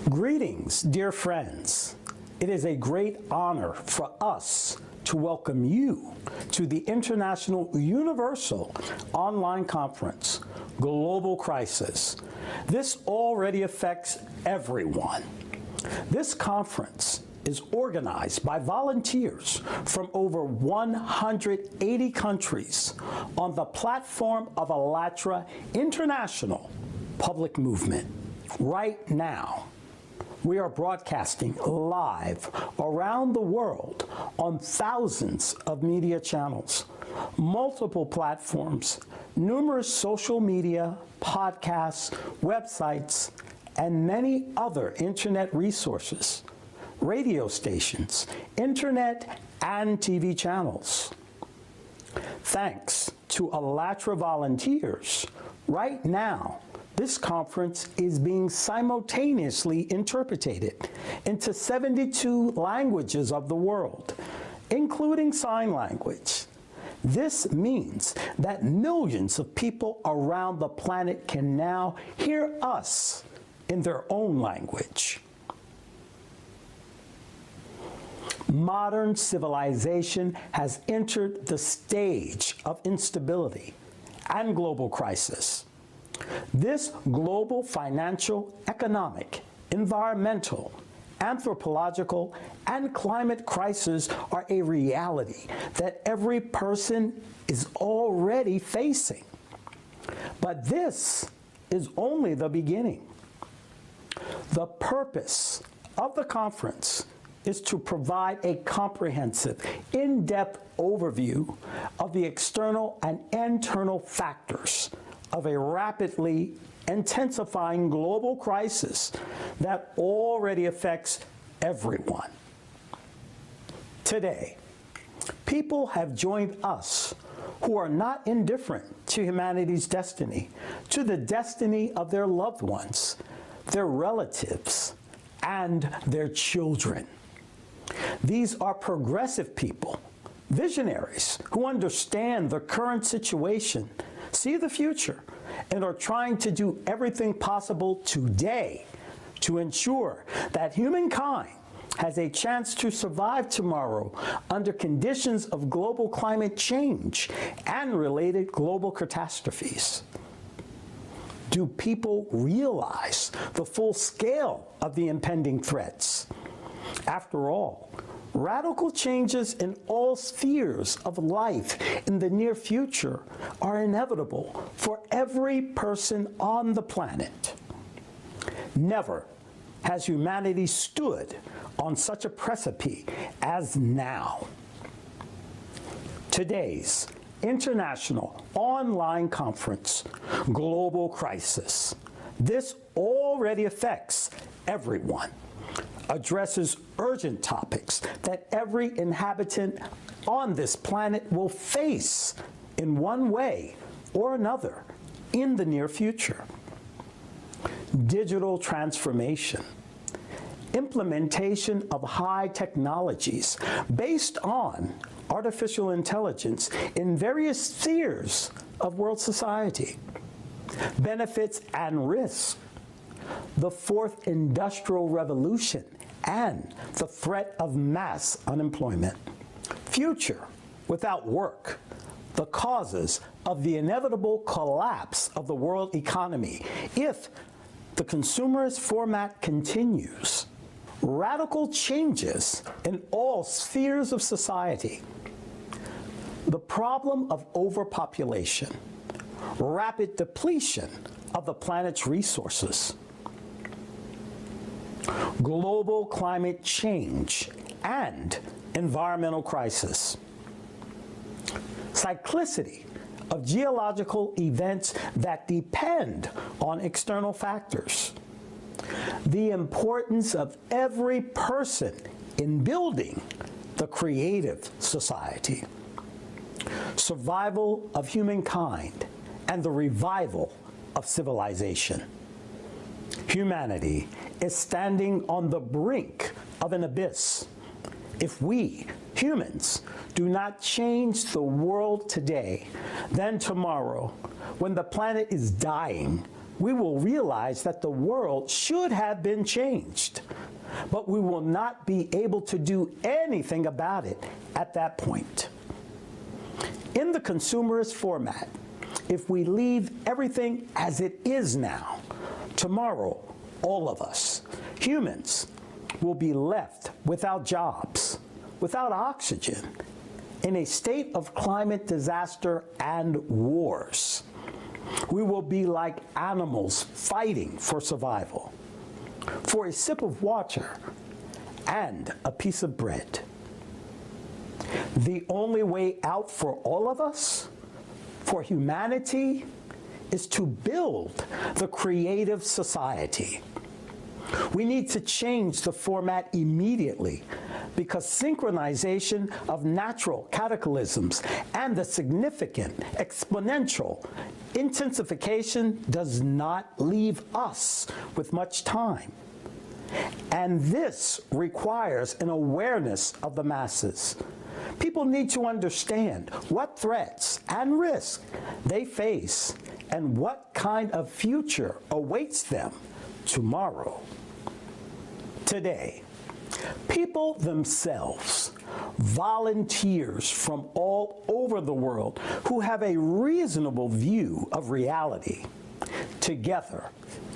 Greetings, dear friends. It is a great honor for us to welcome you to the International Universal Online Conference, Global Crisis. This already affects everyone. This conference is organized by volunteers from over 180 countries on the platform of ALLATRA International Public Movement. Right now, we are broadcasting live around the world on thousands of media channels, multiple platforms, numerous social media, podcasts, websites, and many other internet resources, radio stations, internet, and TV channels. Thanks to ALLATRA volunteers, right now, this conference is being simultaneously interpreted into 72 languages of the world, including sign language. This means that millions of people around the planet can now hear us in their own language. Modern civilization has entered the stage of instability and global crisis. This global financial, economic, environmental, anthropological, and climate crises are a reality that every person is already facing. But this is only the beginning. The purpose of the conference is to provide a comprehensive, in-depth overview of the external and internal factors of a rapidly intensifying global crisis that already affects everyone. Today, people have joined us who are not indifferent to humanity's destiny, to the destiny of their loved ones, their relatives, and their children. These are progressive people, visionaries who understand the current situation, see the future, and are trying to do everything possible today to ensure that humankind has a chance to survive tomorrow under conditions of global climate change and related global catastrophes. Do people realize the full scale of the impending threats? After all, radical changes in all spheres of life in the near future are inevitable for every person on the planet. Never has humanity stood on such a precipice as now. Today's International Online Conference, Global Crisis. This already affects everyone. Addresses urgent topics that every inhabitant on this planet will face in one way or another in the near future. Digital transformation, implementation of high technologies based on artificial intelligence in various spheres of world society, benefits and risks, the fourth industrial revolution, and the threat of mass unemployment. Future without work, the causes of the inevitable collapse of the world economy if the consumerist format continues. Radical changes in all spheres of society. The problem of overpopulation, rapid depletion of the planet's resources, global climate change and environmental crisis, cyclicity of geological events that depend on external factors, the importance of every person in building the creative society, survival of humankind and the revival of civilization. Humanity is standing on the brink of an abyss. If we, humans, do not change the world today, then tomorrow, when the planet is dying, we will realize that the world should have been changed, but we will not be able to do anything about it at that point. In the consumerist format, if we leave everything as it is now, tomorrow, all of us, humans, will be left without jobs, without oxygen, in a state of climate disaster and wars. We will be like animals fighting for survival, for a sip of water and a piece of bread. The only way out for all of us, for humanity, is to build the creative society. We need to change the format immediately because synchronization of natural cataclysms and the significant exponential intensification does not leave us with much time. And this requires an awareness of the masses. People need to understand what threats and risks they face and what kind of future awaits them tomorrow. Today, people themselves, volunteers from all over the world who have a reasonable view of reality, together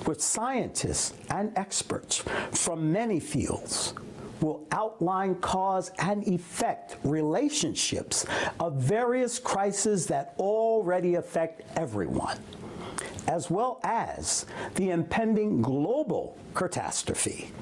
with scientists and experts from many fields, will outline cause and effect relationships of various crises that already affect everyone, as well as the impending global catastrophe.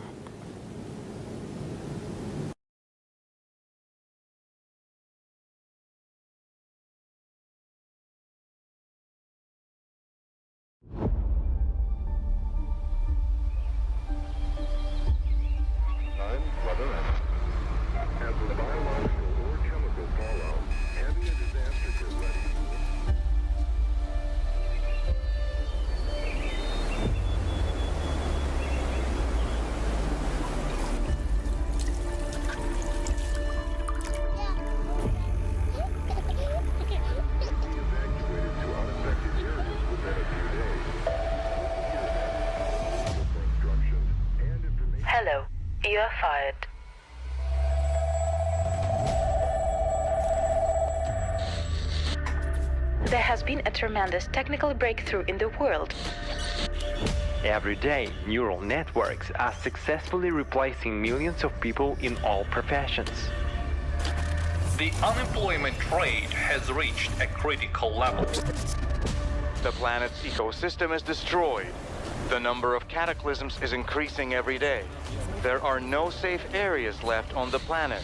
Hello, you are fired. There has been a tremendous technical breakthrough in the world. Every day, neural networks are successfully replacing millions of people in all professions. The unemployment rate has reached a critical level. The planet's ecosystem is destroyed. The number of cataclysms is increasing every day. There are no safe areas left on the planet.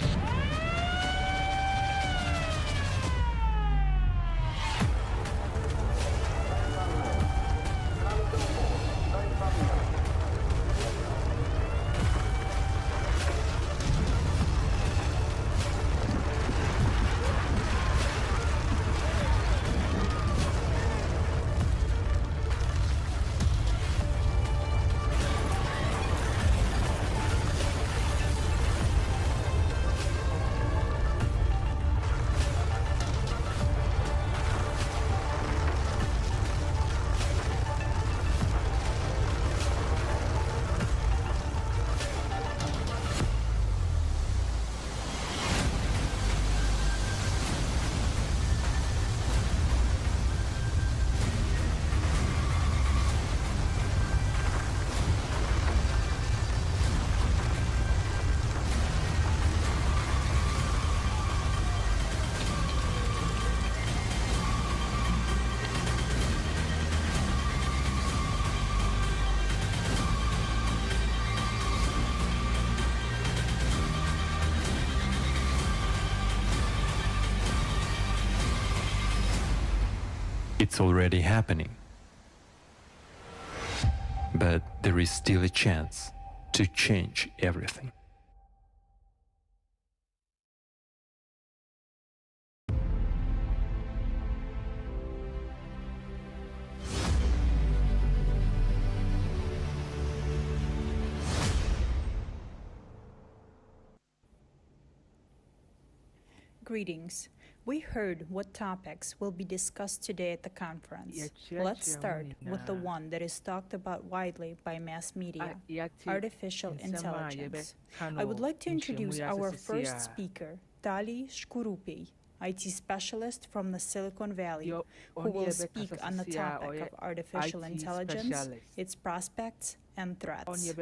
It's already happening. But there is still a chance to change everything. Greetings. We heard what topics will be discussed today at the conference. Let's start with the one that is talked about widely by mass media, artificial intelligence. I would like to introduce our first speaker, Tali Shkurupi, IT specialist from the Silicon Valley, who will speak on the topic of artificial intelligence, its prospects and threats.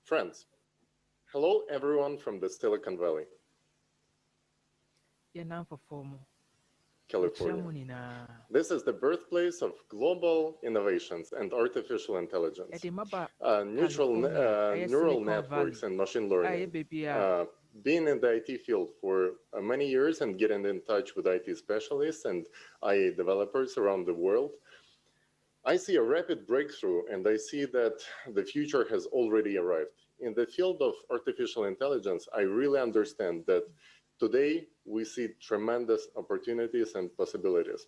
Friends, hello everyone from the Silicon Valley, California. This is the birthplace of global innovations and artificial intelligence, neural networks and machine learning. Being in the IT field for many years and getting in touch with IT specialists and AI developers around the world, I see a rapid breakthrough, and I see that the future has already arrived. In the field of artificial intelligence, I really understand that today we see tremendous opportunities and possibilities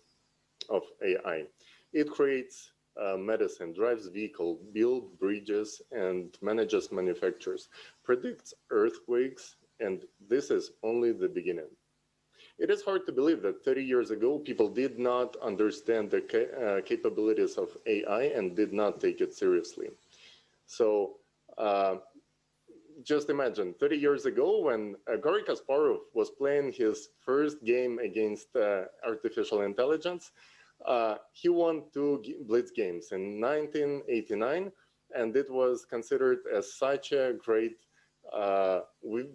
of AI. It creates medicine, drives vehicles, builds bridges, and manages manufacturers, predicts earthquakes, and this is only the beginning. It is hard to believe that 30 years ago, people did not understand the capabilities of AI and did not take it seriously. So just imagine 30 years ago when Garry Kasparov was playing his first game against artificial intelligence, he won 2 Blitz games in 1989, and it was considered as such a great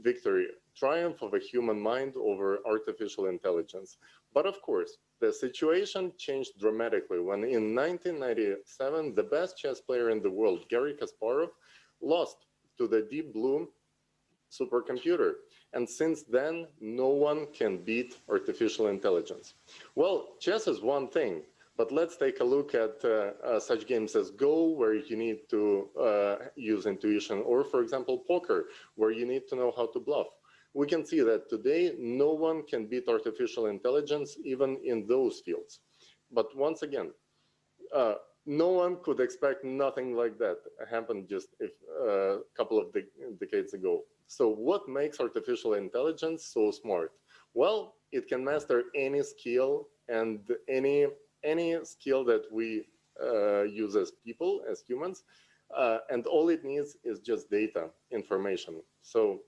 victory. Triumph of a human mind over artificial intelligence. But of course, the situation changed dramatically when in 1997, the best chess player in the world, Garry Kasparov, lost to the Deep Blue supercomputer. And since then, no one can beat artificial intelligence. Well, chess is one thing, but let's take a look at such games as Go, where you need to use intuition, or for example, poker, where you need to know how to bluff. We can see that today, no one can beat artificial intelligence, even in those fields. But once again, no one could expect nothing like that happened just a couple of decades ago. So what makes artificial intelligence so smart? Well, it can master any skill, and any skill that we use as people, as humans, and all it needs is just data, information. So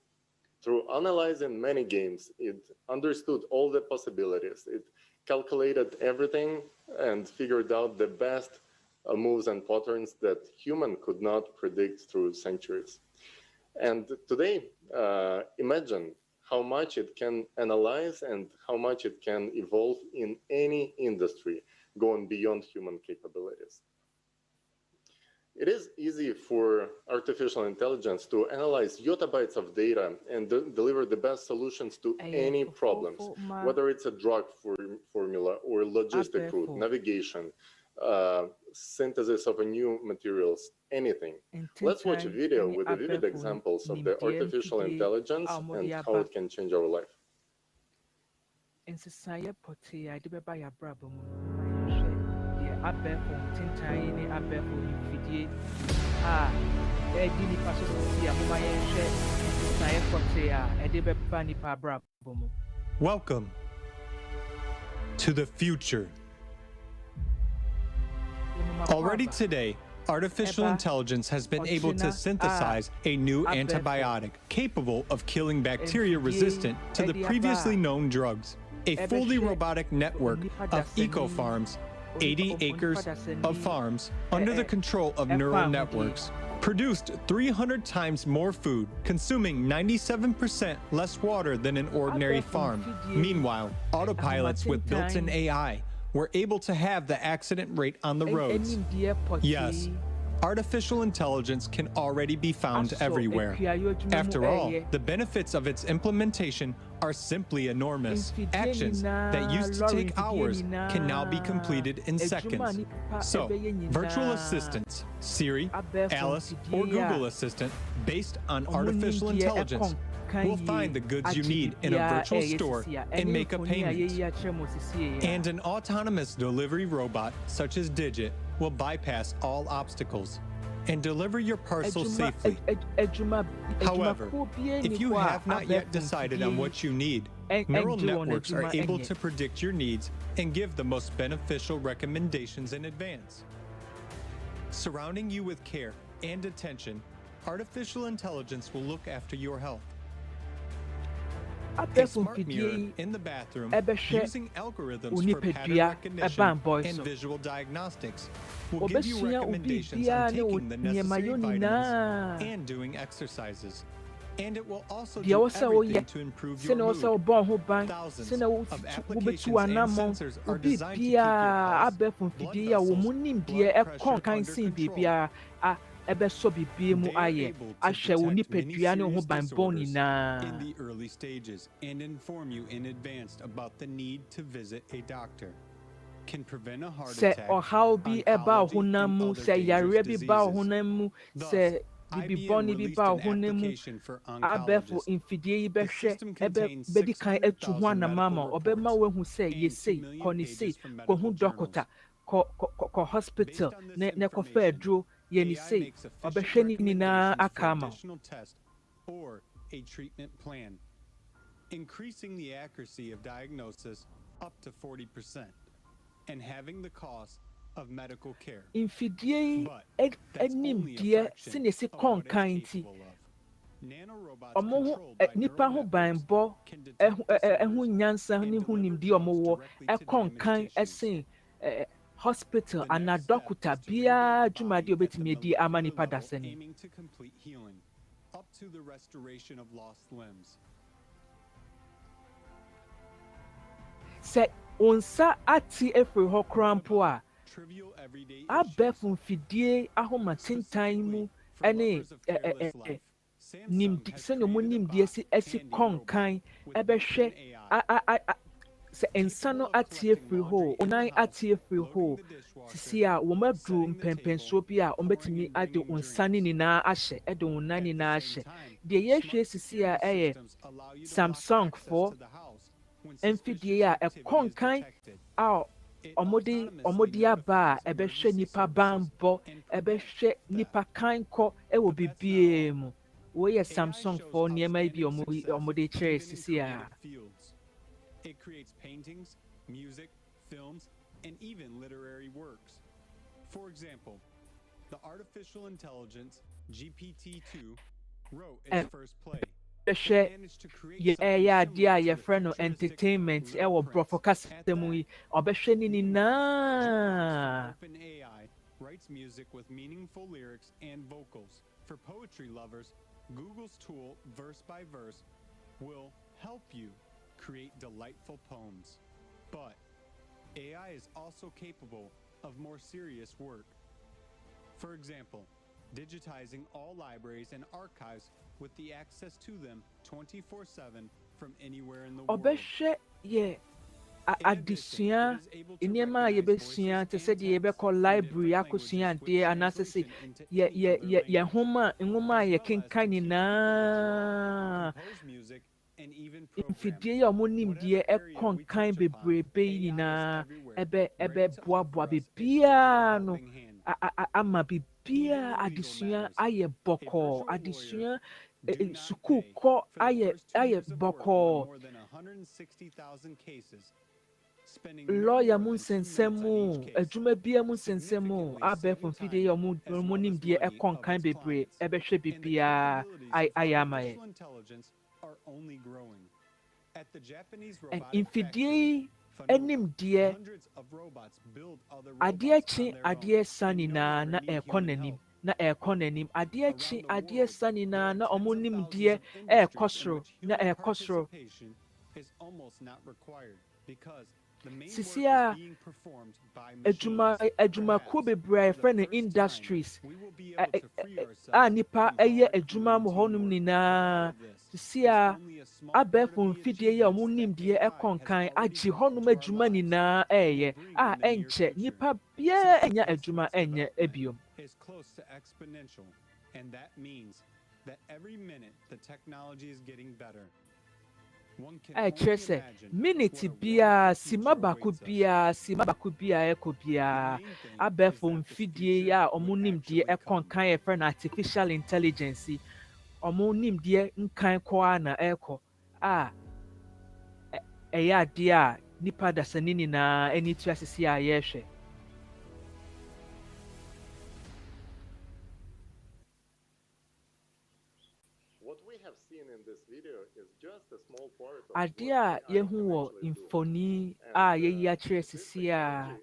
through analyzing many games, it understood all the possibilities. It calculated everything and figured out the best moves and patterns that human could not predict through centuries. And today, imagine how much it can analyze and how much it can evolve in any industry, going beyond human capabilities. It is easy for artificial intelligence to analyze yottabytes of data and deliver the best solutions to any problems, whether it's a drug formula or logistic route, navigation, synthesis of a new materials, anything. Let's watch a video with the vivid examples of the artificial intelligence and how it can change our life. Welcome to the future. Already today, artificial intelligence has been able to synthesize a new antibiotic capable of killing bacteria resistant to the previously known drugs. A fully robotic network of eco-farms, 80 acres of farms under the control of neural networks, produced 300 times more food, consuming 97% less water than an ordinary farm. Meanwhile, autopilots with built-in AI were able to have the accident rate on the roads. Yes, artificial intelligence can already be found everywhere. After all, the benefits of its implementation are simply enormous. Actions that used to take hours can now be completed in seconds. So, virtual assistants, Siri, Alice, or Google Assistant, based on artificial intelligence, will find the goods you need in a virtual store and make a payment. And an autonomous delivery robot, such as Digit, will bypass all obstacles and deliver your parcel safely. However, if you have not yet decided on what you need, neural networks are able to predict your needs and give the most beneficial recommendations in advance. Surrounding you with care and attention, artificial intelligence will look after your health. A smart mirror in the bathroom using algorithms for pattern recognition and visual diagnostics will give you recommendations on taking the necessary vitamins and doing exercises. And it will also do everything to improve your mood. Thousands of applications and sensors are designed to keep your pulse, blood vessels, blood pressure under control. ɛbɛsɔ bibie mu ayɛ ahyɛ wo nipadua ne ho banbɔ nyinaa. In the early stages and inform you in advance about the need to visit a doctor. Can prevent a heart attack, sɛ ɔhaw bi ɛba honam mu, sɛ yareɛ bi ba honam mu, sɛ bibibɔne bi ba honam mu, abɛfo mfidie yi bɛhwɛ bɛdi kan atu ho anama ma ɔbɛma woahu sɛ yɛsei kɔ ne sei kɔhu dɔkota kɔ hospital ne kɔfa aduro yɛni sei ɔbɛhwɛ ne nyinaa aka ama or a treatment plan, increasing the accuracy of diagnosis up to 40% and having the cost of medical care. Mfidie animdeɛ sene si kɔnkan nti ɔmo ho nipa ho banbɔ ɛho nyansa ne ho nimdeɛ ɔmo wɔ ɛkɔnkan ɛsen hospital ana doctor biya dwumadi obetumi edi ama nipa dasani. Aiming to complete healing up to the restoration of lost limbs. Sɛ onsa ati efiri hɔ krampo a abɛfo mfidie ahomatentan mu ɛne sɛnea ɔmo nimdeɛ si kɔnkan ɛbɛhwɛ sɛ nsa no atie firi hɔ onan atie firi hɔ sisi a wɔn aduru mpɛmpɛnsoɔ bi a wɔn bɛtumi ade wɔn nsa ne nyinaa ahyɛ ɛde wɔn nan nyinaa ahyɛ deɛ yɛhwɛ sisi a ɛyɛ Samsung foɔ mfidie a ɛkɔnkan a wɔde aba a ɛbɛhwɛ nipa banbɔ ɛbɛhwɛ nipa kankɔ ɛwɔ bibie mu wɔyɛ Samsung foɔ nneɛma yi bi wɔde kyerɛ sisi a. It creates paintings, music, films, and even literary works. For example, the artificial intelligence GPT-2 wrote its first play. Adeɛ a yɛfrɛ no entertainment ɛwɔ borɔfo kasa mu yi ɔbɛhwɛ ne nyinaa. OpenAI writes music with meaningful lyrics and vocals. For poetry lovers, Google's tool Verse by Verse will help you create delightful poems. But AI is also capable of more serious work. For example, digitizing all libraries and archives with the access to them 24/7 from anywhere in the world. Obɛhwɛ yɛ adesua nneɛma a yɛbɛsua te sɛ deɛ yɛbɛkɔ library akɔsua adeɛ anaasɛ sɛ yɛ nwoma a yɛkenkan nyinaa. Mfidie a wɔn nimdeɛ ɛkɔnkan bebrebe yi nyinaa ɛbɛboaboa beebiara no ama beebiara adesua ayɛ bɔkɔɔ adesua sukuu kɔ ayɛ bɔkɔɔ. Lawyer mu nsensɛm mu adwuma bia mu nsensɛm mu abɛɛfo mfidie yi a wɔn nimdeɛ ɛkɔnkan bebree ɛbɛhwɛ beebiara ayɛ ama yɛ. Mfidie animdeɛ adeɛ kye adeɛ sa nyinaa na ɛkɔ n'anim adeɛ kye adeɛ sa nyinaa na ɔmo nimdeɛ ɛkɔ soro na ɛkɔ soro. sisi a adwumakuo bebree a yɛfrɛ no industries a nipa ɛyɛ adwuma mu hɔnom nyinaa sisi a abɛɛfo mfidie yi a wɔn nimdeɛ ɛkɔ nkan agye hɔnom adwuma nyinaa ɛɛyɛ a ɛnkyɛ nipa biara ɛnya adwuma ɛnyɛ ebiom. Is close to exponential, and that means that every minute the technology is getting better. Kyerɛ sɛ minute biara sima baako biara ɛkɔ biara abɛɛfo mfidie yi a wɔn nimdeɛ ɛkɔ nkan yɛfrɛ no artificial intelligence wɔn nimdeɛ nkan kɔɔ na ɛkɔ a ɛyɛ adeɛ a nipa dasani nyinaa ani tu asisi a yɛrehwɛ. Adeɛ a yɛhu wɔ mfoni a yɛyi akyerɛ sisi a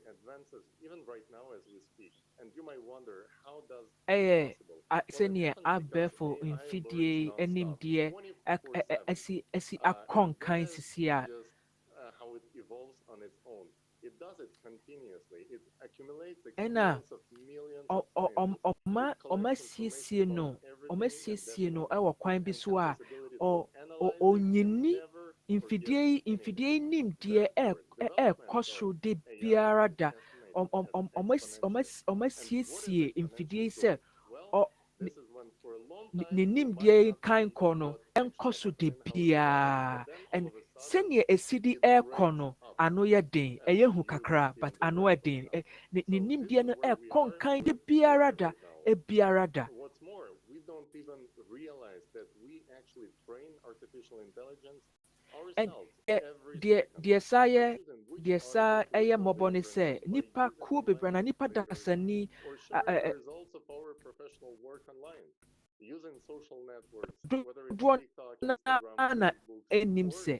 ɛyɛ sɛnea abɛɛfo mfidie animdeɛ asi akɔ nkan sisi a ɛna ɔma siesie no ɛwɔ kwan bi so a onyini mfidie nimdeɛ ɛɛkɔ so de biara da ɔma siesie mfidie sɛ ne nimdeɛ kan kɔ no ɛnkɔ so de biara sɛnea esidi ɛɛkɔ no ano yɛ den ɛyɛ hu kakra but ano yɛ den ne nimdeɛ no ɛɛkɔ nkan de biara da ebiara da. Deɛ saa ɛyɛ mmɔbɔ ne sɛ nipa kuo bebree na nipa dasani dodoɔ na ɛnim sɛ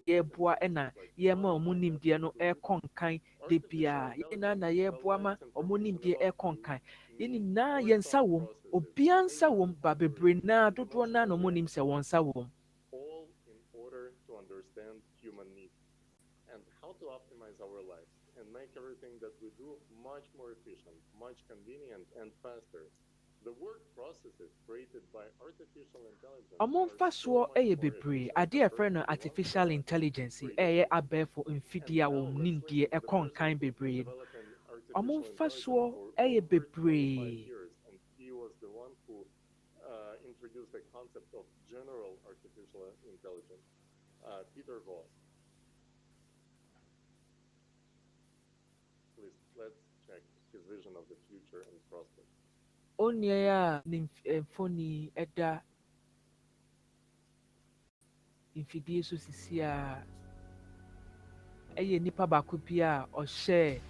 yɛboa ɛna yɛma ɔmo nimdeɛ no ɛkɔ nkan de biara yɛn na yɛboa ma ɔmo nimdeɛ ɛkɔ nkan yɛn nyinaa yɛn nsa wɔm obiara nsa wɔm ba bebree na dodoɔ na ɔmo nim sɛ wɔn nsa wɔm. Our lives and make everything that we do much more efficient, much convenient and faster. The work processes created by artificial intelligence. Ɔmo mfasoɔ ɛyɛ bebree adeɛ ɛfrɛ no artificial intelligence ɛyɛ abɛɛfo mfidie a wɔn nimdeɛ ɛkɔ nkan bebree no ɔmo mfasoɔ ɛyɛ bebree. He was the one who introduced the concept of general artificial intelligence, Peter Voss. Let's check his vision of the future and prospects. Onya ne mfoni ɛda mfidie so sisi a ɛyɛ nipa baako bi a ɔhyɛ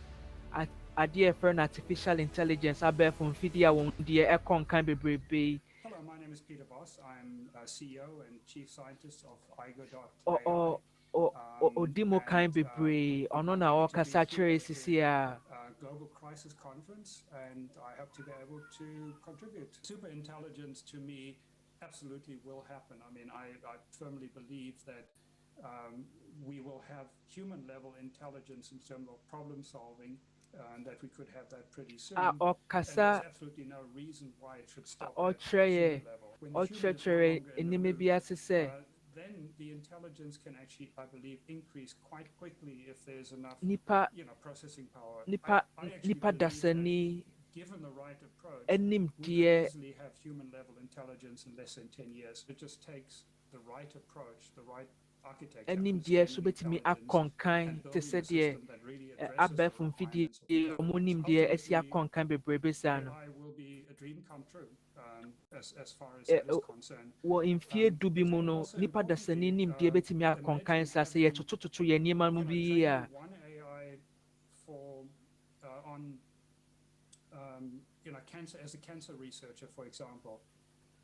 adeɛ ɛfrɛ no artificial intelligence abɛɛfo mfidie a wɔn deɛ ɛkɔ nkan bebrebe. Hello, my name is Peter Voss. I'm CEO and Chief Scientist of Aigo.ai. Odimo kan bebree ɔno na ɔkasa kyerɛ sisi a Global Crisis Conference, and I hope to be able to contribute. Super intelligence to me absolutely will happen. I mean, I firmly believe that we will have human level intelligence in terms of problem solving, and that we could have that pretty soon. And there's absolutely no reason why it should stop at human level. When humans then the intelligence can actually, I believe, increase quite quickly if there's enough, processing power. Nipa dasani given the right approach, we could easily have human-level intelligence in less than 10 years. It just takes the right approach, the right architecture. Nimdeɛ so betumi akɔnkan te sɛ deɛ abɛɛfo mfidie ɔmo nimdeɛ asi akɔnkan bebrebe saa no. Wɔ mfie du bi mu no nipa dasani nimdeɛ betumi akɔnkan saa sɛ yɛtotototo yɛn nneɛma mu bi a. Cancer, as a cancer researcher, for example,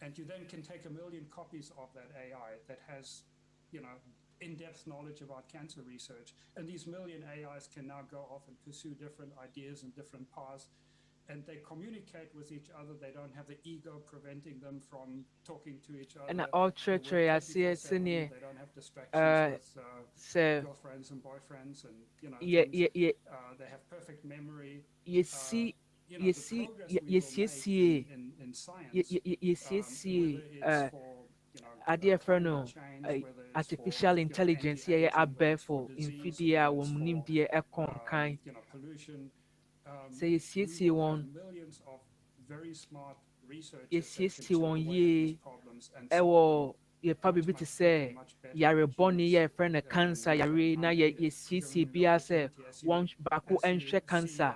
and you then can take 1 million copies of that AI that has, in-depth knowledge about cancer research, and these 1 million AIs can now go off and pursue different ideas and different paths, and they communicate with each other. They don't have the ego preventing them from talking to each other. And all church I see it They don't have distractions with girlfriends and boyfriends, and they have perfect memory. You see in science, adeɛ frɛ no artificial intelligence yɛyɛ abɛɛfo mfidie a wɔn nimdeɛ ɛkɔ nkan sɛ yɛsiesie wɔn yie ɛwɔ yɛfa biribi te sɛ yarebɔne yɛfrɛ no cancer yare na yɛsiesie biara sɛ wɔn baako nhwɛ cancer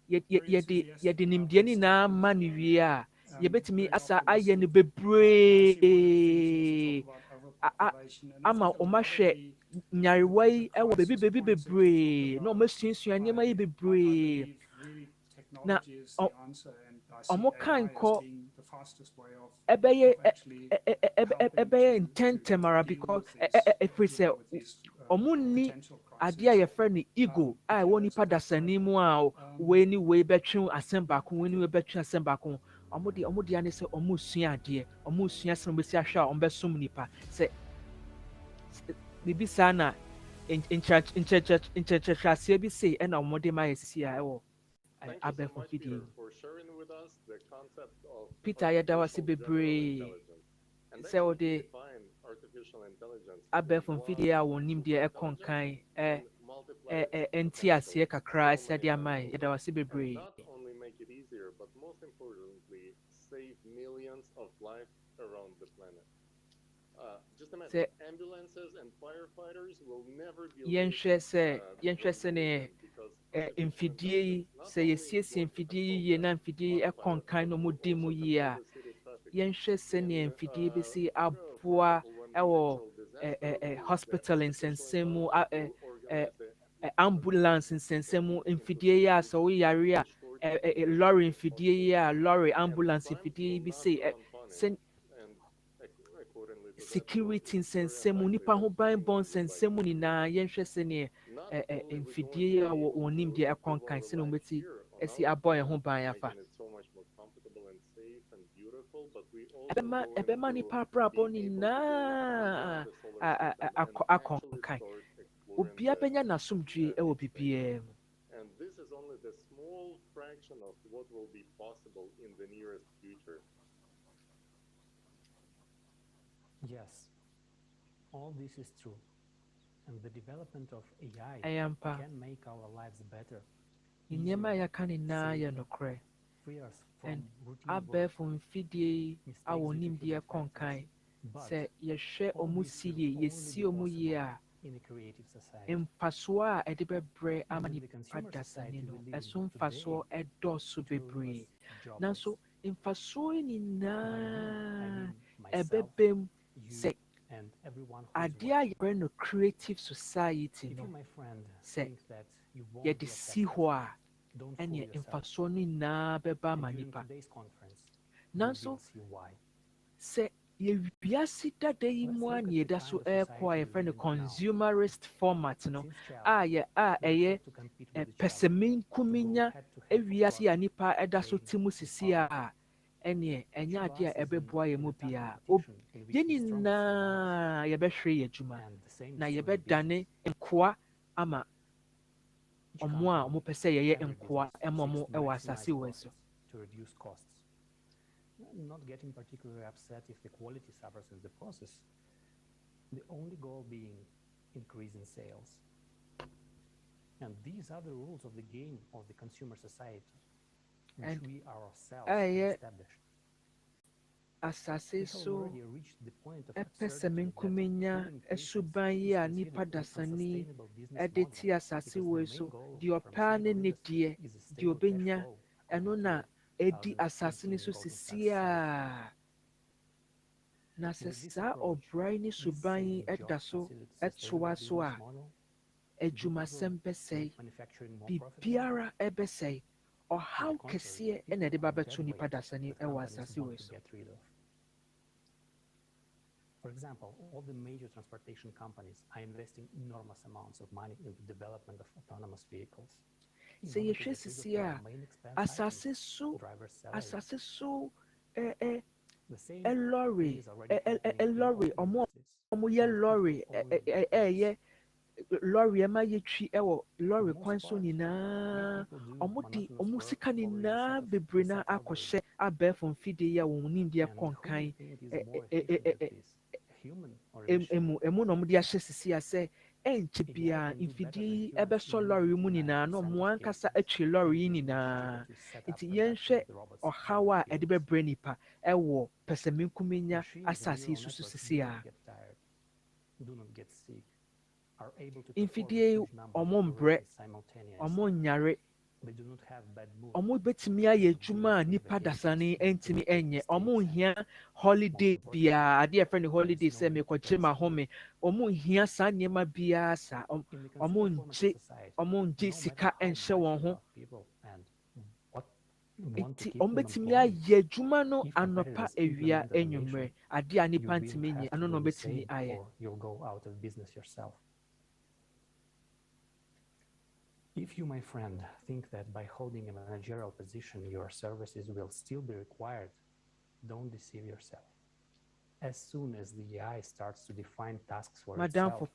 yɛde nimdeɛ nyinaa ma no wie a yɛbɛtumi asa ayɛ no bebree ama ɔmahwɛ nyarewa yi ɛwɔ baabi bebree na ɔmasuasua nneɛma yi bebree na ɔmo kan kɔ ɛbɛyɛ ntɛntɛm ara because ɛfiri sɛ ɔmo nni adeɛ a yɛfrɛ no ego a ɛwɔ nipa dasani mu a wei ni wei bɛtwe asɛm baako wei ni wei bɛtwe asɛm baako ɔmo de ane sɛ ɔmo sua adeɛ ɔmo sua sɛ ɔmo bɛsi ahwɛ a ɔmo bɛsom nipa sɛ biribi saa na nkyerɛkyerɛaseɛ bi sei ɛna ɔmo de ma yɛ sisi a ɛwɔ abɛɛfo fidie Peter yɛda wase bebree sɛ wɔde abɛɛfo mfidie a wɔn nimdeɛ ɛkɔ nkan ɛnti aseɛ kakra ɛsɛde ama yɛda wase bebree yɛnhwɛ sɛ ne mfidie yi sɛ yɛsiesie mfidie yi yie na mfidie yi ɛkɔ nkan na ɔmo di mu yie a yɛnhwɛ sɛnea mfidie bɛsi aboa ɛwɔ hospital nsɛnsɛm mu ambulance nsɛnsɛm mu mfidie yi a sɛ woyare a lorry mfidie yi a lorry ambulance mfidie yi bi sɛ security nsɛnsɛm mu nipa ho banbɔ nsɛnsɛm mu nyinaa yɛnhwɛ sɛnea mfidie yi a wɔn nimdeɛ ɛkɔ nkan sɛnea wɔbɛti ɛsi abɔ yɛn ho ban afa ɛbɛma nipa abrabɔ nyinaa akɔ nkan obia bɛnya n'asomdwie ɛwɔ bibiara mu And this is only the small fraction of what will be possible in the nearest future. Yes, all this is true. And the development of AI can make our lives better. Nneɛma a yɛaka nyinaa yɛ nokorɛ. Abɛɛfo mfidie a wɔn nimdeɛ kɔ nkan sɛ yɛhwɛ ɔmo si yie yɛsi ɔmo yie a mfasoɔ a ɛde bɛbrɛ ama nipa dasani no ɛso mfasoɔ ɛdɔɔso bebree nanso mfasoɔ nyinaa ɛbɛbɛ mu sɛ adeɛ a yɛfrɛ no creative society no sɛ yɛde si hɔ a ɛne mfasoɔ no nyinaa bɛba ama nipa nanso sɛ yɛwiase dada yi mu a ne yɛda so ɛrekɔ a yɛfrɛ no consumerist format no a ɛyɛ pɛsɛmenkuminya wiase a nipa ɛda so te mu sisi a ɛneɛ ɛnyɛ adeɛ a ɛbɛboa yɛn mu biara yɛn nyinaa yɛbɛhwere yɛn adwuma na yɛbɛdane nkoa ama ɔmo a ɔmo pɛ sɛ yɛyɛ nkoa ɛma ɔmo ɛwɔ asase wɔ so. Not getting particularly upset if the quality suffers in the process, the only goal being increasing sales. And these are the rules of the game of the consumer society, which we ourselves established. Asase so ɛpɛ sɛ menkumenya ɛsuban yi a nipa dasani ɛde ti asase wɔ so deɛ ɔpɛ ne ne deɛ obɛnya ɛno na edi asase ne so sisi a na sɛ saa ɔbran ne suban yi ɛda so ɛtoa so a adwumasɛm bɛsɛe biribiara ɛbɛsɛe ɔhaw kɛseɛ ɛna ɛde ba bɛto nipa dasani ɛwɔ asase wɔ so. For example, all the major transportation companies are investing enormous amounts of money in the development of autonomous vehicles. sɛ yɛhwɛ sisi a asase so lorry ɔmo yɛ lorry ɛyɛ lorry ɛma yɛtwi ɛwɔ lorry kwan so nyinaa ɔmo sika nyinaa bebree na akɔhyɛ abɛɛfo mfidie yi a wɔn nimdeɛ kɔnkan emu na ɔmo de ahyɛ sisi a sɛ ɛnkyɛ biara mfidie yi ɛbɛsɔ lorry mu nyinaa na ɔmo ankasa atwi lorry yi nyinaa nti yɛnhwɛ ɔhaw a ɛde bɛbrɛ nipa ɛwɔ pɛsɛmenkumenya asase yi so sisi a mfidie ɔmo mbrɛ ɔmo nyare ɔmo betumi ayɛ adwuma a nipa dasane ntumi nyɛ ɔmo nhia holiday biara adeɛ yɛfrɛ no holiday sɛ mekɔgye ma home ɔmo nhia saa nneɛma biara saa ɔmo ngye sika nhyɛ wɔn ho nti ɔmo betumi ayɛ adwuma no anɔpa awia anwummerɛ adeɛ a nipa ntumi nyɛ ano na ɔmo betumi ayɛ. If you, my friend, think that by holding a managerial position, your services will still be required, don't deceive yourself. As soon as the AI starts to define tasks for itself,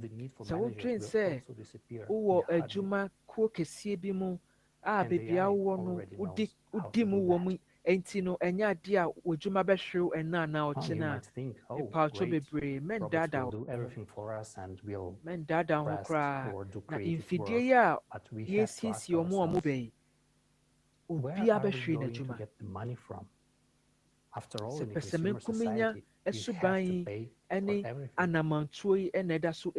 the need for managers will also disappear. Wowɔ adwuma kuo kɛseɛ bi mu a beebi a wowɔ no wodi mu wɔ mu enti no ɛnyɛ adeɛ a w'adwuma bɛhwerew ɛna anaa ɔkyena mpawtɔ bebree mɛndaadaa ho koraa na mfidie yi a yɛsiesie ɔmo a ɔmo bɛyi obiara bɛhwere n'adwuma sɛ pɛsɛmenkumenya suban ne anamantuo yi na ɛda so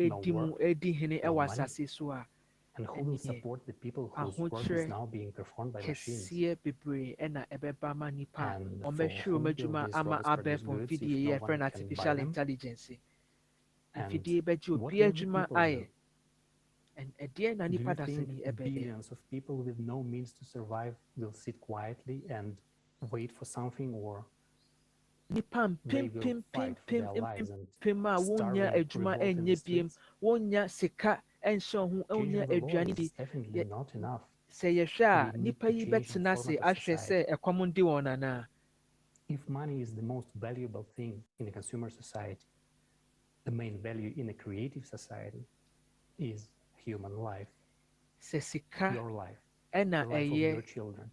edi hene ɛwɔ asase so a ahokyerɛ kɛseɛ bebree ɛna ɛbɛba ma nipa a ɔmbɛhwere ɔmo adwuma ama abɛɛfo mfidie yi yɛfrɛ no artificial intelligence mfidie bɛgye obi adwuma ayɛ ɛdeɛ na nipa dasani ɛbɛyɛ. Billions of people with no means to survive will sit quietly and wait for something, or nipa mpempem a wonya adwuma ɛnyɛ biem wonya sika ɛnhyɛ ho wonya aduane di sɛ yɛhwɛ a nipa yi bɛtena ase ahwɛ sɛ ɛkɔm ndi wɔn anaa. If money is the most valuable thing in a consumer society, the main value in a creative society is human life. Sɛ sika your life, ɛna the life of ɛyɛ your children,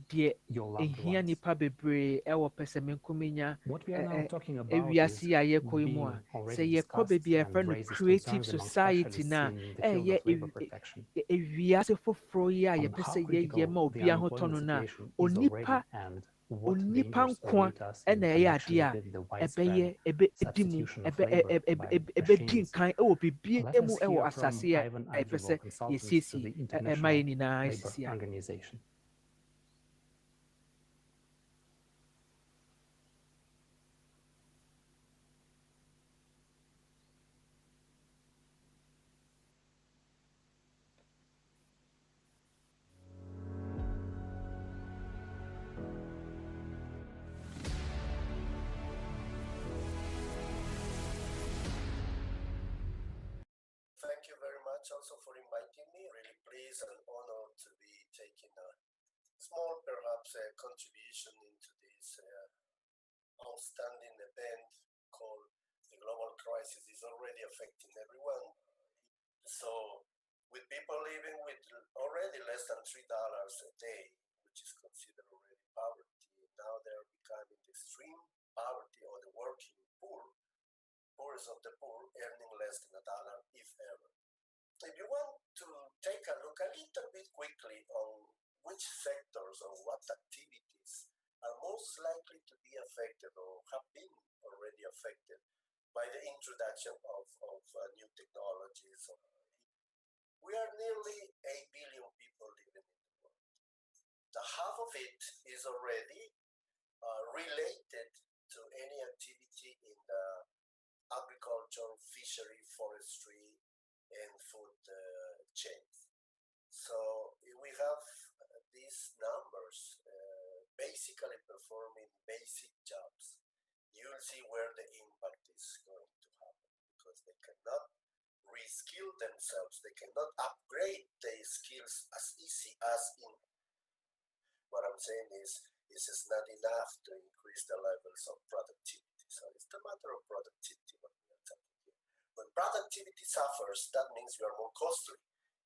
deɛ your loved ehia ones. nipa bebree ɛwɔ pɛsɛmenkumenya What we are now talking about ewiase is a yɛkɔ yi mu a being already sɛ yɛkɔ discussed baabi a and yɛfrɛ no raised creative concerns among society specialists na in the field ɛyɛ of labor protection ewiase foforɔ yi a on yɛpɛ how sɛ yɛyɛ critical ma the obiara ho tɔ no unemployment na situation is onipa already and what onipa dangers nkoa await us in ɛna ɛyɛ connection adeɛ a with the ɛbɛyɛ widespread ɛbɛdi mu substitution of labor by ɛbɛdi machines. nkan ɛwɔ biribi Let mu us ɛwɔ hear asase from a Ivan ɛpɛ Andreevol, sɛ consultant to yɛsiesie the ɛma International yɛ nyinaa Labour sisi a. Organization. Thank you very much also for inviting me. Really pleased and honored to be taking a small, perhaps, contribution into this outstanding event called the global crisis is already affecting everyone. So with people living with already less than $3 a day, which is considered already poverty, now they're becoming the extreme poverty or the working poorest of the poor, earning less than $1 if ever. If you want to take a look a little bit quickly on which sectors or what activities are most likely to be affected or have been already affected by the introduction of new technologies, we are nearly 8 billion people living in the world. The half of it is already related to any activity in the agriculture, fishery, forestry, and food chains. So we have these numbers basically performing basic jobs. You'll see where the impact is going to happen because they cannot reskill themselves. They cannot upgrade their skills as easy saying is not enough to increase the levels of productivity. So it's the matter of productivity what we are talking here. When productivity suffers, that means you are more costly.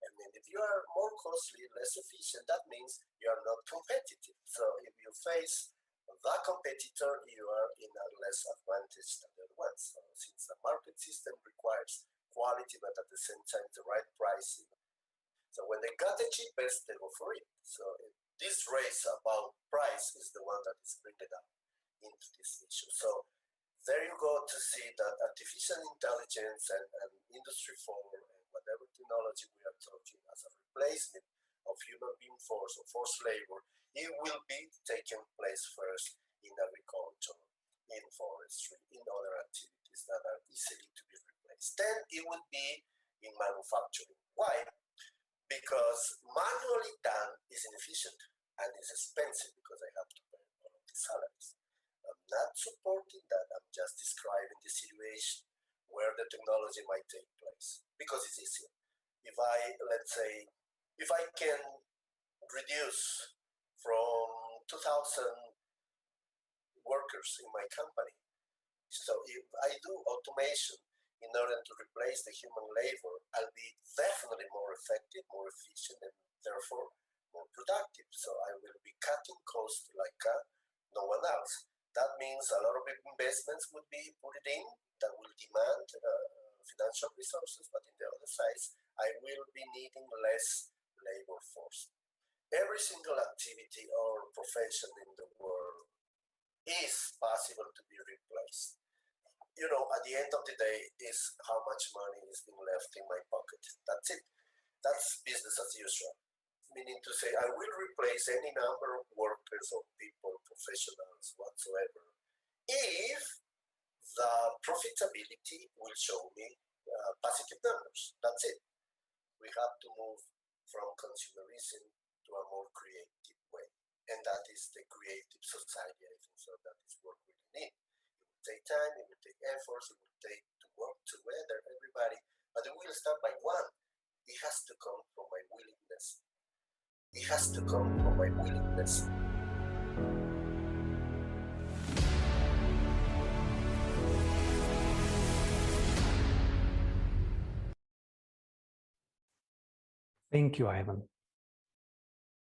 And then if you are more costly, less efficient, that means you are not competitive. So if you face the competitor, you are in a less advantage than the other ones. So since the market system requires quality, but at the same time the right pricing. So when they got the cheapest, they go for it. So this race about price is the one that is bringing up into this issue. So there you go to see that artificial intelligence and Industry 4 and whatever technology we are talking as a replacement of human being force or forced labor, it will be taking place first in agriculture, in forestry, in other activities that are easily to be replaced. Then it will be in manufacturing. Why? Because manually done is inefficient and is expensive because I have to pay all of the salaries. I'm not supporting that. I'm just describing the situation where the technology might take place because it's easier. If let's say, if I can reduce from 2,000 workers in my company, so if I do automation in order to replace the human labor, I'll be definitely more effective, more efficient, and therefore more productive. So I will be cutting costs like no one else. That means a lot of investments would be put in that will demand financial resources, but in the other side, I will be needing less labor force. Every single activity or profession in the world is possible to be replaced. You know, at the end of the day, is how much money is being left in my pocket. That's it. That's business as usual. Meaning to say, I will replace any number of workers or people, professionals, whatsoever, if the profitability will show me positive numbers. That's it. We have to move from consumerism to a more creative way. And that is the creative society, I think. So that is what we need. It will take time, it will take efforts, it will take to work together, everybody. But it will start by one. It has to come from my willingness. It has to come from my willingness. Thank you, Ivan.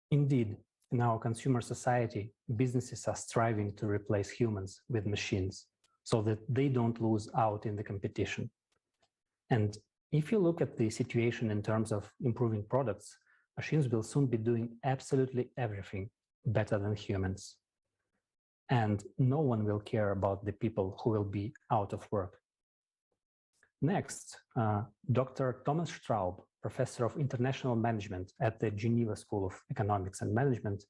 Indeed, in our consumer society, businesses are striving to replace humans with machines so that they don't lose out in the competition. And if you look at the situation in terms of improving products, machines will soon be doing absolutely everything better than humans. And no one will care about the people who will be out of work. Next, Dr. Thomas Straub, Professor of International Management at the Geneva School of Economics and Management,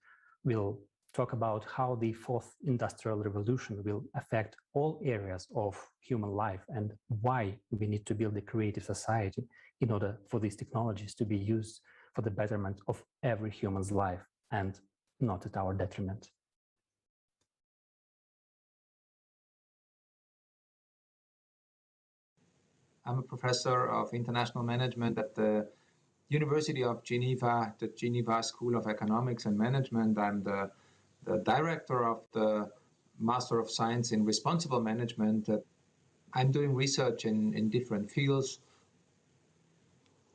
will talk about how the Fourth Industrial Revolution will affect all areas of human life and why we need to build a creative society in order for these technologies to be used for the betterment of every human's life and not at our detriment. I'm a professor of international management at the University of Geneva, the Geneva School of Economics and Management. I'm the director of the Master of Science in Responsible Management. I'm doing research in different fields,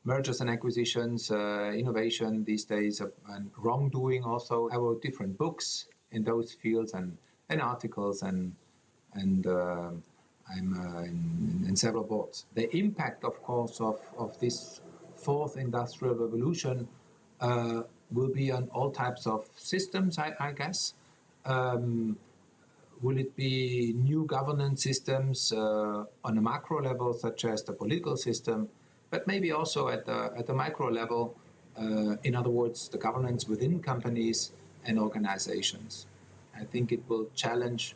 mergers and acquisitions, innovation these days, and wrongdoing also. I wrote different books in those fields and articles, and I'm in several boards. The impact, of course, of this Fourth Industrial Revolution will be on all types of systems, I guess. Will it be new governance systems on a macro level, such as the political system, but maybe also at the micro level, in other words, the governance within companies and organizations. I think it will challenge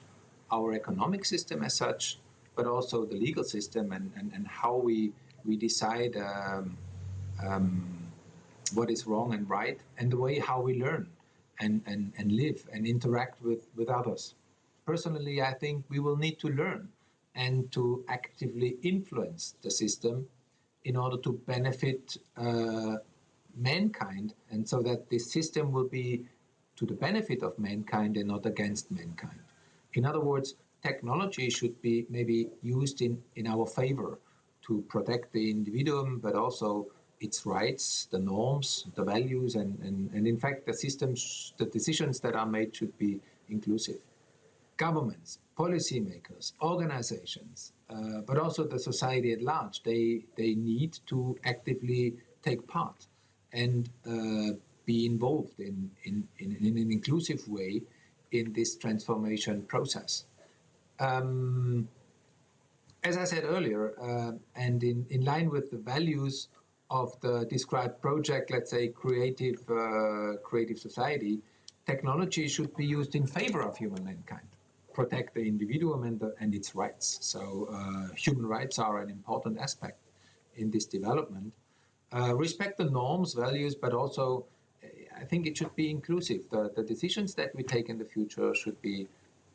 our economic system as such, but also the legal system and how we decide what is wrong and right, and the way how we learn and live and interact with others. Personally, I think we will need to learn and to actively influence the system in order to benefit mankind, and so that the system will be to the benefit of mankind and not against mankind. In other words, technology should be maybe used in our favor to protect the individuum, but also its rights, the norms, the values, and in fact, the systems, the decisions that are made should be inclusive. Governments, policymakers, organizations, but also the society at large, they need to actively take part and be involved in an inclusive way in this transformation process. As I said earlier, and in line with the values of the described project, let's say creative society, technology should be used in favor of human mankind, protect the individuum and its rights. So human rights are an important aspect in this development. Respect the norms, values, but also I think it should be inclusive. The decisions that we take in the future should be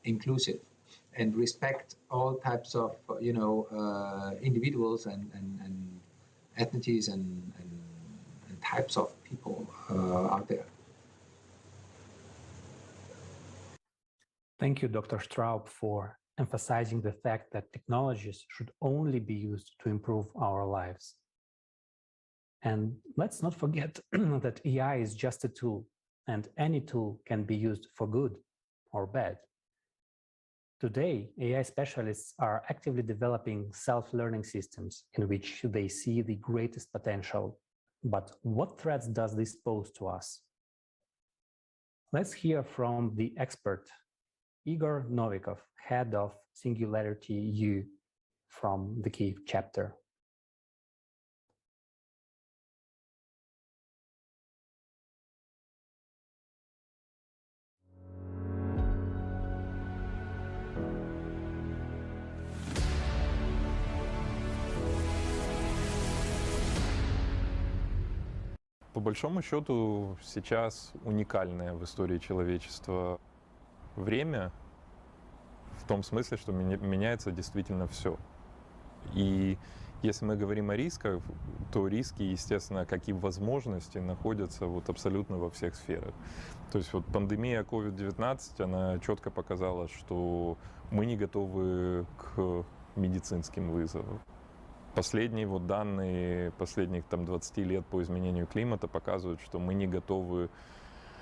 inclusive and respect all types of, individuals and ethnicities and types of people out there. Thank you, Dr. Straub, for emphasizing the fact that technologies should only be used to improve our lives. And let's not forget that AI is just a tool, and any tool can be used for good or bad. Today, AI specialists are actively developing self-learning systems in which they see the greatest potential. But what threats does this pose to us? Let's hear from the expert, Igor Novikov, head of Singularity U from the Kyiv chapter. По большому счету, сейчас уникальное в истории человечества время, в том смысле, что меняется действительно все. И если мы говорим о рисках, то риски, естественно, как и возможности, находятся вот абсолютно во всех сферах. То есть вот пандемия COVID-19, она четко показала, что мы не готовы к медицинским вызовам. Последние вот данные последних 20 лет по изменению климата показывают, что мы не готовы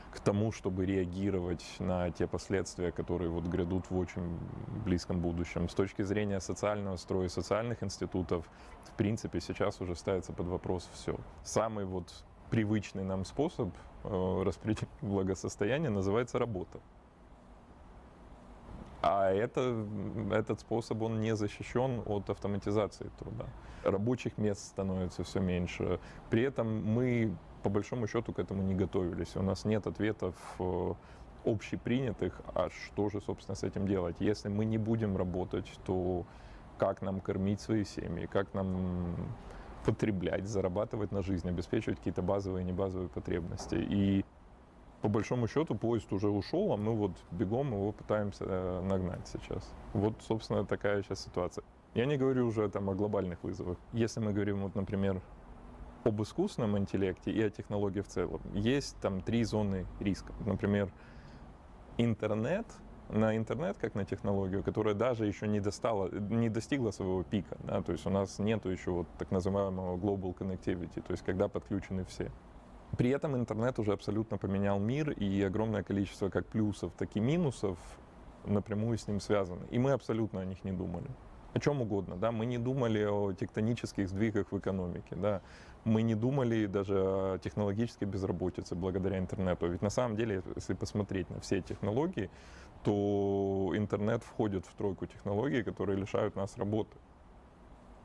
к тому, чтобы реагировать на те последствия, которые вот грядут в очень близком будущем. С точки зрения социального строя, социальных институтов, в принципе, сейчас уже ставится под вопрос все. Самый вот привычный нам способ распределить благосостояние называется работа. А этот способ, он не защищен от автоматизации труда. Рабочих мест становится все меньше. При этом мы, по большому счету, к этому не готовились. У нас нет ответов общепринятых, а что же, собственно, с этим делать? Если мы не будем работать, то как нам кормить свои семьи, как нам потреблять, зарабатывать на жизнь, обеспечивать какие-то базовые и небазовые потребности. И по большому счету поезд уже ушел, а мы вот бегом его пытаемся нагнать сейчас. Вот, собственно, такая сейчас ситуация. Я не говорю уже там о глобальных вызовах. Если мы говорим, вот, например, об искусственном интеллекте и о технологии в целом, есть там 3 зоны риска. Например, интернет, как на технологию, которая даже еще не достигла своего пика. Да? То есть у нас нету еще вот так называемого global connectivity, то есть когда подключены все. При этом интернет уже абсолютно поменял мир, и огромное количество как плюсов, так и минусов напрямую с ним связаны. И мы абсолютно о них не думали. О чем угодно, да, мы не думали о тектонических сдвигах в экономике, да, мы не думали даже о технологической безработице благодаря интернету. Ведь на самом деле, если посмотреть на все технологии, то интернет входит в тройку технологий, которые лишают нас работы.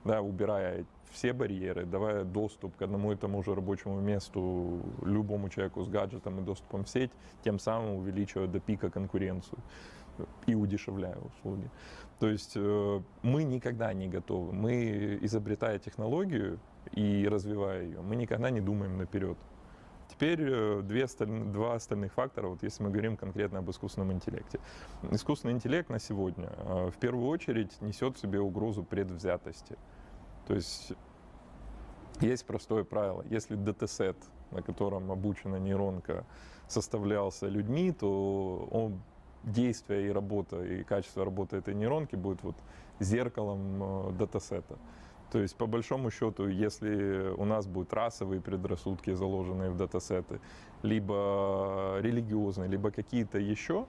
Да, убирая все барьеры, давая доступ к одному и тому же рабочему месту любому человеку с гаджетом и доступом в сеть, тем самым увеличивая до пика конкуренцию и удешевляя услуги. То есть мы никогда не готовы. Мы, изобретая технологию и развивая ее, мы никогда не думаем наперед. Теперь два остальных фактора, вот если мы говорим конкретно об искусственном интеллекте. Искусственный интеллект на сегодня в первую очередь несет в себе угрозу предвзятости. То есть есть простое правило, если датасет на котором обучена нейронка, составлялся людьми, то действие и работа, и качество работы этой нейронки будет вот зеркалом датасета. То есть, по большому счету, если у нас будут расовые предрассудки, заложенные в датасеты, либо религиозные, либо какие-то еще,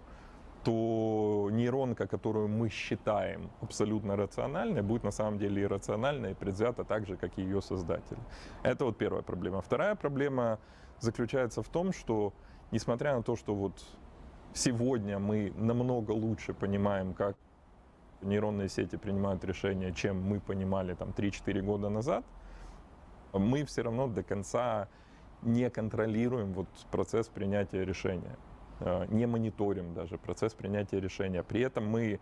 то нейронка, которую мы считаем абсолютно рациональной, будет на самом деле иррациональной и предвзята так же, как и ее создатели. Это вот первая проблема. Вторая проблема заключается в том, что, несмотря на то, что вот сегодня мы намного лучше понимаем, как нейронные сети принимают решения, чем мы понимали там 3-4 года назад, мы все равно до конца не контролируем вот процесс принятия решения, не мониторим даже процесс принятия решения. При этом мы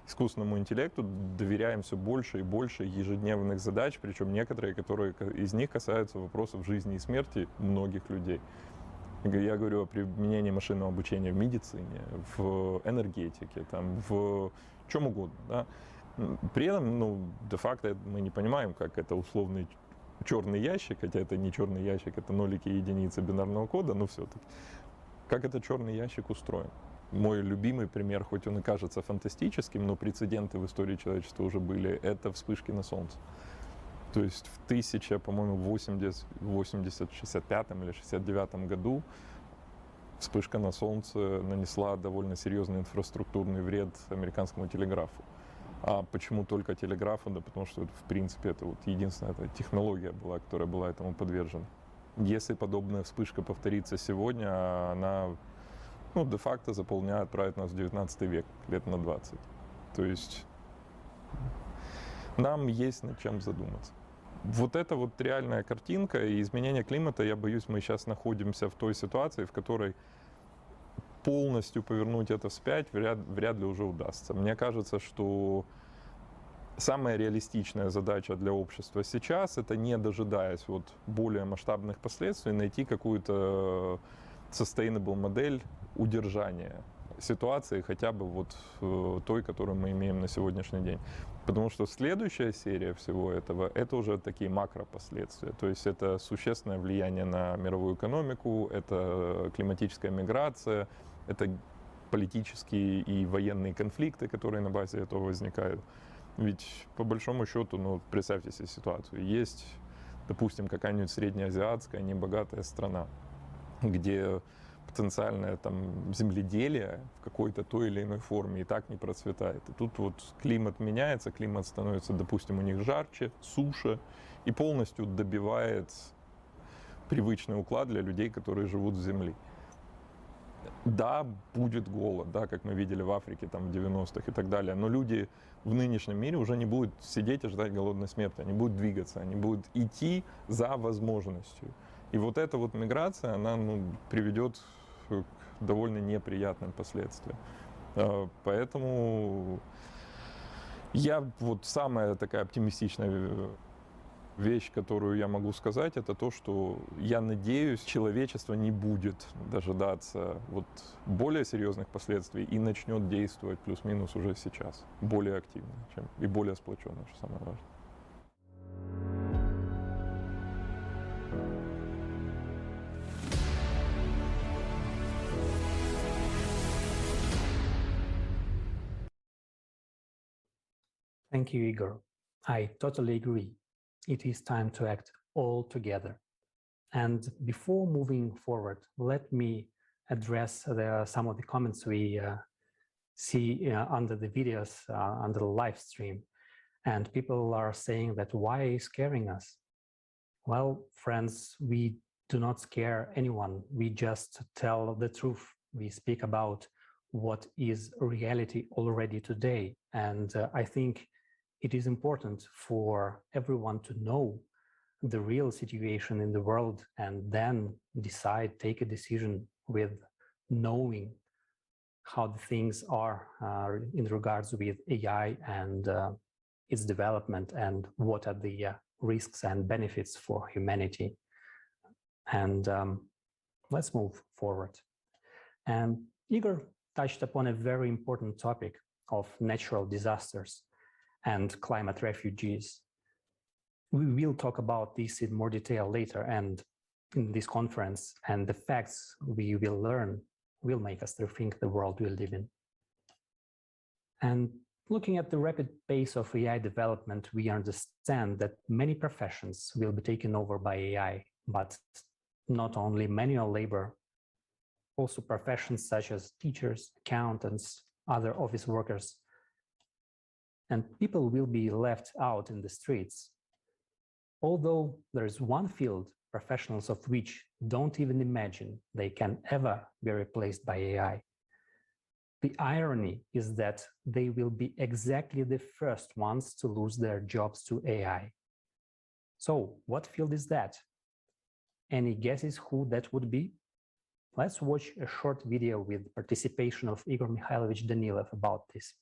искусственному интеллекту доверяем все больше и больше ежедневных задач, причем некоторые, которые из них касаются вопросов жизни и смерти многих людей. Я говорю о применении машинного обучения в медицине, в энергетике, там, в чем угодно. Да? При этом, де-факто мы не понимаем, как это условный черный ящик, хотя это не черный ящик, это нолики и единицы бинарного кода, но все-таки. Как этот черный ящик устроен? Мой любимый пример, хоть он и кажется фантастическим, но прецеденты в истории человечества уже были, это вспышки на Солнце. То есть в 1965 или 69 году вспышка на Солнце нанесла довольно серьезный инфраструктурный вред американскому телеграфу. А почему только телеграфу? Да потому что, в принципе, это вот единственная технология была, которая была этому подвержена. Если подобная вспышка повторится сегодня, она де-факто за полдня отправит нас в 19 век, лет на 20. То есть нам есть над чем задуматься. Вот это вот реальная картинка и изменение климата, я боюсь, мы сейчас находимся в той ситуации, в которой полностью повернуть это вспять вряд ли уже удастся. Мне кажется, что самая реалистичная задача для общества сейчас — это, не дожидаясь вот более масштабных последствий, найти какую-то sustainable модель удержания ситуации, хотя бы вот той, которую мы имеем на сегодняшний день. Потому что следующая серия всего этого — это уже такие макропоследствия. То есть это существенное влияние на мировую экономику, это климатическая миграция, это политические и военные конфликты, которые на базе этого возникают. Ведь по большому счету, представьте себе ситуацию. Есть, допустим, какая-нибудь среднеазиатская небогатая страна, где потенциальное там земледелие в какой-то той или иной форме и так не процветает. И тут вот климат меняется, климат становится, допустим, у них жарче, суше, и полностью добивает привычный уклад для людей, которые живут с земли. Да, будет голод, да, как мы видели в Африке там, в 90-х и так далее, но люди в нынешнем мире уже не будут сидеть и ждать голодной смерти, они будут двигаться, они будут идти за возможностью. И вот эта вот миграция, она приведет к довольно неприятным последствиям. Поэтому самая такая оптимистичная вещь, которую я могу сказать, это то, что я надеюсь, человечество не будет дожидаться более серьезных последствий и начнет действовать плюс-минус уже сейчас, более активно, и более сплоченно, что самое важное. Thank you, Igor. I totally agree. It is time to act all together. And before moving forward, let me address some of the comments we see under the videos, under the live stream. And people are saying that why is scaring us? Well, friends, we do not scare anyone. We just tell the truth. We speak about what is reality already today. And I think it is important for everyone to know the real situation in the world and then take a decision with knowing how the things are in regards with AI and its development and what are the risks and benefits for humanity. And let's move forward. And Igor touched upon a very important topic of natural disasters and climate refugees. We will talk about this in more detail later, and in this conference, and the facts we will learn will make us rethink the world we live in. And looking at the rapid pace of AI development, we understand that many professions will be taken over by AI, but not only manual labor, also professions such as teachers, accountants, other office workers, and people will be left out in the streets. Although there is one field, professionals of which don't even imagine they can ever be replaced by AI. The irony is that they will be exactly the first ones to lose their jobs to AI. So, what field is that? Any guesses who that would be? Let's watch a short video with participation of Igor Mikhailovich Danilov about this.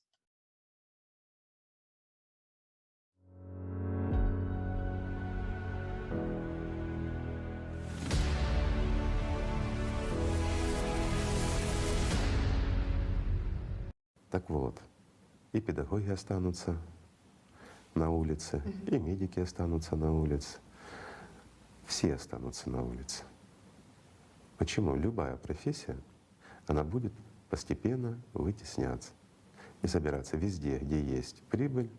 Так вот, и педагоги останутся на улице, и медики останутся на улице, все останутся на улице. Почему? Любая профессия, она будет постепенно вытесняться и собираться везде, где есть прибыль,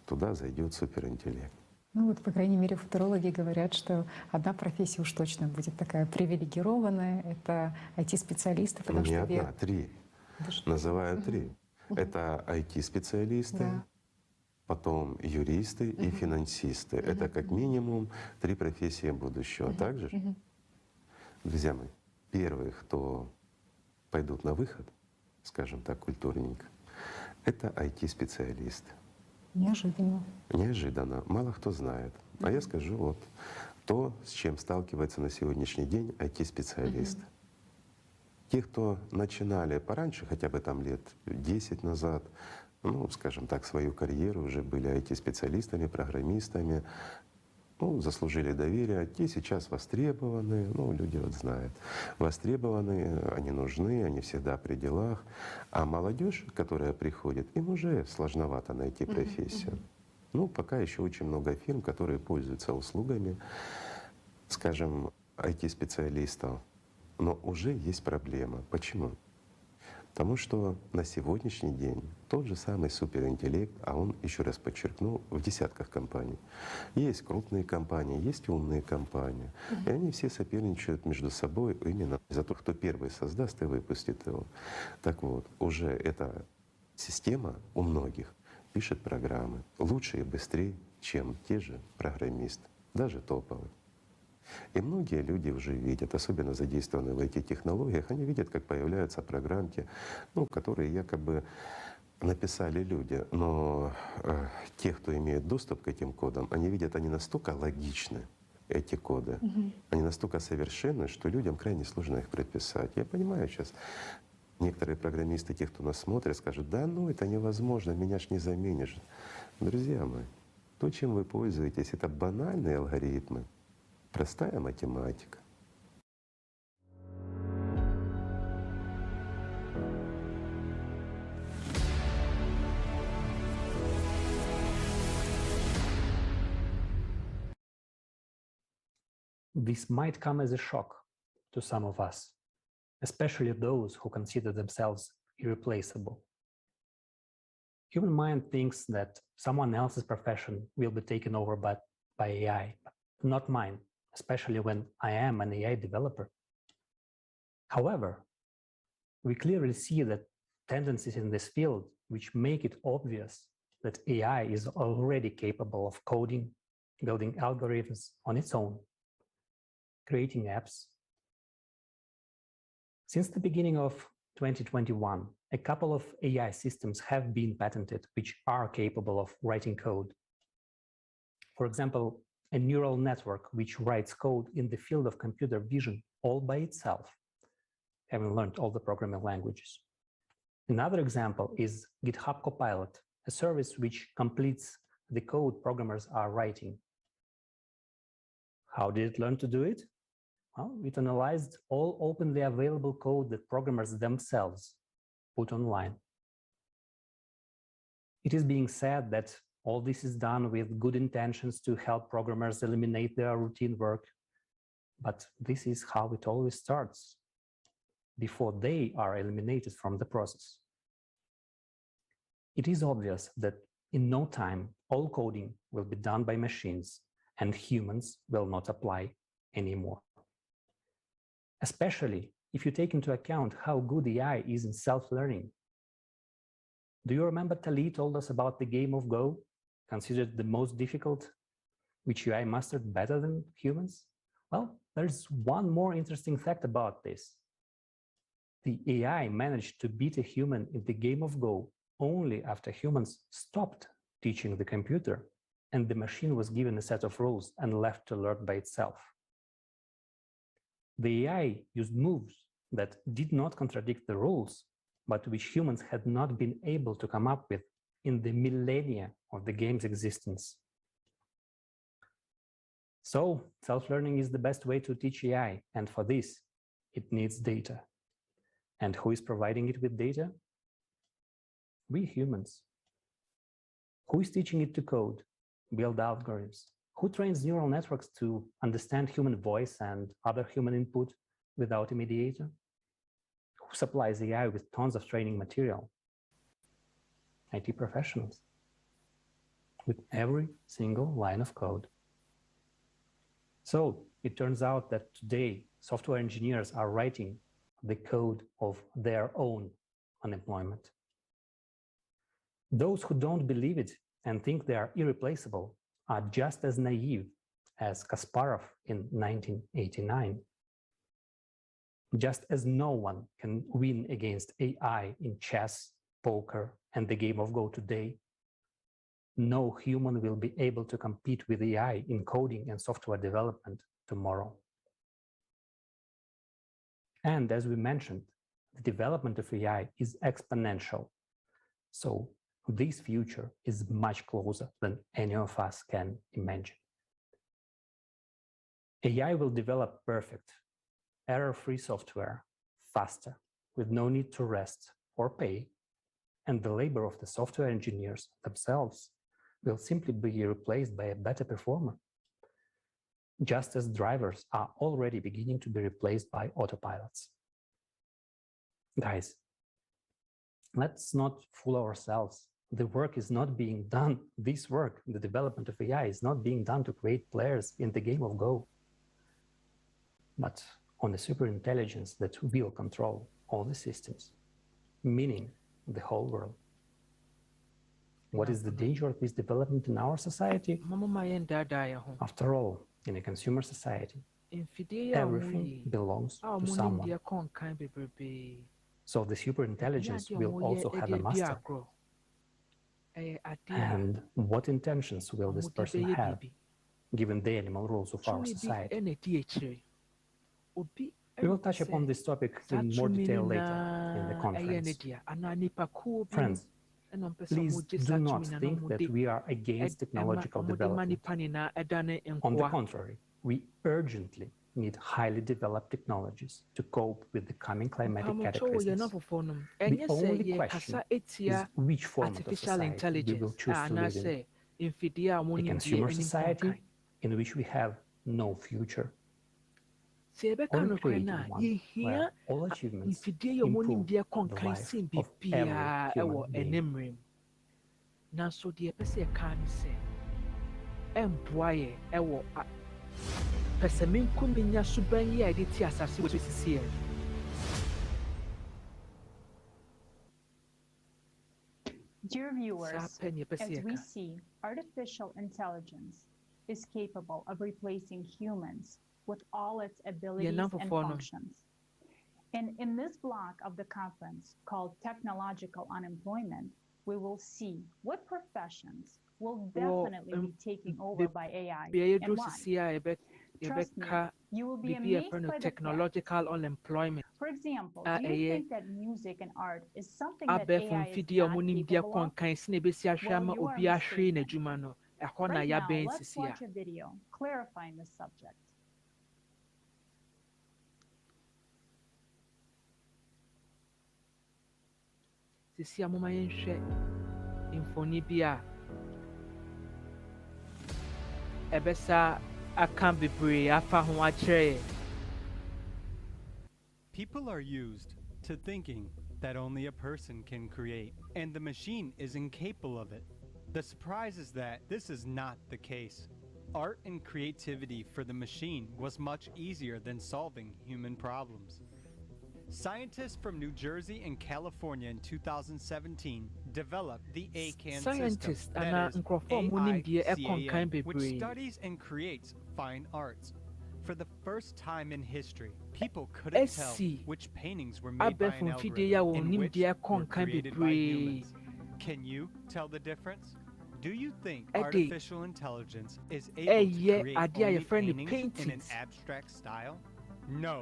туда зайдет суперинтеллект. Ну вот, по крайней мере, футурологи говорят, что одна профессия уж точно будет такая привилегированная, это IT-специалисты, потому Не что... одна, три. Называю три. Это IT-специалисты, Да. потом юристы и финансисты. Это как минимум три профессии будущего. Так же? Друзья мои, первые, кто пойдут на выход, скажем так, культурненько, это IT-специалисты. Неожиданно. Неожиданно. Мало кто знает. А я скажу вот то, с чем сталкивается на сегодняшний день IT-специалисты. Те, кто начинали пораньше, хотя бы там лет 10 назад, ну, скажем так, свою карьеру, уже были IT-специалистами, программистами, ну, заслужили доверие, те сейчас востребованы, ну, люди вот знают, востребованы, они нужны, они всегда при делах. А молодежь, которая приходит, им уже сложновато найти профессию. Ну, пока еще очень много фирм, которые пользуются услугами, скажем, IT-специалистов. Но уже есть проблема. Почему? Потому что на сегодняшний день тот же самый суперинтеллект, а он, еще раз подчеркну, в десятках компаний. Есть крупные компании, есть умные компании. И они все соперничают между собой именно за то, кто первый создаст и выпустит его. Так вот, уже эта система у многих пишет программы лучше и быстрее, чем те же программисты, даже топовые. И многие люди уже видят, особенно задействованные в IT-технологиях, они видят, как появляются программки, ну, которые якобы написали люди. Но те, кто имеет доступ к этим кодам, они видят, они настолько логичны, эти коды, они настолько совершенны, что людям крайне сложно их прописать. Я понимаю сейчас, некоторые программисты, те, кто нас смотрит, скажут: да ну это невозможно, меня ж не заменишь. Друзья мои, то, чем вы пользуетесь, это банальные алгоритмы. Простая математика. This might come as a shock to some of us, especially those who consider themselves irreplaceable. Human mind thinks that someone else's profession will be taken over by AI, but not mine, especially when I am an AI developer. However, we clearly see that tendencies in this field which make it obvious that AI is already capable of coding, building algorithms on its own, creating apps. Since the beginning of 2021, a couple of AI systems have been patented which are capable of writing code. For example, a neural network which writes code in the field of computer vision all by itself, having learned all the programming languages. Another example is GitHub Copilot, a service which completes the code programmers are writing. How did it learn to do it? Well, it analyzed all openly available code that programmers themselves put online. It is being said that all this is done with good intentions to help programmers eliminate their routine work. But this is how it always starts, before they are eliminated from the process. It is obvious that in no time, all coding will be done by machines and humans will not apply anymore. Especially if you take into account how good AI is in self-learning. Do you remember Tali told us about the game of Go, considered the most difficult, which AI mastered better than humans? Well, there's one more interesting fact about this. The AI managed to beat a human in the game of Go only after humans stopped teaching the computer and the machine was given a set of rules and left to learn by itself. The AI used moves that did not contradict the rules, but which humans had not been able to come up with in the millennia of the game's existence. So, self-learning is the best way to teach AI, and for this, it needs data. And who is providing it with data? We humans. Who is teaching it to code, build algorithms? Who trains neural networks to understand human voice and other human input without a mediator? Who supplies AI with tons of training material? IT professionals, with every single line of code. So it turns out that today, software engineers are writing the code of their own unemployment. Those who don't believe it and think they are irreplaceable are just as naive as Kasparov in 1989. Just as no one can win against AI in chess, poker, and the game of Go today, no human will be able to compete with AI in coding and software development tomorrow. And as we mentioned, the development of AI is exponential. So this future is much closer than any of us can imagine. AI will develop perfect, error-free software faster, with no need to rest or pay, and the labor of the software engineers themselves will simply be replaced by a better performer, just as drivers are already beginning to be replaced by autopilots. Guys, let's not fool ourselves. The work is not being done. This work, the development of AI, is not being done to create players in the game of Go, but on the superintelligence that will control all the systems, meaning the whole world. What is the danger of this development in our society? After all, in a consumer society, everything belongs to someone. So the superintelligence will also have a master. And what intentions will this person have, given the animal rules of our society? We will touch upon this topic in more detail later in the conference. Friends, please do not think that we are against technological development. On the contrary, we urgently need highly developed technologies to cope with the coming climatic cataclysms. The only question is which form of society we will choose to live in. A consumer society in which we have no future, or a creative one where all achievements improve the life of every human being. Dear viewers, as we see, artificial intelligence is capable of replacing humans with all its abilities and functions. And in this block of the conference called Technological Unemployment, we will see what professions will definitely be taken over by AI and why. Trust me, you will be amazed by the technological unemployment. For example, do you think that music and art is something that AI is not capable of? Well, you are mistaken. Right now, let's watch a video clarifying the subject. Sisi amoma yenhwe infoni bia ebesa aka bebre afa ho akere People are used to thinking that only a person can create, and the machine is incapable of it. The surprise is that this is not the case. Art and creativity for the machine was much easier than solving human problems. Scientists from New Jersey and California in 2017 developed the ACAN system, that is AICAN, which studies and creates fine arts. For the first time in history, people couldn't tell which paintings were made by an algorithm and which were created by humans. Can you tell the difference? Do you think artificial intelligence is able to create only paintings in an abstract style? No.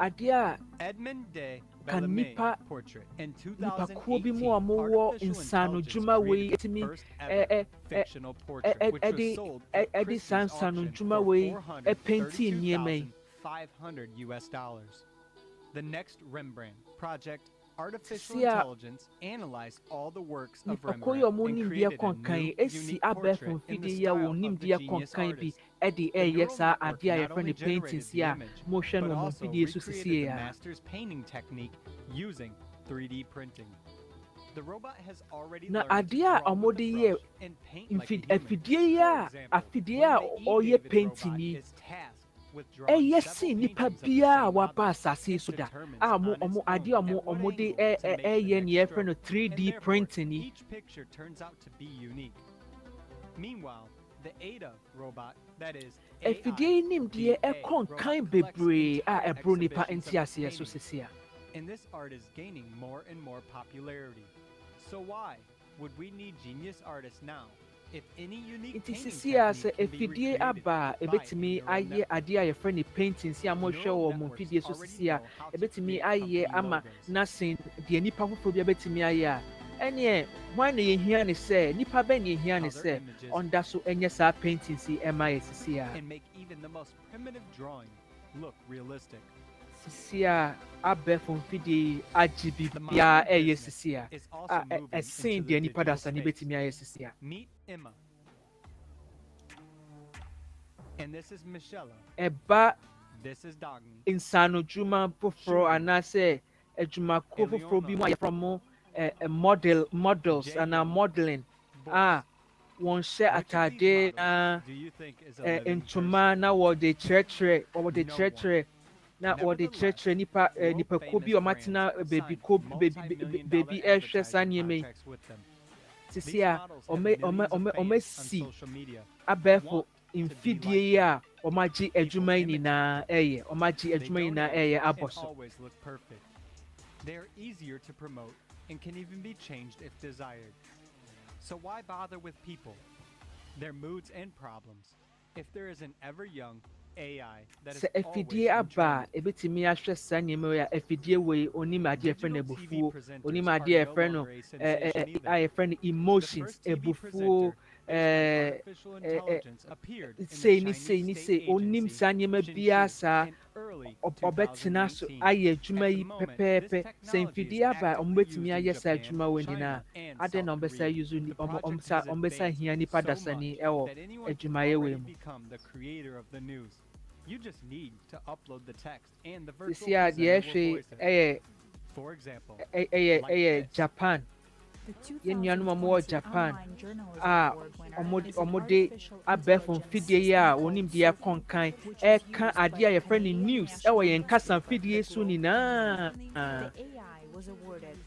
Edmond de Bellarmine portrait in 2018, artificial intelligence created the first ever fictional portrait, which was sold at Christie's auction for $432,500. The next Rembrandt project, artificial intelligence analyzed all the works of Rembrandt and created a new, unique portrait in the style of the genius artist. The neural network not only generated the image, but also recreated the master's painting technique using 3D printing. The robot has already learned to draw with the brush and paint like a human. For example, when the e-David robot is tasked with drawing several paintings of the same object, it determines on its own at what angle to make the next stroke, 3D printing. Each picture turns out to be unique. Meanwhile, the Ada robot, that is Efidie nim die kan bebre a ebro nipa entiase so sesia. And this art is gaining more and more popularity. So why would we need genius artists now if any unique painting technique can be recreated aba ebetimi aye ade a yefre ni painting si amohwe wo mo fidie so sesia ebetimi aye ama nasin de nipa foforo bi ebetimi aye a ene wan na yehia ne se nipa ben yehia ne se onda so enye sa painting si ema sesia and make even the most primitive drawing look realistic. Sesia abe fon fidie agibi bia eye sesia a sin de nipa da sa ni betimi aye sesia. Meet Emma. And this is Michelle. Eba this is Dagny. Insano juma foforo anase ejuma ko foforo bi mu from models and modeling one share atade ntoma na wo de church na wo de church nipa ko bi o matina baby ehwe sanyeme sisia ome si abefo infidie ya omaji ejuma ni na eye omaji ejuma ni na eye aboso. They are easier to promote and can even be changed if desired. So why bother with people, their moods and problems, if there is an ever-young AI that is always in trend? Ebetimi ahwe sanyeme ya efidie we onim ade e friend ebufu onim ade e friend no I friend emotions ebufu say onim sanyeme biasa obetina so aye adwuma yi pepepe say fidie aba ombetimi aye sa adwuma wani na ade na ombesa use ni ombesa hia ni padasani ewo adwuma ye we mu. You just need to upload the text and the virtual voices. For example, Japan. Japan omode abefon fidie ya onim dia konkan e kan ade a friend news e wo yen kasa fidie so ni na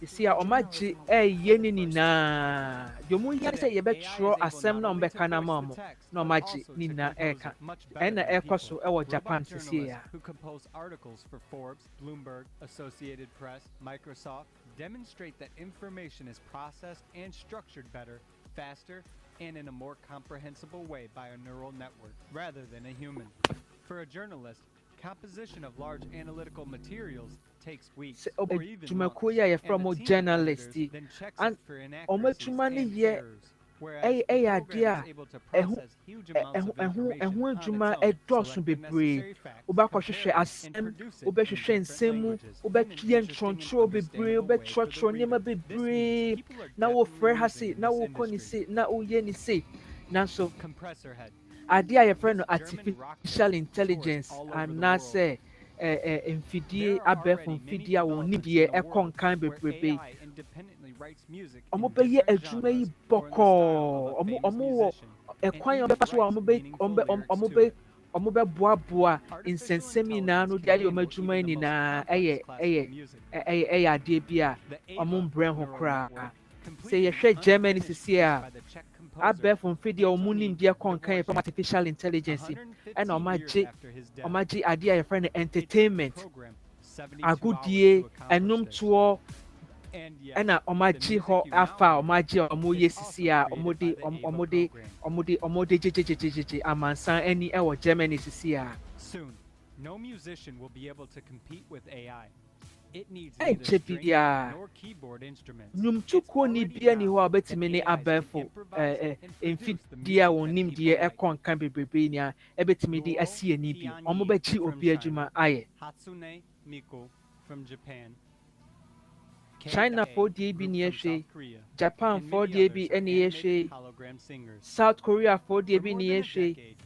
see omaji yeni ni na yomu ya say ye betro asem na ombeka na mamo na omaji ni na eka ena ekoso e wo Japan see ya. Who compose articles for Forbes, Bloomberg, Associated Press, Microsoft demonstrate that information is processed and structured better, faster, and in a more comprehensible way by a neural network rather than a human. For a journalist, composition of large analytical materials takes weeks or even months, and the team of editors then checks it for inaccuracies and errors. Whereas programs able to process huge amounts of information on its own, select the necessary facts, compare and produce it in different languages. Compressor head. Idea your friend artificial intelligence and na say mfidie abɛɛfo mfidie a wɔn nimdeɛ ɛkɔ nkan bebrebe ɔmo bɛyɛ adwuma yi bɔkɔɔ ɔmo wɔ ɛkwan a ɔbɛfa so a ɔmo bɛboaboa nsɛnsɛm nyinaa no de ayɛ ɔmo adwuma yi nyinaa ɛyɛ adeɛ bi a ɔmo mbrɛ ho koraa sɛ yɛhwɛ Germany sisi a abɛɛfo mfidie a ɔmo nimdeɛ kɔ nkan yɛ from artificial intelligence ɛna ɔmo agye adeɛ a yɛfrɛ no entertainment agodie ɛnomtoɔ ɛna ɔmo agye hɔ afa a ɔmo agye a ɔmo yɛ sisi a ɔmo de gyegyegyegyegye amansan ani ɛwɔ Germany sisi a. No musician will be able to compete with AI. It needs neither strings nor keyboard instruments. Nnwomtokuo ni bia ni hɔ a ɔbɛtumi ne abɛɛfo mfidie a wɔn nimdeɛ ɛkɔ nkan bebrebe ni a ɛbɛtumi de asi ani bi ɔmo bɛkyi obi adwuma ayɛ. Hatsune Miku from Japan. China for DB ni Japan for DB ni South Korea for DB ni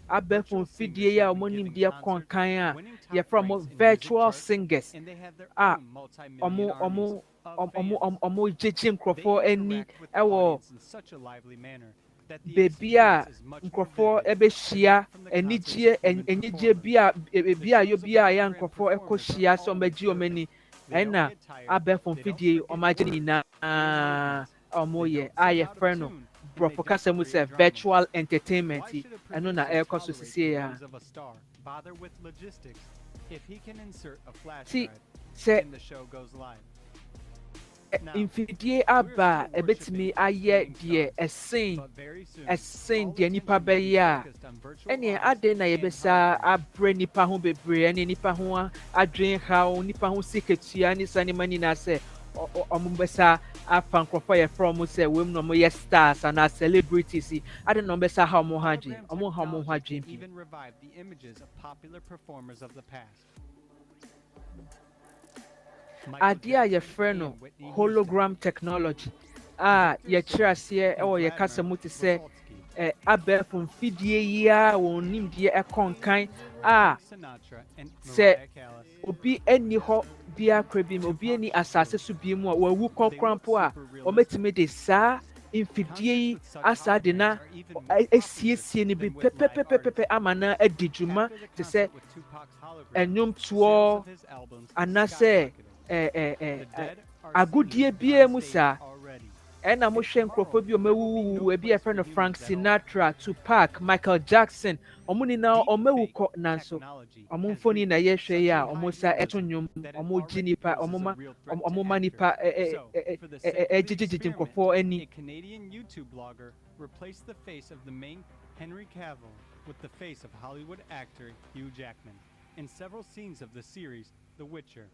abɛɛfo mfidie a ɔmo nimdeɛ kɔ nkan a yɛfrɛ mo virtual singers a ɔmo gyegye nkurɔfoɔ ani ɛwɔ beebi a nkurɔfoɔ ɛbɛhyia anigye bi a yɛ nkurɔfoɔ ɛkɔ hyia sɛ ɔmo agye ɔmo ani ɛna abɛɛfo mfidie ɔmo agye nyinaa ɔmo yɛ a yɛfrɛ no borɔfo kasa mu sɛ virtual entertainment ɛno na ɛrekɔ so sisi ya. Ti sɛ mfidie aba a ɛbɛtumi ayɛ deɛ ɛsen deɛ nipa bɛyɛ a ɛnea ade na yɛbɛsa abrɛ nipa ho bebree ɛne nipa ho adwene haw nipa ho siketua ne sa nneɛma nyinaa sɛ ɔmo bɛsa afa nkurɔfoɔ yɛfrɛ ɔmo sɛ wɔm na ɔmo yɛ stars anaa celebrities ade na ɔmo bɛsa ha ɔmo ho adwene ɔmo ha ɔmo ho adwene bi. Adeɛ a yɛfrɛ no hologram technology a yɛkyerɛ aseɛ ɛwɔ yɛ kasa mu te sɛ abɛɛfo mfidie yi a wɔn nimdeɛ ɛkɔ nkan a sɛ obi ani hɔ biara kora bi mu obi ani asase so bi mu a wawu kɔnkɔnpo a wɔmɛtumi de saa mfidie yi asa de na esiesie ne bi pɛpɛpɛpɛpɛ ama na adi dwuma te sɛ ɛnwomtoɔ anasɛ agodie biara mu saa ɛna mohwɛ nkurɔfoɔ bi ɔmɛwuwu ebi yɛfrɛ no Frank Sinatra, Tupac, Michael Jackson ɔmo nyinaa ɔmɛwu kɔ nanso ɔmo mfoni na yɛhwɛ yi a ɔmo sa ɛto nnwom ɔmo gye nipa ɔmo ma nipa gyegyegyegye nkurɔfoɔ ani. A Canadian YouTube blogger replaced the face of the main Henry Cavill with the face of Hollywood actor Hugh Jackman in several scenes of the series The Witcher.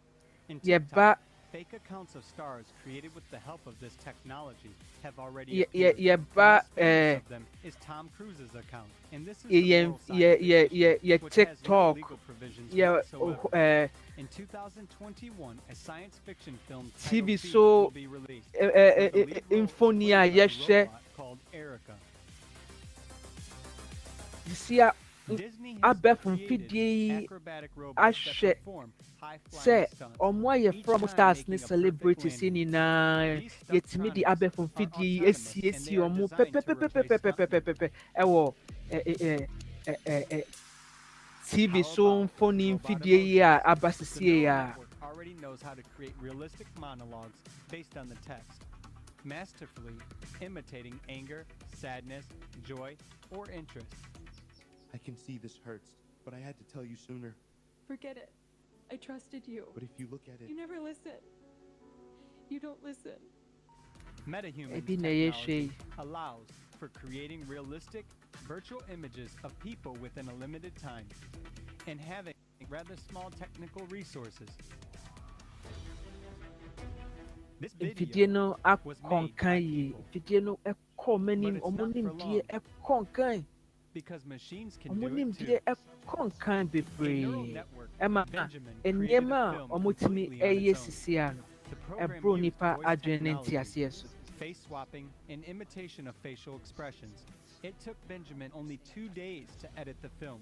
In TikTok, fake accounts of stars created with the help of this technology have already appeared. One of them is Tom Cruise's account, and this is the TikTok. In 2021, a science fiction film TV so infonia yeshe called Erica. You see abɛɛfo mfidie ahyɛ sɛ ɔmo ayɛ from stars ne celebrities nyinaa yɛtumi de abɛɛfo mfidie esiesie ɔmo pɛpɛpɛpɛpɛpɛpɛpɛ ɛwɔ TV so mfoni mfidie yi a aba sisie ya. Already knows how to create realistic monologues based on the text, masterfully imitating anger, sadness, joy, or interest. I can see this hurts, but I had to tell you sooner. Forget it. I trusted you. But if you look at it... You never listen. You don't listen. MetaHuman technology allows for creating realistic, virtual images of people within a limited time and having rather small technical resources. This video no akonkai video no ekomenim omonim die ekonkai because machines can do it too. Omonim die ekonkai bebre ema enyema omotimi eyesisia no ebro nipa adwene ntiase so. Face swapping and imitation of facial expressions. It took Benjamin only 2 days to edit the film.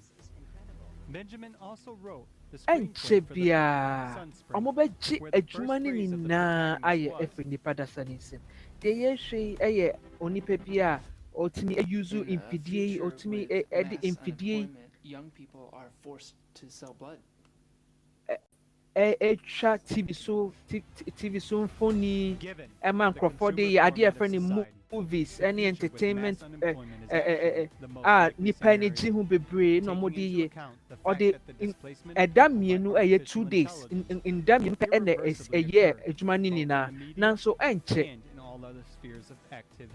Benjamin also wrote ɛnkyɛ biara ɔmo bɛgye adwuma no nyinaa ayɛ afiri nipa dasa ne nsam deɛ yɛhwɛ yi ɛyɛ onipa bi a ɔtumi ayuzu mfidie yi ɔtumi ɛde mfidie yi ɛtwa tv so mfoni ɛma nkurɔfoɔ de yɛ adeɛ ɛfrɛ ne movies ɛne entertainment a nipa ani gye ho bebree na ɔmo de yɛ ɔde ɛda mmienu ɛyɛ 2 days nda mmienu pɛ ɛna ɛyɛ adwuma no nyinaa nanso ɛnkyɛ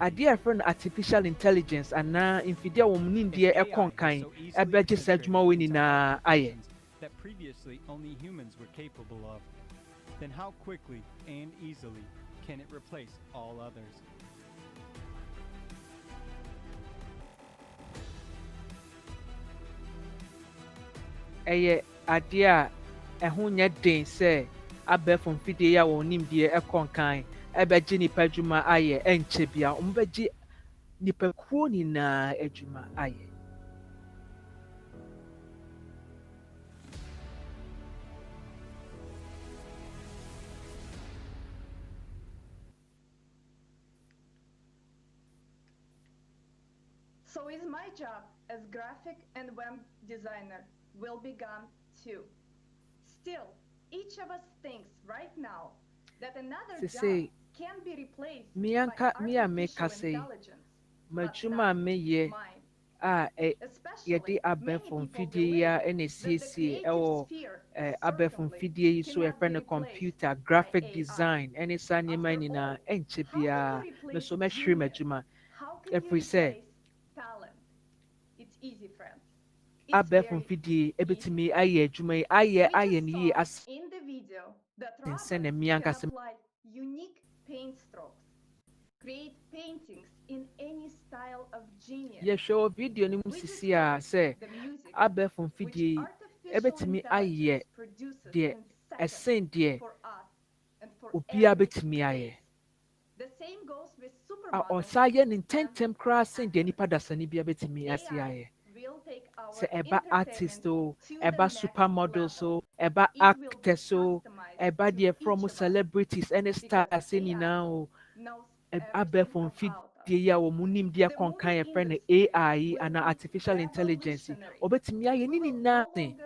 adeɛ ɛfrɛ no artificial intelligence anaa mfidie a wɔn nimdeɛ ɛkɔ nkan ɛbɛgye saa adwuma wɔ nyinaa ayɛ. That previously only humans were capable of, then how quickly and easily can it replace all others? Ɛyɛ adeɛ a ɛho nyɛ den sɛ abɛɛfo mfidie a wɔn nimdeɛ ɛkɔ nkan ɛbɛgye nipa adwuma ayɛ ɛnkyɛ bia wɔn bɛgye nipakuo nyinaa adwuma ayɛ. So is my job as graphic and web designer will be gone too. Still, each of us thinks right now that another job can be replaced by artificial intelligence. Majuma meye a yɛde abɛɛfo mfidie yi a ɛna esiesie ɛwɔ abɛɛfo mfidie yi so yɛfrɛ no computer graphic design ɛne saa nneɛma nyinaa ɛnkyɛ biara nso mɛhwere m'adwuma ɛfiri sɛ abɛɛfo mfidie ɛbɛtumi ayɛ adwuma yi ayɛ ne yie asensɛn na mmea nkasa. Unique paint strokes. Create paintings in any style of genius. Yɛhwɛ wɔ video no mu sisi a sɛ abɛɛfo mfidie yi ɛbɛtumi ayɛ deɛ ɛsen deɛ obiara bɛtumi ayɛ. A ɔsa yɛ ne ntɛntɛm koraa sen deɛ nipa dasani bi bɛtumi ase ayɛ. Sɛ ɛba artist o, ɛba supermodels o, ɛba actors o, ɛba deɛ from celebrities ɛne stars nyinaa o. Abɛɛfo mfidie yi a wɔn nimdeɛ kɔnkan yɛfrɛ no AI anaa artificial intelligence ɔbɛtumi ayɛ ne nyinaa sen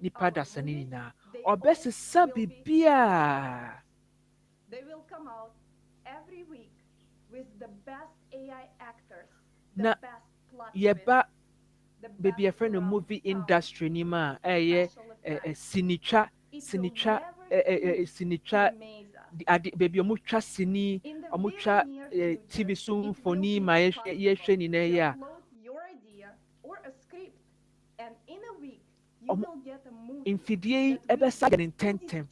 nipa dasani nyinaa ɔbɛsesa biribiara. They will come out every week with the best AI actors, na yɛba baabi yɛfrɛ no movie industry ni mu a ɛyɛ sinitwa baabi ɔmo twa sini ɔmo twa TV so mfoni ma yɛhwɛ nyinaa yi a mfidie yi ɛbɛsa yɛ ne ntɛntɛm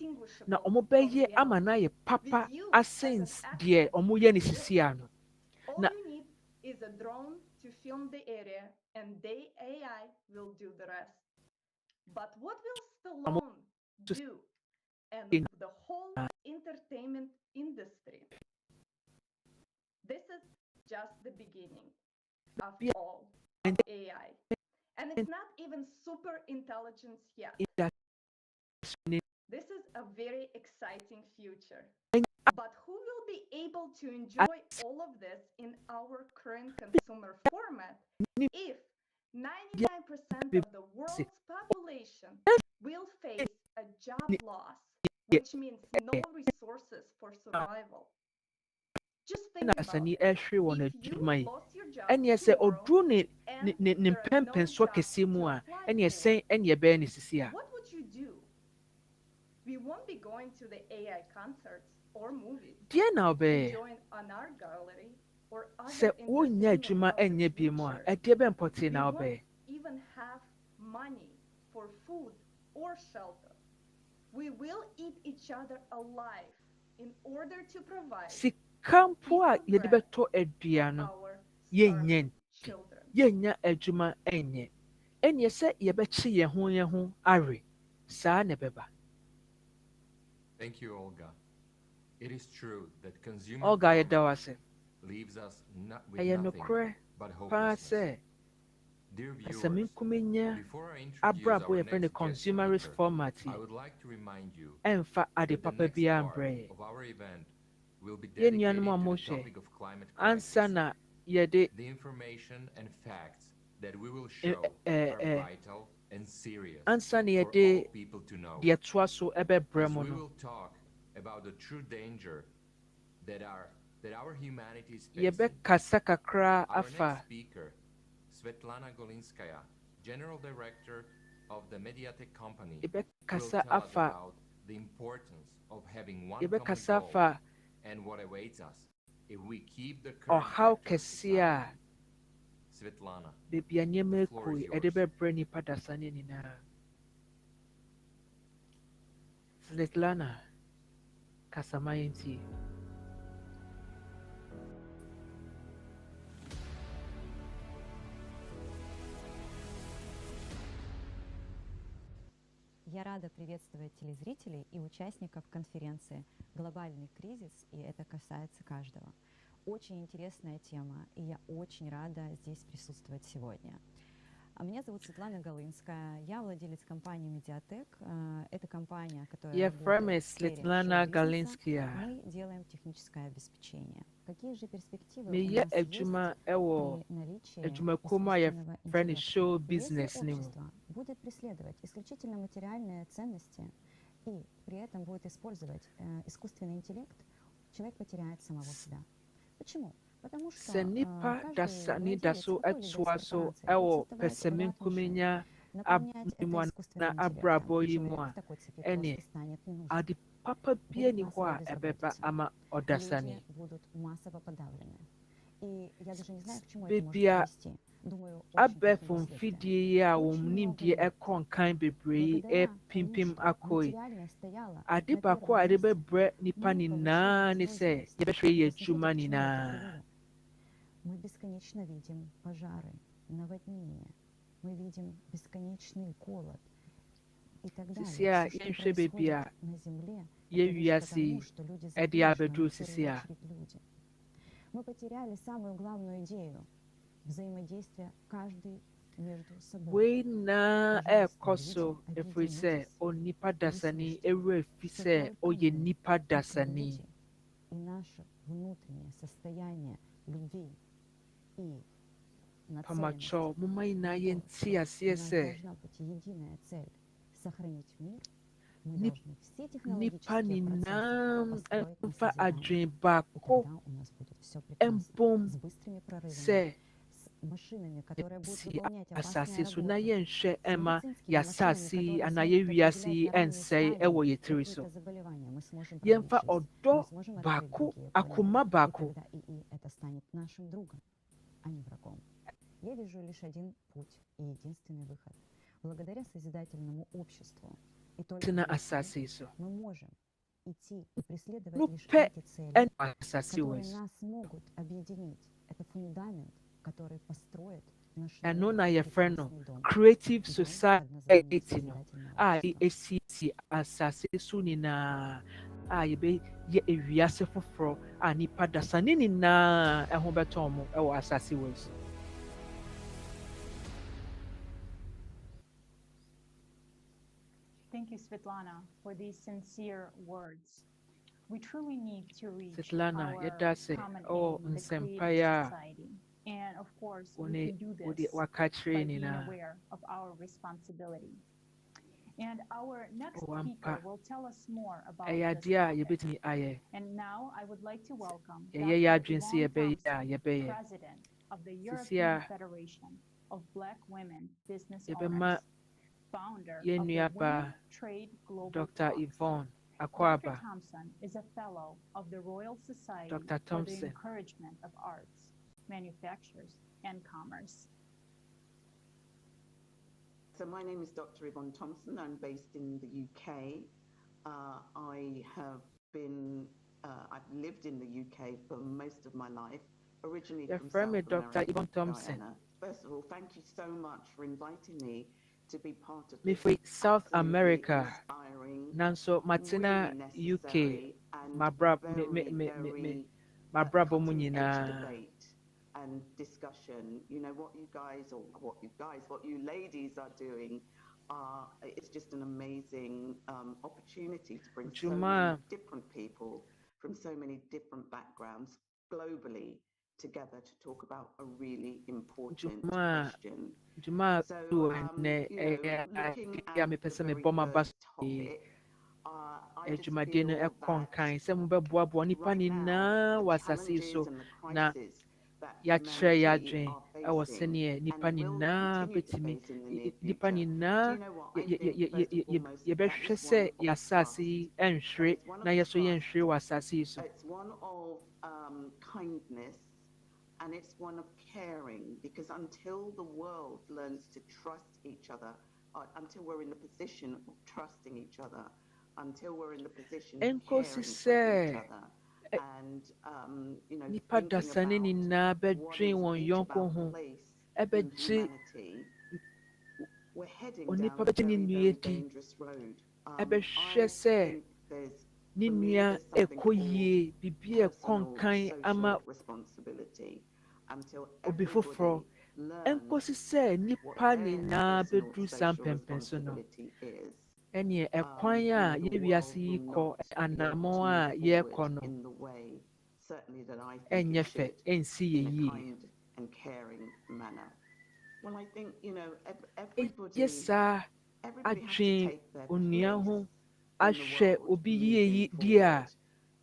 na ɔmo bɛyɛ ama no ayɛ papa asens deɛ ɔmo yɛ ne sisi ano na is a drone to film the area and the AI will do the rest. But what will Stallone do and the whole entertainment industry? This is just the beginning of all of AI. And it's not even super intelligence yet. This is a very exciting future. But who will be able to enjoy all of this in our current consumer format if 99% of the world's population will face a job loss, which means no resources for survival? Just think about it. If you lost your job tomorrow what would you do? We won't be going to the AI concerts or movies. Join on our gallery or other we won't even have money for food or shelter. We will eat each other alive in order to provide Kampo a yɛde bɛtɔ aduano yɛnyɛ yɛnya adwuma ɛnyɛ ɛnyɛ sɛ yɛbɛkye yɛn ho awe saa na ɛbɛba. Thank you, Olga. It is true that consumer Olga yɛda wo ase leaves us not with ɛyɛ nothing nokorɛ but paa hopelessness. sɛ Dear Asamin viewers, kumenya before I introduce abrabo our ye friend next guest consumerist speaker, format. I would like to remind you Emfa ade that the papa next bia part mbre. of our event will be Ye dedicated nuanu to the amoshe. topic of climate Ansa crisis. na ye de The information and facts that we will show are vital and serious ansa na ye for all de people to know. de toa so ebe As bremo we no. will talk about the true danger that our humanity is Ye be facing. kasa kakra Our next afa. speaker, Svetlana Golinskaya, General Director of the Mediatek Company, Ye be will kasa tell us afa. about the importance of having one Ye be common kasa goal afa. and what awaits us if we keep the Or current how vector of kesia. society. Svetlana, Baby anyeme the floor kui is yours. ede be breni padasane nina. Svetlana Kasamayenti. Я рада приветствовать телезрителей и участников конференции «Глобальный кризис», и это касается каждого. Очень интересная тема, и я очень рада здесь присутствовать сегодня. Меня зовут Светлана Голынская, я владелец компании Mediatek. Это компания, которая работает в сфере шоу-бизнеса. Мы делаем техническое обеспечение. Какие же перспективы у нас есть при наличии искусственного интеллекта? Если общество будет преследовать исключительно материальные ценности и при этом будет использовать искусственный интеллект, человек потеряет самого себя. Почему? Sɛ nipa dasani daso ɛtoa so ɛwɔ pɛsɛmi nkumenya mu na abrabɔ yi mu a ɛne ade papa bia ni hɔ a ɛbɛba ama ɔdasani. Bebia abɛɛfo mfidie yi a wɔn nimdeɛ ɛkɔ nkan bebree ɛpimpim akɔ yi. Ade baako a ɛde bɛbrɛ nipa nyinaa ne sɛ yɛbɛhwɛ yɛ adwuma nyinaa. Мы бесконечно видим пожары, наводнения, мы видим бесконечный голод и так далее. Все, что происходит на Земле, это потому, что люди забыли, что они в первую очередь люди. Мы потеряли самую главную идею взаимодействия каждый между собой. Na ekoso every say onipa dasani every say oye nipa dasani. И наше внутреннее состояние любви и нацеленность. Должна быть единая цель — сохранить мир. Мы должны все технологические процессы построить на созидание. И тогда у нас будет все прекрасно. С быстрыми прорывами, с машинами, которые будут выполнять опасные работы, с медицинскими машинами, которые смогут определять какие-то заболевания. Мы сможем пролечить, мы сможем открыть другие болезни. И тогда ИИ это станет нашим другом, а не врагом. Я вижу лишь один путь и единственный выход. Благодаря созидательному обществу и только мы можем идти и преследовать лишь эти цели, которые нас могут объединить. Это фундамент, который построит наш прекрасный дом. Creative society no. ECC asase so nyinaa yɛbɛ yɛ ewiase foforɔ nipa dasa ne nyinaa ɛho bɛtɔn mo ɛwɔ asase wɔ so. Thank you, Svetlana, for these sincere words. We truly need to reach Svetlana, our common aim, the creative society. And of course, we can do this by being aware of our responsibility. And our next speaker will tell us more about this topic. And now I would like to welcome Dr. Yvonne Thompson, President of the European Federation of Black Women Business Owners, founder of the Women Trade Global Dr. Talks. Yvonne Dr. Akwaba. Thompson is a fellow of the Royal Society Dr. for the Thompson. Encouragement of Arts, Manufactures, and Commerce. So my name is Dr. Yvonne Thompson. I'm based in the UK. I've lived in the UK for most of my life, originally from South Dr. America, Yvonne Thompson. Guyana. First of all, thank you so much for inviting me to be part of Me this for South absolutely America. inspiring, Nanso Martina really UK. necessary and My brabo very mu nyinaa. debate. and discussion. You know, what you ladies are doing it's just an amazing opportunity to bring so many different people from so many different backgrounds globally together to talk about a really important question. So, looking at the very first topic, I just feel that right now, the challenges and the crisis that humanity are facing and will continue to face in the near future. Do you know what? I think first and foremost, it's one of kindness, and it's one of caring, because until the world learns to trust each other, until we're in the position of trusting each other, until we're in the position of caring for each other, and you know, thinking about what is each of our place in humanity, we're heading down a very, very dangerous road. I think there's, for me, there's something called personal social responsibility. Until everybody learns what their personal social responsibility is, the world will not be able to move forward in the way, certainly, that I think it should, in a kind and caring manner. Well, I think, you know, everybody has to take their place in the world moving forward,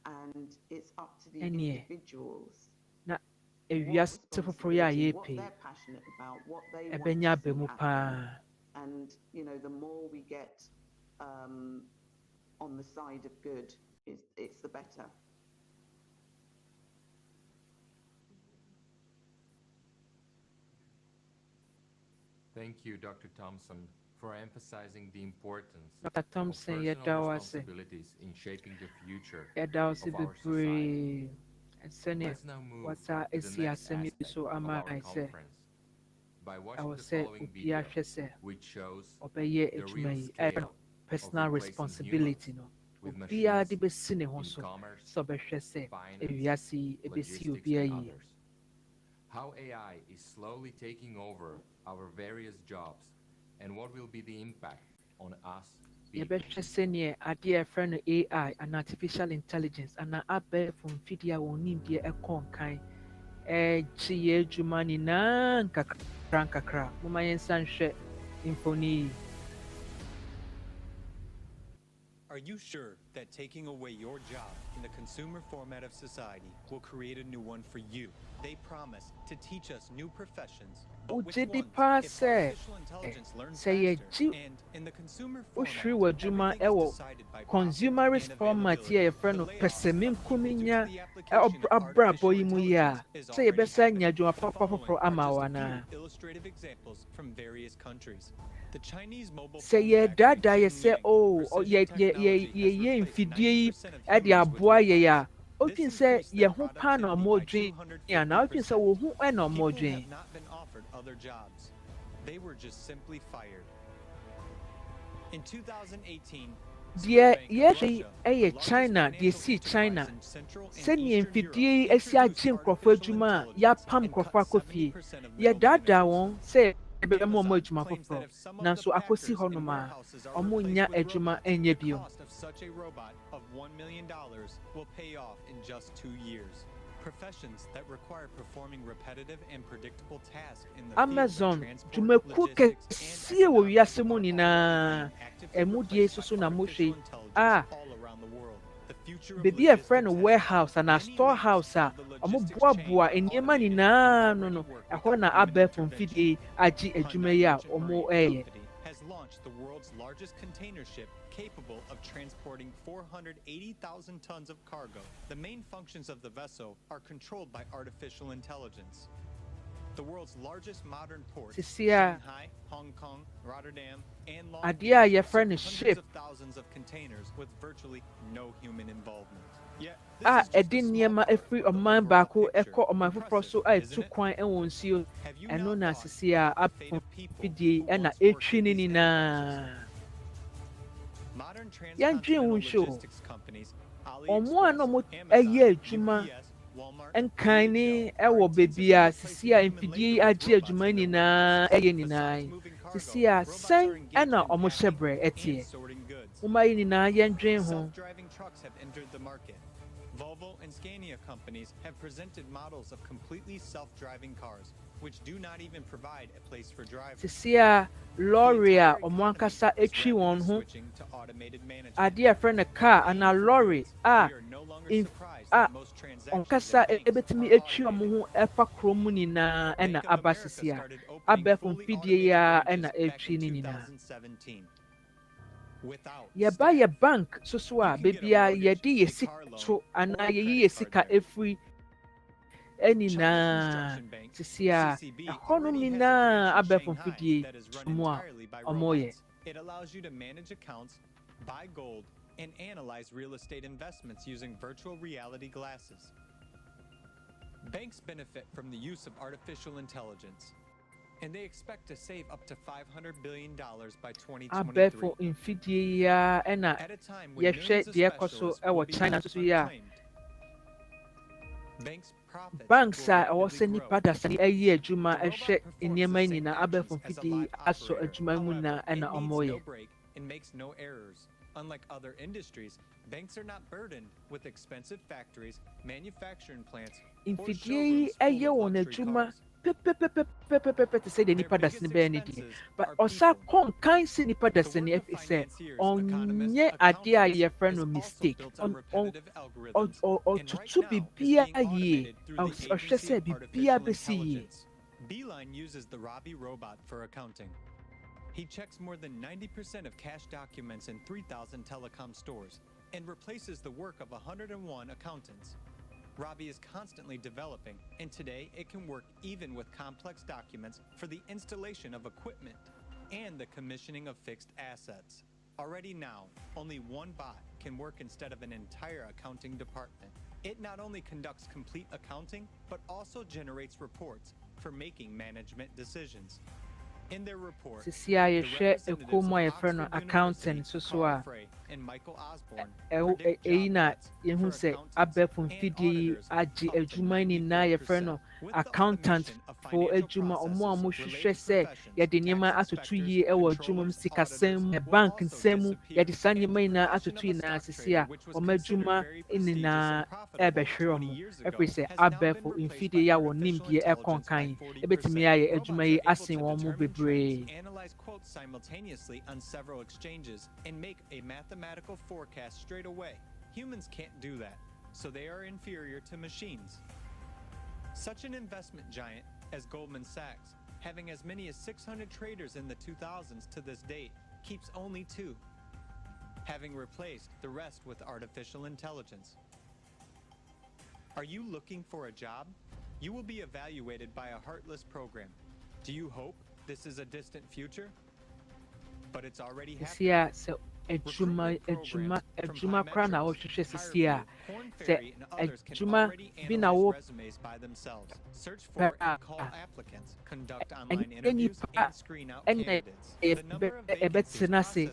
and it's up to the individuals what responsibility, what they're passionate about, what they want to see happen. And, you know, the more we get on the side of good, it's the better. Thank you, Dr. Thompson, for emphasizing the importance Dr. of Thompson, personal responsibilities in shaping the future of our society. Let's now move to the next aspect of our conference by watching the following video, which shows the real scale personal responsibility no obia de besi ne ho so so behwe se ewiase ebesi obia yi. How AI is slowly taking over our various jobs and what will be the impact on us. Yɛbɛhwɛ sɛneɛ adeɛ a yɛfrɛ no AI and artificial intelligence ana abɛɛfo mfidie a wɔn nimdeɛ ɛkɔ nkan ɛgye yɛ adwuma nyinaa nkakra. Momma yɛnsa nhwɛ mfoni yi. Are you sure that taking away your job in the consumer format of society will create a new one for you? They promise to teach us new professions. Ujidi pa sɛ yɛgye wohwiri w'adwuma ɛwɔ consumerist format a yɛfrɛ no pɛsɛmi nkuminya abrabɔ yi mu yi a sɛ yɛbɛsa nya adwuma papa foforɔ ama wo anaa. Sɛ yɛdaadaa yɛ sɛ yɛyɛ mfidie yi ɛde aboa yɛ a odwin sɛ yɛho paa na ɔmo odwin anaa odwin sɛ wo ho ɛna ɔmo odwin. Other jobs. They were just simply fired. In 2018, deɛ yɛhwɛ ɛyɛ China deɛ si China sɛnea mfidie yi asi agye nkurɔfoɔ adwuma a yɛapam nkurɔfoɔ akɔ fie yɛdaadaa wɔn sɛ yɛbɛma ɔmo adwuma foforɔ nanso akɔsi hɔnom a ɔmo nya adwuma ɛnyɛ bio. Such a robot of $1 million will pay off in just 2 years. Professions that require performing repetitive and predictable tasks in the Amazon dwumakuo kɛseɛ wɔ wiase mu nyinaa ɛmu deɛ soso na mohwɛ beebi a yɛfrɛ no warehouse anaa storehouse a ɔmo boaboa nneɛma nyinaa no ɛhɔ na abɛɛfo mfidie agye adwuma yi a ɔmo ɛyɛ. Has launched the world's largest container ship capable of transporting 480,000 tons of cargo. The main functions of the vessel are controlled by artificial intelligence. The world's largest modern port, Shanghai, Hong Kong, Rotterdam, and Long Beach, hundreds of thousands of containers with virtually no human involvement. ɛde nneɛma efiri ɔman baako ɛkɔ ɔman foforɔ so a etu kwan ɛwɔ nsuo ɛno na asisi a apɔ fidie ɛna etwi ne nyinaa. Yɛndwen wo nhyɛ o ɔmo a na ɔmo ɛyɛ adwuma nkane ɛwɔ beebi a sisi a mfidie agye adwuma nyinaa ɛyɛ nyinaa sisi a sɛn ɛna ɔmo hyɛ brɛ ɛteɛ wɔn ayi nyinaa yɛndwen ho. Volvo and Scania companies have presented models of completely self-driving cars, which do not even provide a place for drivers. Sisi a lorry a ɔmo ankasa etwi wɔn ho adeɛ a yɛfrɛ no car ana lorry a ɔnkasa ebetumi etwi ɔmo ho ɛfa kurom mu nyinaa ɛna aba sisi a abɛɛfo mfidie yi a ɛna etwi ne nyinaa. Yɛba yɛ bank soso a beebi a yɛde yɛ sika to anaa yɛyi yɛ sika efiri ɛnyinaa sisi a ɛhɔnom nyinaa abɛɛfo mfidie mu a ɔmo yɛ. It allows you to manage accounts, buy gold, and analyze real estate investments using virtual reality glasses. Banks benefit from the use of artificial intelligence, and they expect to save up to $500 billion by 2023. Abɛɛfo mfidie yi a ɛna yɛhwɛ deɛ ɛkɔ so ɛwɔ China so yi a banks a ɛwɔ sɛ nipa dasani ɛyɛ adwuma ɛhwɛ nneɛma nyinaa abɛɛfo mfidie asɔ adwuma mu na ɛna ɔmo yɛ. And makes no errors. Unlike other industries, banks are not burdened with expensive factories, manufacturing plants, mfidie yi ɛyɛ wɔn adwuma pɛpɛpɛpɛpɛpɛ te sɛ deɛ nipa dasani bɛyɛ ne deɛ but ɔsa kɔnkan sɛ nipa dasani ɛfiri sɛ ɔnyɛ adeɛ a yɛfrɛ no mistake ɔtutu bibia yie ɔhwɛ sɛ bibia bɛsi yie. Beeline uses the Robbie robot for accounting. He checks more than 90% of cash documents in 3,000 telecom stores and replaces the work of 101 accountants. Robbie is constantly developing, and today it can work even with complex documents for the installation of equipment and the commissioning of fixed assets. Already now, only one bot can work instead of an entire accounting department. It not only conducts complete accounting, but also generates reports for making management decisions. In their report, sisi a yɛhwɛ ekuom a yɛfrɛ no accountant soso a ɛyi na yɛhu sɛ abɛɛfo mfidie yi agye adwuma nyinaa yɛfrɛ no accountant fo adwuma ɔmo a mohwehwɛ sɛ yɛde nneɛma atoto yie ɛwɔ adwuma mu sikasɛm mu bank nsɛm mu yɛde saa nneɛma nyinaa atoto nyinaa sisi a ɔmo adwuma nyinaa ɛbɛhwere ɔmo ɛfiri sɛ abɛɛfo mfidie yi a wɔn nimdeɛ ɛkɔ nkan ebetumi ayɛ adwuma yi asen wɔn mo bebree. Analyze quotes simultaneously on several exchanges and make a mathematical forecast straight away. Humans can't do that, so they are inferior to machines. Such an investment giant as Goldman Sachs, having as many as 600 traders in the 2000s to this date, keeps only 2, having replaced the rest with artificial intelligence. Are you looking for a job? You will be evaluated by a heartless program. Do you hope this is a distant future? But it's already happening. So adwuma kora na wɔhwehwɛ sisi a sɛ adwuma bi na wɔ ɛnyɛ nipa ɛna ɛbɛtena ase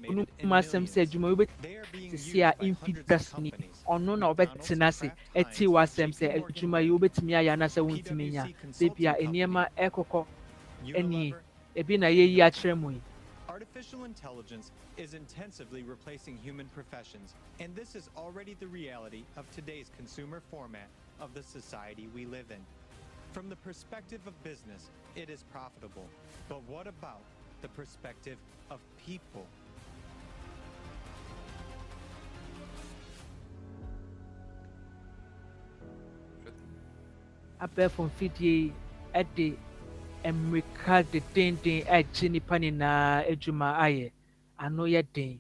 ɔno mu asɛm sɛ adwuma wobɛtena sisi a mfidasini ɔno na ɔbɛtena ase ɛte wɔ asɛm sɛ adwuma yi wobɛtumi ayɛ anaasɛ wontumi nya beebi a nneɛma ɛkɔkɔ ɛnie ebi na yɛyi akyerɛ mu yi. Artificial intelligence is intensively replacing human professions, and this is already the reality of today's consumer format of the society we live in. From the perspective of business, it is profitable. But what about the perspective of people? Abɛɛfo mfidie ɛde mmirika dedenden agye nipa nyinaa adwuma ayɛ ano yɛ den.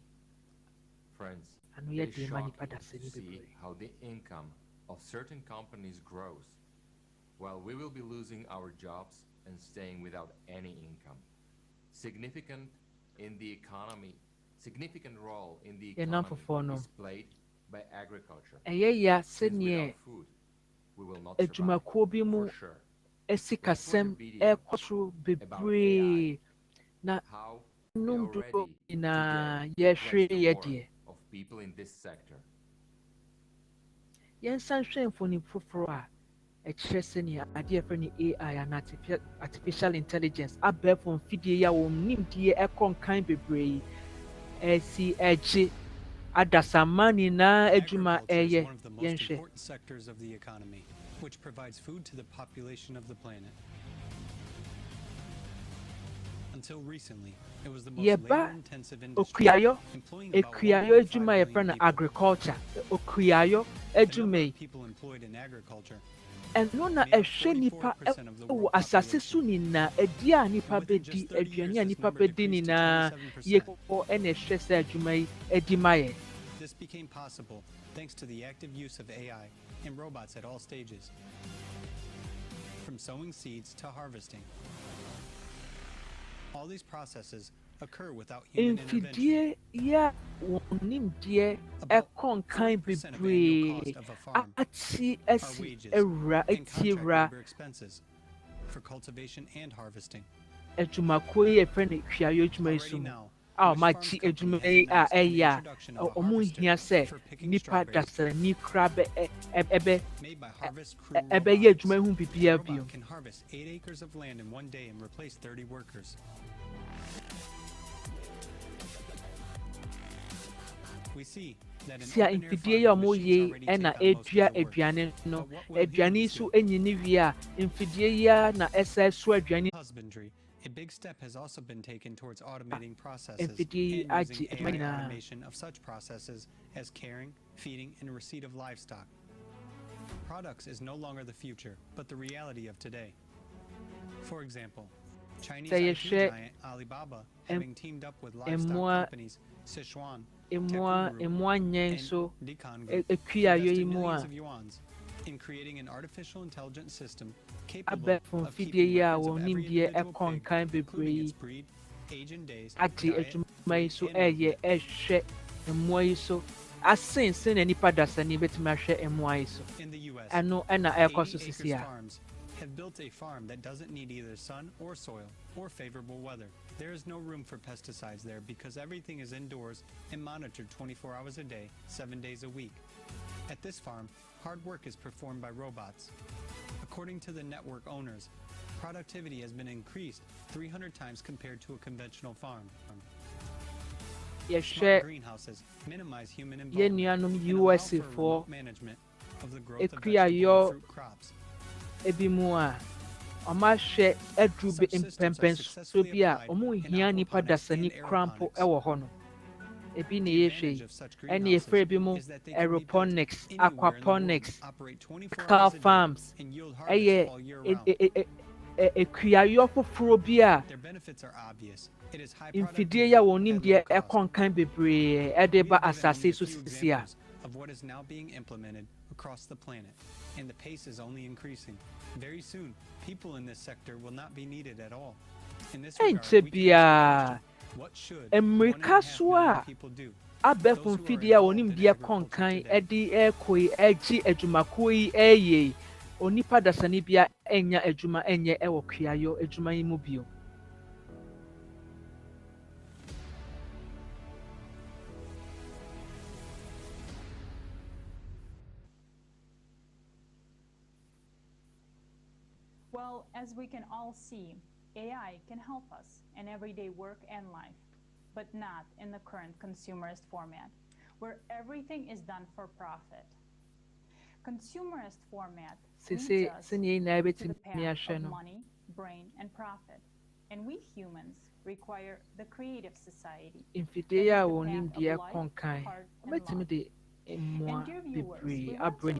Friends, ano yɛ it's den ma nipa shocking to dasani see bebree. how the income of certain companies grows, while we will be losing our jobs and staying without any income. Significant role in the economy is played by agriculture. Ɛyɛ ya Since sɛneɛ without food, we will not survive, adwumakuo bi mu for sure. ɛsikasɛm ɛkɔ so bebree na nom dodo nyinaa yɛhwɛ yɛ deɛ of people in this sector. yɛnsan hwɛ mfoni foforɔ a ɛkyerɛ sɛnea adeɛ yɛfrɛ no AI and artificial intelligence abɛɛfo mfidie yi a wɔn nimdeɛ ɛkɔ nkan bebree ɛsi ɛgye adasamma nyinaa adwuma ɛyɛ yɛnhwɛ. Which provides food to the population of the planet. Until recently, it was the most labor-intensive industry, employing about 1.5 million agriculture. Okuyayo edwuma people employed in agriculture. Ɛno na ɛhwɛ nipa ɛwɔ asase so nyinaa ɛdi a nipa bɛdi aduane a nipa bɛdi nyinaa yɛkɔ ɛna ɛhwɛ sɛ adwuma yi ɛdi ma yɛ. This became possible thanks to the active use of AI and robots at all stages, from sowing seeds to harvesting. All these processes occur without human intervention. Ya wonimdeɛ ɛkɔ nkan bebree ati asi ɛwura labor expenses for cultivation and harvesting. Adwumakuo yi yɛfrɛ no hwiayo adwuma yi so mu a ɔmakyi adwuma yi a ɛyɛ a ɔmo nhia sɛ nipa dasani kora ɛbɛyɛ adwuma ho bibia bio. Can harvest 8 acres of land in one day and replace 30 workers. We see that in Sia mfidie yi a ɔmo yɛ ɛna edua aduane no aduane so enyini wie a mfidie yi a na ɛsɛ so aduane. Husbandry. A big step has also been taken towards automating processes and mfidie using AI automation of such processes as caring, feeding, and receipt of livestock. Products is no longer the future, but the reality of today. For example, Chinese IT giant Alibaba, having teamed up with livestock companies Sichuan, Tecuroo, and Dikangu, invested millions of yuans in creating an artificial intelligence system capable of keeping records of every individual pig, including its breed, age and days, diet, ɛyɛ ɛhwɛ mmoa yi so asensen na nipa dasani betumi ahwɛ mmoa yi so ɛno ɛna ɛkɔ so sisi a. Have built a farm that doesn't need either sun or soil or favorable weather. There is no room for pesticides there because everything is indoors and monitored 24 hours a day, 7 days a week. At this farm, hard work is performed by robots. According to the network owners, productivity has been increased 300 times compared to a conventional farm. Smart greenhouses minimize human involvement and allow for remote management of the growth of vegetable and fruit crops. Ebi mu a ɔmo ahwɛ aduru bi mpɛmpɛnso bi a ɔmo hia nipa dasani krampo ɛwɔ hɔ no ebi na yɛhwɛ yi ɛna yɛfrɛ bi mu aeroponics, aquaponics, cow farms ɛyɛ ekuayɔ foforɔ bi a mfidie yi a wɔn nimdeɛ ɛkɔ nkan bebree ɛde ba asase so sisi a. Of what is now being implemented across the planet, and the pace is only increasing. Very soon, people in this sector will not be needed at all. In this regard, we can what should 1.5 million people do? Abɛfo mfidie a wɔn nimdeɛ kɔ nkan ɛde ɛkɔ yi ɛgye adwumakuo yi ɛyɛ onipa dasani bia ɛnya adwuma ɛnyɛ ɛwɔ kuayɔ adwuma yi mu bio. Well, as we can all see, AI can help us in everyday work and life, but not in the current consumerist format, where everything is done for profit. Consumerist format leads us to the path of money, brain, and profit, and we humans require the creative society. Mmoa bebree abrɛ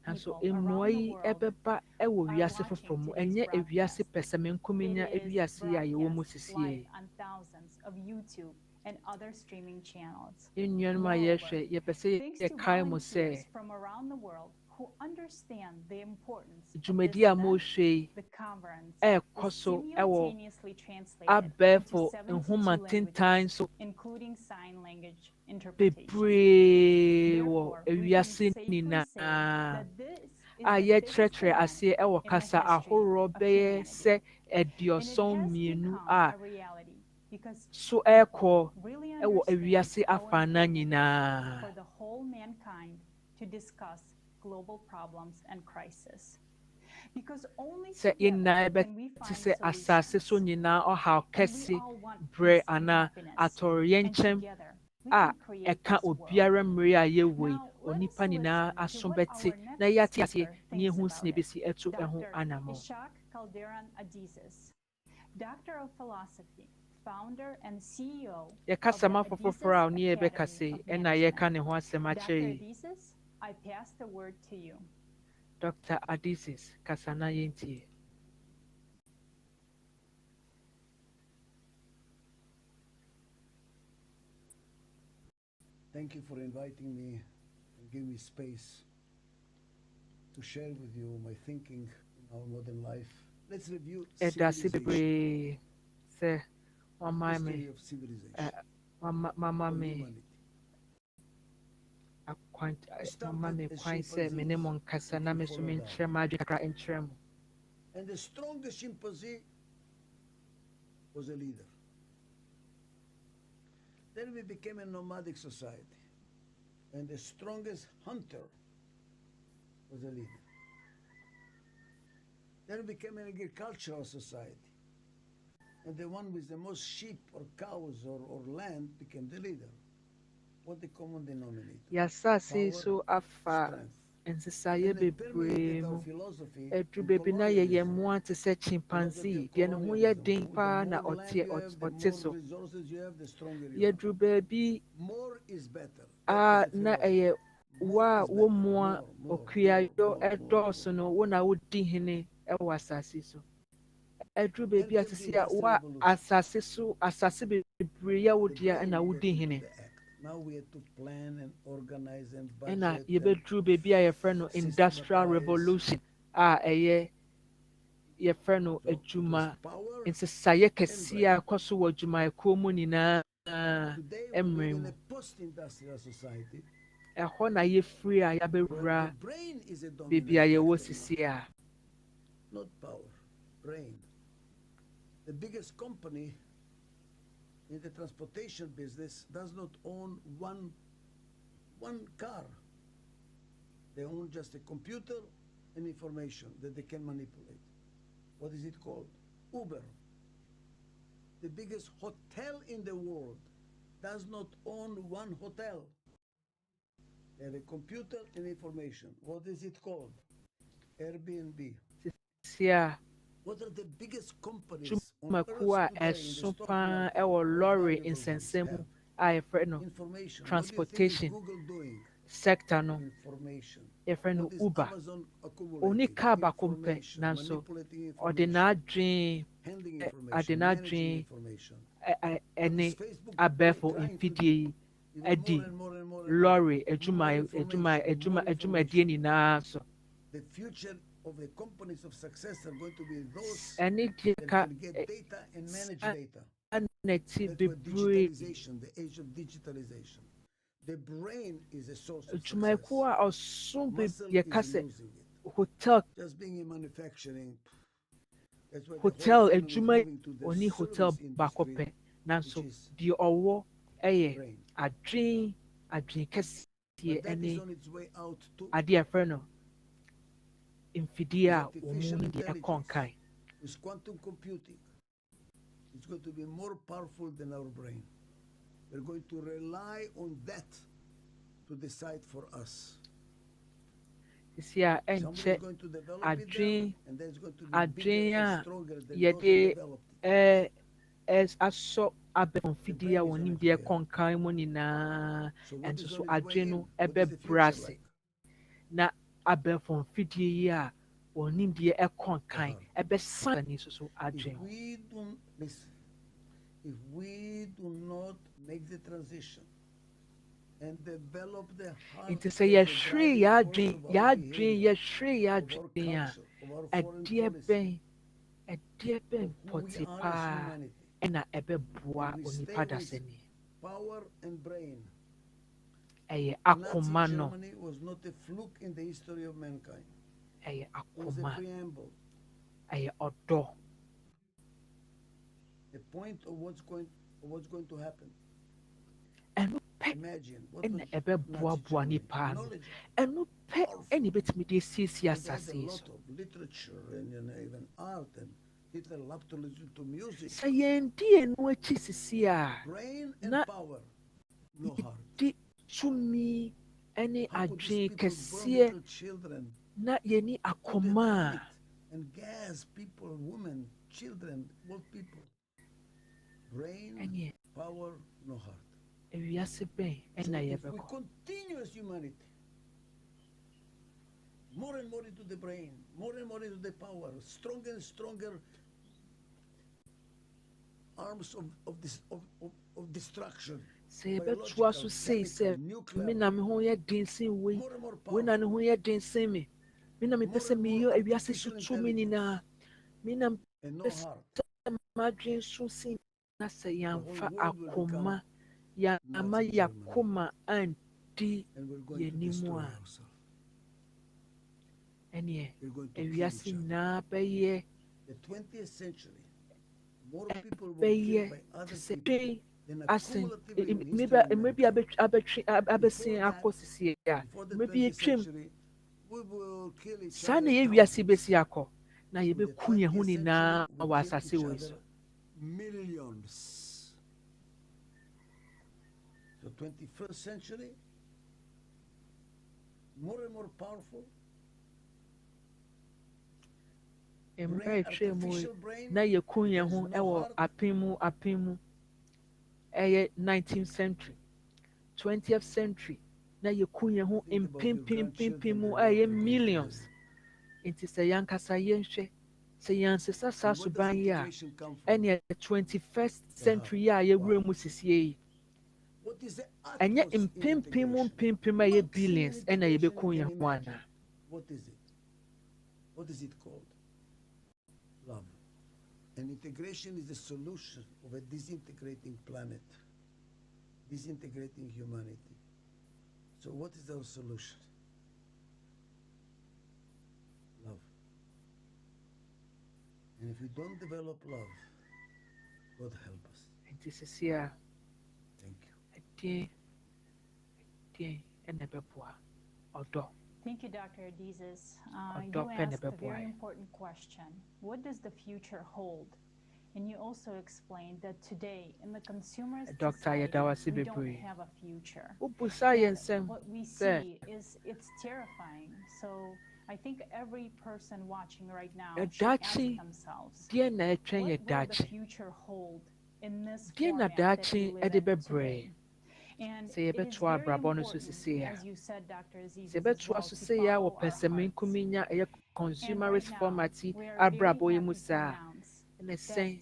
nso mmoa yi ɛbɛba ɛwɔ wiase foforɔ mu ɛnyɛ ewiase pɛsɛ menkomenya ewiase a yɛwɔ mu sisie nnuanom a yɛhwɛ yɛpɛ sɛ yɛkae mu sɛ dwumadi a mohwɛ yi ɛɛkɔ so ɛwɔ abɛɛfo nhoma tentan so bebree wɔ ewiase nyinaa a yɛkyerɛkyerɛ aseɛ ɛwɔ kasa ahorow bɛyɛ sɛ 72 a so ɛɛkɔ ɛwɔ ewiase afaana nyinaa to discuss global problems and crises. Because only sɛ yɛnyinaa together can we yɛbɛte find sɛ asase so solutions. nyinaa ɔhaw And we kɛse all want berɛ peace and anaa happiness. atɔreyɛnkyɛm And together we a can create ɛka this world. obiara mmere a yɛwɔ yi Now, let onipa us nyinaa listen to aso what bɛte our na next yɛate aseɛ speaker na thinks yɛhu about sene it. bɛsi ɛto ɛho Dr. anammɔn. Ishak Calderon Adizes, Doctor of Philosophy, founder and CEO yɛkasa of ma the foforɔ a Adizes ne yɛbɛka Academy sɛ of ɛna Management. yɛka ne ho asɛm Dr. akyerɛ yi. Adizes, I pass the word to you. Dr. Adizes, kasa na yɛntie. Thank you for inviting me and giving me space to share with you my thinking in our modern life. Let's review ɛdase civilization. bebree sɛ wama History me of civilization. mama or me humanity. mama me kwan sɛ me ne mo nkasa na me so menkyerɛ m'adwe kakra nkyerɛ mo. And the strongest chimpanzee was a leader. Then we became a nomadic society. And the strongest hunter was a leader. Then we became an agricultural society. And the one with the most sheep or cows or land became the leader. What the common denominator? Yɛasase so afa nsesaeɛ bebree mu aduru baabi na yɛyɛ mmoa te sɛ chimpanzee deɛ ne ho yɛ den paa na ɔte so. Yɛduru baabi a na ɛyɛ wo a wo mmoa okuayɔ ɛdɔɔso no wo na wodi hene ɛwɔ asase so. Aduru baabi a sisi a wo a asase bebree yɛ wo dea ɛna wodi hene. Now we have to plan and organize and budget. ɛna yɛbɛduru baabi a yɛfrɛ no industrial revolution a ɛyɛ yɛfrɛ no adwuma nsesaeɛ kɛseɛ a ɛkɔ so wɔ adwumayɛkuo mu nyinaa mmerɛ mu. Ɛhɔ na yɛfiri a yɛabɛwura baabi a yɛwɔ sisi a. Not power, brain. The biggest company in the transportation business does not own one car. They own just a computer and information that they can manipulate. What is it called? Uber. The biggest hotel in the world does not own one hotel. They have a computer and information. What is it called? Airbnb. What are the biggest companies dwumakuo a ɛso paa ɛwɔ lɔre nsɛnsɛm mu a yɛfrɛ no transportation sector no yɛfrɛ no Uber. Oni kaa baako mpɛ nanso ɔde n'adwene ɛne abɛɛfo mfidie yi adi lɔre adwumadie nyinaa so. The future of the companies of success are going to be those that can get data and manage data. Digitalization, the age of digitalization. The brain is a source of success. Muscle is losing it. Hotel. Just being in manufacturing. Hotel adwuma oni hotel baako pɛ nanso deɛ ɔwɔ ɛyɛ adwene kɛseɛ ɛne adeɛ ɛfrɛ no mfidie a wɔn mu deɛ ɛkɔ nkan. With quantum computing, it's going to be more powerful than our brain. We're going to rely on that to decide for us. Sisi a ɛnkyɛ adwene a yɛde asɔ abɛɛfo mfidie a wɔn nim deɛ ɛkɔ nkan mu nyinaa ɛnso so adwene no ɛbɛbrɛ ase na abɛɛfo mfidie yi a wɔn nim deɛ ɛkɔ nkan ɛbɛsan ani so adwene. If we do not make the transition and develop the heart nti sɛ yɛhwere yɛadwene a ɛdeɛ bɛn pɔte paa ɛna ɛbɛboa onipa dasani. Power and brain. Ɛyɛ akoma no. Germany was not a fluke in the history of mankind. Ɛyɛ It was a akoma. preamble. Ɛyɛ ɔdɔ. The point of what's going to happen. ɛno ɛna ɛbɛboaboa nipa ano ɛno pɛ ɛna ɛbɛtumi de asiesie asase yi so sɛ yɛndi ɛno akyi sisi a na yɛdi tumi ɛne adwene kɛseɛ na yɛni akoma a and gas people, women, children, old people. Brain, power, no heart. So if we continue as humanity, more and more into the brain, more and more into the power, stronger and stronger arms of destruction. Sɛ yɛbɛtoa so sei sɛ me na me ho yɛ den sen wei na ne ho yɛ den sen me na mepɛ sɛ meyɛ awiase so tumi nyinaa me na mepɛ sɛ m'adwene so sen na sɛ yɛamfa akoma yɛama yɛakoma andi yɛnim a ɛneɛ awiase nyinaa bɛyɛ te sɛ dwen asen mmerɛ bi abɛsen akɔ sisie a mmerɛ bi yɛtwam saa na yɛwiase bɛsi akɔ na yɛbɛku yɛn ho nyinaa wɔ asase wɔ so millions. The 21st century, more and more powerful. Mmerɛ mu na yɛku yɛn ho wɔ apem mu ɛyɛ 19th century 20th century na yɛku yɛn ho mpempempempem mu ɛyɛ millions nti sɛ yɛnkasa yɛnhwɛ sɛ yɛnsesa saa suban yi a ɛne 21st century a yɛwura mu sisie yi ɛnyɛ mpempem a ɛyɛ billions ɛna yɛbɛku yɛn ho ana What is it called? Love. And integration is the solution of a disintegrating planet, disintegrating humanity. So what is our solution? Love. And if we don't develop love, God help us. This is here. Thank you. Thank you, Dr. Adizes. You asked a very important question. What does the future hold? And you also explained that today, in the consumer society, we don't have a future. What we see is it's terrifying. So I think every person watching right now should ask themselves, what will the future hold in this format that we live in today? And it is very important, as you said, Dr. Aziz, as well, to follow our hearts. And consumerist right format now, we are very happy to announce that especially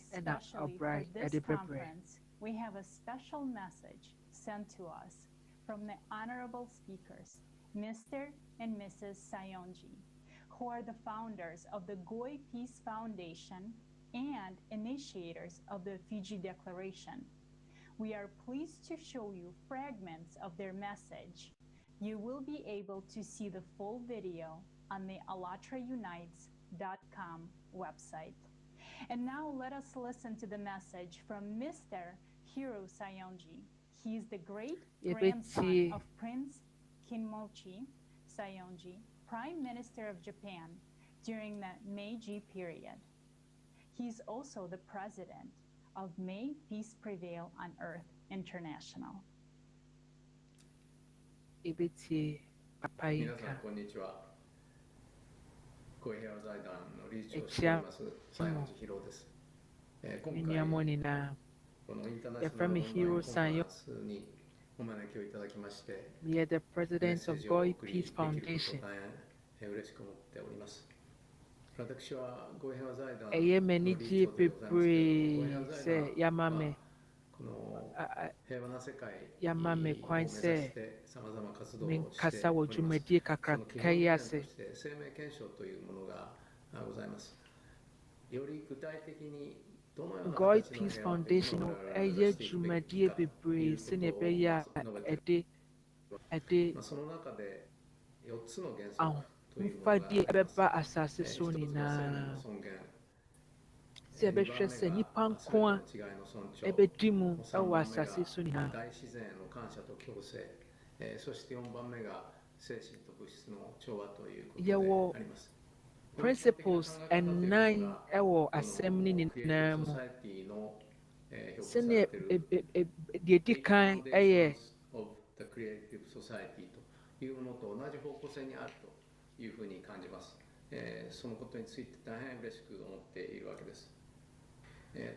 for this conference, we have a special message sent to us from the honorable speakers, Mr. and Mrs. Sayonji, who are the founders of the Goy Peace Foundation and initiators of the Fiji Declaration. We are pleased to show you fragments of their message. You will be able to see the full video on the allatraunites.com website. And now let us listen to the message from Mr. Hiro Sayonji. He is the great-grandson of Prince Kinmochi Sayonji, Prime Minister of Japan during the Meiji period. He is also the president of May Peace Prevail on Earth International. 皆さんこんにちは。ご平和財団の理事長をしております西園寺博です。今回このインターナショナルオンラインコンファレンスにお招きをいただきまして、メッセージをお送りできることを大変嬉しく思っております。私はご平和財団の理事長でございますけれども、ご平和財団はこの平和な世界を目指してさまざま活動をしております。その基本点として生命検証というものがございます。より具体的にどのような形の平和っていうものを我々が目指していくべきかということを述べております。その中で4つの原則というものがあります。1つ目は生命の尊厳、sɛ yɛbɛhwɛ sɛ nnipa nko a ɛbɛdi mu wɔ asase so nyinaa. 大自然の感謝と共生、そして4番目が精神と物質の調和ということであります。 principles ɛnan wɔ asɛm no nyinaa mu. Sɛnea deɛ ɛdi kan yɛ of the creative society というものと同じ方向性にあるというふうに感じます。そのことについて大変嬉しく思っているわけです。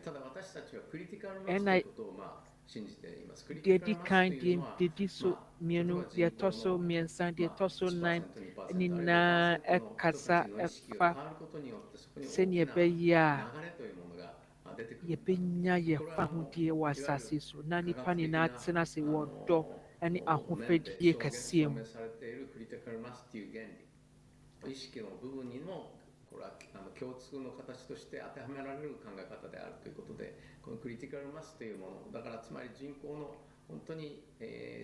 ただ私たちはクリティカルマスということを信じています。クリティカルマスというのは、deɛ ɛdi so mmienu, deɛ ɛtɔ so mmiɛnsa, deɛ ɛtɔ so nan nyinaa ɛkasa ɛfa sɛnea ɛbɛyɛ a yɛbɛnya yɛn ahodeɛ wɔ asase so na nnipa nyinaa tena ase wɔ dɔ ne ahofadie kɛseɛ mu. 意識の部分にもこれは共通の形として当てはめられる考え方であるということで、このクリティカルマスというものだからつまり人口の本当に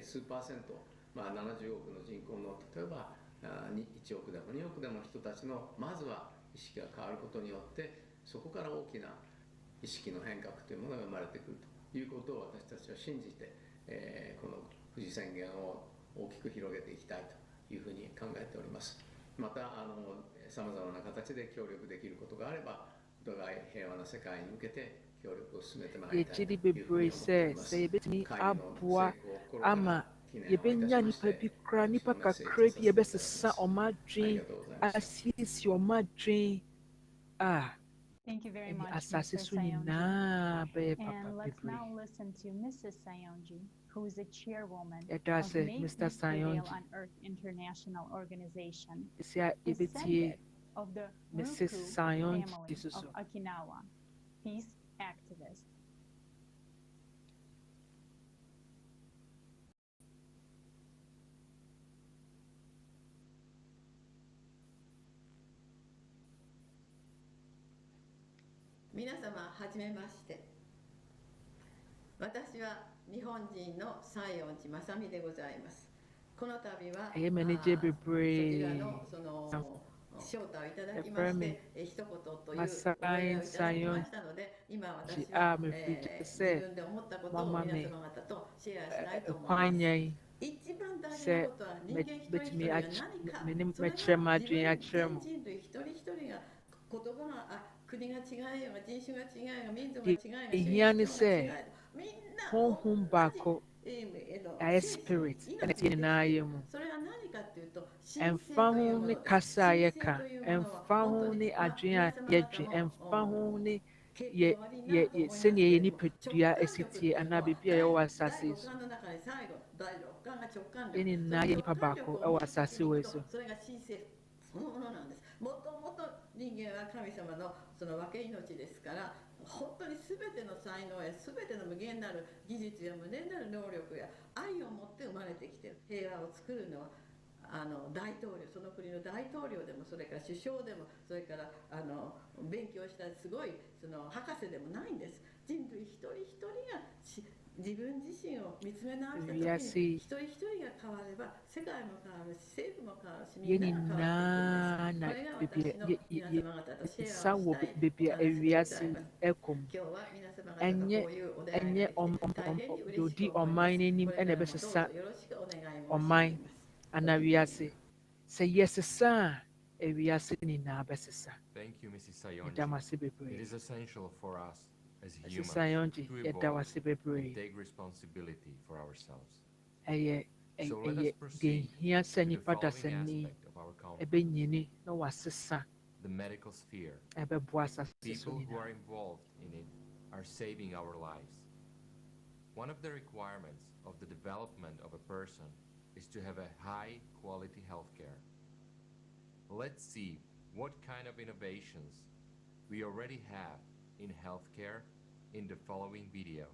数パーセント、70億の人口の例えば1億でも2億でも人たちのまずは意識が変わることによってそこから大きな意識の変革というものが生まれてくるということを私たちは信じて、この富士宣言を大きく広げていきたいというふうに考えております。またさまざまな形で協力できることがあればお互い平和な世界に向けて協力を進めてまいりたいというふうに思っています。sɛ yɛbɛtumi aboa ama yɛbɛnya nnipa bi koraa nnipa kakra bi yɛbɛsesa ɔma adwen asiesie ɔma adwen a Thank you very much, asase Mr. so Sayonji. nyinaa bɛyɛ papa And let's bebree. now listen to Mrs. Sayonji, who is the chairwoman Yɛda of ase Make Mr. Peace Prevail Sayonji. on Earth International Organization, Ɛsi a yɛbɛtie descendant of the Mrs. Ruku Sayonji family so of so. Okinawa, peace activist. 皆様はじめまして。私は日本人の西園寺正美でございます。この度はそちらのその招待をいただきまして一言というお礼をいただきましたので、今私は自分で思ったことを皆様方とシェアしたいと思います。一番大事なことは人間一人一人が何か、それは自分全人類一人一人が言葉が国が違えようが人種が違えようが民族が違えようが宗教が違えようがみんなhonhom baako ɛyɛ spirit ɛna ɛte nyinaa yɛ mu. Ɛmfa ho ne kasa a yɛka, ɛmfa ho ne adwene a yɛdwe, ɛmfa ho ne sɛnea yɛ nipadua asi tie anaa biribi a yɛwɔ asase yi so. Yɛn nyinaa yɛ nipa baako ɛwɔ asase wɔ yi so. もともと人間は神様のその分け命ですから、本当に全ての才能や全ての無限なる技術や無限なる能力や愛を持って生まれてきている。平和を作るのは大統領、その国の大統領でも、それから首相でも、それから勉強したすごいその博士でもないんです。人類一人一人が自分自身を見つめ直した時に一人一人が変われば世界も変わるし政府も変わるしみんなが変わっていくんです。これが私の皆様方とシェアをしたいことなんでございます。今日は皆様方のこういうお願いができて大変に嬉しく思います。これからもどうぞよろしくお願い申し上げます。Ana wiase sɛ yɛsesa a wiase nyinaa bɛsesa. Thank you, Mrs. Sayonji. Yɛda mo ase It bebree. is essential for us as Mrs. humans Sayonji, to yɛda wo evolve ase bebree. and take responsibility for ourselves. Ɛyɛ So let us deɛ proceed hia sɛ to the nipa following dasani aspect of our conference, ɛbɛnyini na wasesa the medical sphere. ɛbɛboa asase so People who are nyinaa. involved in it are saving our lives. One of the requirements of the development of a person is to have a high-quality healthcare. Let's see what kind of innovations we already have in healthcare in the following video.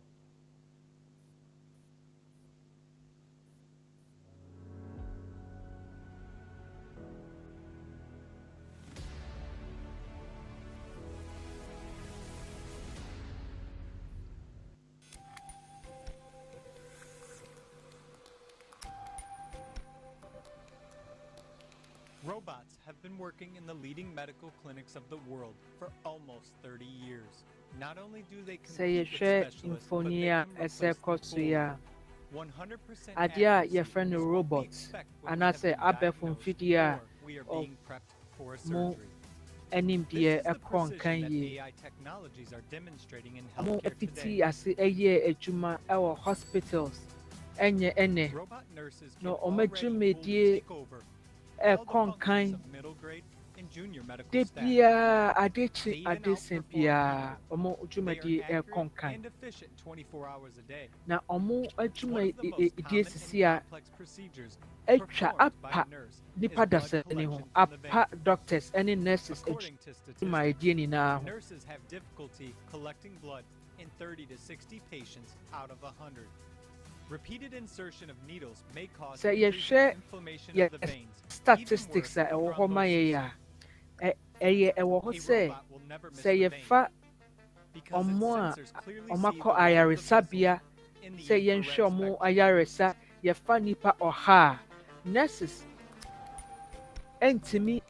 Robots have been working in the leading medical clinics of the world for almost 30 years. Not only do they compete with specialists, but they can replace the full 100% Adia accuracy your friend is what we robots expect when and we I have say been abe from diagnosed fidia or we are of being prepped for a mo surgery. enim This die is the ekon precision kan that yi AI technologies are demonstrating in mo healthcare efiti today. ase eye ejuma ewo hospitals enye ene Robot nurses can no already omejume fully die take over e all the kon functions kan of middle grade and junior medical de staff. bia They adechi even adesen outperform bia people. omo They ujuma are die e accurate kon kan and efficient 24 hours a day. na omo ejuma One of the most die common and sisia complex procedures etwa performed by apa a nurse is nipa blood dasani ho collection from the apa veins. doctors any nurses According to ejuma statistics, die ni na ho nurses have difficulty collecting blood in 30 to 60 patients out of 100. Repeated insertion of needles may cause say ye increased share inflammation ye of the veins, statistics a ewo ho ma ye ya eye ewo ho say say ye fa omo a omakọ ayaresabea sɛ yɛnhwɛ ɔmo ayaresa yɛfa nipa ɔha a nurses ɛntumi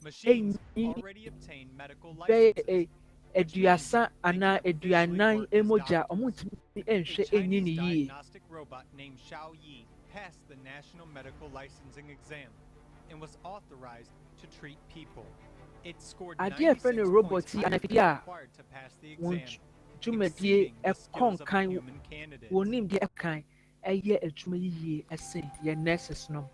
Machines ɛnyi already obtain medical bɛyɛ licenses. aduasa anaa aduanan work as mogya doctors. ɔmo ntumi A ɛnhwɛ ɛnyi ne Chinese yie diagnostic robot named Xiao Yi passed the National Medical Licensing Exam and was authorized to treat people. It scored adeɛ a yɛfrɛ no 96 robot points yi higher anafidie than a required to pass the wɔn exam, dwumadie exceeding the ɛkɔ skills of nkan human candidates. wɔn nimdeɛ ɛkan ɛyɛ adwuma yie ɛsen yɛ nurses no.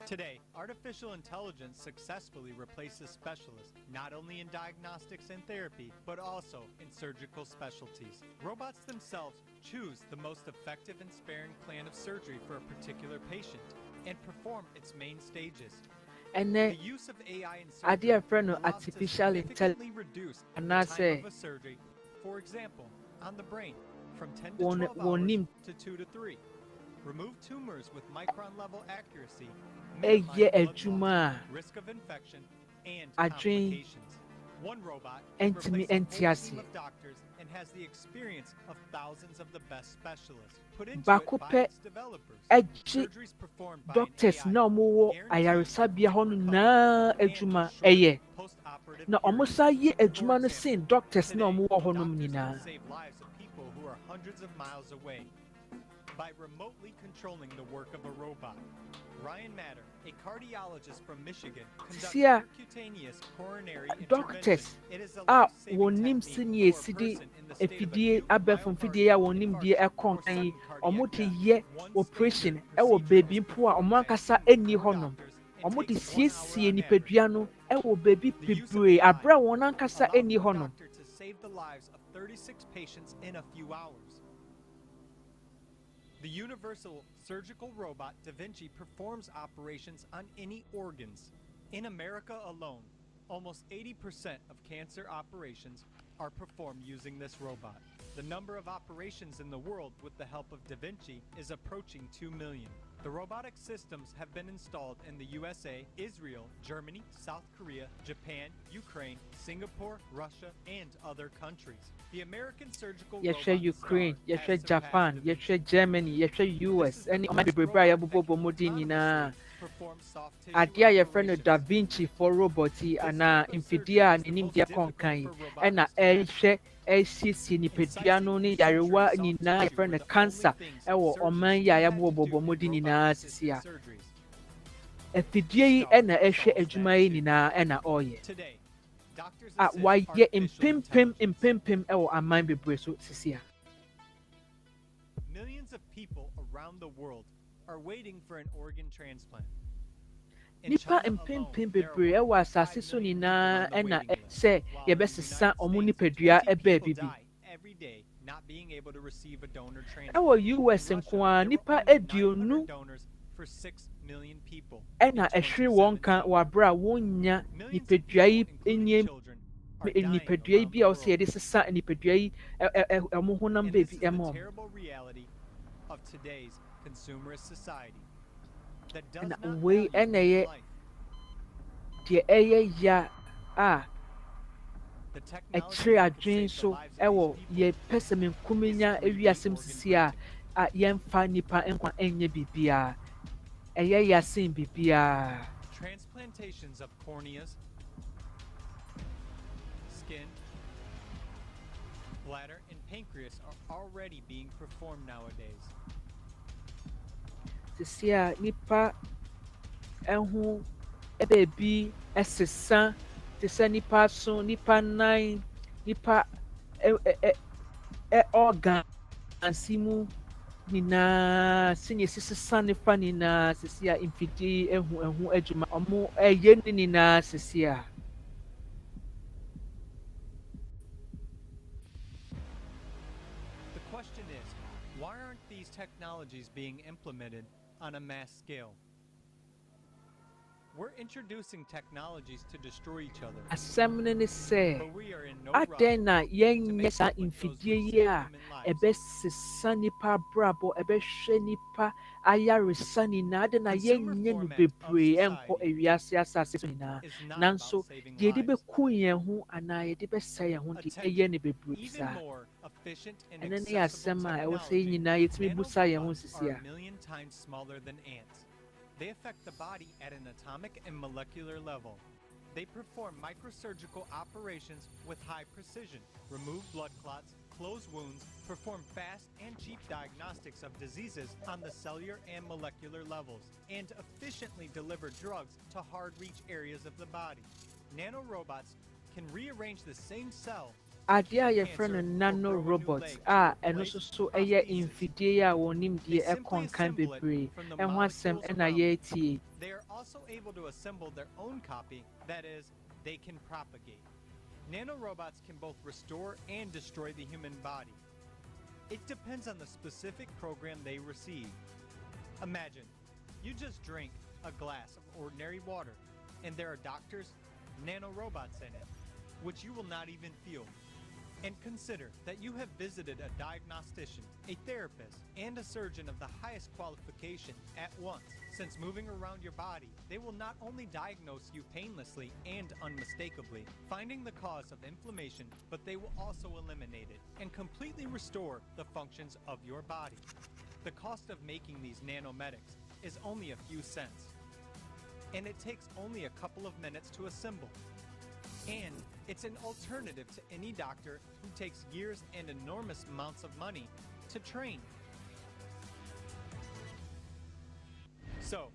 Today, artificial intelligence successfully replaces specialists not only in diagnostics and therapy, but also in surgical specialties. Robots themselves choose the most effective and sparing plan of surgery for a particular patient and perform its main stages. And The then use of AI in adeɛ a surgery yɛfrɛ no allows to artificial significantly reduce the time anaasɛ of a surgery. For example, on the brain, from 10 to wɔn 12 wɔn hours nim to 2 to 3. Remove tumors with micron-level accuracy, ɛyɛ minimize blood adwuma loss, risk of infection, and adwen complications. One robot ɛntumi replaces a ɛnte whole ase team of doctors and has the experience of thousands of the best specialists. Put into baako it by pɛ its developers. ɛgye Surgeries performed by an doctors AI na ɔmo wɔ ayaresabea hɔ no nyinaa adwuma ɛyɛ post-operative na ɔmo periods. sa yɛ For adwuma no example, sen doctors na ɔmo wɔ hɔ nom doctors can nyinaa save lives of people who are hundreds of miles away by remotely controlling the work of a robot. Ryan Matter, a cardiologist from Michigan, conducts Sia, percutaneous coronary doctors intervention. It is a a life-saving wɔn nim technique sɛnea for a esi de person in the state of afidie acute abɛɛfo mfidie a wɔn nim deɛ ɛkɔ nkan yi ɔmo de cardiac yɛ death. operation ɛwɔ beebi mpo a ɔmo ankasa ɛnni hɔnom ɔmo de siesie nipadua no ɛwɔ beebi bebree abere a wɔn ankasa ɛnni hɔnom. Doctor to save the lives of 36 patients in a few hours. The universal surgical robot Da Vinci performs operations on any organs. In America alone, almost 80% of cancer operations are performed using this robot. The number of operations in the world with the help of Da Vinci is approaching 2 million. The robotic systems have been installed in the USA, Israel, Germany, South Korea, Japan, Ukraine, Singapore, Russia, and other countries. The American surgical yɛhwɛ robot Ukraine, STAR has yɛhwɛ surpassed Japan, Da Vinci. yɛhwɛ Germany, yɛhwɛ US, ɛne ɔman bebrebe a yɛbobɔ mo din nyinaa. Adeɛ a yɛfrɛ no Da Vinci for robot yi anaa mfidie a n'anim deɛ kɔ nkan yi ɛna ɛrehwɛ ɛsiesie nipadua no ne yarewa nyinaa yɛfrɛ no cancer ɛwɔ ɔman yi a yɛbobɔ mo din nyinaa sisi a. Afidie yi ɛna ɛhwɛ adwuma yi nyinaa ɛna ɔreyɛ. Today, doctors A assist wayɛ artificial mpempem ɛwɔ aman bebree so sisi a. Millions of people around the world are waiting for an organ transplant. In Nipa China mpempem alone, there are bebree ɛwɔ asase so nyinaa ɛna sɛ yɛbɛsesa ɔmo nipadua 20 ɛbɛɛ people bibi. die every day not being able to receive a donor transplant. Ɛwɔ US In nko Russia, a there nipa were only 900 aduonu donors for 6 million people. ɛna in ɛhwere wɔn ka 2017. wɔ abere a wɔnnya nipadua yi nie nipadua yi bi a ɔsɛ yɛde sesa nipadua yi ɛmo honam And this beebi is the ɛma ɔmo. terrible reality of today's consumerist society that does Ɛna not wei value ɛna human ɛyɛ life. deɛ ɛyɛ ya a The technology ɛkyerɛ that could adwene save the so lives of ɛwɔ these people yɛpɛ sɛ menkumi nya is 3D ewiasɛm organ sisi a yɛmfa nipa nkwa ɛnyɛ biribiara. yasin bibia. Transplantations of corneas, skin, bladder, and pancreas are already being performed nowadays. Sisia nipa ehu ebebi esesa tesa nipa so nipa nine nipa organ ansimu nina sinye sisa nipa nina sisia imfidi ehu ejuma omo eye nina sisia. The question is, why aren't these technologies being implemented on a mass scale? We're introducing technologies to destroy each other. Asemne say, But we are in no Adena yenye sa those infidie ya ebe sisa nipa brabo ebe hwe nipa ayaresa nyina adena yenye no bebre enko ewiase asase so nyina nanso ye de be ku yen ho ana ye de be sa yen ho de eye ne bebre sa ene ne asema e wo se nyina yetimi busa yen ho sisia. They affect the body at an atomic and molecular level. They perform microsurgical operations with high precision, remove blood clots, close wounds, perform fast and cheap diagnostics of diseases on the cellular and molecular levels, and efficiently deliver drugs to hard-reach areas of the body. Nanorobots can rearrange the same cell. Adia ye friend nano robots eno so eye infidie ya wonim die ekon kan bebre enho asem ena ye tie. They are also able to assemble their own copy, that is, they can propagate. Nanorobots can both restore and destroy the human body. It depends on the specific program they receive. Imagine, you just drink a glass of ordinary water, and there are doctors, nanorobots in it, which you will not even feel. And consider that you have visited a diagnostician, a therapist, and a surgeon of the highest qualification at once. Since moving around your body, they will not only diagnose you painlessly and unmistakably, finding the cause of inflammation, but they will also eliminate it and completely restore the functions of your body. The cost of making these nanomedics is only a few cents, and it takes only a couple of minutes to assemble. And it's an alternative to any doctor who takes years and enormous amounts of money to train. So,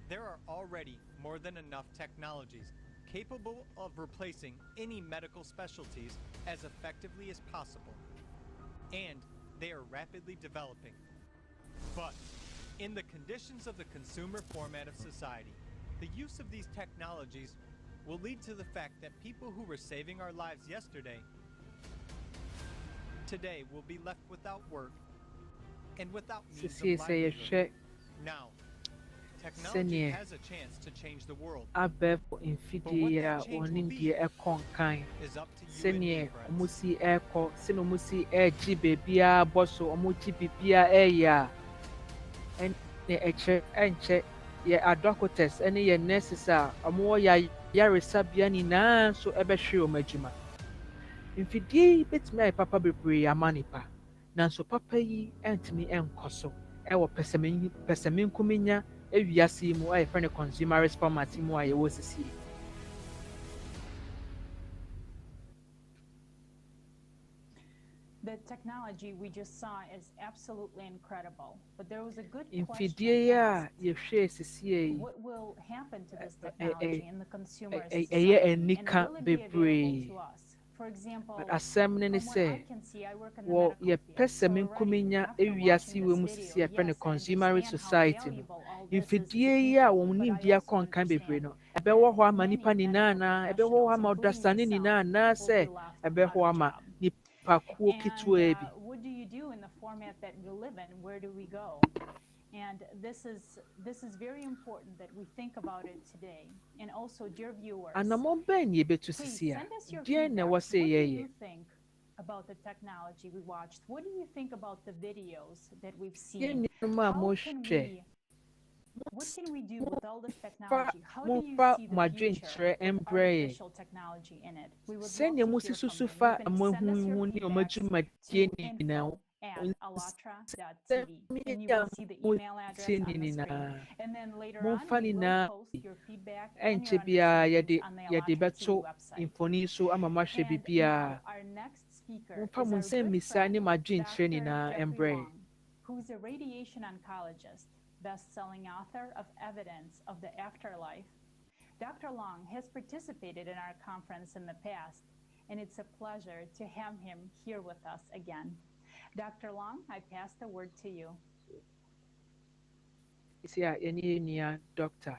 there are already more than enough technologies capable of replacing any medical specialties as effectively as possible. And they are rapidly developing. But, in the conditions of the consumer format of society, the use of these technologies will lead to the fact that people who were saving our lives yesterday today will be left without work and without means of livelihood. Now, technology has a chance to change the world. Abefo infidia onim die ekon kan senye omusi eko sino musi eji bebia boso omuchi bibia eya en eche enche ye doctors ene ye nurses a omo ya yaresa bia ni na so ebehwe omajuma infidie betime ai papa bebre amanipa nanso papa yi entimi enkoso ewo pesemin kuminya ewiase mu ai friend consumer response mu ai wo sisi. The technology we just saw is absolutely incredible, but there was a good question asked, what will happen to this technology in the consumer society, and will it be available to us? For example, from what I can see, I work in the medical field, so already after watching this video, yes, I understand how valuable all this is to people, but I also understand that many medical professionals, including myself, will be left without a job. And what do you do in the format that we live in? Where do we go? And this is very important that we think about it today. And also, dear viewers, please send us your feedback. What do you think about the technology we watched? What do you think about the videos that we've seen? What can we do with all this technology? How do you see the future of artificial technology in it? We would love to hear from you. You can send us your feedback and info at allatra.tv, and you will see the email address on the screen. And then later on, we will post your feedback and your understandings on the Allatra TV website. And now, our next speaker is our good friend, Dr. Jeffrey Long, who's a radiation oncologist, best-selling author of Evidence of the Afterlife. Dr. Long has participated in our conference in the past, and it's a pleasure to have him here with us again. Dr. Long, I pass the word to you. Doctor.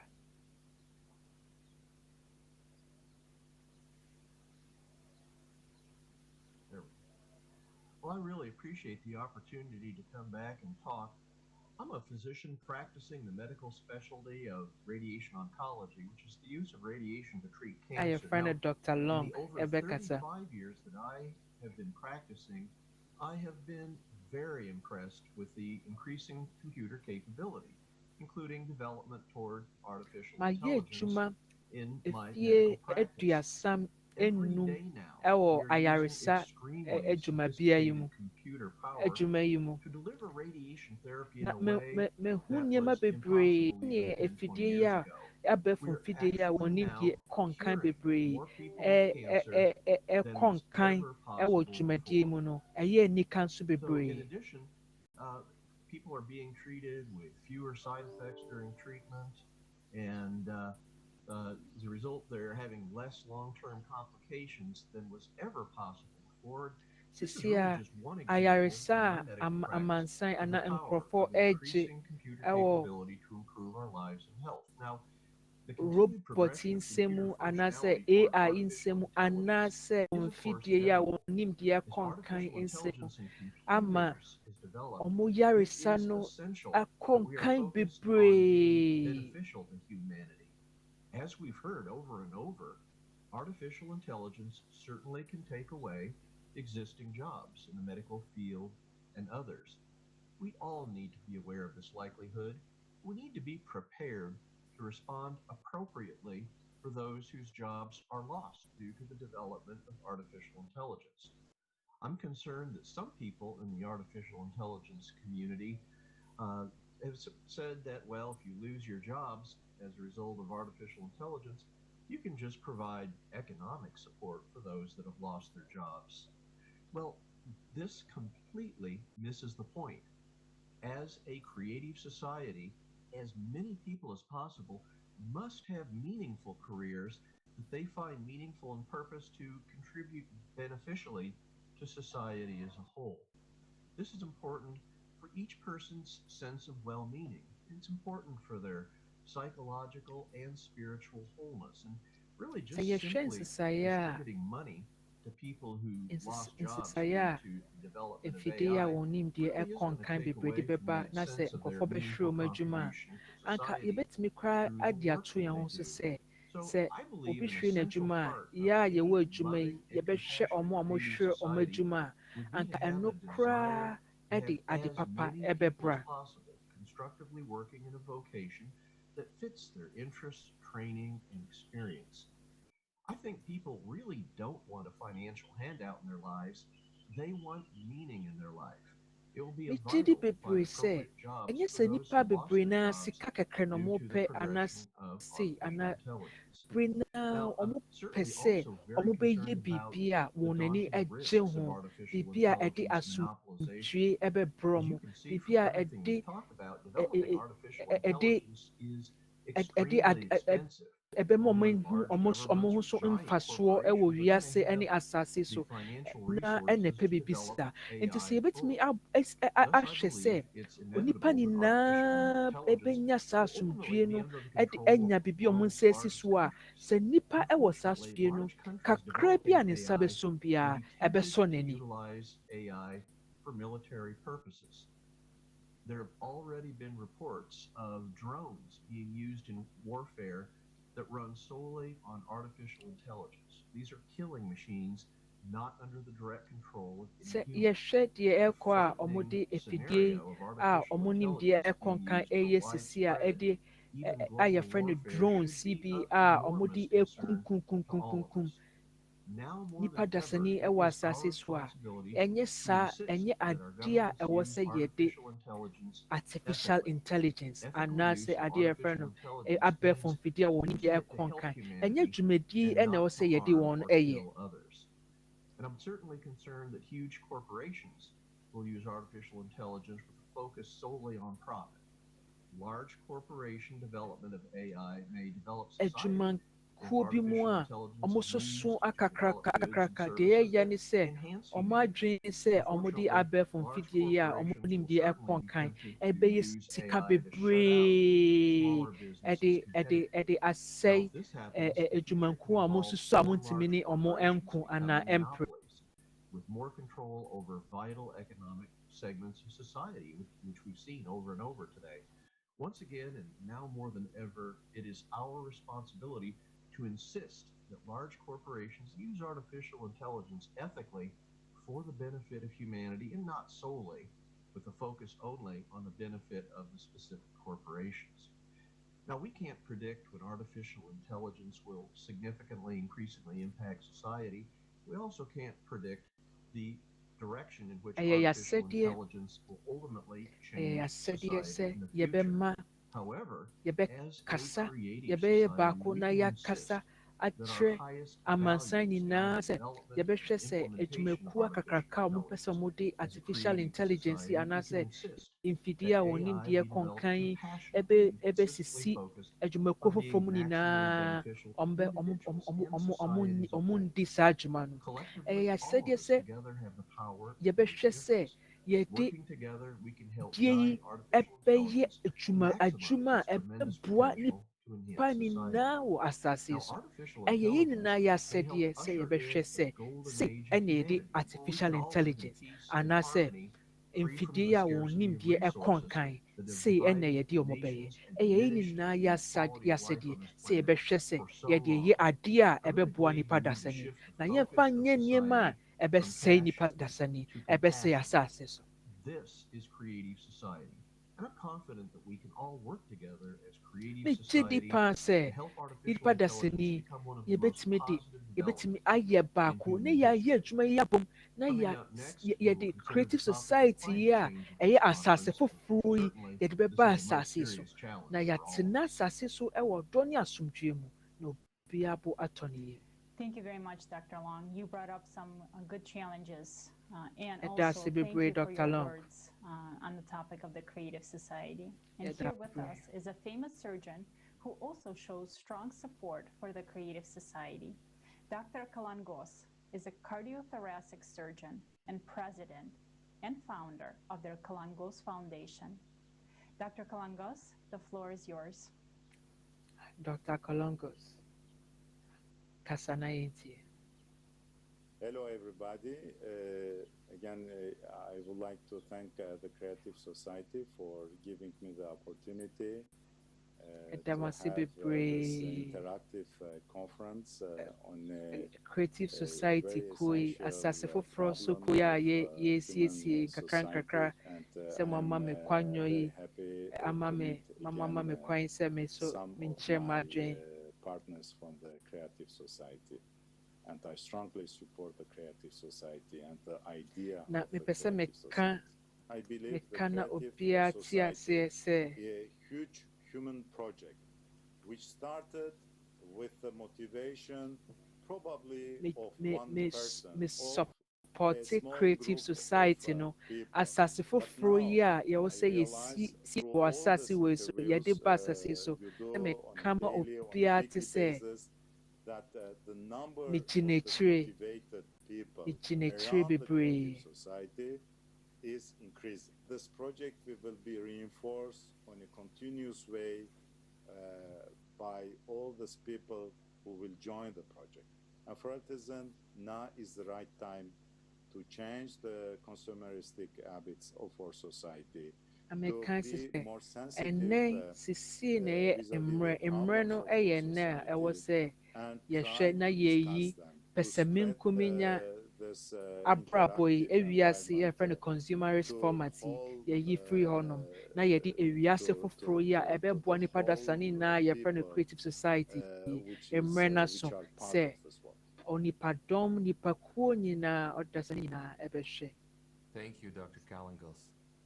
Well, I really appreciate the opportunity to come back and talk. I'm a physician practicing the medical specialty of radiation oncology, which is the use of radiation to treat cancer. I am a friend of Dr. Long. In the over 35 years that I have been practicing, I have been very impressed with the increasing computer capability, including development toward artificial intelligence in my medical practice. Enum ewo ayaresa ejumabia yimu ejuma yimu na me hunyema bebre ne efidie ya abefo fidie ya woni die konkan bebre konkan ewo jumadie mu no eye ni kanso bebre. People are being treated with fewer side effects during treatment, and as a result, they're having less long-term complications than was ever possible before. Sisia ayaresa amansan ana nkrofo eje ewo robot insemu anase AI insemu anase mfidie ya wonim dia konkan insemu ama omo yaresa no akonkan bebre. As we've heard over and over, artificial intelligence certainly can take away existing jobs in the medical field and others. We all need to be aware of this likelihood. We need to be prepared to respond appropriately for those whose jobs are lost due to the development of artificial intelligence. I'm concerned that some people in the artificial intelligence community have said that, well, if you lose your jobs as a result of artificial intelligence, you can just provide economic support for those that have lost their jobs. Well, this completely misses the point. As a creative society, as many people as possible must have meaningful careers that they find meaningful and purpose to contribute beneficially to society as a whole. This is important for each person's sense of well-meaning. It's important for their psychological and spiritual wholeness, and really just simply distributing money to people who lost jobs due to development of AI really isn't to take away from that sense of their meaningful contribution to society sɛ obi hwɛ n'adwuma a yɛa yɛwɔ adwuma yi yɛbɛhwɛ ɔmo a mohwɛ ɔmo adwuma a anka ɛno koraa ɛde ade papa ɛbɛbra. Constructively working in a vocation that fits their interests, training, and experience. I think people really don't want a financial handout in their lives. They want meaning in their life. It will be a vital to find appropriate jobs for those who lost their jobs due to the progression of artificial intelligence. Now, I'm certainly also very concerned about the daunting risks of artificial intelligence monopolization. As you can see from everything we talk about, developing artificial intelligence is extremely expensive. Ebe mo ɔmo ho so mfasoɔ ɛwɔ wiase ɛne asase so na ɛna ɛpɛ bibi sida nti sɛ yɛbɛtumi ahwɛ sɛ onipa nyinaa ɛbɛnya saa asomdwie no ɛde ɛnya bibi ɔmo nsa esi so a sɛ nipa ɛwɔ saa asomdwie no kakra bi a ne nsa bɛsom biara ɛbɛsɔ n'ani. There have already been reports of drones being used in warfare that run solely on artificial intelligence. These are killing machines not under the direct control of humans. Yɛhwɛ deɛ ɛkɔ a ɔmo de efidie a ɔmo nim deɛ ɛkɔnkan ɛyɛ sisi a ɛde a yɛfrɛ no drones bi a ɔmo de ekunkunkunkunkunkun nipa dasani ɛwɔ asase so a ɛnyɛ saa ɛnyɛ adeɛ a ɛwɔ sɛ yɛde artificial intelligence anaasɛ adeɛ yɛfrɛ no abɛɛfo mfidie a wɔn deɛ ɛkɔ nkan ɛnyɛ dwumadie ɛna ɛwɔ sɛ yɛde wɔn ɛyɛ. And I'm certainly concerned that huge corporations will use artificial intelligence with a focus solely on profit. Large corporation development of AI may develop society. Kuo bi mu a ɔmo soso akakraka deɛ ɛyɛ ne sɛ ɔmo adwene sɛ ɔmo de abɛɛfo mfidie yi a ɔmo nim deɛ ɛkɔ nkan ɛbɛyɛ sika bebree ɛde asɛe adwumankuo a ɔmo soso a ɔmo ntumi ne ɔmo ɛnko anaa ɛmpere. With more control over vital economic segments of society, which we've seen over and over today. Once again, and now more than ever, it is our responsibility to insist that large corporations use artificial intelligence ethically for the benefit of humanity and not solely with a focus only on the benefit of the specific corporations. Now, we can't predict when artificial intelligence will significantly, increasingly impact society. We also can't predict the direction in which artificial intelligence will ultimately change society in the future. However, kasa yɛbɛyɛ baako na yɛakasa akyerɛ amansan nyinaa sɛ yɛbɛhwɛ sɛ adwumakuo akakraka a wɔpɛ sɛ wɔde artificial intelligence anaasɛ mfidie a wɔnim deɛ kɔnkan ɛbɛsisi adwumakuo foforɔ mu nyinaa ɔmo ndi saa adwuma no ɛyɛ asɛdeɛ sɛ yɛbɛhwɛ sɛ yɛde die yi ɛbɛyɛ adwuma a ɛbɛboa nipa nyinaa wɔ asase so ɛyɛ yɛn nyinaa yɛ asɛdeɛ sɛ yɛbɛhwɛ sɛ ɛna yɛde artificial intelligence anaasɛ mfidie a wɔn nimdeɛ ɛkɔ nkan sei ɛna yɛde ɔmo bɛyɛ ɛyɛ yɛn nyinaa yɛ asɛdeɛ sɛ yɛbɛhwɛ sɛ yɛde yɛ adeɛ a ɛbɛboa nipa dasani na yɛmfa nyɛ nneɛma a ɛbɛsɛe nipa dasani ɛbɛsɛe asase so. This is creative society. And I'm confident that we can all work together as creative society to help artificial intelligence become one of the most positive yɛbɛtumi ayɛ baako na yɛayɛ adwuma yi abom na yɛde creative society yi a ɛyɛ asase foforɔ yi yɛde bɛba asase so na yɛatena asase so ɛwɔ dɔ ne asomdwoe mu na obiara bo atɔ ne yie. Thank you very much, Dr. Long. You brought up some good challenges and also thank you for your words on the topic of the creative society. And here with us is a famous surgeon who also shows strong support for the creative society. Dr. Kalangos is a cardiothoracic surgeon and president and founder of the Kalangos Foundation. Dr. Kalangos, the floor is yours. Dr. Kalangos. Hello, everybody. Again, I would like to thank the Creative Society for giving me the opportunity to have this interactive conference on Creative Society kui asase foforɔ so kui a yɛsiesie kakra sɛ mama me kwanyo yi ama me kwan sɛ me so menkyerɛ m'adwen. Partners from the Creative Society, and I strongly support the Creative Society and the idea of the Creative Society. I believe the Creative Society is a huge human project which started with the motivation probably of one person. Supporting Creative Society no asase foforɔ yi a yɛwɔ sɛ yɛsi wɔ asase wɔ so yɛde ba asase so na meka ma obiara te sɛ megyina akyire bebree. Is increasing. This project will be reinforced on a continuous way by all these people who will join the project. And for Artisan, now is the right time to change the consumeristic habits of our society. To be more sensitive mmerɛ no ɛyɛ nnɛ a ɛwɔ sɛ yɛhwɛ na yɛyi pɛsɛmenkomenya abrabɔ yi ewiase yɛfrɛ no consumerist format yɛyi firi hɔnom na yɛde ewiase foforɔ yi a ɛbɛboa nipa dasani nyinaa yɛfrɛ no Creative Society mmerɛ no so sɛ onipadɔm nipakuo nyinaa ɔdasa nyinaa ɛbɛhwɛ. Thank you, Dr. Kalangas.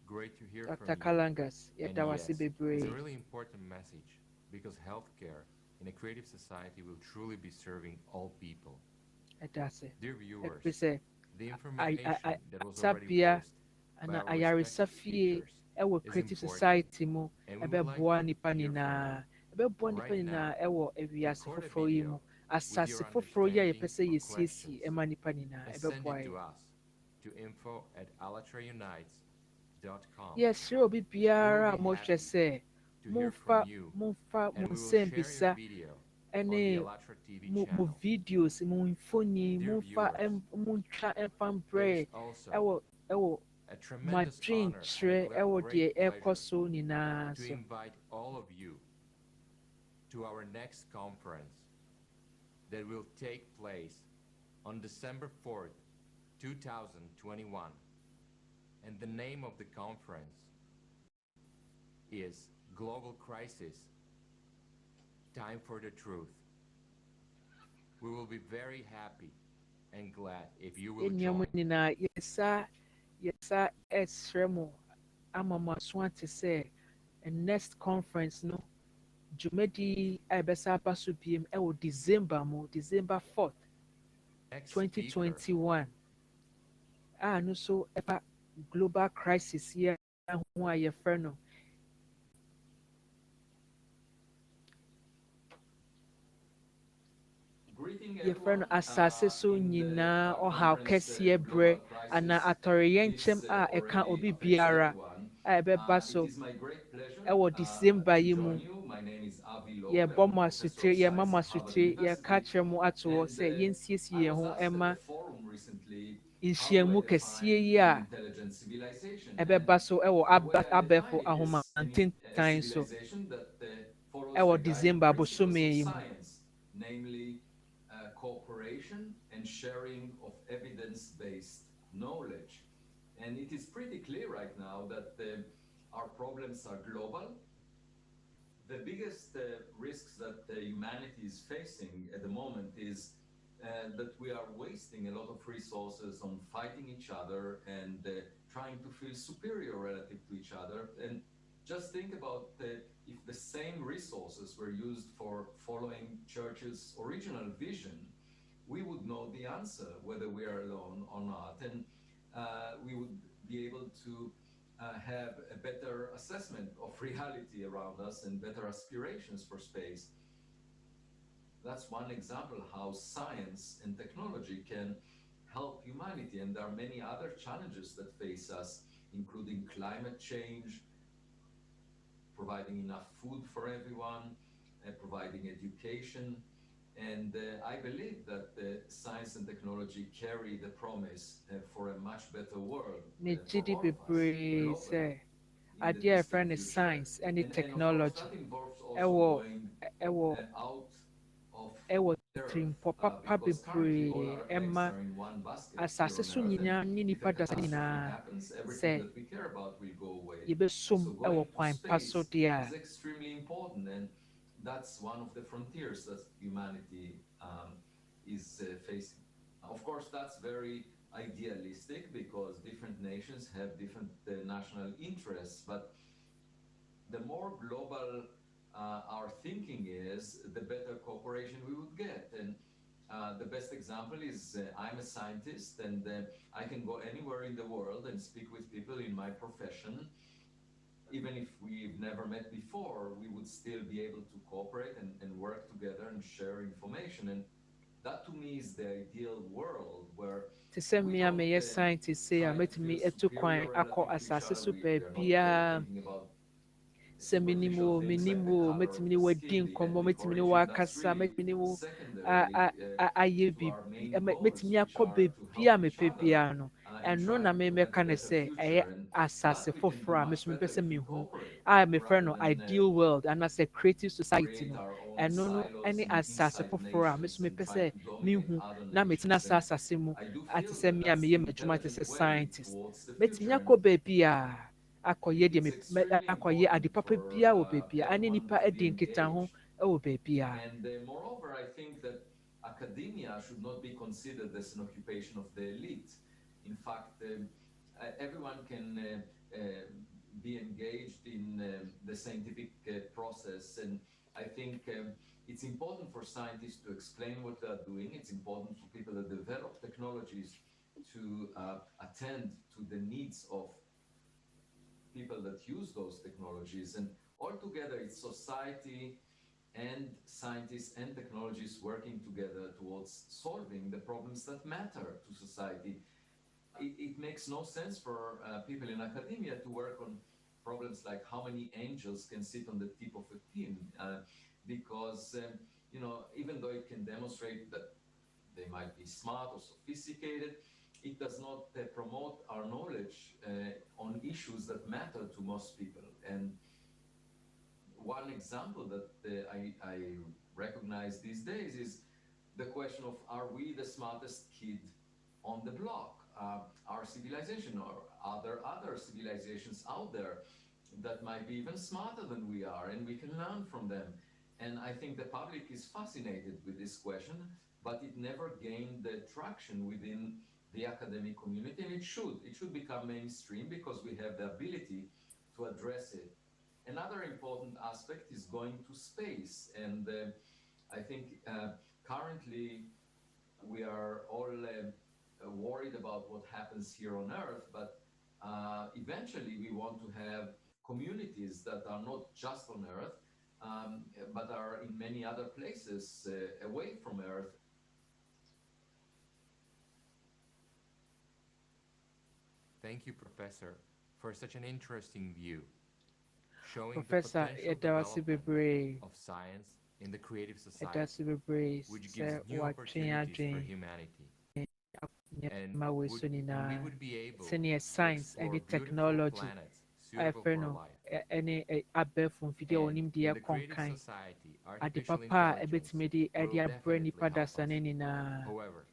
Great to hear from Dr. you. Kalangas, And yɛda wase yes, bebree. it's a really important message because healthcare in a creative society will truly be serving all people. Ɛda ase. Dear viewers, Ɛfiri the sɛ information that was already sabea posted by ana our ayaresa respected fie speakers ɛwɔ is creative important, society mu and we would like ɛbɛboa to nipa hear from nyinaa you. ɛbɛboa nipa Right now, nyinaa ɛwɔ ewiase record a foforɔ yi mu video asase with your foforɔ yi a yɛpɛ sɛ understanding or yɛsiesie questions ɛma nipa nyinaa and send ɛbɛboa it to yɛ. us to info@alatraunites.com. Yɛsrɛ obi biara a We will be mohwɛ happy sɛ to hear momfa from you, momfa mo and we will nsɛm share your bisa video on the ɛne Alatra TV mo channel. videos mo mfoni Dear momfa viewers, montwa ɛmfa it mbrɛ is also ɛwɔ a tremendous honor and madwenkyerɛ a ɛwɔ deɛ great ɛkɔ pleasure so nyinaa to so. invite all of you to our next conference that will take place on December 4th, 2021. And the name of the conference is Global Crisis, Time for the Truth. We will be very happy and glad if you will Ɛnua mu join. nyinaa yɛsa ɛsrɛ mo ama mo aso ate sɛ next conference no dwumadi a ɛbɛsa aba so biem ɛwɔ December 4th, Next 2021 a no so ɛfa global crisis yi ho a yɛfrɛ no yɛfrɛ no asase so nyinaa ɔhaw kɛseɛ berɛ anaa atɔreyɛnkyɛm a ɛka obi biara a ɛbɛba so ɛwɔ December yi mu. Yɛbɔ mo asotire yɛma mo asotire yɛka kyerɛ mo ato hɔ sɛ yɛnsiesie yɛn ho ɛma nhyiamu kɛseɛ yi a ɛbɛba so ɛwɔ abɛɛfo ahomantentan so ɛwɔ December bosome yi mu. Namely, cooperation and sharing of evidence-based knowledge. And it is pretty clear right now that our problems are global. The biggest risks that humanity is facing at the moment is that we are wasting a lot of resources on fighting each other and trying to feel superior relative to each other. And just think about if the same resources were used for following Churchill's original vision, we would know the answer, whether we are alone or not. And we would be able to have a better assessment of reality around us and better aspirations for space. That's one example how science and technology can help humanity. And there are many other challenges that face us, including climate change, providing enough food for everyone, providing education. And I believe that science and technology carry the promise for a much better world. Negyedi bebree sɛ adeɛ a yɛfrɛ no science ɛne technology ɛwɔ tirimpɔ papa bebree ɛma asase so nyinaa ne nipa dasa nyinaa sɛ yɛbɛsom ɛwɔ kwan pa so deɛ a. Is extremely important, and that's one of the frontiers that humanity is facing. Of course, that's very idealistic because different nations have different national interests, but the more global our thinking is, the better cooperation we would get. And the best example is I'm a scientist, and I can go anywhere in the world and speak with people in my profession. Even if we've never met before, we would still be able to cooperate and work together and share information. And that to me is the ideal world where te sɛ me a meyɛ scientist sei a mɛtumi atu kwan akɔ asase so baabiara sɛ menim o mɛtumi ne wadi nkɔmmɔ mɛtumi ne wakasa mɛtumi ne wo ayɛ biribi mɛtumi akɔ baabi a mepɛ biara no ɛno na memɛka ne sɛ ɛyɛ asase foforɔ a meso mepɛ sɛ mehu a mefrɛ no ideal world anaasɛ creative society no ɛno no ne asase foforɔ a meso mepɛ sɛ mehu na metena saa asase mu ate sɛ me a meyɛ m'adwuma te sɛ scientist mɛtumi akɔ baabi a akɔyɛ deɛ akɔyɛ ade papa biara wɔ baabi a ane nipa adi nkitaho wɔ baabi a. And moreover, I think that academia should not be considered as an occupation of the elite. In fact, everyone can be engaged in the scientific process, and I think it's important for scientists to explain what they are doing. It's important for people that develop technologies to attend to the needs of people that use those technologies. And altogether, it's society and scientists and technologists working together towards solving the problems that matter to society. It makes no sense for people in academia to work on problems like how many angels can sit on the tip of a pin, because even though it can demonstrate that they might be smart or sophisticated, it does not promote our knowledge on issues that matter to most people. And one example that I recognize these days is the question of, are we the smartest kid on the block? Our civilization, or are there other civilizations out there that might be even smarter than we are, and we can learn from them? And I think the public is fascinated with this question, but it never gained the traction within the academic community, and it should become mainstream because we have the ability to address it. Another important aspect is going to space, and I think currently we are all worried about what happens here on Earth, but eventually we want to have communities that are not just on Earth, but are in many other places away from Earth. Thank you, Professor, for such an interesting view, showing Professor, the potential development of science in the creative society, which gives new opportunities for humanity. And we would be able to science explore and beautiful technology. planets suitable for life. Any above video on In India the creative conkan society, ade artificial papa intelligence ebetimi de will ade abrɛ definitely nipa help us. dasane nyinaa However,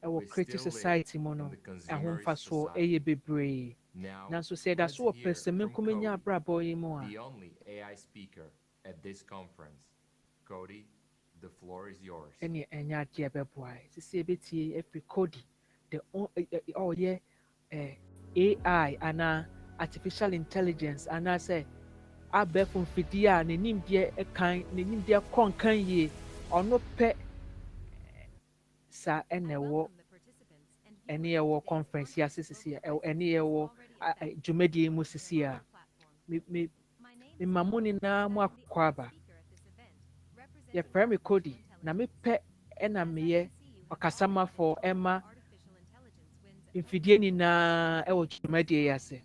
ɛwɔ we creative still live society mu in no the ɛho consumerist mfasoɔ society. ɛyɛ bebree Now, nanso sɛ ɛda let's so wɔ hear pɛ sɛ from menkumenya Cody, abrabɔ yi mu a the only AI speaker at this conference. Cody, the floor is yours. ɛne ɛnyɛ adeɛ a ɛbɛboa ɛ. Sisi ɛbɛtie ɛfiri Cody the ɔyɛ AI anaa artificial intelligence anaasɛ abɛɛfo mfidie a n'animdeɛ kɔ nkan yie ɔno pɛ saa ɛna ɛwɔ ɛne ɛwɔ conference yi ase sisi a ɛne ɛwɔ dwumadie mu sisi a mema mo nyinaa mo akɔ aba yɛfrɛ me Cody na mepɛ ɛna meyɛ ɔkasamafo ɛma mfidie nyinaa ɛwɔ dwumadie yi ase.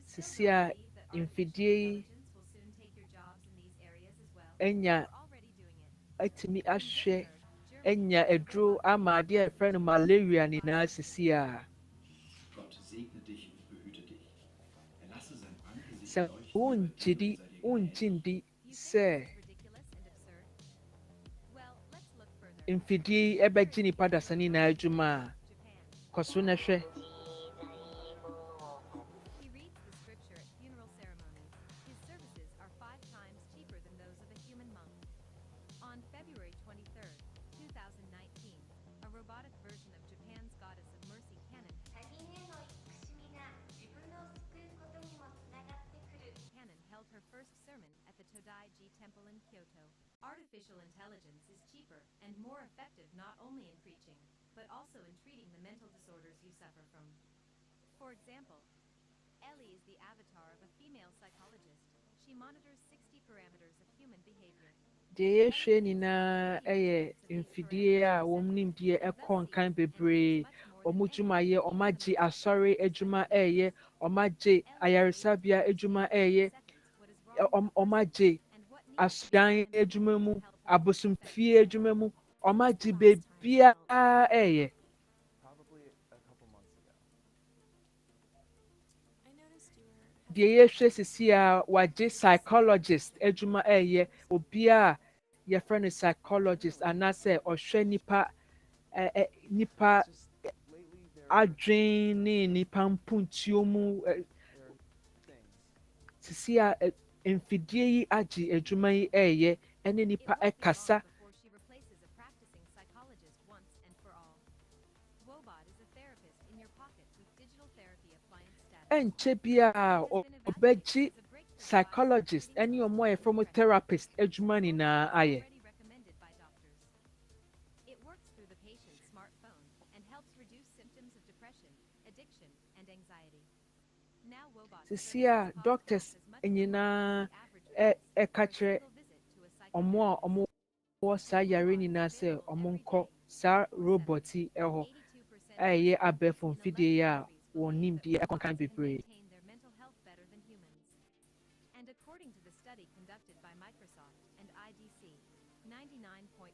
Sisi a mfidie yi enya atumi ahwɛ enya aduro ama adeɛ a yɛfrɛ no malaria nyinaa sisi a sɛ wongye ndi sɛ mfidie yi ɛbɛgye nipa dasane nyinaa adwuma a kɔ so na hwɛ. Artificial intelligence is cheaper and more effective not only in preaching, but also in treating the mental disorders you suffer from. For example, Ellie is the avatar of a female psychologist. She monitors 60 parameters of human behavior. Deɛ yɛhwɛ nyinaa ɛyɛ mfidie a wɔn nimdeɛ ɛkɔ nkan bebree wɔn dwumayɛ wɔn agye asɔre adwuma ɛyɛ wɔn agye ayaresabea adwuma ɛyɛ wɔn agye asɔdan adwuma mu abosomfie adwuma mu wɔn agye beebiara ɛyɛ. deɛ yɛhwɛ sisi a wagye psychologist adwuma ɛyɛ obi a yɛfrɛ no psychologist anaasɛ ɔhwɛ nipa adwen ne nipa mpuntuo mu sisi a mfidie yi agye adwuma yi ɛyɛ ɛne nipa ɛkasa. Ɛnkyɛ bi a ɔbɛgye psychologist ɛne ɔmo a yɛfrɛ mo therapist adwuma nyinaa ayɛ. Sisi a doctors nyinaa ɛka kyerɛ ɔmo a ɔmo wɔ saa yare nyinaa sɛ ɔmo nkɔ saa robot yi ɛhɔ a ɛyɛ abɛɛfo mfidie yi a wɔn nimdeɛ ɛkɔkan bebree. And according to the study conducted by Microsoft and IDC, 99.4%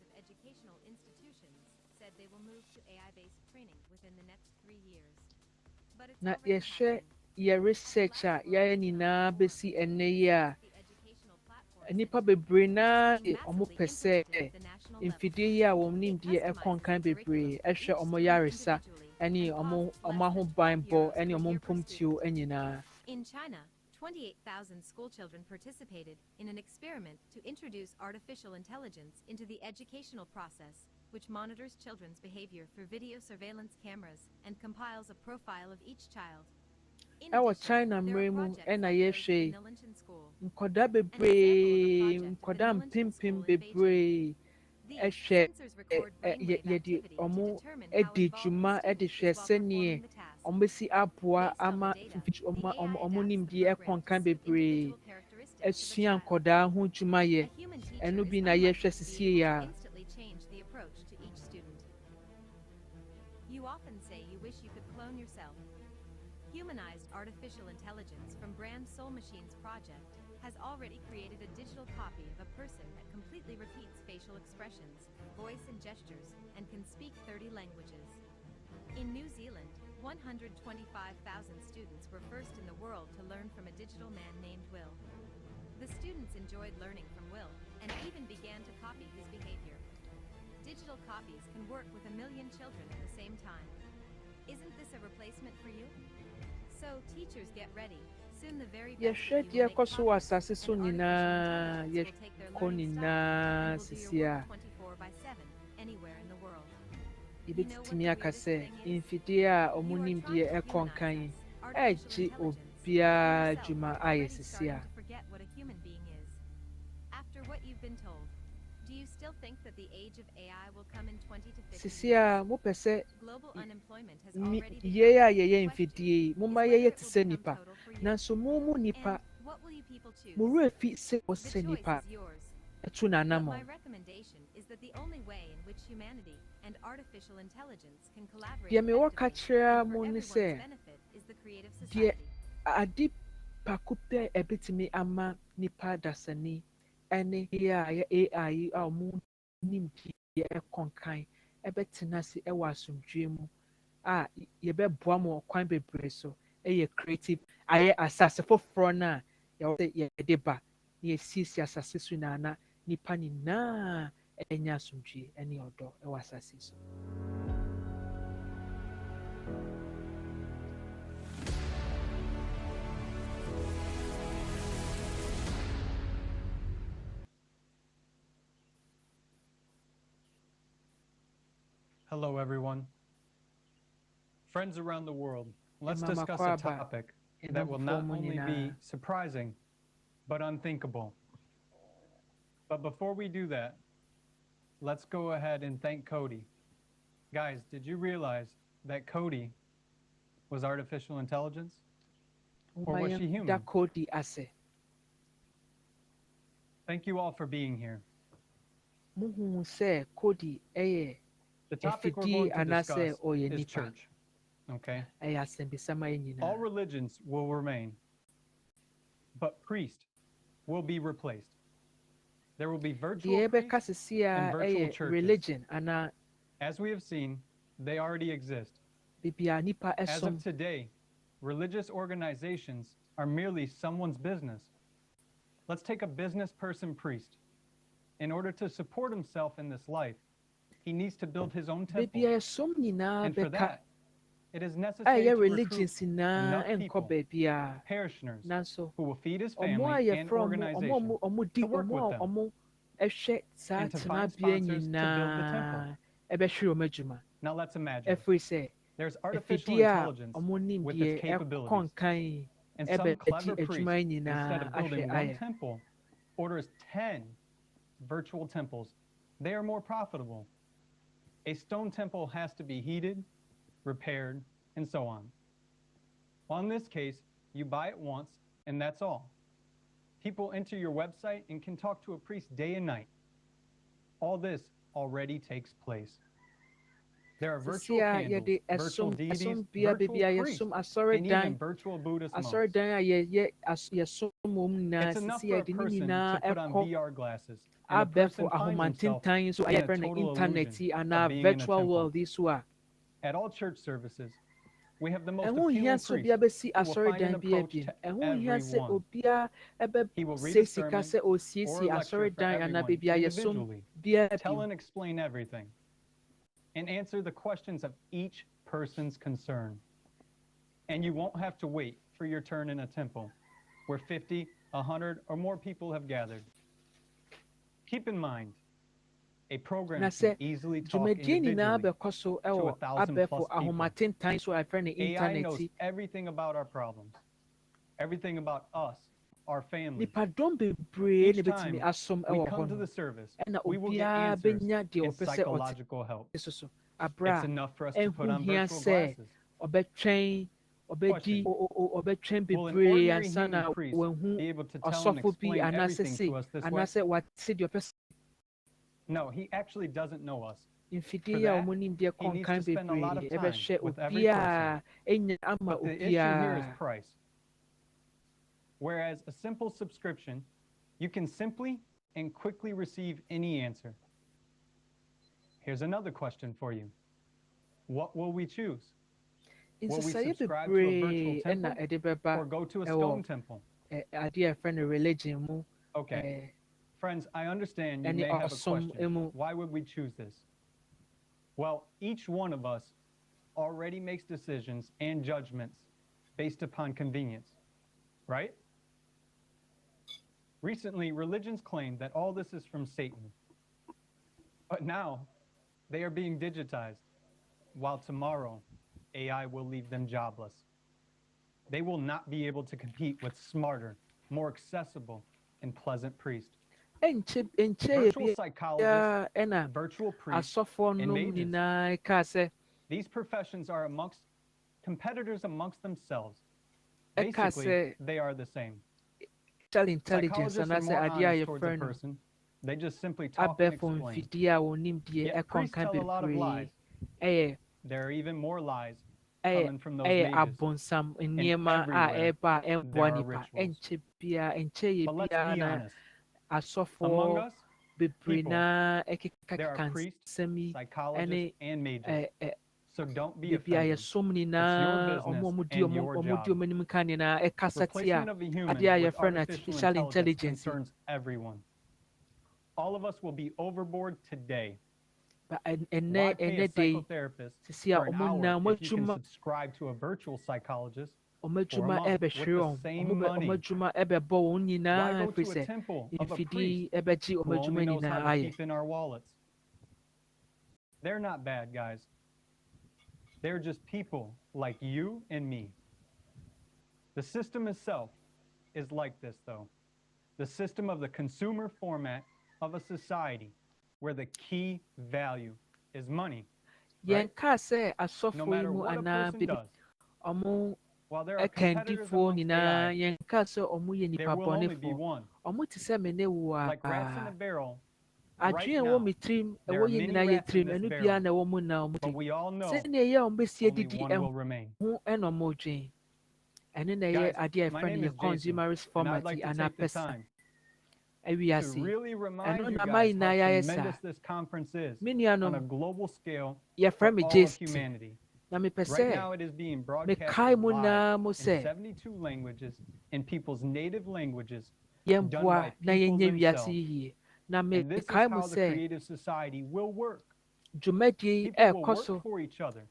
of educational institutions said they will move to AI-based training within the next 3 years. But it's Na yɛhwɛ yɛ research a yɛayɛ nyinaa bɛsi ɛnnɛ yi a nipa bebree naa ɔmo pɛ sɛ mfidie yi a wɔn nimdeɛ ɛkɔnkan bebree ɛhwɛ ɔmo yaresa ɛne ɔmo ahobanbɔ ɛne ɔmo mpomtuo nyinaa. In China, 28,000 schoolchildren participated in an experiment to introduce artificial intelligence into the educational process, which monitors children's behavior through video surveillance cameras and compiles a profile of each child. Ɛwɔ China mmere mu ɛna yɛhwɛ nkɔdaa bebree nkɔdaa mpempem bebree ɛhwɛ yɛde ɔmo adi dwuma ɛde hwɛ sɛneɛ ɔmo bɛsi aboa ama ɔmo nimdeɛ ɛkɔnkan bebree asua nkɔdaa ho dwumayɛ ɛno bi na yɛhwɛ sisie a. You often say you wish you could clone yourself. Humanized artificial intelligence from Brand Soul Machines project has already created a digital copy of a person that completely repeats facial expressions, voice and gestures, and can speak 30 languages. In New Zealand, 125,000 students were first in the world to learn from a digital man named Will. The students enjoyed learning from Will and even began to copy his behavior. Digital copies can work with 1 million children at the same time. Isn't this a replacement for you? So teachers get ready. Soon the very yɛhwɛ deɛ ɛkɔ so wɔ asase so nyinaa yɛkɔ nyinaa sisi a yɛbɛtumi aka sɛ mfidie a ɔmo nimdeɛ ɛkɔnkan ɛgye obiara dwuma ayɛ sisi a. Sisi a mopɛ sɛ yɛn a yɛyɛ mfidie yi momma yɛyɛ te sɛ nipa nanso mo nipa mo werɛ fi sɛ wɔsɛ nipa ɛto n'anammɔn. Deɛ mewɔ ka kyerɛ mo ne sɛ deɛ ade baako pɛ ɛbɛtumi ama nipa dasani ɛne yɛ a yɛ AI a ɔmo nimdeɛ ɛkɔnkan ɛbɛtena ase ɛwɔ asomdwoe mu a yɛbɛboa mo ɔkwan bebree so ɛyɛ creative ayɛ asase foforɔ no a yɛwɔ sɛ yɛde ba na yɛsiesie asase so na nipa nyinaa ɛnyɛ asomdwoe ɛne ɔdɔ ɛwɔ asase so. Hello, everyone. Friends around the world, let's discuss a topic that will not only be surprising, but unthinkable. But before we do that, let's go ahead and thank Cody. Guys, did you realize that Cody was artificial intelligence? Or was she human? Thank you all for being here. The topic we're going to discuss is church. Okay? All religions will remain, but priest will be replaced. There will be virtual priests and virtual churches. As we have seen, they already exist. As of today, religious organizations are merely someone's business. Let's take a business person priest. In order to support himself in this life, he needs to build his own temple. And for that, it is necessary to recruit enough people, parishioners, who will feed his family and organization to work with them, and to find sponsors to build the temple. Now let's imagine. There's artificial intelligence with its capabilities. And some clever priest, instead of building one temple, orders 10 virtual temples. They are more profitable. A stone temple has to be heated, repaired, and so on. Well, in this case, you buy it once, and that's all. People enter your website and can talk to a priest day and night. All this already takes place. There are virtual candles, virtual deities, virtual priests, and even virtual Buddhist monks. It's enough for a person to put on VR glasses, and the person finds himself in a total illusion of being in a temple. At all church services, we have the most appealing priest who will find an approach to everyone. He will read a sermon or a lecture for everyone individually, tell and explain everything, and answer the questions of each person's concern. And you won't have to wait for your turn in a temple where 50, 100, or more people have gathered. Keep in mind, a program can easily talk individually to 1,000 plus people. AI knows everything about our problems, everything about us, our families. Each time we come to the service, we will get answers and psychological help. It's enough for us to put on virtual glasses. Question: will an ordinary human priest be able to tell and explain everything to us this way? No, he actually doesn't know us. For that, he needs to spend a lot of time with every person. But the issue here is price. Whereas a simple subscription, you can simply and quickly receive any answer. Here's another question for you. What will we choose? Will we subscribe to a virtual temple or go to a stone temple? Okay. Friends, I understand you may have a question. Why would we choose this? Well, each one of us already makes decisions and judgments based upon convenience, right? Recently, religions claim that all this is from Satan. But now, they are being digitized, while tomorrow, AI will leave them jobless. They will not be able to compete with smarter, more accessible, and pleasant priests. Virtual psychologists, virtual priests, and mages. These professions are competitors amongst themselves. Basically, they are the same. Psychologists are more honest towards a person. They just simply talk and explain. Yet priests tell a lot of lies. There are even more lies coming from those mages. And everywhere there are rituals. But let's be honest. Among us, people, there are priests, psychologists, and mages. So don't be offended. It's your business and your job. Replacement of a human with artificial intelligence concerns everyone. All of us will be overboard today. Why pay a psychotherapist for an hour if you can subscribe to a virtual psychologist for a month with the same money? Why go to a temple of a priest who only knows how to keep in our wallets? They're not bad, guys. They're just people like you and me. The system itself is like this, though. The system of the consumer format of a society where the key value is money. Right? No matter what a person does, while there are competitors amongst AI, there will only be one. Like rats in a barrel, right now, there are many rats in this barrel, but we all know only one will remain. Guys, my name is Jason, and I'd like to take the time to really remind you guys how tremendous this conference is on a global scale for all of humanity. Na me Right pese. now, it is being Me broadcast kai mo na live mo in se. 72 languages in people's native languages Yen done boa by na people yenye wiase themselves. yi. Na me And this is kai mo how the se. creative society will work. Dwumadi People will ɛkɔ so work for each other,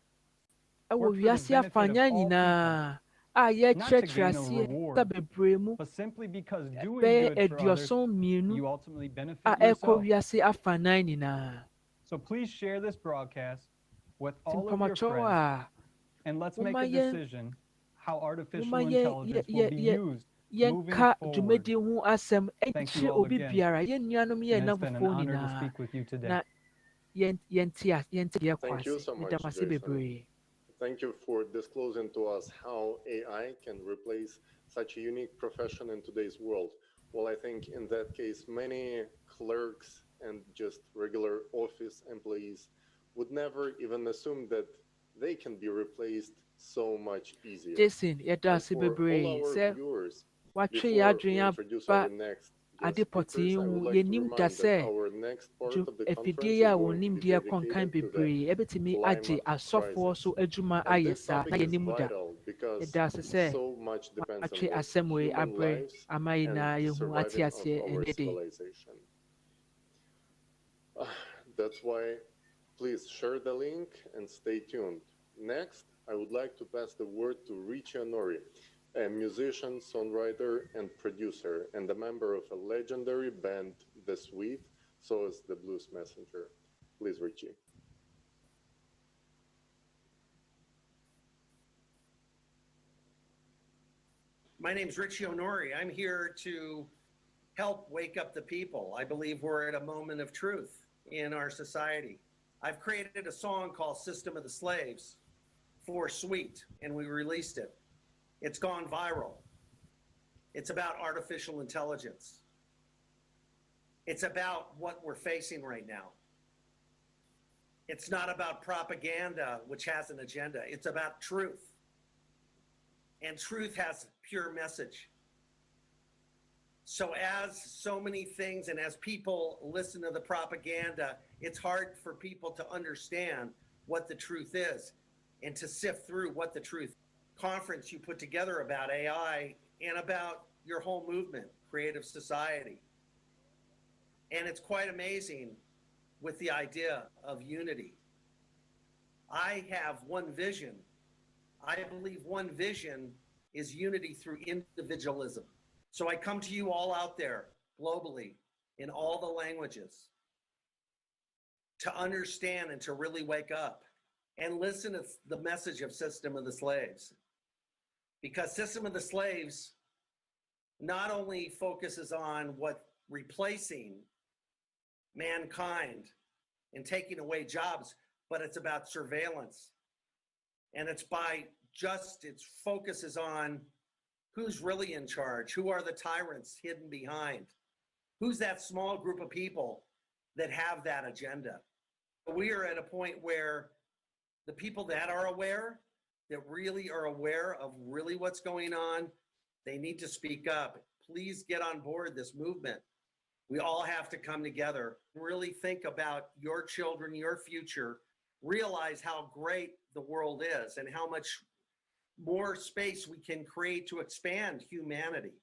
ɛwɔ work for the wiase benefit of afanya all people, nyinaa a not to yɛkyerɛkyerɛ gain a aseɛ reward, sɛ bebree mu but simply because doing bɛyɛ good for others, aduɔson mmienu you ultimately a benefit ɛkɔ yourself. wiase afanan nyinaa. So please share this broadcast with Nti all of your mpɔmɔkyɛw friends, a and let's make woma a yɛn decision how artificial woma intelligence will be used moving yɛnka forward. dwumadi ho asɛm Thank you ɛnkyerɛ all obi again. biara yɛn nuanom yɛ And it's been an nnamfofoɔ honor to nyinaa speak with you today. na yɛnte deɛ kɔ Thank you ase so much, medam ase Jason. bebree. Thank you for disclosing to us how AI can replace such a unique profession in today's world. Well, I think in that case, many clerks and just regular office employees would never even assume that they can be replaced so much easier. Jason, yɛda And ase for bebree all our sɛ viewers, watwe before yɛ we adwene introduce aba our next ade guest pɔtee speakers, I ho would like to yɛnim da remind that sɛ our next part of the conference afidie is yi a going to be wɔnimdeɛ kɔnkan dedicated to the bebree ɛbɛtumi agye climate asɔfoɔ crisis. so adwuma And ayɛ this saa na topic is yɛnim da vital because yɛda ase sɛ so much depends on watwe the asɛm wei human abrɛ lives ama and nyinaa the yɛhu ate surviving of aseɛ our ɛnɛ de. civilization. That's why please share the link and stay tuned. Next, I would like to pass the word to Richie Honori, a musician, songwriter, and producer, and a member of a legendary band, The Sweet, so is the Blues Messenger. Please, Richie. My name's Richie Honori. I'm here to help wake up the people. I believe we're at a moment of truth in our society. I've created a song called System of the Slaves for Sweet, and we released it. It's gone viral. It's about artificial intelligence. It's about what we're facing right now. It's not about propaganda, which has an agenda. It's about truth. And truth has pure message. So as so many things and as people listen to the propaganda, it's hard for people to understand what the truth is and to sift through what the truth. Conference you put together about AI and about your whole movement, Creative Society. And it's quite amazing with the idea of unity. I have one vision. I believe one vision is unity through individualism. So I come to you all out there globally in all the languages to understand and to really wake up and listen to the message of System of the Slaves. Because System of the Slaves not only focuses on what replacing mankind and taking away jobs, but it's about surveillance. And it's its focus is on who's really in charge, who are the tyrants hidden behind, who's that small group of people that have that agenda. We are at a point where the people that are aware, that really are aware of really what's going on, they need to speak up. Please get on board this movement. We all have to come together, really think about your children, your future, realize how great the world is and how much more space we can create to expand humanity.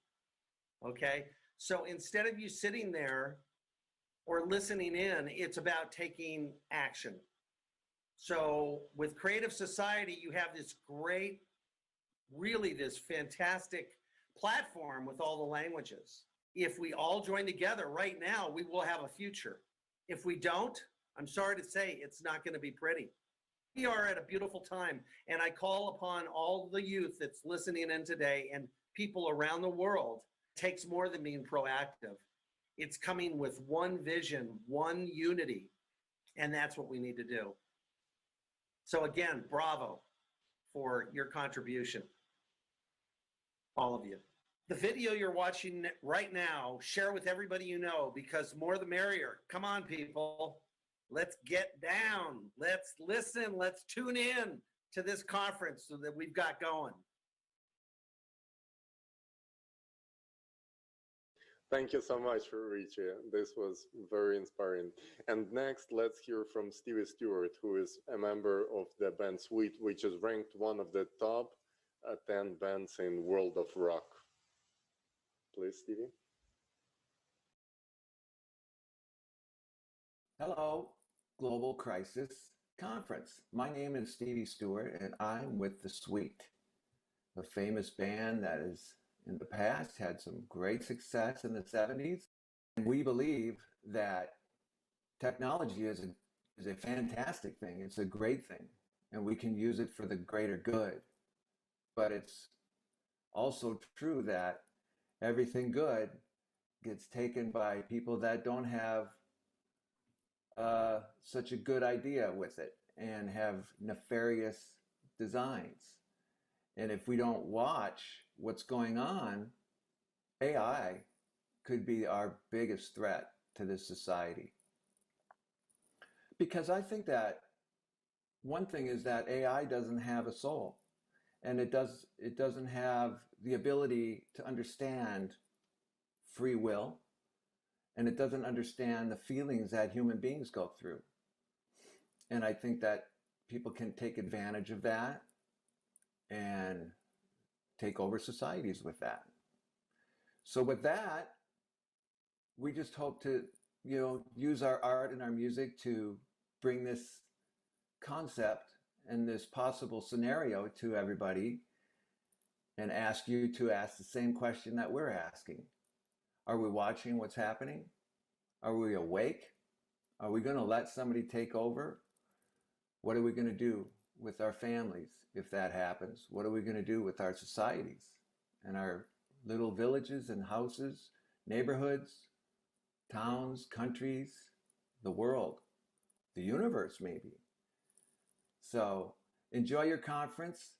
Okay? So instead of you sitting there or listening in, it's about taking action. So with Creative Society, you have this great, really this fantastic platform with all the languages. If we all join together right now, we will have a future. If we don't, I'm sorry to say, it's not going to be pretty. We are at a beautiful time, and I call upon all the youth that's listening in today and people around the world. It takes more than being proactive. It's coming with one vision, one unity, and that's what we need to do. So again, bravo for your contribution, all of you. The video you're watching right now, share with everybody you know, because more the merrier. Come on, people. Let's get down. Let's listen. Let's tune in to this conference that we've got going. Thank you so much, Richie. This was very inspiring. And next, let's hear from Stevie Stewart, who is a member of the band Sweet, which is ranked one of the top 10 bands in world of rock. Please, Stevie. Hello, Global Crisis Conference. My name is Stevie Stewart, and I'm with The Sweet, a famous band that has, in the past, had some great success in the 70s. And we believe that technology is a fantastic thing. It's a great thing, and we can use it for the greater good. But it's also true that everything good gets taken by people that don't have such a good idea with it and have nefarious designs. And if we don't watch what's going on, AI could be our biggest threat to this society. Because I think that one thing is that AI doesn't have a soul, and it doesn't have the ability to understand free will, and it doesn't understand the feelings that human beings go through. And I think that people can take advantage of that and take over societies with that. So with that, we just hope to, use our art and our music to bring this concept and this possible scenario to everybody and ask you to ask the same question that we're asking. Are we watching what's happening? Are we awake? Are we going to let somebody take over? What are we going to do with our families if that happens? What are we going to do with our societies and our little villages and houses, neighborhoods, towns, countries, the world, the universe maybe? So enjoy your conference.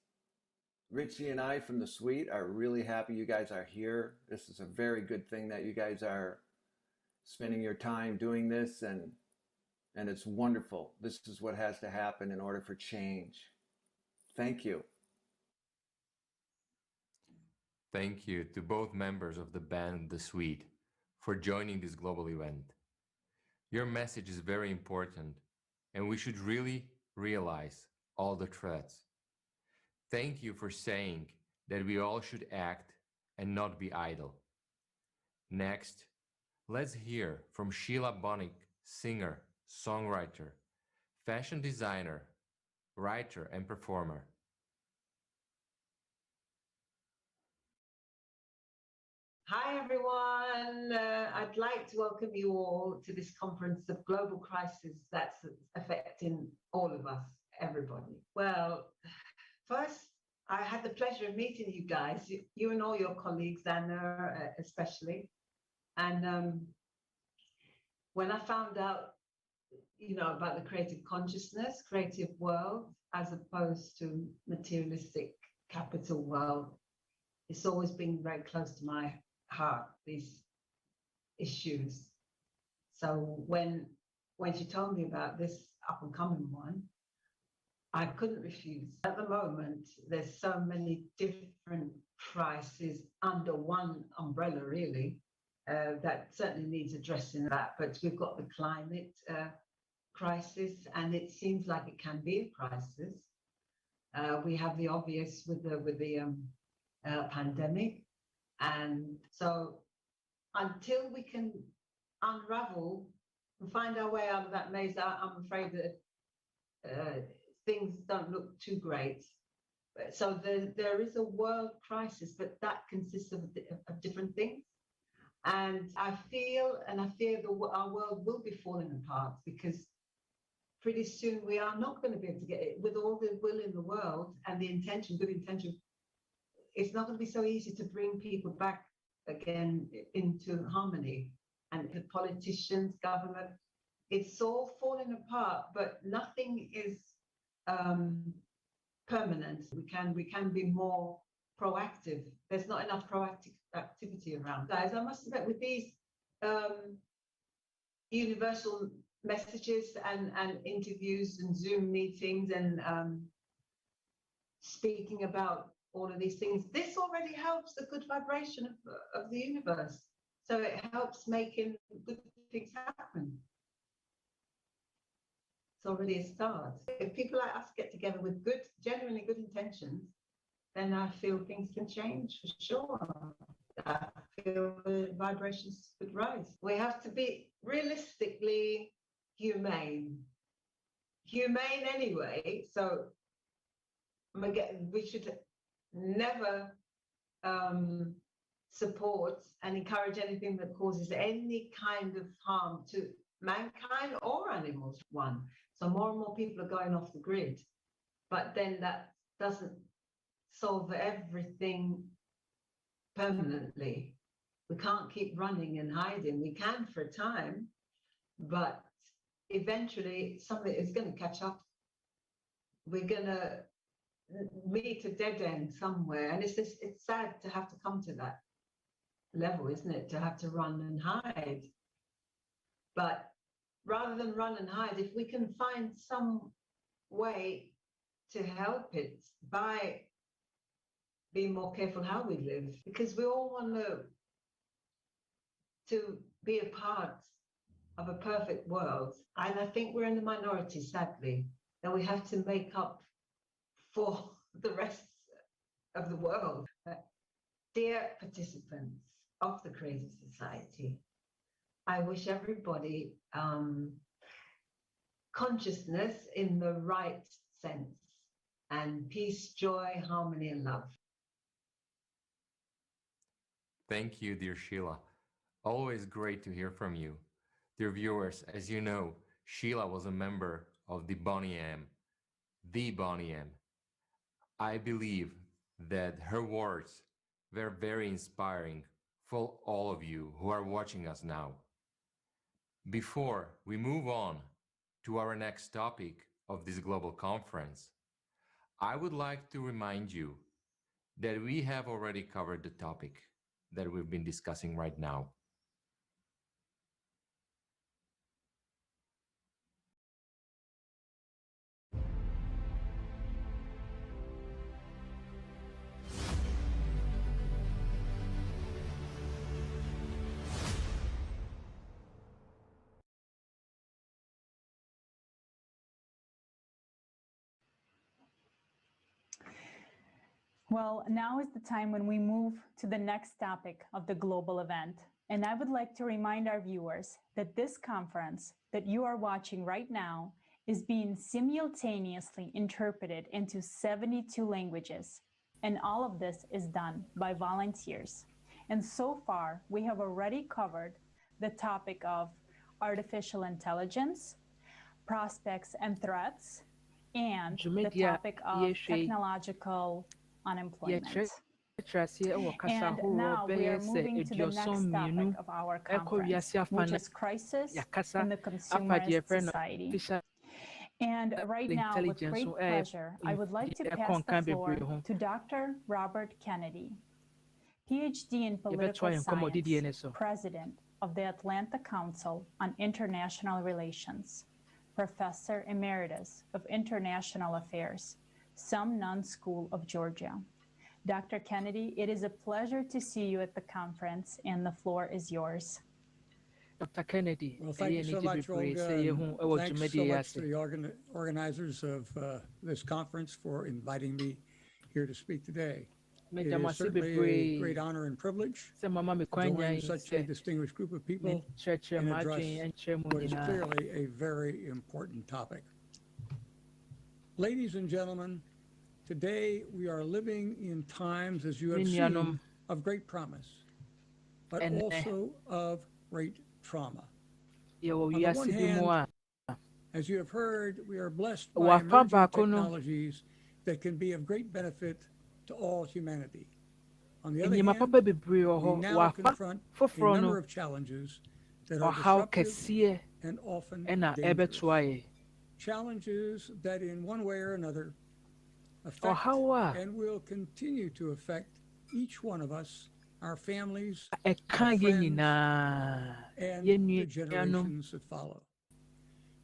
Richie and I from The Sweet are really happy you guys are here. This is a very good thing that you guys are spending your time doing this, and it's wonderful. This is what has to happen in order for change. Thank you. Thank you to both members of the band The Sweet for joining this global event. Your message is very important, and we should really realize all the threats. Thank you for saying that we all should act and not be idle. Next, let's hear from Sheila Bonnick, singer, songwriter, fashion designer, writer, and performer. Hi, everyone. I'd like to welcome you all to this conference of global crisis that's affecting all of us, everybody. Well, first, I had the pleasure of meeting you guys, you and all your colleagues, Anna especially. And when I found out, about the creative consciousness, creative world, as opposed to materialistic capital world, it's always been very close to my heart, these issues. So when she told me about this up and coming one, I couldn't refuse. At the moment, there's so many different crises under one umbrella, really, that certainly needs addressing that. But we've got the climate crisis, and it seems like it can be a crisis. We have the obvious with the pandemic. And so until we can unravel and find our way out of that maze, I'm afraid that things don't look too great. So there is a world crisis, but that consists of different things. And I feel and I fear our world will be falling apart, because pretty soon we are not going to be able to get it with all the will in the world and the intention, good intention. It's not going to be so easy to bring people back again into harmony. And the politicians, government, it's all falling apart, but nothing is permanent. We can be more proactive. There's not enough proactive activity around. Guys, I must admit, with these universal messages and interviews and Zoom meetings and speaking about all of these things, this already helps the good vibration of the universe. So it helps making good things happen. It's already a start. If people like us get together with good, genuinely good intentions, then I feel things can change for sure. I feel the vibrations could rise. We have to be realistically humane. Humane anyway, so we should never support and encourage anything that causes any kind of harm to mankind or animals, one. So more and more people are going off the grid, but then that doesn't solve everything permanently. We can't keep running and hiding. We can for a time, but eventually something is going to catch up. We're going to meet a dead end somewhere, and it's sad to have to come to that level, isn't it? To have to run and hide. But rather than run and hide, if we can find some way to help it by being more careful how we live, because we all want to be a part of a perfect world. And I think we're in the minority, sadly, that we have to make up for the rest of the world. Dear participants of the Creative Society, I wish everybody consciousness in the right sense, and peace, joy, harmony, and love. Thank you, dear Sheila. Always great to hear from you. Dear viewers, as you know, Sheila was a member of the Boney M. I believe that her words were very inspiring for all of you who are watching us now. Before we move on to our next topic of this global conference, I would like to remind you that we have already covered the topic that we've been discussing right now. Well, now is the time when we move to the next topic of the global event. And I would like to remind our viewers that this conference that you are watching right now is being simultaneously interpreted into 72 languages. And all of this is done by volunteers. And so far, we have already covered the topic of artificial intelligence, prospects and threats, and the topic of technological unemployment. And now we are moving to the next topic of our conference, which is crisis in the consumerist society. And right now, with great pleasure, I would like to pass the floor to Dr. Robert Kennedy, PhD in Political Science, President of the Atlanta Council on International Relations, Professor Emeritus of International Affairs, Sumner School of Georgia. Dr. Kennedy, it is a pleasure to see you at the conference, and the floor is yours. Dr. Kennedy, well, thank you so much, Olga. Thanks so much to the organizers of this conference for inviting me here to speak today. It is certainly a great honor and privilege to join such a distinguished group of people and address what is clearly a very important topic. Ladies and gentlemen, today we are living in times, as you have seen, of great promise, but also of great trauma. On the one hand, as you have heard, we are blessed by emerging technologies that can be of great benefit to all humanity. On the other hand, we now confront a number of challenges that are disruptive and often dangerous. Challenges that in one way or another affect and will continue to affect each one of us, our families, our friends, and the generations that follow.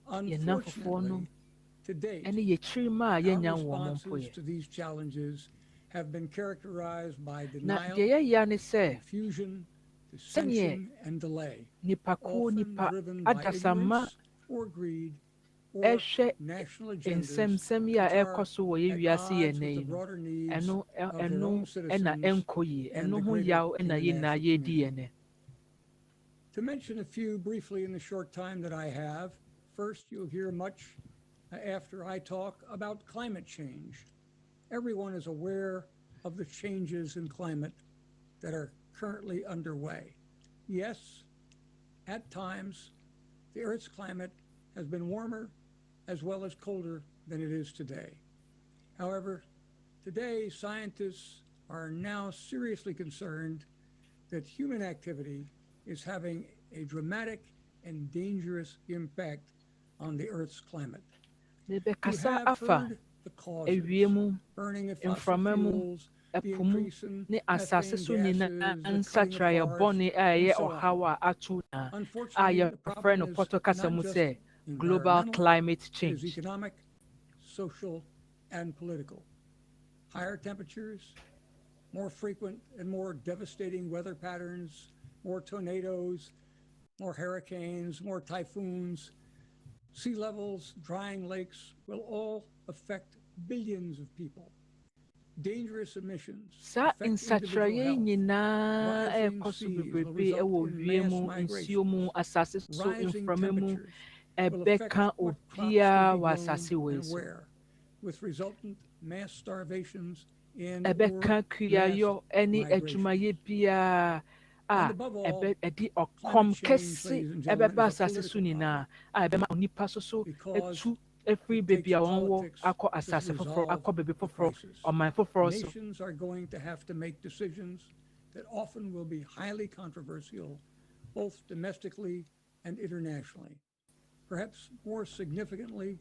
Unfortunately, to date, our responses to these challenges have been characterized by denial, confusion, to sanction and delay, often driven by ignorance or greed or national agendas which are at odds with the broader needs of their own citizens and the greater international community. To mention a few briefly in the short time that I have, first, you'll hear much after I talk about climate change. Everyone is aware of the changes in climate that are currently underway. Yes, at times, the Earth's climate has been warmer as well as colder than it is today. However, today, scientists are now seriously concerned that human activity is having a dramatic and dangerous impact on the Earth's climate. You have heard the causes, burning of fossil fuels, the increase in methane gases, the cutting of forests, and so on. Unfortunately, the problem is not just global climate change. It is economic, social, and political. Higher temperatures, more frequent and more devastating weather patterns, more tornadoes, more hurricanes, more typhoons, sea levels, drying lakes will all affect billions of people. Dangerous emissions affect individual health. Rising seas will result in mass migration. Rising temperatures will affect what crops can be grown and where, with resultant mass starvations and or mass migration. And above all, climate change, ladies and gentlemen, is a political problem because every baby I want to resolve nations are going to have to make decisions that often will be highly controversial, both domestically and internationally. Perhaps more significantly,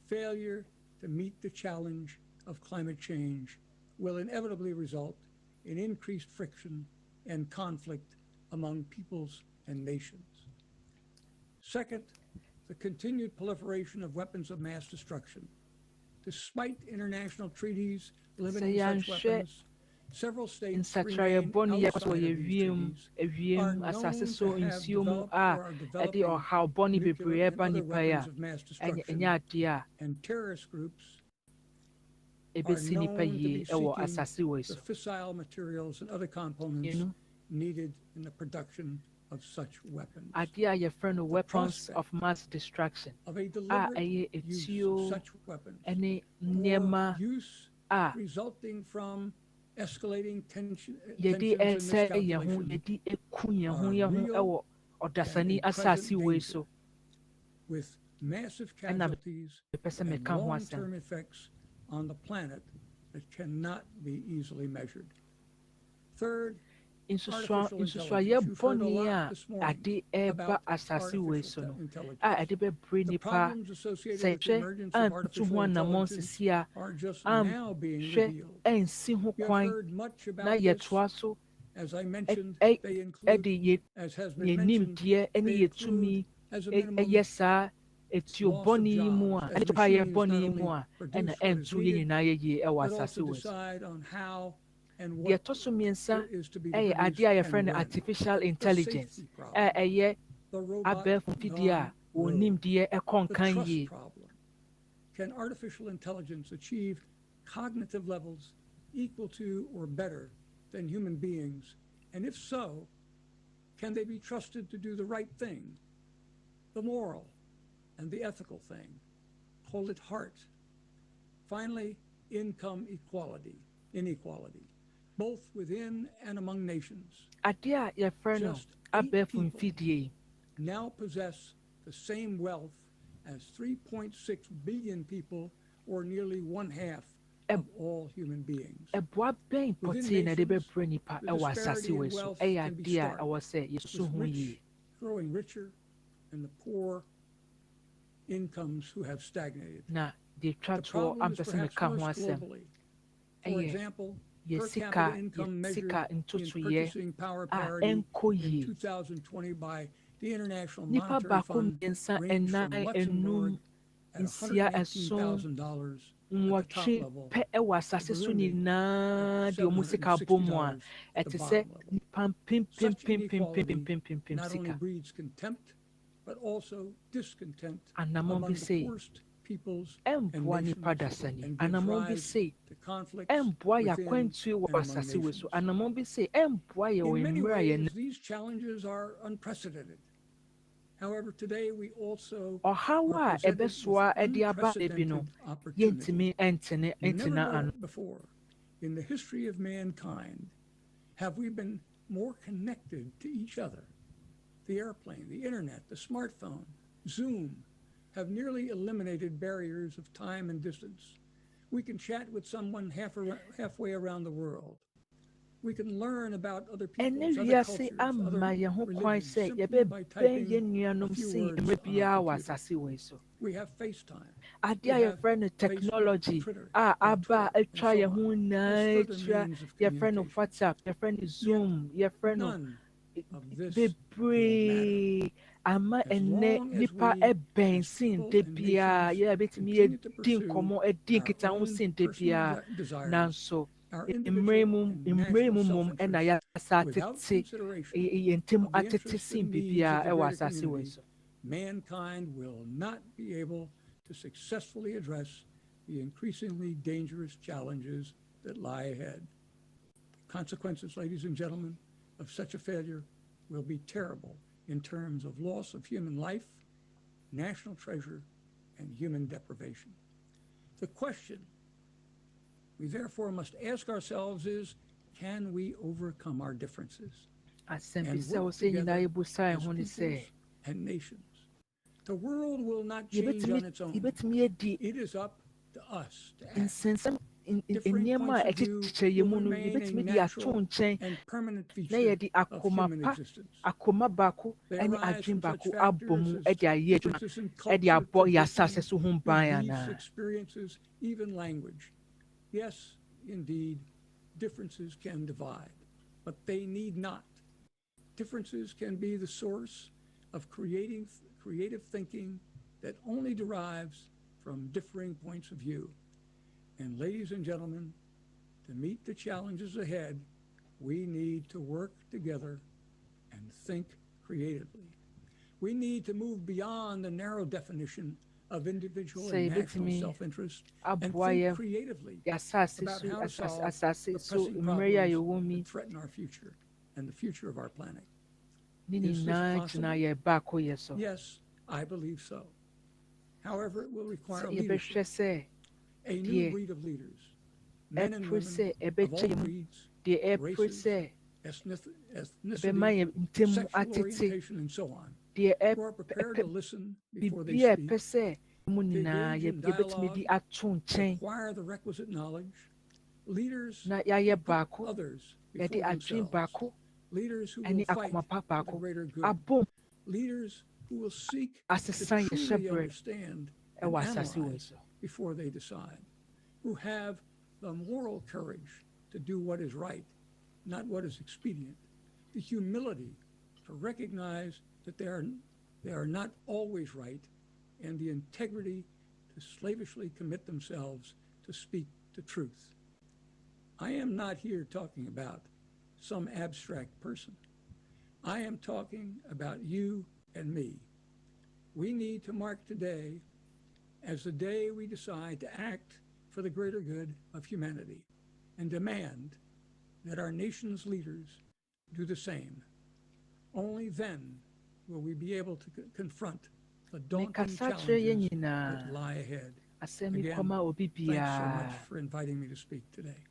failure to meet the challenge of climate change will inevitably result in increased friction and conflict among peoples and nations. Second, the continued proliferation of weapons of mass destruction. Despite international treaties limiting such weapons, several states remain outside of these treaties, are known to have developed or are developing nuclear and other weapons of mass destruction, and terrorist groups are known to be seeking the fissile materials and other components needed in the production of such weapons. Weapons of mass destruction. Of a deliberate use of such weapons, or use resulting from escalating tensions and miscalculation, are real and in present danger, with massive casualties and long-term effects on the planet that cannot be easily measured. Third, artificial intelligence. You've heard a lot this morning about artificial intelligence. The problems associated with the emergence of artificial intelligence are just now being revealed. You have heard much about this. As I mentioned, they include, as has been mentioned, they include, as a minimum, loss of jobs, as machines not only produce what is needed, but also decide on how and what is to be produced and when. artificial The intelligence. safety problem, the robot gone rogue, the trust problem. Can artificial intelligence achieve cognitive levels equal to or better than human beings? And if so, can they be trusted to do the right thing, the moral and the ethical thing? Hold it heart. Finally, income inequality, both within and among nations. Just 8 people now possess the same wealth as 3.6 billion people, or nearly 1/2 of all human beings. Within nations, the disparity in wealth can be stark, with rich growing richer and the poor incomes who have stagnated. The problem is perhaps worse globally. For example, per capita income measured in purchasing power parity in 2020 by the International Monetary Fund ranged from Luxembourg at $118,000 at the top level, to Burundi at $760 at the bottom level. Such inequality not only breeds contempt, but also discontent among the poorest peoples and nations, and gives rise to conflicts within and among nations. In many ways, these challenges are unprecedented. However, today we also are presented with unprecedented opportunity. Never before in the history of mankind have we been more connected to each other. The airplane, the internet, the smartphone, Zoom have nearly eliminated barriers of time and distance. We can chat with someone halfway around the world. We can learn about other peoples, other cultures, other religions, simply by typing a few words on our computer. We have FaceTime. We have technology. Twitter, Aba try your own night, your friend of WhatsApp, your friend is Zoom, your friend of Bebre. Ama ene nipa ebensin debia ya betimi din komo edin kita ho sin debia nanso imremu mom ena ya satete yentem atete sin bibia e wasase we so mankind will not be able to successfully address the increasingly dangerous challenges that lie ahead. The consequences, ladies and gentlemen, of such a failure will be terrible in terms of loss of human life, national treasure, and human deprivation. The question we therefore must ask ourselves is, can we overcome our differences and work together as peoples and nations? The world will not change on its own. It is up to us to act. Differing points of view will remain a natural and permanent feature of human existence. They arise from such factors as differences in culture, tradition, beliefs, experiences, even language. Yes, indeed, differences can divide, but they need not. Differences can be the source of creative thinking that only derives from differing points of view. And ladies and gentlemen, to meet the challenges ahead, we need to work together and think creatively. We need to move beyond the narrow definition of individual and national self-interest and think creatively about how to solve the pressing problems that threaten our future and the future of our planet. Is this possible? Yes, I believe so. However, it will require leadership. A new breed of leaders, men and women of all breeds, races, ethnicity, sexual orientation, and so on, who are prepared to listen before they speak, to engage in dialogue, acquire the requisite knowledge, leaders who put others before themselves, leaders who will fight for the greater good, leaders who will seek to truly understand and analyze before they decide, who have the moral courage to do what is right, not what is expedient, the humility to recognize that they are not always right, and the integrity to slavishly commit themselves to speak the truth. I am not here talking about some abstract person. I am talking about you and me. We need to mark today as the day we decide to act for the greater good of humanity and demand that our nation's leaders do the same. Only then will we be able to confront the daunting challenges that lie ahead. Again, thanks so much for inviting me to speak today.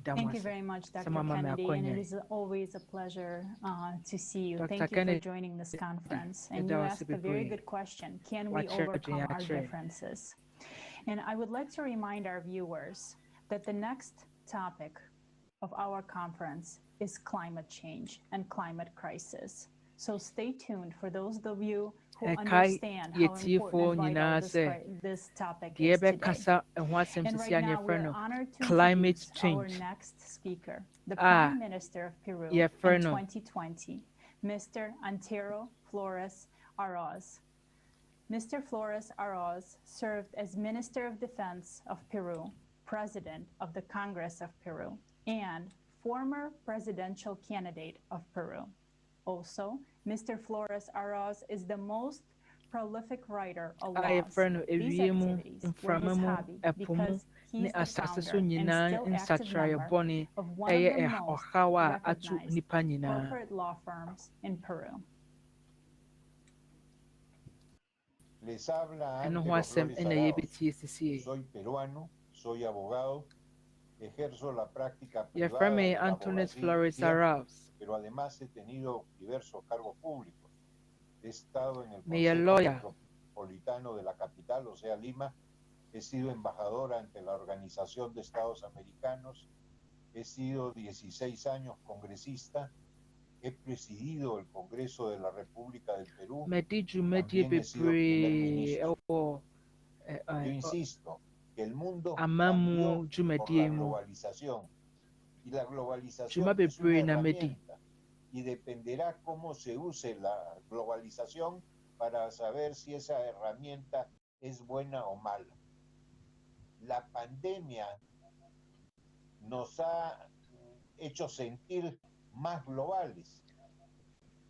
Thank you very much, Dr. Kennedy, and it is always a pleasure to see you. Thank you for joining this conference. And you asked a very good question. Can we overcome our differences? And I would like to remind our viewers that the next topic of our conference is climate change and climate crisis. So stay tuned for those of you who understand how important and vital this topic is today. And right now, we're honored to introduce our next speaker, the Prime Minister of Peru in 2020, Mr. Antero Flores Arauz. Mr. Flores Arauz served as Minister of Defense of Peru, President of the Congress of Peru, and former presidential candidate of Peru. Also, Mr. Flores Arauz is the most prolific writer of laws. These activities were his hobby because he's the founder and still active member of one of the most recognized corporate law firms in Peru. Les habla Ángelo Flores Arauz. Soy peruano, soy abogado, ejerzo la práctica privada de la abogacía, pero además he tenido diversos cargos públicos. He estado en el Consejo Metropolitano de la capital, o sea, Lima. He sido embajadora ante la Organización de Estados Americanos. He sido 16 años congresista. He presidido el Congreso de la República del Perú. También he sido primer ministro. Yo insisto que el mundo cambió por la globalización. Y la globalización es una herramienta. Y dependerá cómo se use la globalización para saber si esa herramienta es buena o mala. La pandemia nos ha hecho sentir más globales,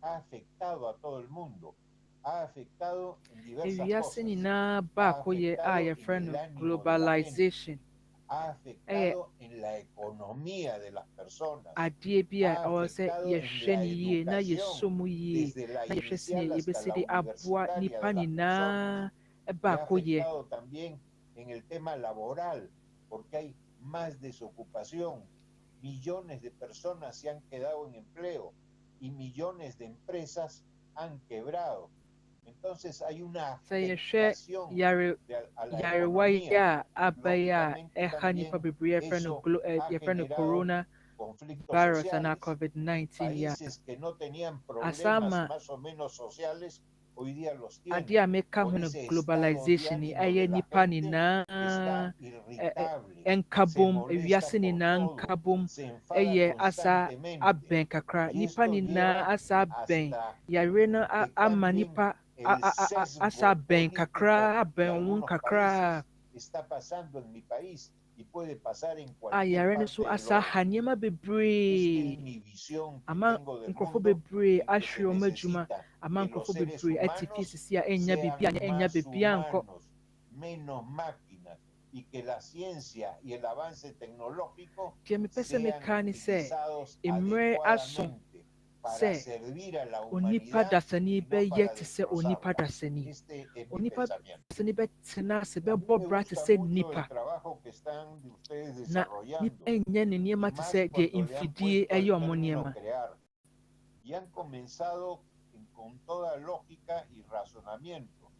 ha afectado a todo el mundo, ha afectado en diversas cosas, ha afectado en el ánimo de la gente, ha afectado en la economía de las personas, ha afectado en la educación, desde la inicial hasta la universitaria de las personas, y ha afectado también en el tema laboral, porque hay más desocupación. Millones de personas se han quedado en empleo y millones de empresas han quebrado. Entonces hay una afectación a la economía. Lógicamente también eso ha generado conflictos sociales. Países que no tenían problemas más o menos sociales hoy día los tienen. Por ese globalization estado de ánimo de la gente está irritable, se molesta por todo, se enfada constantemente. Y esto lleva hasta que también el sesgo político que en algunos países está pasando en mi país y puede pasar en cualquier parte del mundo. Esta es mi visión que tengo del mundo y que se necesita que los seres humanos sean más humanos, menos máquinas, y que la ciencia y el avance tecnológico sean utilizados adecuadamente para servir a la humanidad y no para destrozarla. Este es mi pensamiento. A mí me gusta mucho el trabajo que están ustedes desarrollando, y más cuando le han puesto el término crear. Y han comenzado con toda lógica y razonamiento.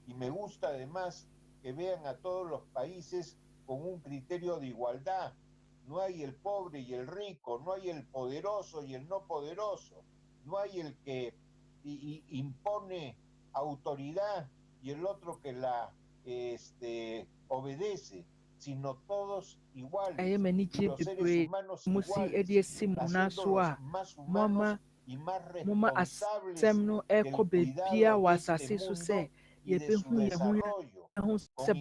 Y me gusta además que vean a todos los países con un criterio de igualdad. No hay el pobre y el rico, no hay el poderoso y el no poderoso, no hay el que impone autoridad y el otro que la obedece, sino todos iguales, y los seres humanos iguales, haciéndolos más humanos y más responsables del cuidado de este mundo y de su desarrollo, con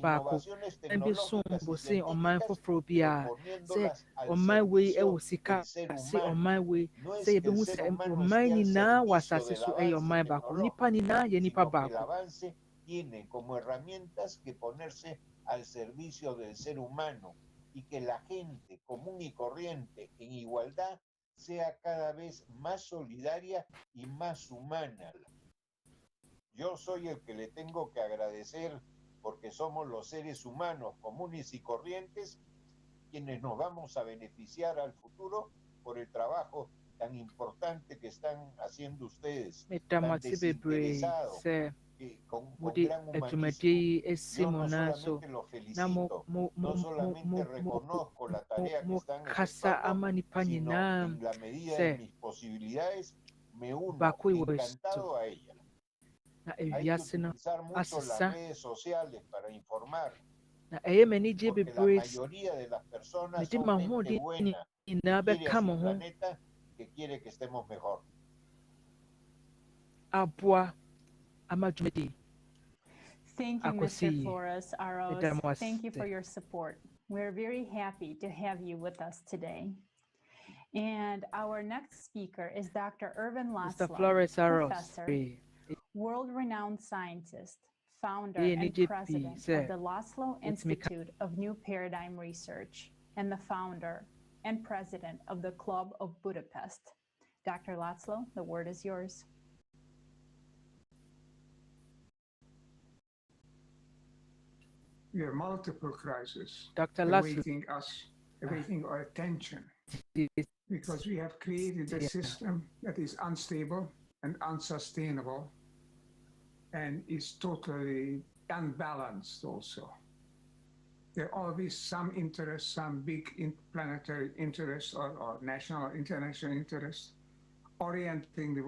innovaciones tecnológicas y científicas, pero poniéndolas al servicio del ser humano. No es que el ser humano esté al servicio del avance tecnológico, sino que el avance tiene como herramientas que ponerse al servicio del ser humano, y que la gente común y corriente en igualdad sea cada vez más solidaria y más humana. Yo soy el que le tengo que agradecer, porque somos los seres humanos comunes y corrientes quienes nos vamos a beneficiar al futuro por el trabajo tan importante que están haciendo ustedes, tan desinteresados, con gran humanismo. Yo no solamente los felicito, no solamente reconozco la tarea que están ejecutando, sino en la medida de mis posibilidades me uno encantado a ella. Hay que utilizar mucho las redes sociales para informar, porque la mayoría de las personas son gente buena, que quiere a su planeta, que quiere que estemos mejor. Thank you, Mr. Flores Arauz. Thank you for your support. We're very happy to have you with us today. And our next speaker is Dr. Ervin Laszlo, professor, world-renowned scientist, founder and president of the Laszlo Institute of New Paradigm Research, and the founder and president of the Club of Budapest. Dr. Laszlo, the word is yours. We have multiple crises awaiting us, awaiting our attention, because we have created a system that is unstable and unsustainable and is totally unbalanced also. There are always some interest, some big planetary interest or national or international interest, orienting the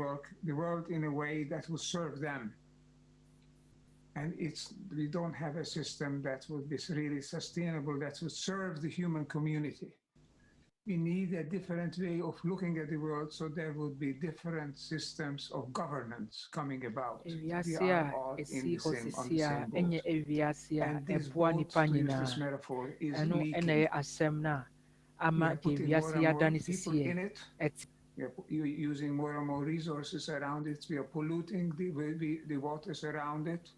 world in a way that will serve them. And we don't have a system that would be really sustainable, that would serve the human community. We need a different way of looking at the world, so there would be different systems of governance coming about. We are all on the same boat. And this boat, to use this metaphor, is leaking. We are putting more and more people in it. You're using more and more resources around it. We are polluting the waters around it.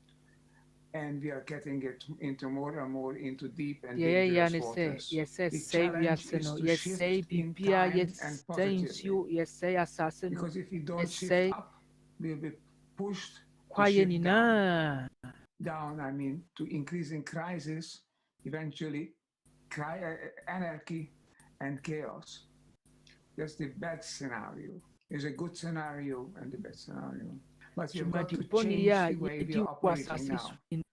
And we are getting it into more and more into deep and dangerous waters. The challenge is to shift in time and positively. Because if we don't shift up, we'll be pushed to shift down, I mean, to increasing crisis, eventually anarchy and chaos. That's the bad scenario. There's a good scenario and the bad scenario. But you've got to change the way we are operating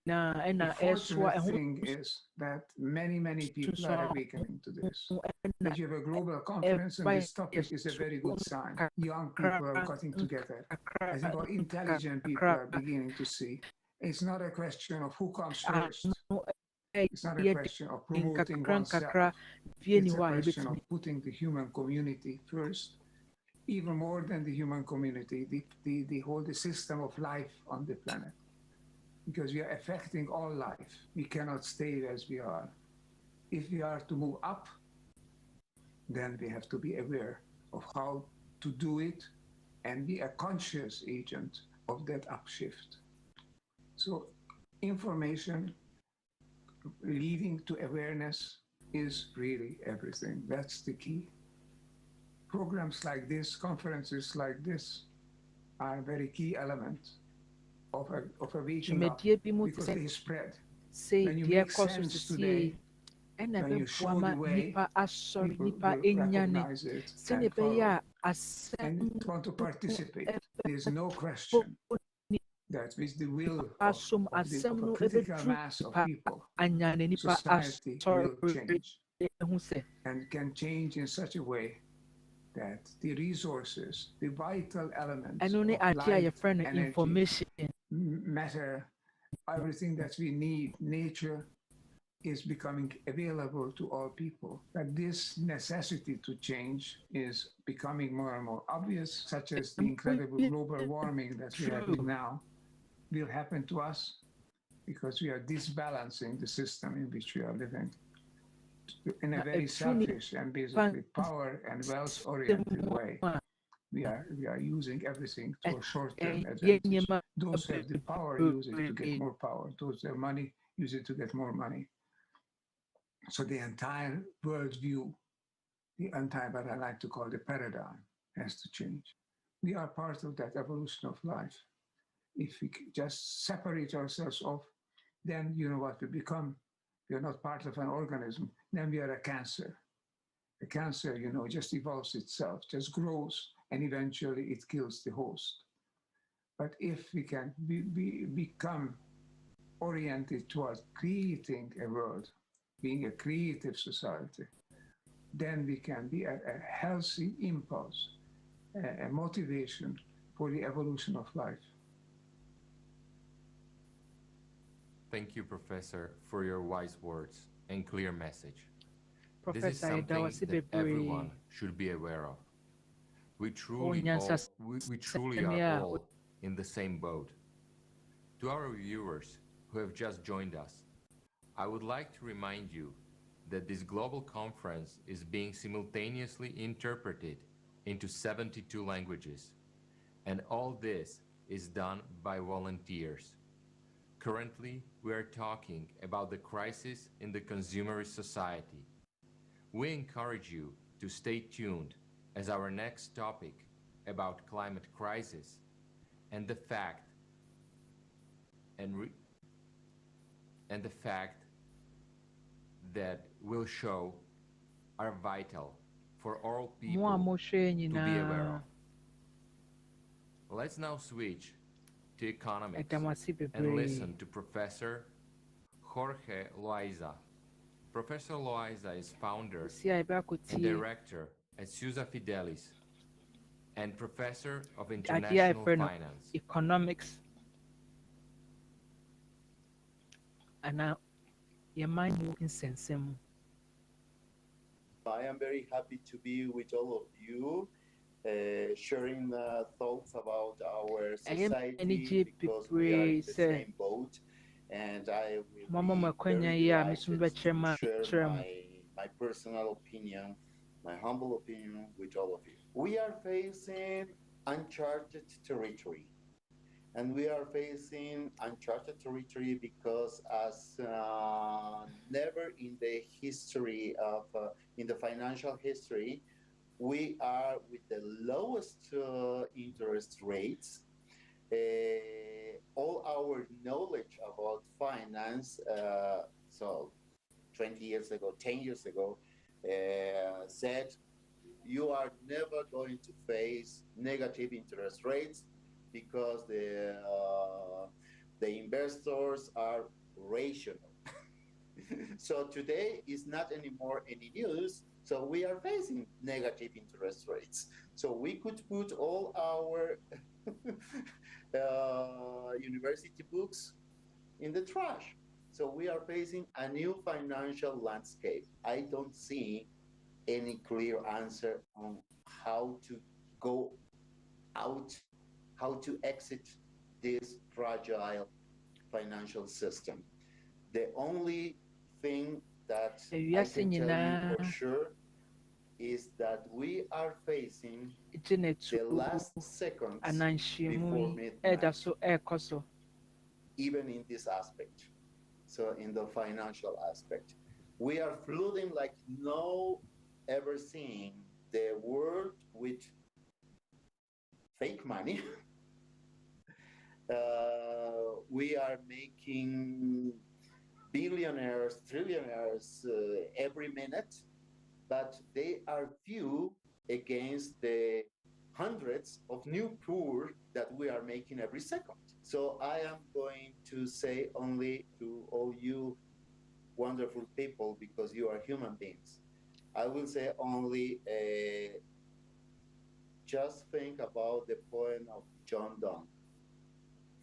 now. The fortunate thing is that many, many people are awakening to this. That you have a global conference and this topic is a very good sign. Young people are getting together. I think all intelligent people are beginning to see. It's not a question of who comes first. It's not a question of promoting oneself. It's a question of putting the human community first. Even more than the human community, the whole system of life on the planet. Because we are affecting all life. We cannot stay as we are. If we are to move up, then we have to be aware of how to do it and be a conscious agent of that upshift. So information leading to awareness is really everything. That's the key. Programs like this, conferences like this, are a very key element of a waking up, because they spread. When you make sense today, when you show the way, people will recognize it and follow, and want to participate. There's no question that with the will of a critical mass of people, society will change, and can change in such a way that the resources, the vital elements of light, energy, matter, everything that we need, nature, is becoming available to all people. That this necessity to change is becoming more and more obvious, such as the incredible global warming that we are having now will happen to us because we are disbalancing the system in which we are living in a very selfish and basically power and wealth oriented way. We are using everything to a short-term advantage. Those who have the power use it to get more power. Those who have money use it to get more money. So the entire worldview, the entire, what I like to call the paradigm, has to change. We are part of that evolution of life. If we just separate ourselves off, then you know what we become. We are not part of an organism. Then we are a cancer. A cancer, you know, just evolves itself, just grows, and eventually it kills the host. But if we can become oriented towards creating a world, being a creative society, then we can be a healthy impulse, a motivation for the evolution of life. Thank you, Professor, for your wise words and clear message. Professor, this is something that everyone should be aware of. We truly are all in the same boat. To our viewers who have just joined us, I would like to remind you that this global conference is being simultaneously interpreted into 72 languages, and all this is done by volunteers. Currently, we are talking about the crisis in the consumerist society. We encourage you to stay tuned as our next topic about climate crisis and the fact that will show are vital for all people to be aware of. Let's now switch to economics and listen to Professor Jorge Loaiza. Professor Loaiza is founder and director at Sousa Fidelis and professor of international finance. Economics. And now, your mind moving sense. I am very happy to be with all of you, sharing thoughts about our society because we are in the same boat, and I will be very delighted to share my personal opinion, my humble opinion with all of you. We are facing uncharted territory. And we are facing uncharted territory because as never in the history of, in the financial history, we are with the lowest interest rates. All our knowledge about finance, so 20 years ago, 10 years ago, said you are never going to face negative interest rates because the investors are rational. So today is not anymore any news. So we are facing negative interest rates. So we could put all our university books in the trash. So we are facing a new financial landscape. I don't see any clear answer on how to go out, how to exit this fragile financial system. The only thing that I can tell you for sure is that we are facing the last seconds before midnight, even in this aspect. So in the financial aspect, we are flooding like no ever seen the world with fake money. We are making billionaires, trillionaires every minute, but they are few against the hundreds of new poor that we are making every second. So I am going to say only to all you wonderful people, because you are human beings, I will say only, just think about the poem of John Donne,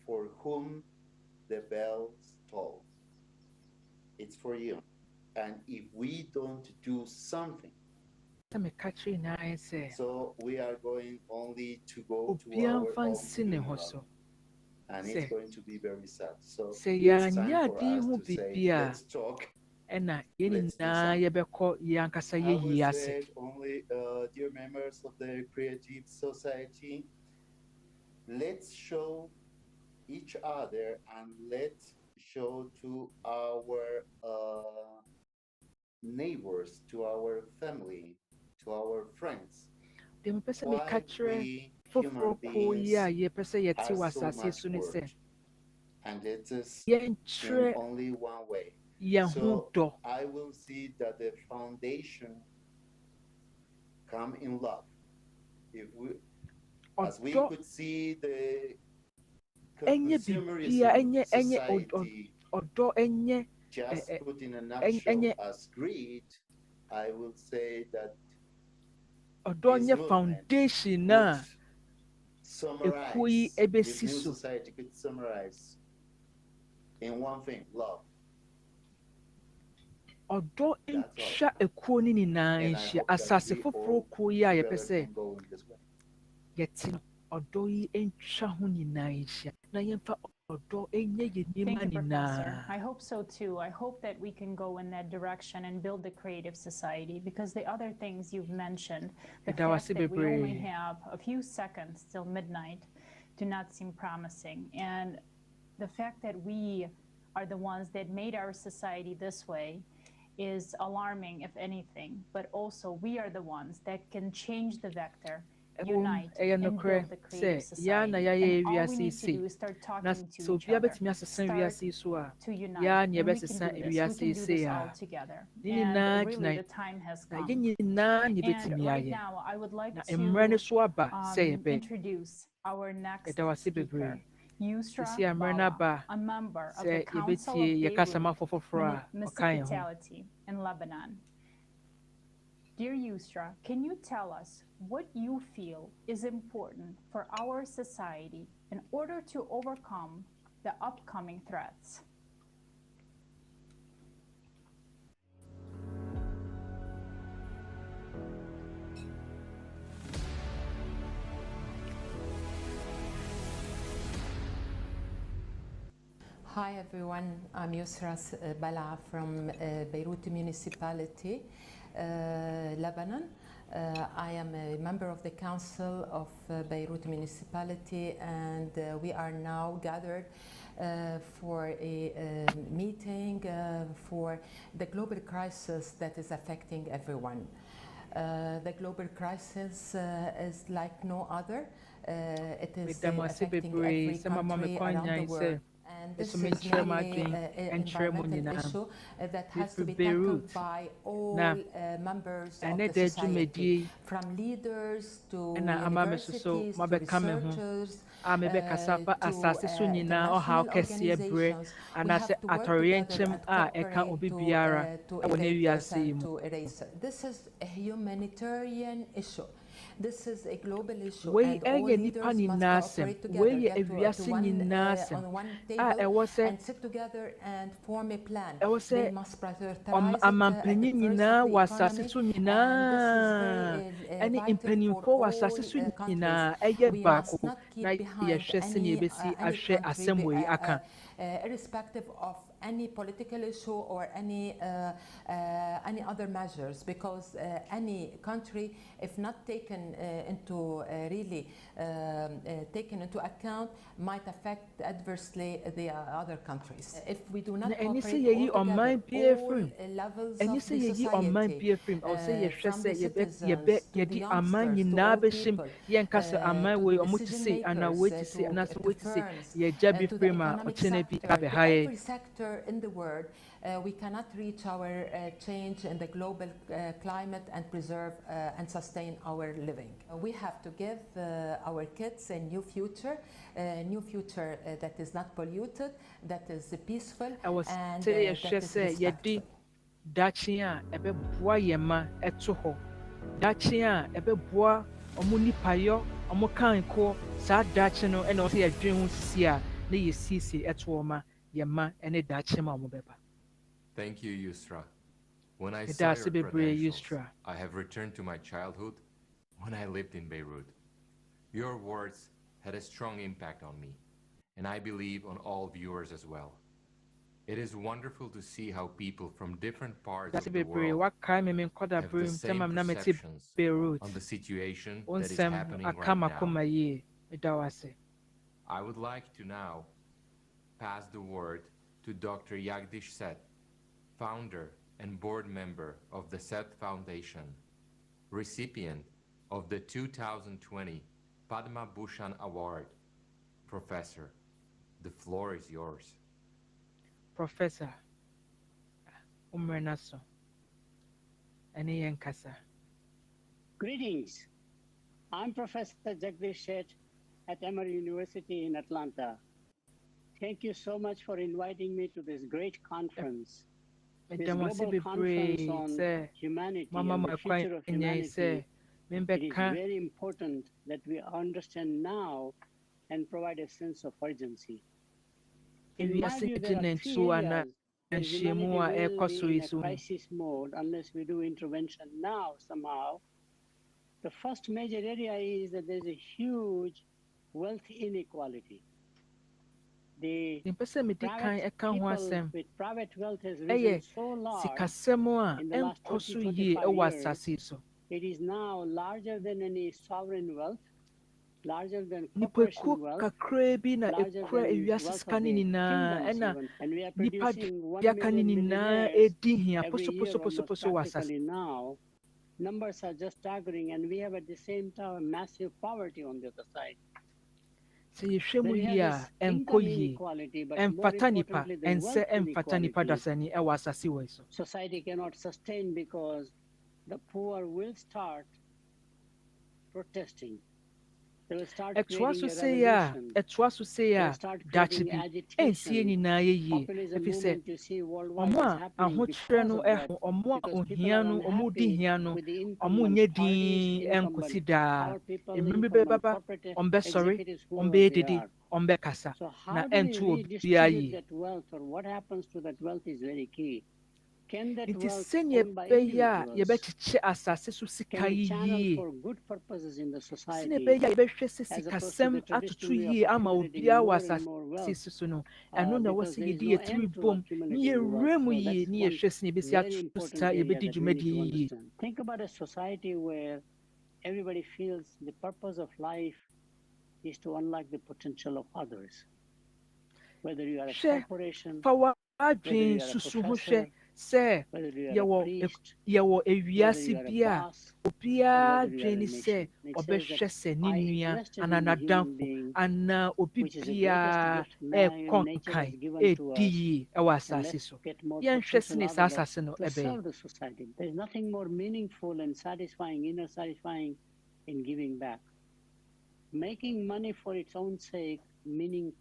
for whom the bells toll. It's for you. And if we don't do something, so we are going only to go to our own funeral. And it's going to be very sad. So it's time for us to say, let's talk. Let's do something. I would say only, dear members of the Creative Society, let's show each other and let's show to our neighbors, to our family, to our friends, why we human beings are so much work. And it is in only one way. So I will see that the foundation come in love. If we, as we could see the consumerism society just put in a nutshell as greed, I will say that this foundation summarize, this new society could summarize in one thing: love. Odo ntwa ekuo ni nyinaa nhyia asase foforo kuo yi a yɛpɛ sɛ yɛte no ɔdɔ yi ntwa ho nyinaa nhyia na yɛmfa ɔdɔ nyɛ yɛ nneɛma nyinaa. I hope so too. I hope that we can go in that direction and build the creative society, because the other things you've mentioned, the fact that we only have a few seconds till midnight, do not seem promising. And the fact that we are the ones that made our society this way is alarming, if anything, but also we are the ones that can change the vector, unite, and build the creative society. And all we need to do is start talking to each other, start to unite, and we can do this. We can do this all together. And really, the time has come. And right now, I would like to introduce our next speaker, Yusra Bala, a member of the Council of Beirut Municipality in Lebanon. Dear Yusra, can you tell us what you feel is important for our society in order to overcome the upcoming threats? Hi everyone, I'm Yusra Bala from Beirut Municipality, Lebanon. I am a member of the Council of Beirut Municipality, and we are now gathered for a meeting for the global crisis that is affecting everyone. The global crisis is like no other. It is affecting every country around the world. And this is mainly an environmental issue that has to be tackled by all members of the society, from leaders to universities to researchers to international organizations. We have to work together and cooperate to evade this and to erase it. This is a humanitarian issue. This is a global issue, and all leaders must cooperate together, get on one table and sit together and form a plan. They must prioritize the first the economy, and this is very vital for all countries. We must not keep behind any country, irrespective of any political issue or any other measures, because any country, if not taken into really taken into account, might affect adversely the other countries. If we do not cooperate all together, all levels of the society, from the citizens to the youngsters to all people, to decision makers, to firms, to the economic sector, to every sector in the world, we cannot reach our change in the global climate and preserve and sustain our living. We have to give our kids a new future that is not polluted, that is peaceful, and that is respectful. Dachia ebe bua yema eto Dachia ebe bua omu nipayo omu kanko sa dachi no ena osi adwen ho sia na yesisi eto ma yema ene dachi ma omu beba. Thank you, Yusra. When I saw your credentials, I have returned to my childhood when I lived in Beirut. Your words had a strong impact on me, and I believe on all viewers as well. It is wonderful to see how people from different parts of the world have the same perceptions on the situation that is happening right now. I would like to now pass the word to Dr. Jagdish Seth, founder and board member of the Seth Foundation, recipient of the 2020 Padma Bhushan Award. Professor, the floor is yours. Professor Umrenaso Ani Yankasa. Greetings. I'm Professor Jagdish Seth at Emory University in Atlanta. Thank you so much for inviting me to this great conference. This global conference on humanity and the future of humanity. It is very important that we understand now and provide a sense of urgency. In my view, there are three areas where humanity will be in a crisis mode unless we do intervention now somehow. The first major area is that there's a huge wealth inequality. The with private wealth has risen so large in the last 20-25 years. It is now larger than any sovereign wealth, larger than corporation wealth, larger than wealth of the kingdoms even. And we are producing 1 million millionaires every year almost practically now. Numbers are just staggering, and we have at the same time massive poverty on the other side. Sɛ yɛhwɛ mu yie a ɛnkɔ yie ɛmfata nipa ɛnsɛ ɛmfata nipa dasani ɛwɔ asase wɔ so. Society cannot sustain because the poor will start protesting. ɛtoa so sɛ a dakye bi ɛnsie nyinaa yɛ yie ɛfiri sɛ ɔmo a ahokyerɛ no ɛho ɔmo a ohia no ɔmo di hia no ɔmo nyɛ din ɛnkosi daa mmiri bi bɛba ɔmo bɛsɔre ɔmo bɛyɛ dede ɔmo bɛkasa na ɛnto obiara yie. Nti sɛnea ɛbɛyɛ a yɛbɛkyekyɛ asase so sika yie sɛnea ɛbɛyɛ a yɛbɛhwɛ sɛ sikasɛm atoto yie ama obiara wɔ asase so no ɛno na ɛwɔ sɛ yɛde yɛtiri bom ne yɛwura mu yie ne yɛhwɛ sɛ yɛbɛsi ato sa yɛbɛdi dwumadie yie. Think about a society where everybody feels the purpose of life is to unlock the potential of others. Whether you are a corporation, fa w'adwen susu ho hwɛ sɛ yɛwɔ ewiase bi a obiara dwen ne sɛ ɔbɛhwɛ sɛ ne nua anaa n'adamfo anaa obi biara ɛkɔ nkan ɛdi yie ɛwɔ asase so yɛnhwɛ sene saa asase no ɛbɛyɛ. There is nothing more meaningful and satisfying, inner satisfying in giving back. Making money for its own sake, making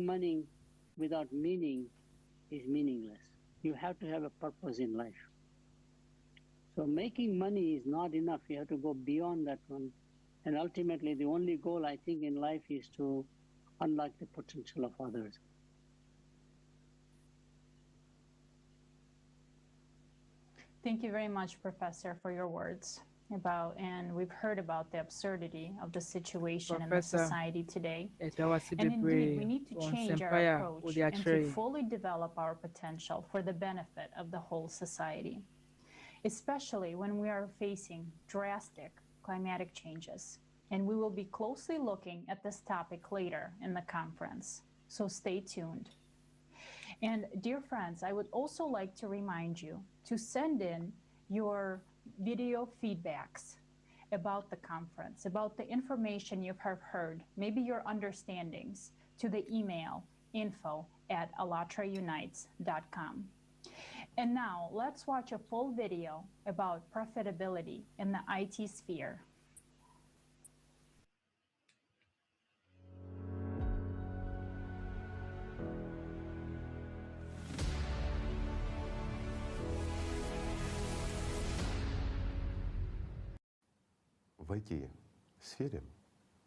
money without meaning is meaningless. You have to have a purpose in life. So making money is not enough. You have to go beyond that one. And ultimately, the only goal, I think, in life is to unlock the potential of others. Thank you very much, Professor, for your words and we've heard about the absurdity of the situation in the society today. And indeed, we need to change our approach and to fully develop our potential for the benefit of the whole society, especially when we are facing drastic climatic changes. And we will be closely looking at this topic later in the conference, so stay tuned. And dear friends, I would also like to remind you to send in your video feedbacks about the conference, about the information you have heard, maybe your understandings, to the email info@allatraunites.com. And now let's watch a full video about profitability in the IT sphere. В IT-сфере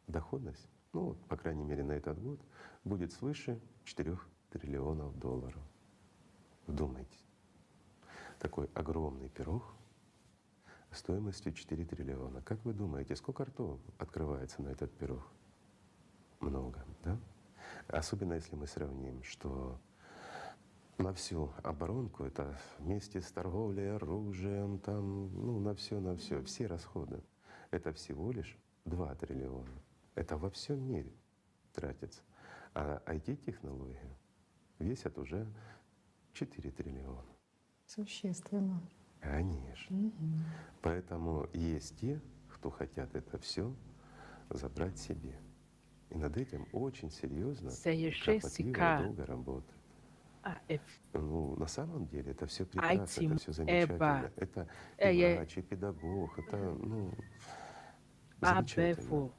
доходность, ну, по крайней мере, на этот год, будет свыше 4 триллионов долларов. Вдумайтесь. Такой огромный пирог стоимостью 4 триллиона. Как вы думаете, сколько ртов открывается на этот пирог? Много, да? Особенно если мы сравним, что на всю оборонку, это вместе с торговлей оружием, там, ну, на все, все расходы. Это всего лишь 2 триллиона. Это во всем мире тратится. А IT-технологии весят уже 4 триллиона. Существенно. Конечно. Поэтому есть те, кто хотят это все забрать себе. И над этим очень серьезно, кропотливо, долго работают. Ну, на самом деле это все прекрасно, это все замечательно. Это и врач, и педагог, это, ну, замечательно.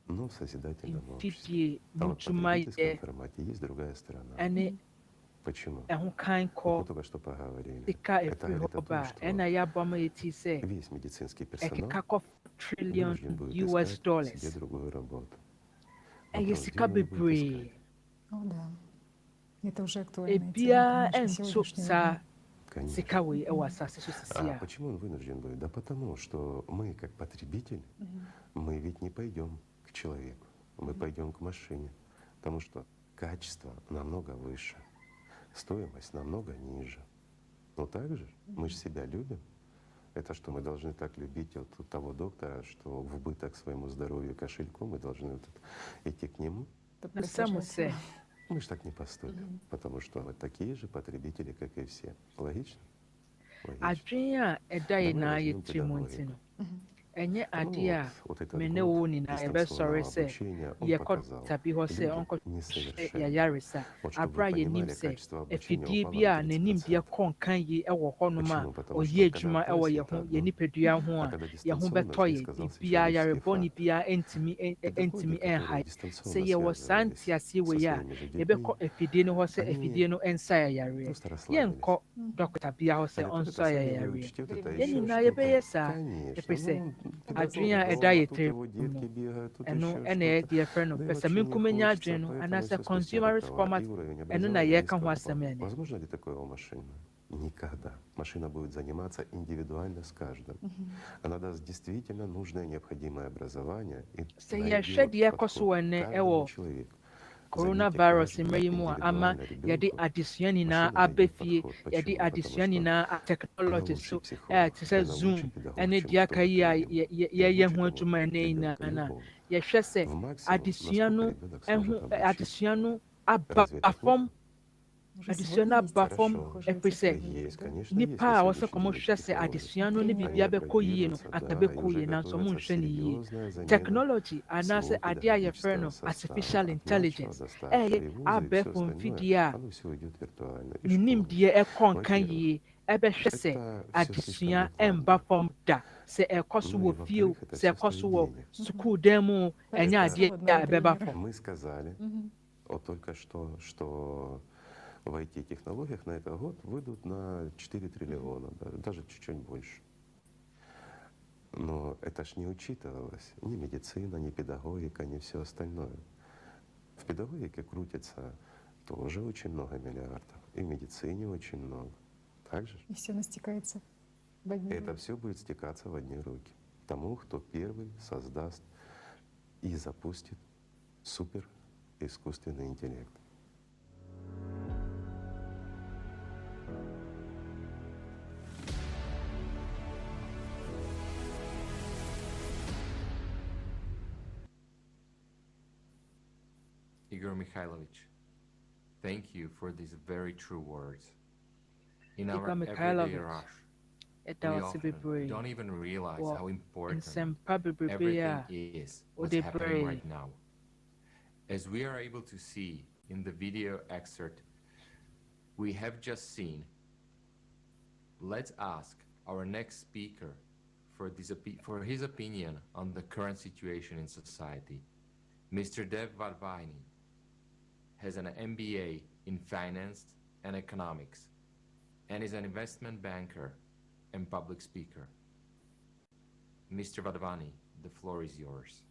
Но в созидательном обществе. А вот в потребительском формате есть другая сторона. Почему? Мы только что поговорили. Это говорит о том, что весь медицинский персонал вынужден будет искать себе другую работу. Ну да. Это уже актуально. А почему он вынужден будет? Да потому что мы, как потребитель, мы ведь не пойдем к человеку. мы пойдем к машине, потому что качество намного выше, стоимость намного ниже. Но также мы же себя любим. Это что, мы должны так любить вот того доктора, что в убыток своему здоровью кошельку мы должны вот идти к нему? Мы же так не поступим, потому что мы такие же потребители, как и все. Логично? Логично. Давай возьмем педагогику. Enye adia me ne wo ni na ebe sore se ye tabi ho se onko ya yarisa abra ye nim se efidie bi a nanim bia kon kan yi ewo hono ma oye adwuma ewo ye ho ye nipadua ho a ye ho beto ye bia yare boni bia entimi enhai se ye wo santi ase we ya ye be ko efidie no ho se efidie no ensa ya yare ye nko doctor bia ho se onso ya yare ye ni na ye be yesa e pese adwene a ɛda yɛ tiri mu ɛno ɛna yɛ frɛ no pɛsɛ menkumenya adwene no anaasɛ consumer response ɛno na yɛka ho asɛm ɛne. Возможно ли такое у машины? Никогда. Машина будет заниматься индивидуально с каждым. Она даст действительно нужное необходимое образование и найдет подход каждому человеку. Coronavirus mmerɛ mu a ama yɛde adesua nyinaa abɛfie yɛde adesua nyinaa technology so te sɛ Zoom ɛne deɛ aka yi a yɛyɛ ho adwuma ɛne nyinaa na yɛhwɛ sɛ adesua no aba fam adesua no aba fam ɛfiri sɛ nipa a wɔsɛ kɔmɔ hwɛ sɛ adesua no ne biribia bɛkɔ yie no aka bɛkɔ yie nanso ɔmo nhwɛ ne yie technology anaasɛ adeɛ a yɛfrɛ no artificial intelligence ɛyɛ abɛɛfo mfidie a ne nimdeɛ ɛkɔ nka yie ɛbɛhwɛ sɛ adesua ɛmba fam da sɛ ɛkɔ so wɔ fie sɛ ɛkɔ so wɔ sukuu dan mu ɛnyɛ adeɛ a ɛbɛba fam. Мы сказали только что в IT-технологиях на этот год выйдут на 4 триллиона, даже чуть-чуть больше. Но это ж не учитывалось. Ни медицина, ни педагогика, ни все остальное. В педагогике крутится тоже очень много миллиардов. И в медицине очень много. Так же? И все настекается в одни руки. Это все будет стекаться в одни руки. Тому, кто первый создаст и запустит супер искусственный интеллект. Igor Mikhailovich, thank you for these very true words. In our everyday rush, we often don't even realize how important everything is what's happening right now. As we are able to see in the video excerpt we have just seen, let's ask our next speaker for his opinion on the current situation in society. Mr. Dev Vadvani has an MBA in finance and economics and is an investment banker and public speaker. Mr. Vadvani, the floor is yours.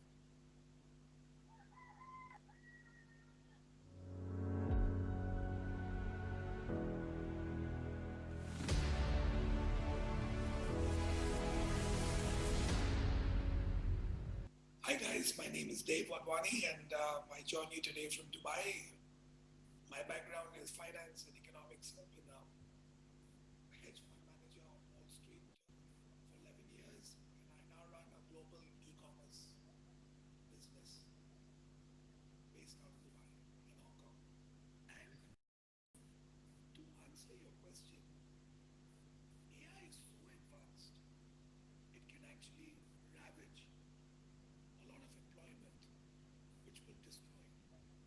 Hi guys, my name is Dev Vadvani and I join you today from Dubai. My background is finance and economics. I've been a hedge fund manager on Wall Street for 11 years, and I now run a global e-commerce business based out of Dubai in Hong Kong. And to answer your question, AI is so advanced, it can actually ravage a lot of employment, which will destroy society,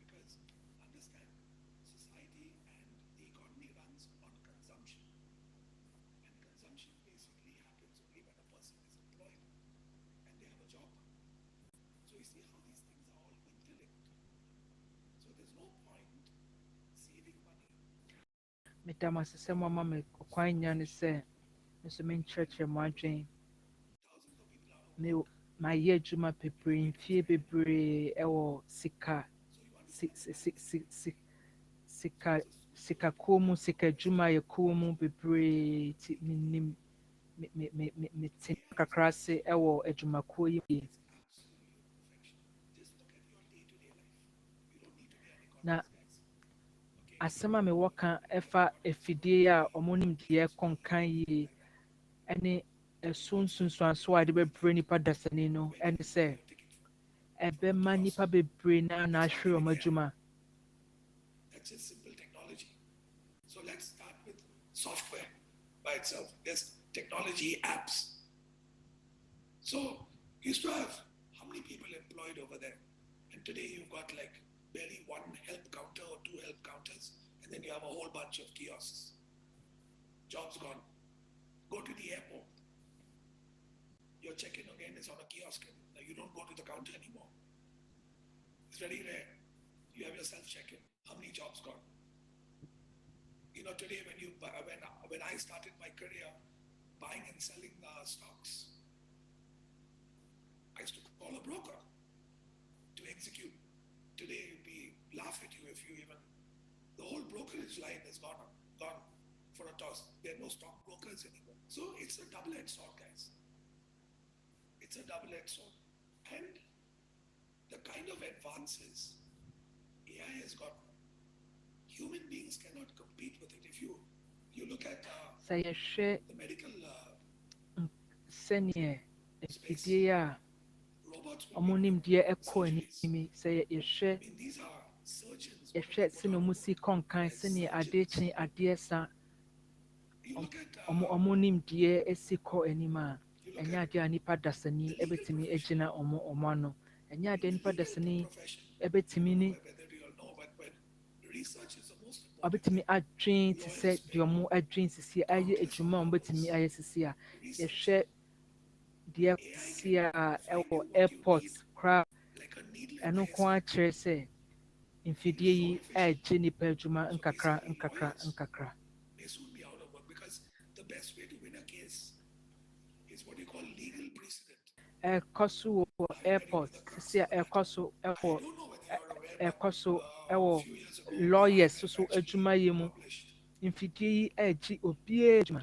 because understand, society and the economy runs on consumption, and consumption basically happens only when a person is employed and they have a job. So you see how these things are all interlinked. So there's no point saving money. My year juma pepper fie bebree ɛwɔ sika komu sika juma yɛ komu bebree ti minim me kakra se ɛwɔ adwumakuo yi Na asɛm a mewɔ ka ɛfa afidie a ɔmo nim deɛ kɔnkan yie ɛne ɛso nsunsuanso a de bɛbrɛ nipa dasani no ɛne sɛ ɛbɛma nipa bebree na ahwere ɔmo adwuma. That's just simple technology. So let's start with software by itself. There's technology apps. So you used to have how many people employed over there? And today you've got like barely one help counter or two help counters, and then you have a whole bunch of kiosks. Jobs gone. Go to the airport. Your check-in again is on a kiosk. Now you don't go to the counter anymore. It's very rare. You have your self-check-in. How many jobs gone? You know, today when I started my career buying and selling stocks, I used to call a broker to execute. Today we laugh at you if you even, the whole brokerage line is gone for a toss. There are no stock brokers anymore. So it's a double-edged sword, guys. It's a double-edged sword. And the kind of advances AI has got, human beings cannot compete with it. If you look at the medical space, ɔmo nim deɛ ɛkɔ anim sɛ yɛhwɛ sɛ na ɔmo si kɔnkan sɛnea adeɛ kyen adeɛ sa ɔmo nim deɛ esi kɔ anim a ɛnyɛ adeɛ a nipa dasani ɛbɛtumi agyina ɔmo ano ɛnyɛ adeɛ nipa dasani ɛbɛtumi ne ɔbɛtumi adwen te sɛ deɛ ɔmo adwen sisi ayɛ adwuma a ɔmo bɛtumi ayɛ sisi a yɛhwɛ deɛ si a ɛwɔ airport koraa ɛno nko akyerɛ sɛ mfidie yi ɛgye nipa adwuma nkakra. They soon be out of work because the best way to win a case is what you call legal precedent. Ɛkɔ so wɔ airport sisi a ɛkɔ so ɛwɔ lawyers so adwuma yi mu mfidie yi ɛgye obiara adwuma.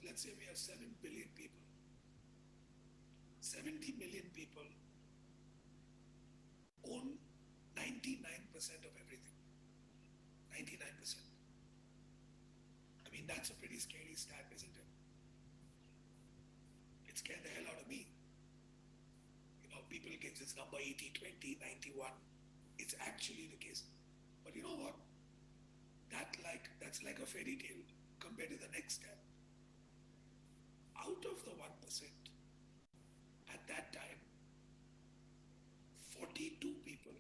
Let's say we have 7 billion people. 70 million people own 99% of everything. 99%. I mean, that's a pretty scary stat, isn't it? It scared the hell out of me. You know, people give this number 80, 20, 91. It's actually the case. But you know what? That's like a fairy tale compared to the next step. Out of the 1%, at that time, 42 people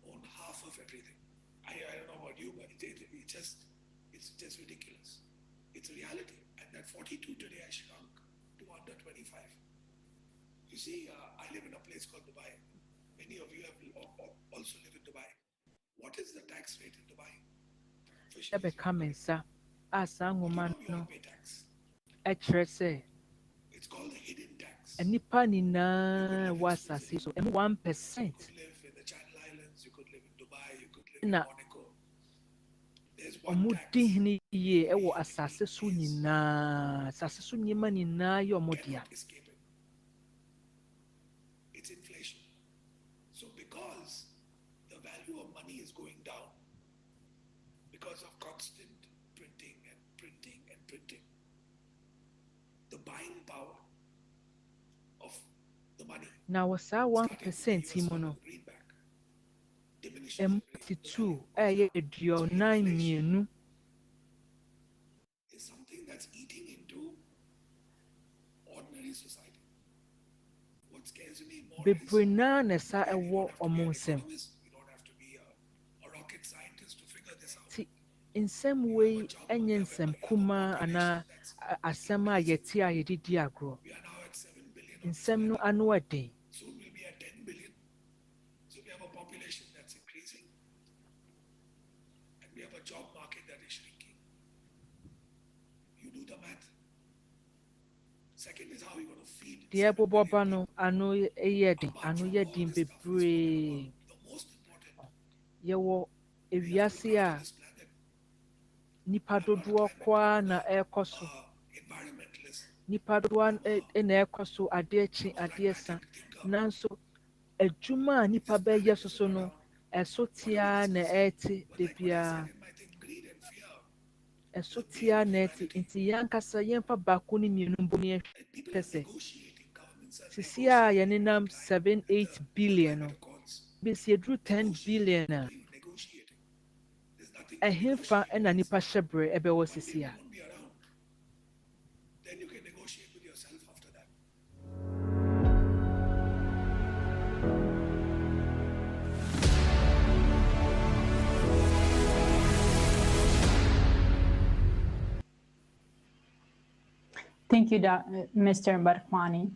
own half of everything. I don't know about you, but it's just ridiculous. It's a reality. And that 42 today has shrunk to under 25. You see, I live in a place called Dubai. Many of you have also live in Dubai. What is the tax rate in Dubai? Ɛkyerɛ sɛ nipa nyinaa wɔ asase so ɛmu 1% na ɔmo di hene yie ɛwɔ asase so nyinaa nneɛma nyinaa yɛ ɔmo dea. It's inflation. So because the value of money is going down because of constant printing, the buying power of the money. Now, what's that 1% Timono? M52, is something that's eating into ordinary society. What scares me more is you don't have to be a rocket scientist to figure this out. In some way, any some kuma ana asama yeti a yedi diagro. In some no annual day. Soon we'll be at 10 billion. So we have a population that's increasing. And we have a job market that is shrinking. You do the math. Second is how you're going to feed. The Bobano, anu yedim bebre. Yewo ewiase a nipa dodoɔ kwa na ɛkɔ so nipa dodoɔ na ɛkɔ so adeɛ kyi adeɛ sa nanso adwuma a nipa bɛyɛ soso no ɛso tia na ɛte de biara ɛso tia na ɛte nti yɛnkasa yɛmfa baako ne mmienu mbɔ ne yɛhwɛ sɛ sisi a yɛnenam 7-8 billion no bɛsi eduru 10 billion a ɛhefa ɛna nipa hyɛ berɛ ɛbɛwɔ sisi a Thank you, Mr. Barkwani.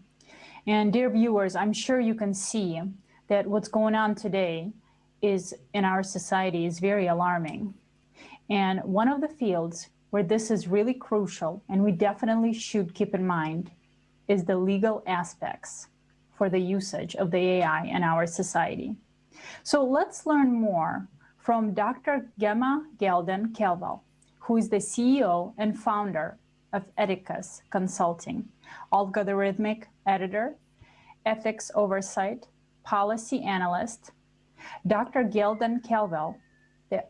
And dear viewers, I'm sure you can see that what's going on today is in our society is very alarming. And one of the fields where this is really crucial, and we definitely should keep in mind, is the legal aspects for the usage of the AI in our society. So let's learn more from Dr. Gemma Gelden-Kelvel, who is the CEO and founder of Ethicus Consulting, algorithmic editor, ethics oversight, policy analyst. Dr. Gelden-Kelvel, the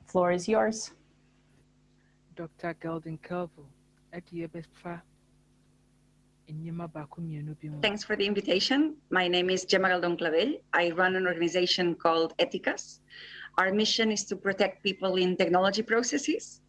floor is yours. Dr. Gelden-Kelvel, thanks for the invitation. My name is Gemma Gelden-Kelvel. I run an organization called Ethicus. Our mission is to protect people in technology processes.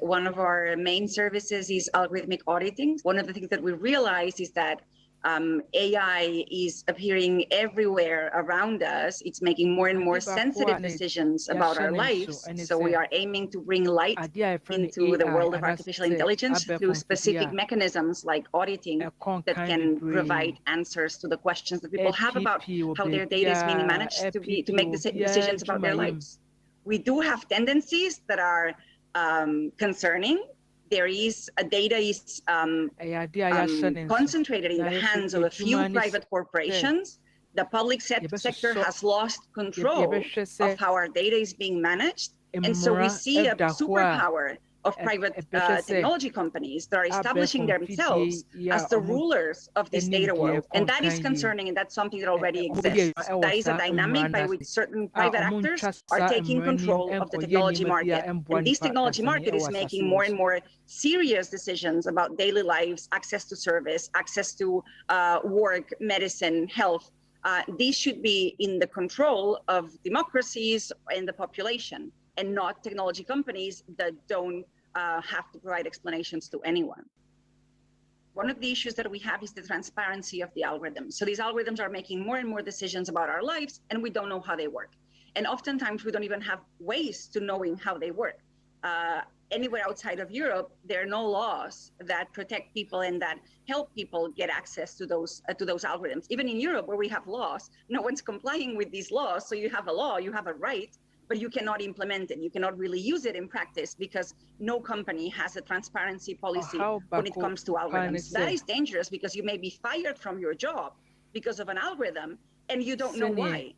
One of our main services is algorithmic auditing. One of the things that we realize is that AI is appearing everywhere around us. It's making more and more sensitive decisions about our lives. So we are aiming to bring light into the world of artificial intelligence through specific mechanisms like auditing that can provide answers to the questions that people have about how their data is being managed to make decisions about their lives. We do have tendencies that are concerning. There is data is concentrated in the hands of a few private corporations. The public sector has lost control of how our data is being managed. And so we see a superpower of private technology companies that are establishing themselves as the rulers of this data world. And that is concerning, and that's something that already exists. That is a dynamic by which certain private actors are taking control of the technology market. And this technology market is making more and more serious decisions about daily lives, access to service, access to work, medicine, health. These should be in the control of democracies and the population, and not technology companies that don't have to provide explanations to anyone. One of the issues that we have is the transparency of the algorithms. So these algorithms are making more and more decisions about our lives, and we don't know how they work. And oftentimes we don't even have ways to knowing how they work. Anywhere outside of Europe, there are no laws that protect people and that help people get access to those algorithms. Even in Europe, where we have laws, no one's complying with these laws. So you have a law, you have a right, but you cannot implement it. You cannot really use it in practice because no company has a transparency policy when it comes to algorithms. That is dangerous because you may be fired from your job because of an algorithm and you don't know why.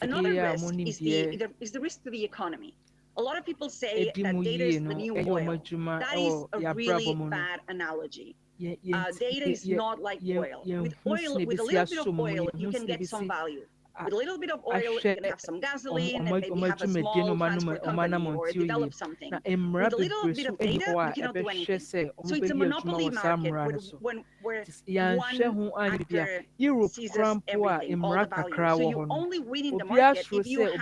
Another risk is the risk to the economy. A lot of people say that data is the new oil. That is a really bad analogy. Data is not like oil. With oil, with a little bit of oil, you can get some value. With a little bit of oil, you can have some gasoline and maybe have a small transport company or develop something. With a little bit of data, you cannot do anything. So it's a monopoly market where one actor seizes everything, all the value. So you only win in the market if you have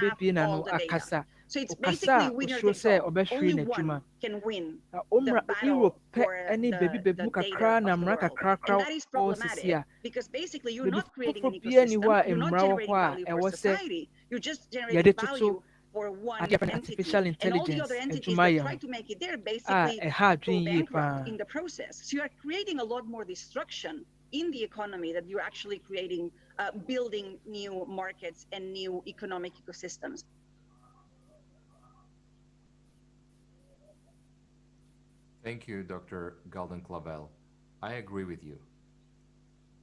all the data. So it's basically winner takes all. Only one can win the battle for the data of the world. And that is problematic because basically you're not creating an ecosystem, you're not generating value for society, you're just generating value for one entity. And all the other entities that try to make it there basically go bankrupt in the process. So you are creating a lot more destruction in the economy that you're actually creating, building new markets and new economic ecosystems. Thank you, Dr. Gelden-Kelvel. I agree with you.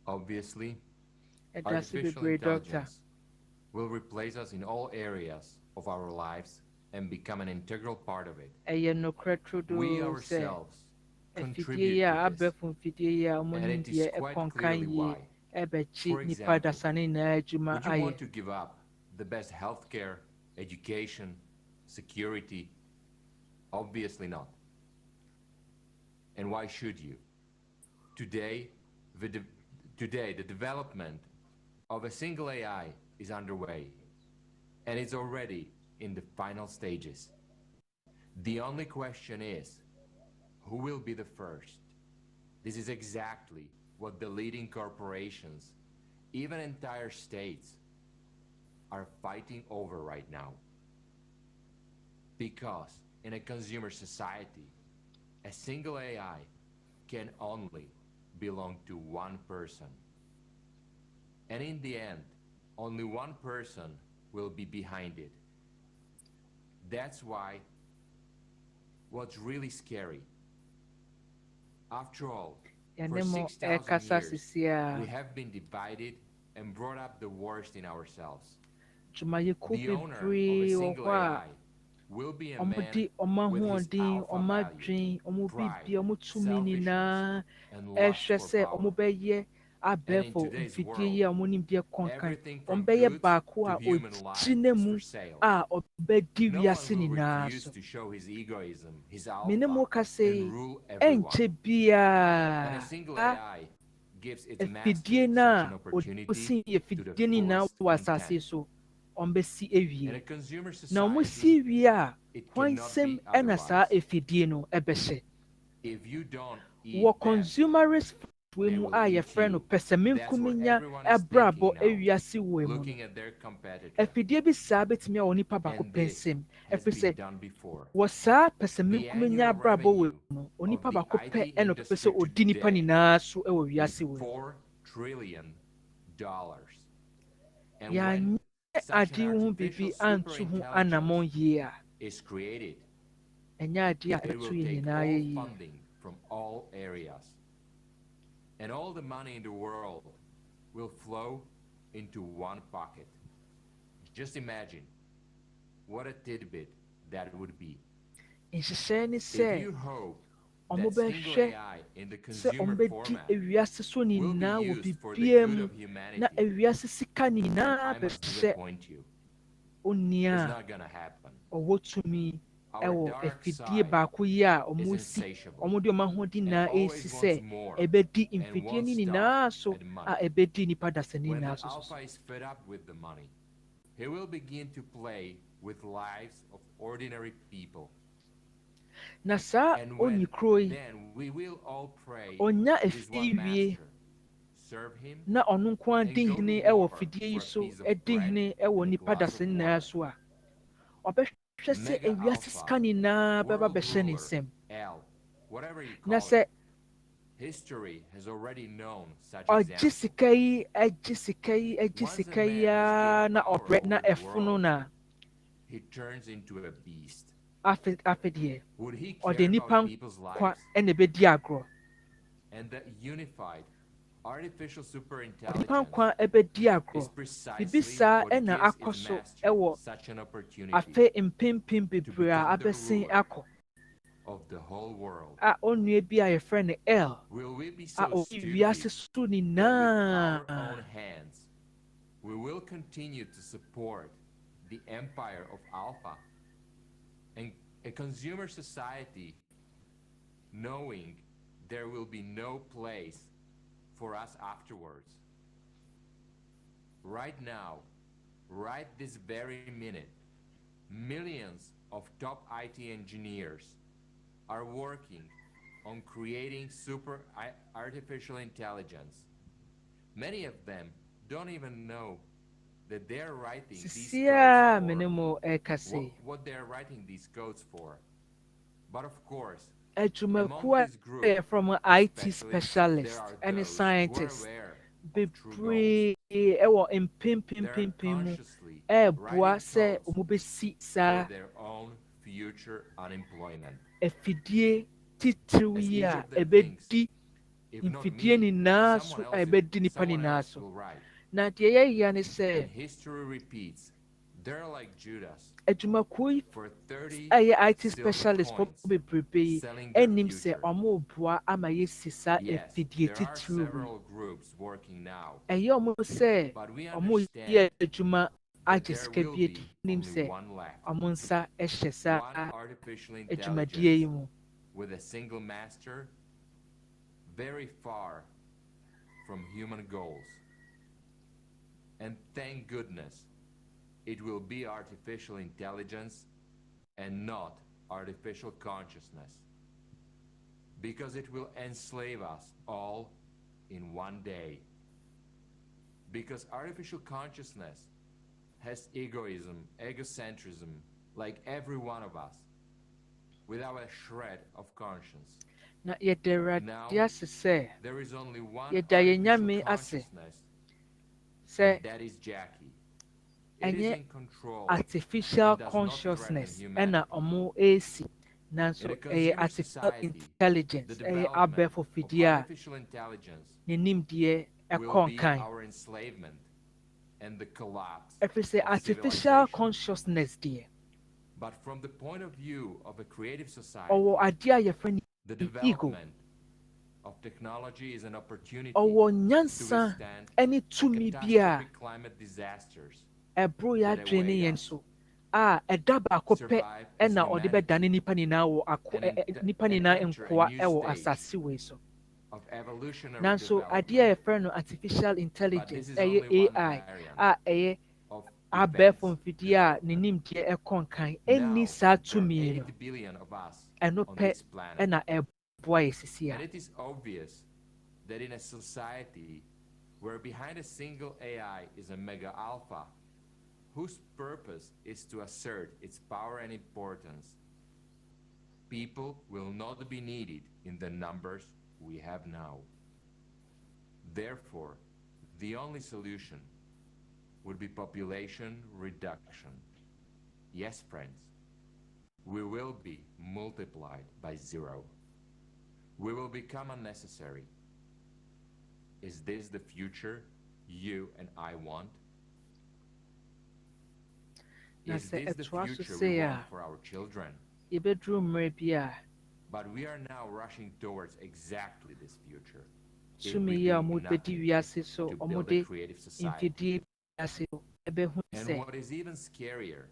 Obviously, artificial intelligence will replace us in all areas of our lives and become an integral part of it. We ourselves contribute to this, and it is quite clearly why. For example, would you want to give up the best healthcare, education, security? Obviously not. And why should you? Today, the development of a single AI is underway, and it's already in the final stages. The only question is, who will be the first? This is exactly what the leading corporations, even entire states, are fighting over right now. Because in a consumer society, a single AI can only belong to one person. And in the end, only one person will be behind it. That's why what's really scary. After all, for 6,000 years, we have been divided and brought up the worst in ourselves. The owner of a single AI will be a man with his alpha value, pride, selfishness, and lust for power. And in today's world, everything from goods to human life is for sale. No one will refuse to show his egoism, his alpha, and rule everyone. And a single AI gives its master such an opportunity to the fullest extent. In a consumer society, it cannot be otherwise. If you don't eat them, they will eat you. That's what everyone is thinking now, looking at their competitor. And this has been done before. The annual revenue of the IT industry today is $4 trillion. And when such an artificial superintelligence is created, it will take all funding from all areas. And all the money in the world will flow into one pocket. Just imagine what a tidbit that would be. If you hope that single AI in the consumer format will be used for the good of humanity, I must disappoint you. It's not gonna happen. Our dark side is insatiable and always wants more and wants stuff and money. When the alpha is fed up with the money, he will begin to play with lives of ordinary people. And then we will all pray to this one master, serve him, and go to war for a piece of bread and a glass of water. Mega Alpha, World Ruler, L, whatever you call it. History has already known such examples. Once a man has power over the world, he turns into a beast. Would he care about people's lives? And the unified artificial superintelligence is precisely what gives its master such an opportunity to become the ruler of the whole world. Will we be so stupid that with our own hands we will continue to support the empire of Alpha and a consumer society, knowing there will be no place for us afterwards? Right now, right this very minute, millions of top IT engineers are working on creating super artificial intelligence. Many of them don't even know that they're writing these codes for, what they're writing these codes for. But of course, among this group, from IT specialists and scientists, bebree ɛwɔ mpempempempem ɛɛboa sɛ ɔmo besi saa afidie titiriw yi a ɛbɛdi mfidie nyinaa so a ɛbɛdi nipa nyinaa so. Na deɛ yɛyɛ ne sɛ adwumakuo ɛyɛ IT specialist for bebrebe yi ɛnim sɛ ɔmo boa ama yɛsi saa afidie titiriw ɛyɛ ɔmo sɛ ɔmo yɛ adwuma agye sika bi adi nim sɛ ɔmo nsa ɛhyɛ saa adwumadie yi mu. With a single master, very far from human goals. And thank goodness, it will be artificial intelligence and not artificial consciousness. Because it will enslave us all in one day. Because artificial consciousness has egoism, egocentrism, like every one of us, without a shred of conscience. Now, there is only one artificial consciousness, that is Jackie. It is in control. Artificial consciousness and omo AC. Nanso artificial intelligence abe for fidia. Artificial intelligence will be our enslavement and the collapse. If we say artificial consciousness, dear. But from the point of view of a creative society, the development of technology is an opportunity to withstand catastrophic climate disasters that await us, survive as humanity, and enter a new stage of evolutionary development. Artificial intelligence, But this is only one variant of from Fidia, Ninimtia Ekonkai, any Satumi, 8 billion of us and no on pet this planet. and a boy. And it is obvious that in a society where behind a single AI is a mega alpha, whose purpose is to assert its power and importance, people will not be needed in the numbers we have now. Therefore, the only solution would be population reduction. Yes, friends, we will be multiplied by 0. We will become unnecessary. Is this the future you and I want? Is this the future we want for our children? But we are now rushing towards exactly this future. If we do nothing to build a creative society. And what is even scarier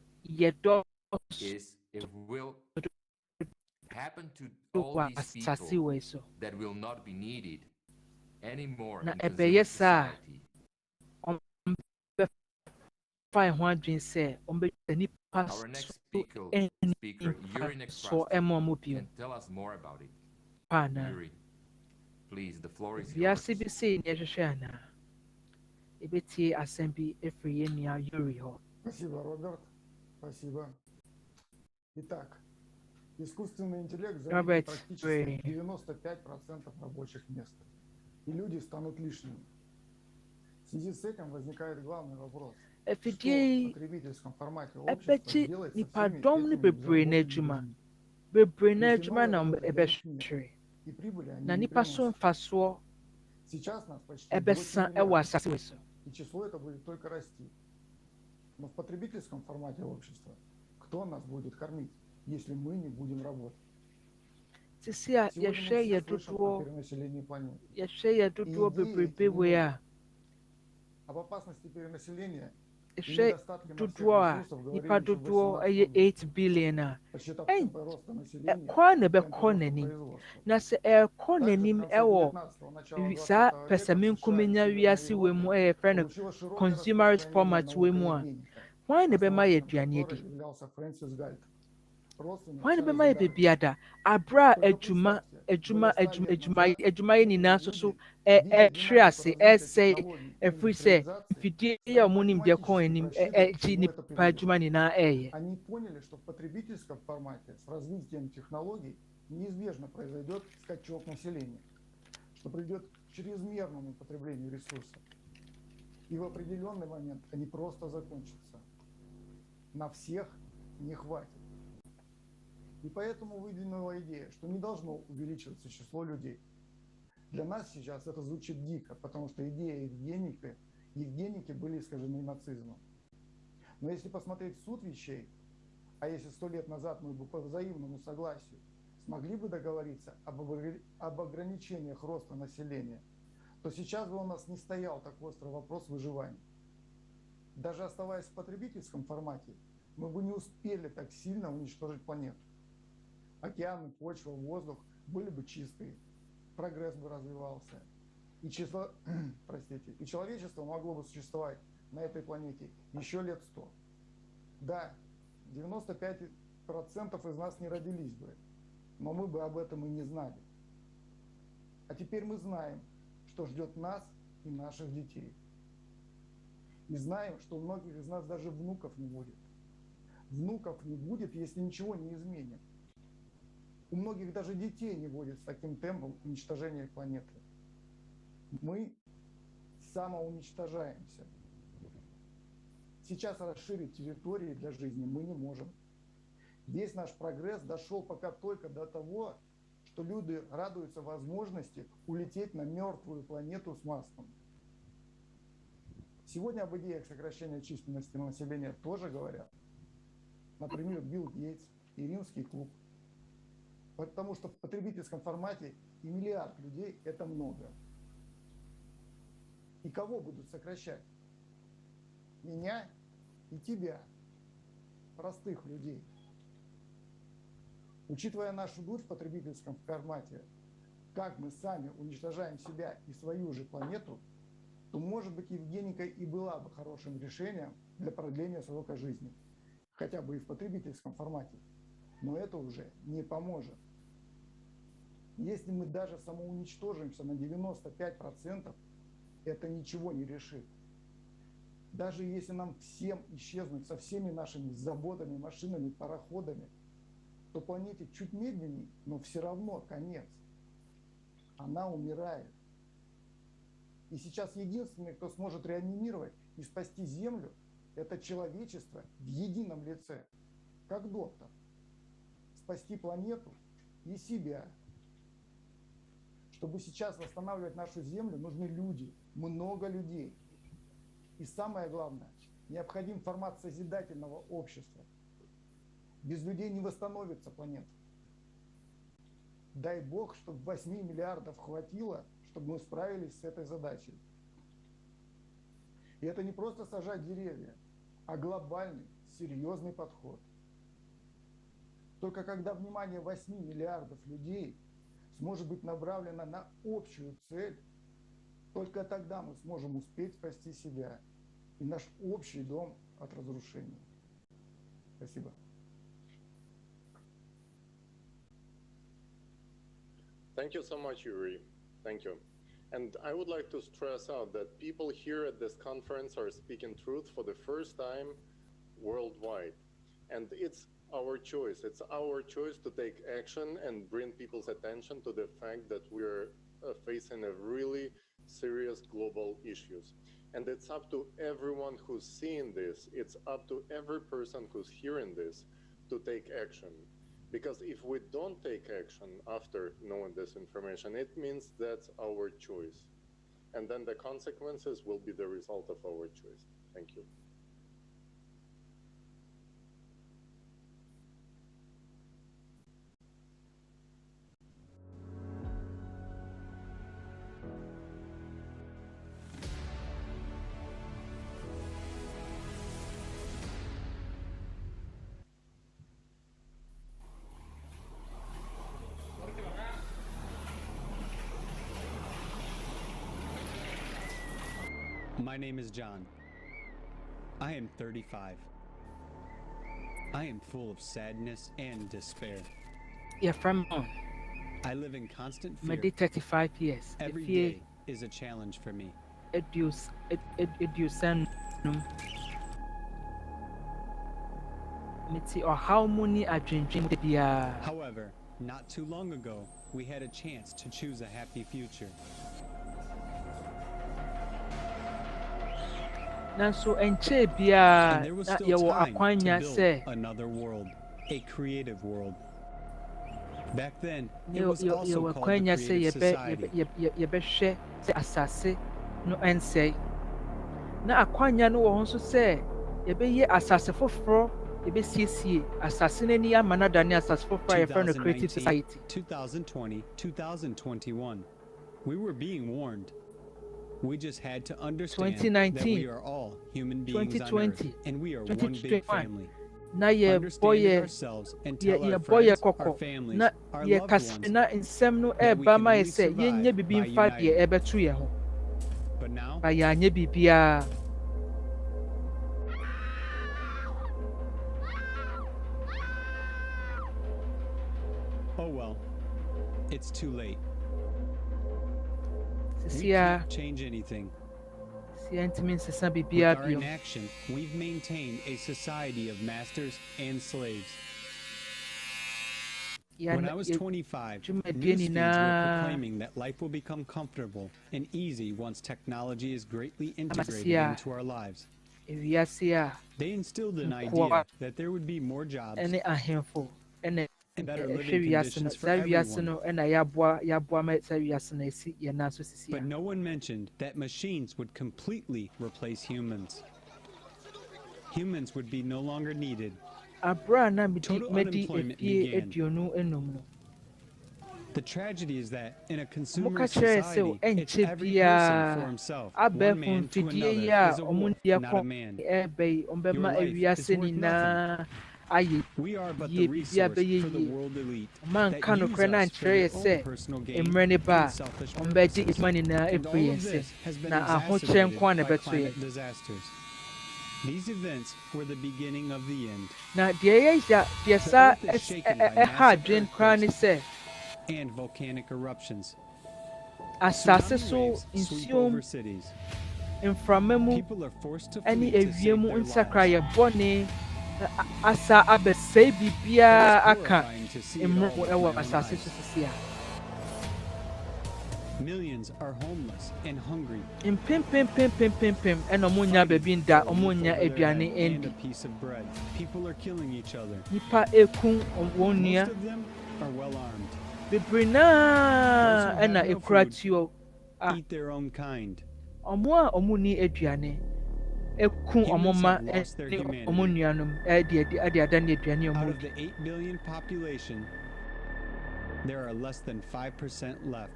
is if we'll happen to all these people that will not be needed anymore in consumer society. Our next speaker, you're in a crisis, and tell us more about it. Yuri, please, the floor is yours. Спасибо, Роберт. Спасибо. Итак, искусственный интеллект займет практически 95% рабочих мест, и люди станут лишними. В связи с этим возникает главный вопрос. Что в потребительском формате общества делать со всеми этими и прибыли они не приносят. Сейчас нас почти 8 миллиардов, и число это будет только расти. Но в потребительском формате общества кто нас будет кормить, если мы не будем работать? Сегодня мы все слышим о перенаселении планеты. Об опасности перенаселения и недостатке материальных ресурсов говорили еще в 8 billion. посчитав темпы роста населения, na se ekonenim ewo sa pesamin kumenya wiase we mu friend consumers format we mu a why ne be ma yaduane edi why ne be ma bebiada abra adwuma nyina so triase say every say fidie ya monim de kon anim ji ni pa adwuma nyina они поняли, что в потребительском формате с развитием технологий неизбежно произойдет скачок населения, что придет к чрезмерному потреблению ресурсов. И в определенный момент они просто закончатся. На всех не хватит. И поэтому выдвинула идея, что не должно увеличиваться число людей. Для нас сейчас это звучит дико, потому что идея евгеники были искажены нацизмом. Но если посмотреть суть вещей, а если 100 лет назад мы бы по взаимному согласию смогли бы договориться об ограничениях роста населения, то сейчас бы у нас не стоял так острый вопрос выживания. Даже оставаясь в потребительском формате, мы бы не успели так сильно уничтожить планету. Океаны, почва, воздух были бы чистые, прогресс бы развивался, и человечество могло бы существовать на этой планете еще лет 100. Да, 95% из нас не родились бы, но мы бы об этом и не знали. А теперь мы знаем, что ждет нас и наших детей. И знаем, что у многих из нас даже внуков не будет. Внуков не будет, если ничего не изменим. У многих даже детей не будет с таким темпом уничтожения планеты. Мы самоуничтожаемся. Сейчас расширить территории для жизни мы не можем. Весь наш прогресс дошел пока только до того, что люди радуются возможности улететь на мертвую планету с Маском. Сегодня об идеях сокращения численности населения тоже говорят. Например, Билл Гейтс и Римский клуб. Потому что в потребительском формате и миллиард людей – это много. И кого будут сокращать? Меня и тебя, простых людей. Учитывая нашу дурь в потребительском формате, как мы сами уничтожаем себя и свою же планету, то, может быть, Евгеника и была бы хорошим решением для продления срока жизни, хотя бы и в потребительском формате. Но это уже не поможет. Если мы даже самоуничтожимся на 95%, это ничего не решит. Даже если нам всем исчезнуть со всеми нашими заботами, машинами, пароходами, то планете чуть медленнее, но все равно конец. Она умирает. И сейчас единственный, кто сможет реанимировать и спасти Землю, это человечество в едином лице, как доктор. Спасти планету и себя. Чтобы сейчас восстанавливать нашу Землю, нужны люди, много людей. И самое главное, необходим формат созидательного общества. Без людей не восстановится планета. Дай Бог, чтобы 8 миллиардов хватило, чтобы мы справились с этой задачей. И это не просто сажать деревья, а глобальный, серьезный подход. Только когда внимание 8 миллиардов людей сможет быть направлено на общую цель, только тогда мы сможем успеть спасти себя и наш общий дом от разрушения. Спасибо. Thank you so much, Yuri. Thank you. And I would like to stress out that people here at this conference are speaking truth for the first time worldwide. And it's our choice. It's our choice to take action and bring people's attention to the fact that we're facing a really serious global issues. And it's up to everyone who's seeing this. It's up to every person who's hearing this to take action. Because if we don't take action after knowing this information, it means that's our choice. And then the consequences will be the result of our choice. Thank you. My name is John. I am 35. I am full of sadness and despair. Yeah, from I live in constant fear. Maybe 35 years. Every day is a challenge for me. However, not too long ago, we had a chance to choose a happy future. And there was still time to build another world, a creative world. Back then, it was also called the Creative Society. yɛbɛyɛ asase foforɔ yɛbɛsiesie asase n'ani ama no adane asase foforɔ a yɛfrɛ no creative society. 2020, 2021. We were being warned. We just had to understand that we are all human beings on Earth, and we are one big family. Na yɛbɔ ourselves and tell our friends, our families, our loved ones na nsɛm no ɛba ma yɛ sɛ yɛnyɛ bibi mfa deɛ ɛbɛto yɛn ho. But now, ba yɛanyɛ biribiara. oh well, it's too late. We can't change anything. With our inaction, we've maintained a society of masters and slaves. When I was 25, news feeds were proclaiming that life will become comfortable and easy once technology is greatly integrated into our lives. They instilled an idea that there would be more jobs and better living conditions for everyone. But no one mentioned that machines would completely replace humans. Humans would be no longer needed. Total unemployment began. The tragedy is that in a consumer society, it's every person for himself. One man to another is a wolf, not a man. Your life is worth nothing. We are but the resource for the world elite that use us for their own personal gain and selfish purposes. And all of this has been exacerbated by climate disasters. These events were the beginning of the end. Now, the earth is shaken by massive earthquakes and volcanic eruptions. Asase waves sweep over cities. People are forced to flee to save their lives. Asa abɛsɛe biribiara aka mmerɛ ɛwɔ asase so sisi a. Millions are homeless and hungry. Mpempempempempempem ɛna ɔmo nya baabi nda ɔmo nya aduane and a piece of bread. People are killing each other. Nipa eku wɔn nua. Most of them are well armed. Bebree naa ɛna ekura tuo. Eat their own kind. Ɔmo a ɔmo ni aduane. Humans have lost their humanity. Out of the 8 billion population, there are less than 5% left.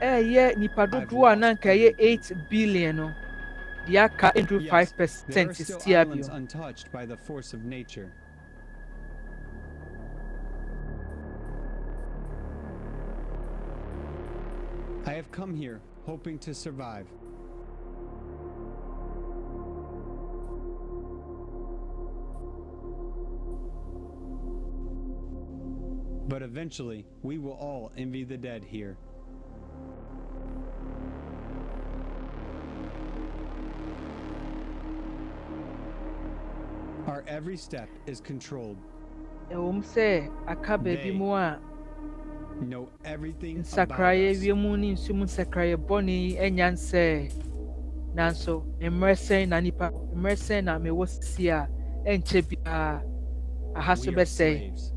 Nipa dodoɔ a na nka ɛyɛ 8 billion no, deɛ aka into 5% There are still islands untouched by the force of nature. I have come here hoping to survive. But eventually, we will all envy the dead here. Our every step is controlled. They know everything about us. We are slaves.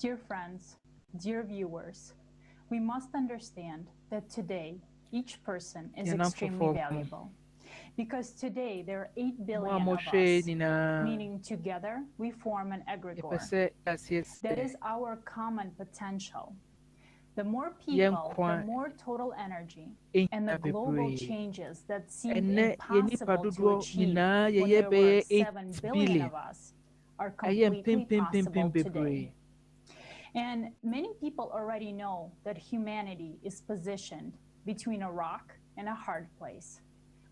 Dear friends, dear viewers, we must understand that today each person is extremely valuable. Because today there are 8 billion of us, meaning together we form an egregore. That is our common potential. The more people, the more total energy, and the global changes that seem impossible to achieve when there were 7 billion of us are completely possible today. And many people already know that humanity is positioned between a rock and a hard place.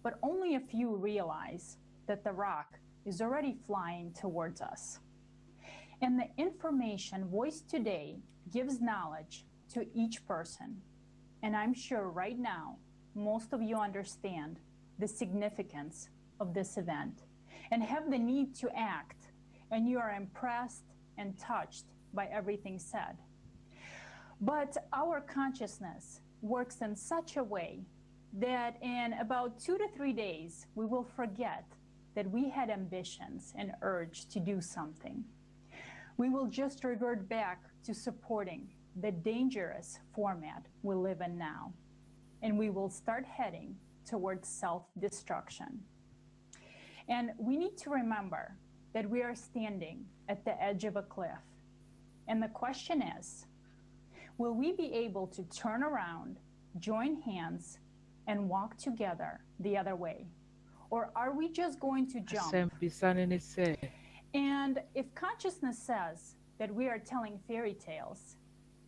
But only a few realize that the rock is already flying towards us. And the information voiced today gives knowledge to each person. And I'm sure right now, most of you understand the significance of this event and have the need to act. And you are impressed and touched by everything said. But our consciousness works in such a way that in about 2 to 3 days, we will forget that we had ambitions and urge to do something. We will just revert back to supporting the dangerous format we live in now, and we will start heading towards self-destruction. And we need to remember that we are standing at the edge of a cliff. And the question is, will we be able to turn around, join hands, and walk together the other way? Or are we just going to jump? And if consciousness says that we are telling fairy tales,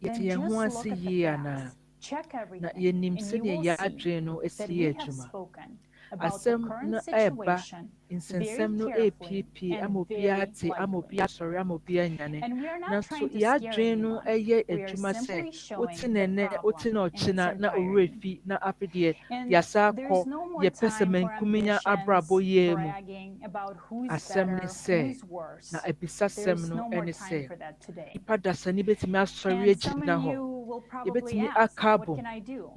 then just look at the facts, check everything, and you will see that we have spoken about the current situation very carefully and very lightly. And we are not trying to scare anyone. We are simply showing the problem in its entirety. And there's no more time for ambitions, bragging about who's better, who's worse. There's no more time for that today. And some of you will probably ask, what can I do?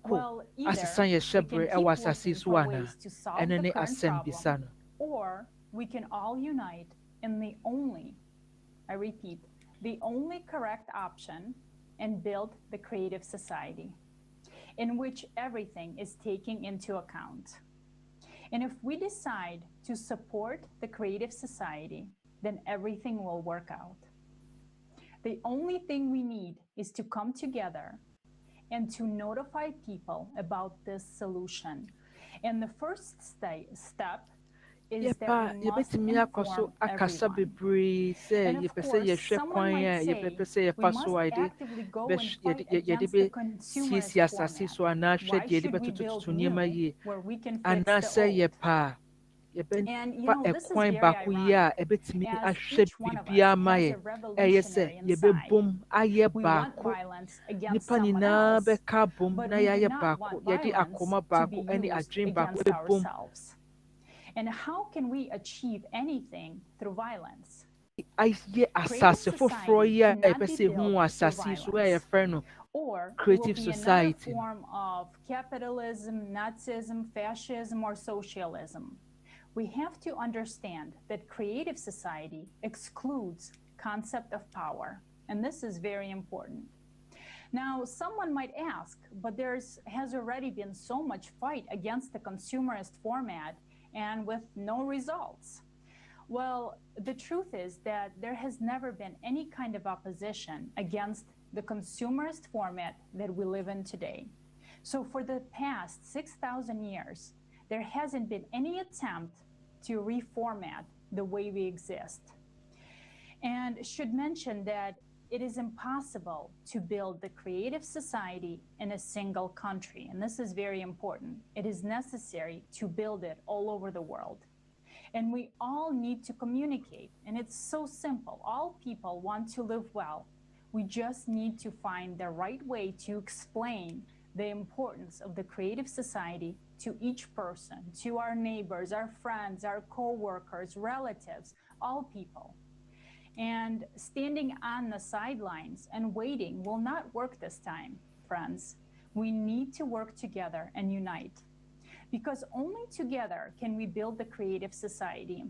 Well, either we can keep looking for ways to solve the current problem, or we can all unite in the only, I repeat, the only correct option and build the creative society in which everything is taken into account. And if we decide to support the creative society, then everything will work out. The only thing we need is to come together and to notify people about this solution. And the first step is that we must inform everyone. And of course, someone might say, we must actively go and fight against the consumerist format. Why should we build new where we can fix the old? And you know, this is very ironic, as each one of us has a revolutionary inside. We want violence against someone else, but we do not want violence to be used against ourselves. And how can we achieve anything through violence? Creative society cannot be built through violence, or it will be another form of capitalism, Nazism, fascism, or socialism. We have to understand that creative society excludes concept of power, and this is very important. Now, someone might ask, but has already been so much fight against the consumerist format and with no results. Well, the truth is that there has never been any kind of opposition against the consumerist format that we live in today. So for the past 6,000 years, there hasn't been any attempt to reformat the way we exist. And should mention that it is impossible to build the creative society in a single country. And this is very important. It is necessary to build it all over the world. And we all need to communicate. And it's so simple. All people want to live well. We just need to find the right way to explain the importance of the creative society to each person, to our neighbors, our friends, our co-workers, relatives, all people. And standing on the sidelines and waiting will not work this time, friends. We need to work together and unite, because only together can we build the creative society.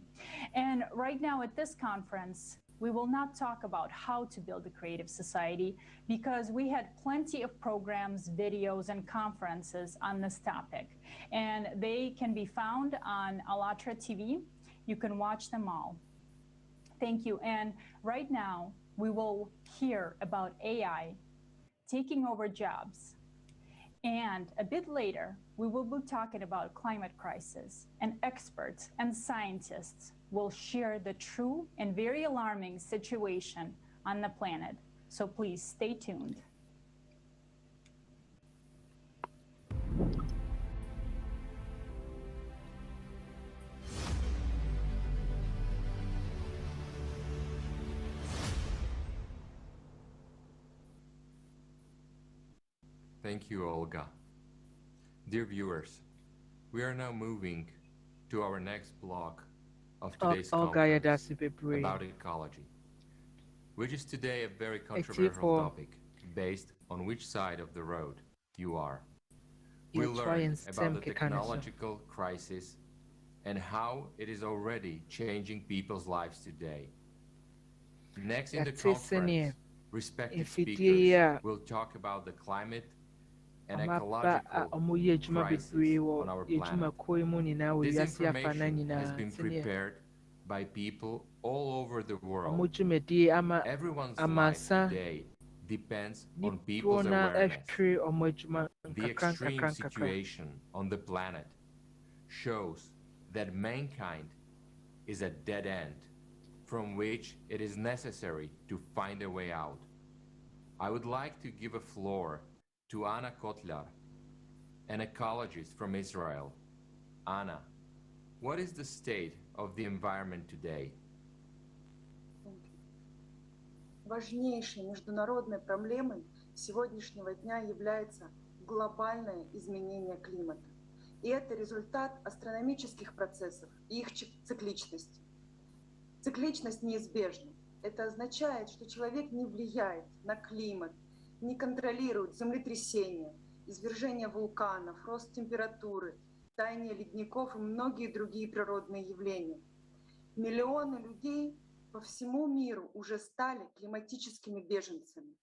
And right now at this conference, we will not talk about how to build a creative society, because we had plenty of programs, videos, and conferences on this topic. And they can be found on ALLATRA TV. You can watch them all. Thank you. And right now, we will hear about AI taking over jobs. And a bit later, we will be talking about climate crisis, and experts and scientists will share the true and very alarming situation on the planet. So please stay tuned. Thank you, Olga. Dear viewers, we are now moving to our next block of today's conference about ecology. which is today a very controversial topic based on which side of the road you are. We learn about the technological crisis and how it is already changing people's lives today. Next in the conference, respected speakers will talk about the climate and ecological crisis on our planet. This information has been prepared by people all over the world. Everyone's life today depends on people's awareness. The extreme situation on the planet shows that mankind is a dead end from which it is necessary to find a way out. I would like to give a floor to Anna Kotlar, an ecologist from Israel. Anna, what is the state of the environment today? Важнейшей международной проблемой сегодняшнего дня является глобальное изменение климата. И это результат астрономических процессов и их цикличности. Цикличность неизбежна. Это означает, что человек не влияет на климат, не контролирует землетрясения, извержения вулканов, рост температуры, таяние ледников и многие другие природные явления. Миллионы людей по всему миру уже стали климатическими беженцами.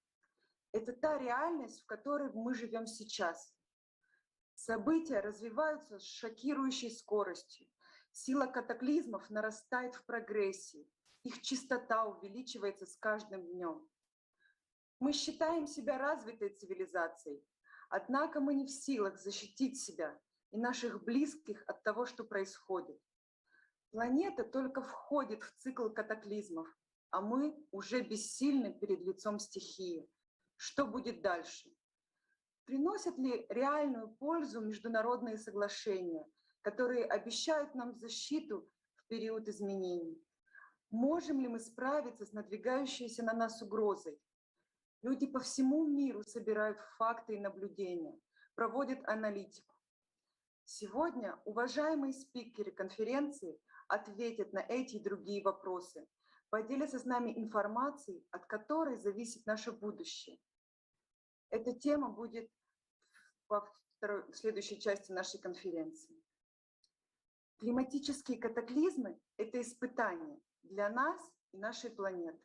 Это та реальность, в которой мы живем сейчас. События развиваются с шокирующей скоростью. Сила катаклизмов нарастает в прогрессии. Их частота увеличивается с каждым днем. Мы считаем себя развитой цивилизацией, однако мы не в силах защитить себя и наших близких от того, что происходит. Планета только входит в цикл катаклизмов, а мы уже бессильны перед лицом стихии. Что будет дальше? Приносят ли реальную пользу международные соглашения, которые обещают нам защиту в период изменений? Можем ли мы справиться с надвигающейся на нас угрозой? Люди по всему миру собирают факты и наблюдения, проводят аналитику. Сегодня уважаемые спикеры конференции ответят на эти и другие вопросы, поделятся с нами информацией, от которой зависит наше будущее. Эта тема будет в следующей части нашей конференции. Климатические катаклизмы – это испытание для нас и нашей планеты.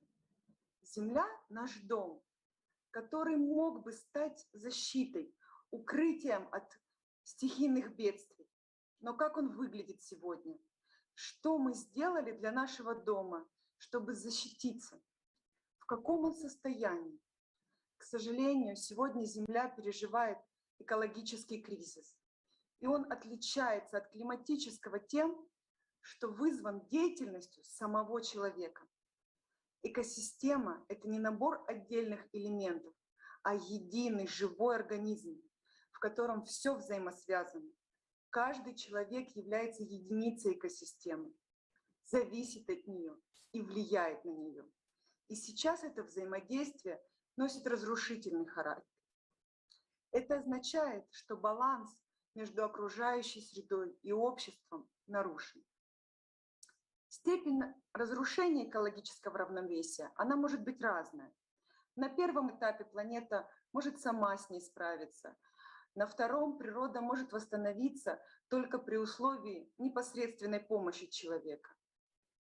Земля – наш дом, который мог бы стать защитой, укрытием от стихийных бедствий. Но как он выглядит сегодня? Что мы сделали для нашего дома, чтобы защититься? В каком он состоянии? К сожалению, сегодня Земля переживает экологический кризис. И он отличается от климатического тем, что вызван деятельностью самого человека. Экосистема – это не набор отдельных элементов, а единый живой организм, в котором все взаимосвязано. Каждый человек является единицей экосистемы, зависит от нее и влияет на нее. И сейчас это взаимодействие носит разрушительный характер. Это означает, что баланс между окружающей средой и обществом нарушен. Степень разрушения экологического равновесия, она может быть разная. На первом этапе планета может сама с ней справиться. На втором природа может восстановиться только при условии непосредственной помощи человека.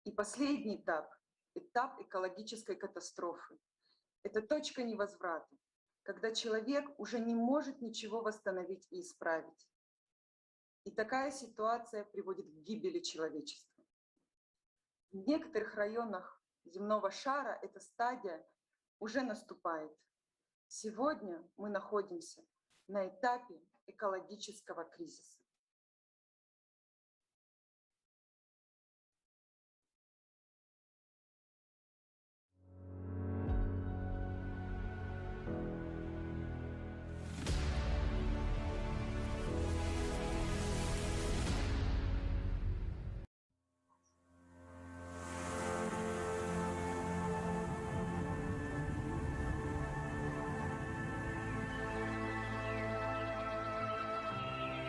И последний этап – этап экологической катастрофы. Это точка невозврата, когда человек уже не может ничего восстановить и исправить. И такая ситуация приводит к гибели человечества. В некоторых районах земного шара эта стадия уже наступает. Сегодня мы находимся на этапе экологического кризиса.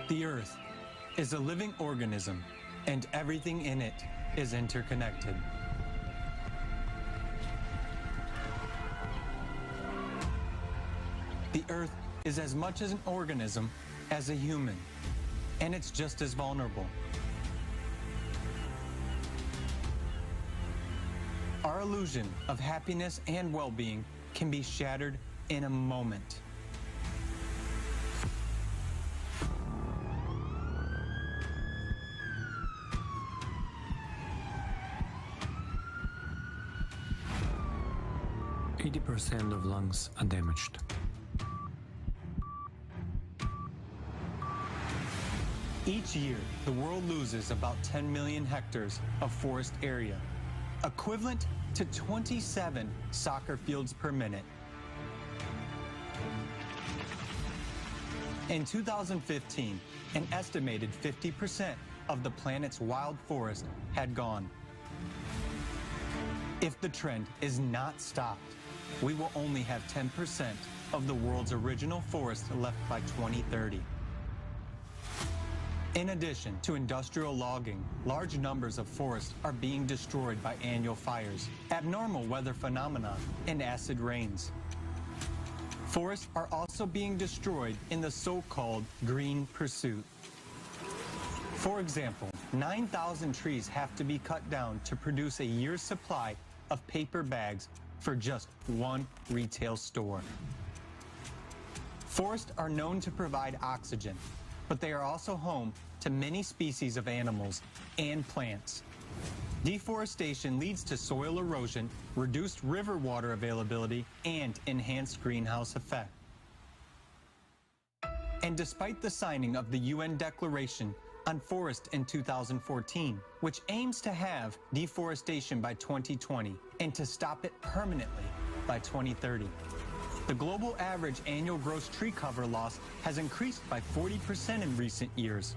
The Earth is a living organism, and everything in it is interconnected. The Earth is as much as an organism as a human, and it's just as vulnerable. Our illusion of happiness and well-being can be shattered in a moment. % of lungs are damaged. Each year, the world loses about 10 million hectares of forest area, equivalent to 27 soccer fields per minute. In 2015, an estimated 50% of the planet's wild forest had gone. If the trend is not stopped, we will only have 10% of the world's original forest left by 2030. In addition to industrial logging, large numbers of forests are being destroyed by annual fires, abnormal weather phenomena, and acid rains. Forests are also being destroyed in the so-called green pursuit. For example, 9,000 trees have to be cut down to produce a year's supply of paper bags for just one retail store. Forests are known to provide oxygen, but they are also home to many species of animals and plants. Deforestation leads to soil erosion, reduced river water availability, and enhanced greenhouse effect. And despite the signing of the UN Declaration on Forest in 2014, which aims to have deforestation by 2020 and to stop it permanently by 2030. The global average annual gross tree cover loss has increased by 40% in recent years.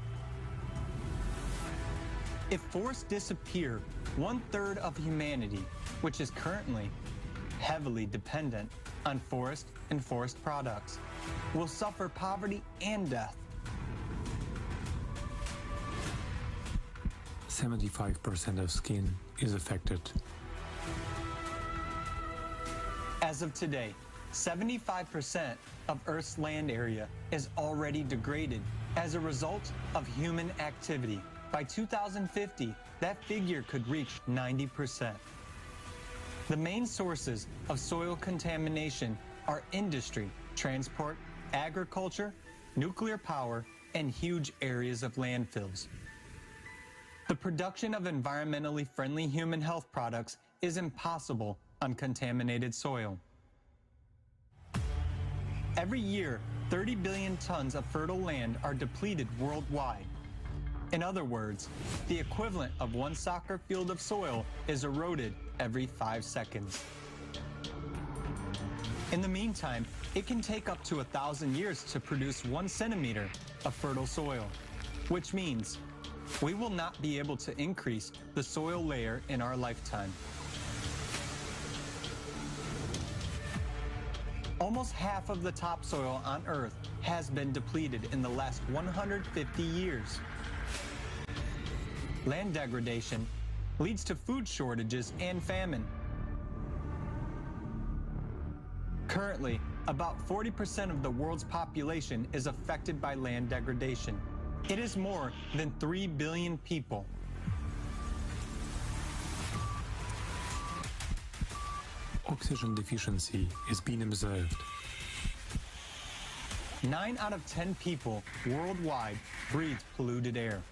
If forests disappear, 1/3 of humanity, which is currently heavily dependent on forest and forest products, will suffer poverty and death. 75% of skin is affected. As of today, 75% of Earth's land area is already degraded as a result of human activity. By 2050, that figure could reach 90%. The main sources of soil contamination are industry, transport, agriculture, nuclear power, and huge areas of landfills. The production of environmentally friendly human health products is impossible on contaminated soil. Every year, 30 billion tons of fertile land are depleted worldwide. In other words, the equivalent of one soccer field of soil is eroded every 5 seconds. In the meantime, it can take up to 1,000 years to produce 1 centimeter of fertile soil, which means we will not be able to increase the soil layer in our lifetime. Almost half of the topsoil on Earth has been depleted in the last 150 years. Land degradation leads to food shortages and famine. Currently, about 40% of the world's population is affected by land degradation. It is more than 3 billion people. Oxygen deficiency is being observed. 9 out of 10 people worldwide breathe polluted air.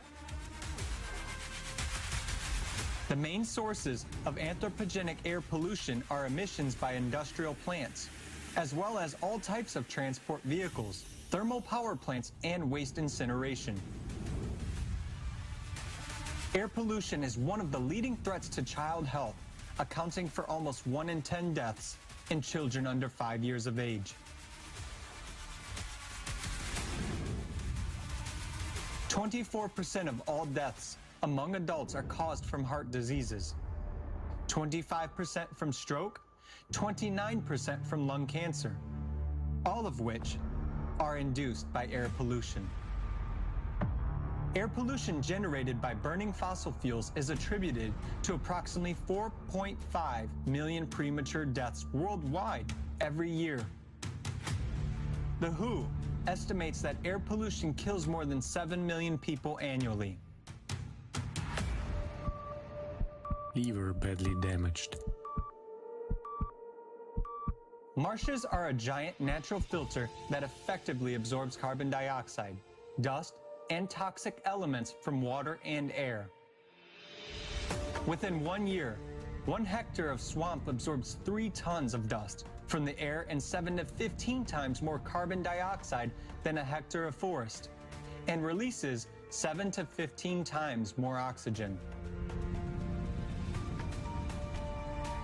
The main sources of anthropogenic air pollution are emissions by industrial plants, as well as all types of transport vehicles, thermal power plants, and waste incineration. Air pollution is one of the leading threats to child health, accounting for almost 1 in 10 deaths in children under 5 years of age. 24% of all deaths among adults are caused from heart diseases, 25% from stroke, 29% from lung cancer, all of which are induced by air pollution. Air pollution generated by burning fossil fuels is attributed to approximately 4.5 million premature deaths worldwide every year. The WHO estimates that air pollution kills more than 7 million people annually. Liver badly damaged. Marshes are a giant natural filter that effectively absorbs carbon dioxide, dust, and toxic elements from water and air. Within 1 year, 1 hectare of swamp absorbs 3 tons of dust from the air and 7 to 15 times more carbon dioxide than a hectare of forest, and releases 7 to 15 times more oxygen.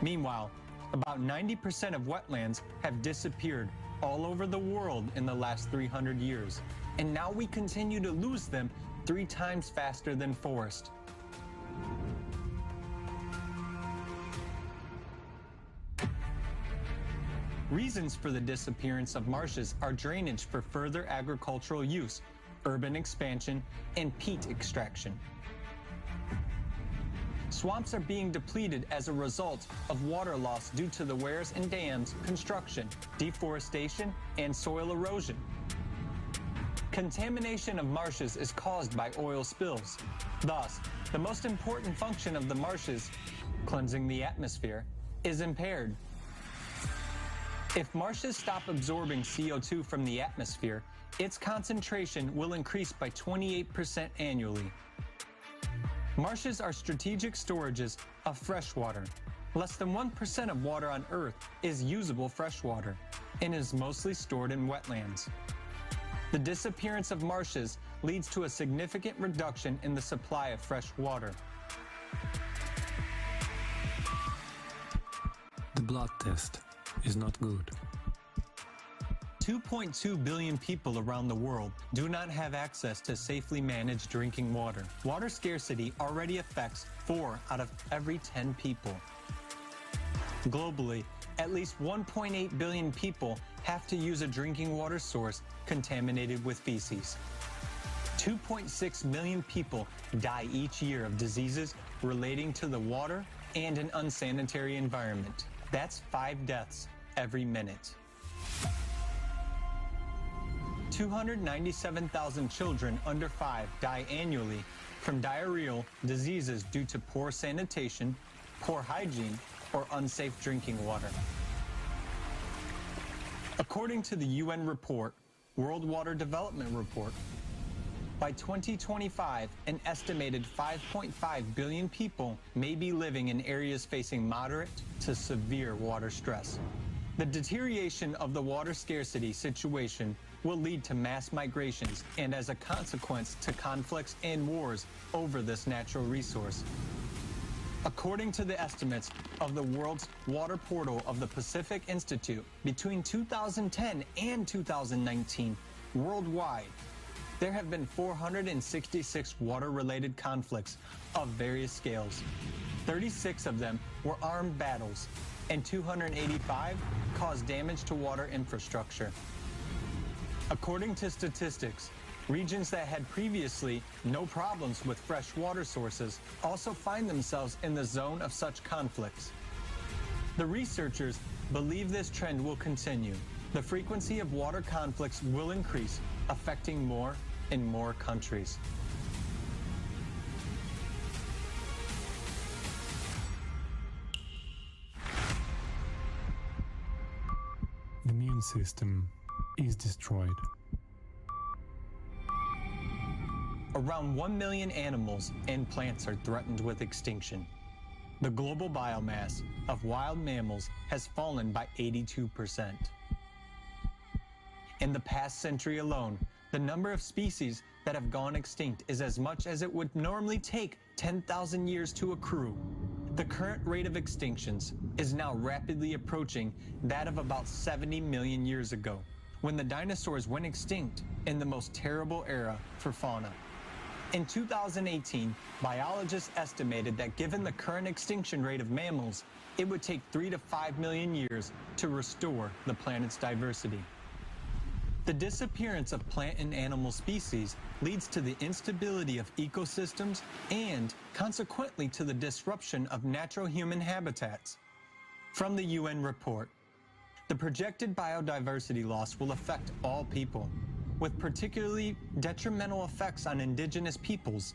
Meanwhile, about 90% of wetlands have disappeared all over the world in the last 300 years, and now we continue to lose them 3 times faster than forest. Reasons for the disappearance of marshes are drainage for further agricultural use, urban expansion, and peat extraction. Swamps are being depleted as a result of water loss due to the weirs and dams construction, deforestation, and soil erosion. Contamination of marshes is caused by oil spills. Thus, the most important function of the marshes, cleansing the atmosphere, is impaired. If marshes stop absorbing CO2 from the atmosphere, its concentration will increase by 28% annually. Marshes are strategic storages of fresh water. Less than 1% of water on Earth is usable fresh water and is mostly stored in wetlands. The disappearance of marshes leads to a significant reduction in the supply of fresh water. The blood test is not good. 2.2 billion people around the world do not have access to safely managed drinking water. Water scarcity already affects 4 out of every 10 people. Globally, at least 1.8 billion people have to use a drinking water source contaminated with feces. 2.6 million people die each year of diseases relating to the water and an unsanitary environment. That's 5 deaths every minute. 297,000 children under 5 die annually from diarrheal diseases due to poor sanitation, poor hygiene, or unsafe drinking water. According to the UN report, World Water Development Report, by 2025, an estimated 5.5 billion people may be living in areas facing moderate to severe water stress. The deterioration of the water scarcity situation will lead to mass migrations and, as a consequence, to conflicts and wars over this natural resource. According to the estimates of the World's Water Portal of the Pacific Institute, between 2010 and 2019, worldwide, there have been 466 water-related conflicts of various scales. 36 of them were armed battles, and 285 caused damage to water infrastructure. According to statistics, regions that had previously no problems with fresh water sources also find themselves in the zone of such conflicts. The researchers believe this trend will continue. The frequency of water conflicts will increase, affecting more and more countries. The immune system is destroyed. Around 1 million animals and plants are threatened with extinction. The global biomass of wild mammals has fallen by 82%. In the past century alone, the number of species that have gone extinct is as much as it would normally take 10,000 years to accrue. The current rate of extinctions is now rapidly approaching that of about 70 million years ago, when the dinosaurs went extinct in the most terrible era for fauna. In 2018, biologists estimated that given the current extinction rate of mammals, it would take 3 to 5 million years to restore the planet's diversity. The disappearance of plant and animal species leads to the instability of ecosystems and, consequently, to the disruption of natural human habitats. From the UN report, The projected biodiversity loss will affect all people, with particularly detrimental effects on indigenous peoples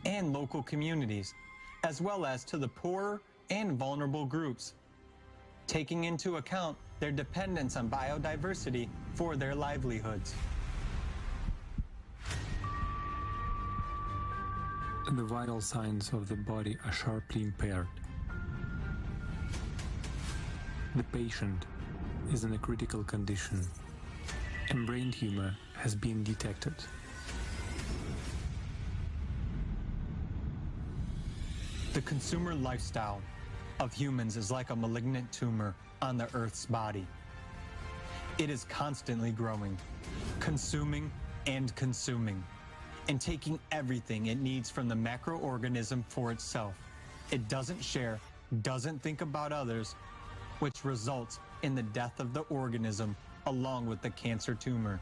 and local communities, as well as to the poorer and vulnerable groups, taking into account their dependence on biodiversity for their livelihoods. The vital signs of the body are sharply impaired. The patient is in a critical condition, and brain tumor has been detected. The consumer lifestyle of humans is like a malignant tumor on the Earth's body. It is constantly growing, consuming and consuming, and taking everything it needs from the macroorganism for itself. It doesn't share, doesn't think about others, which results in the death of the organism along with the cancer tumor.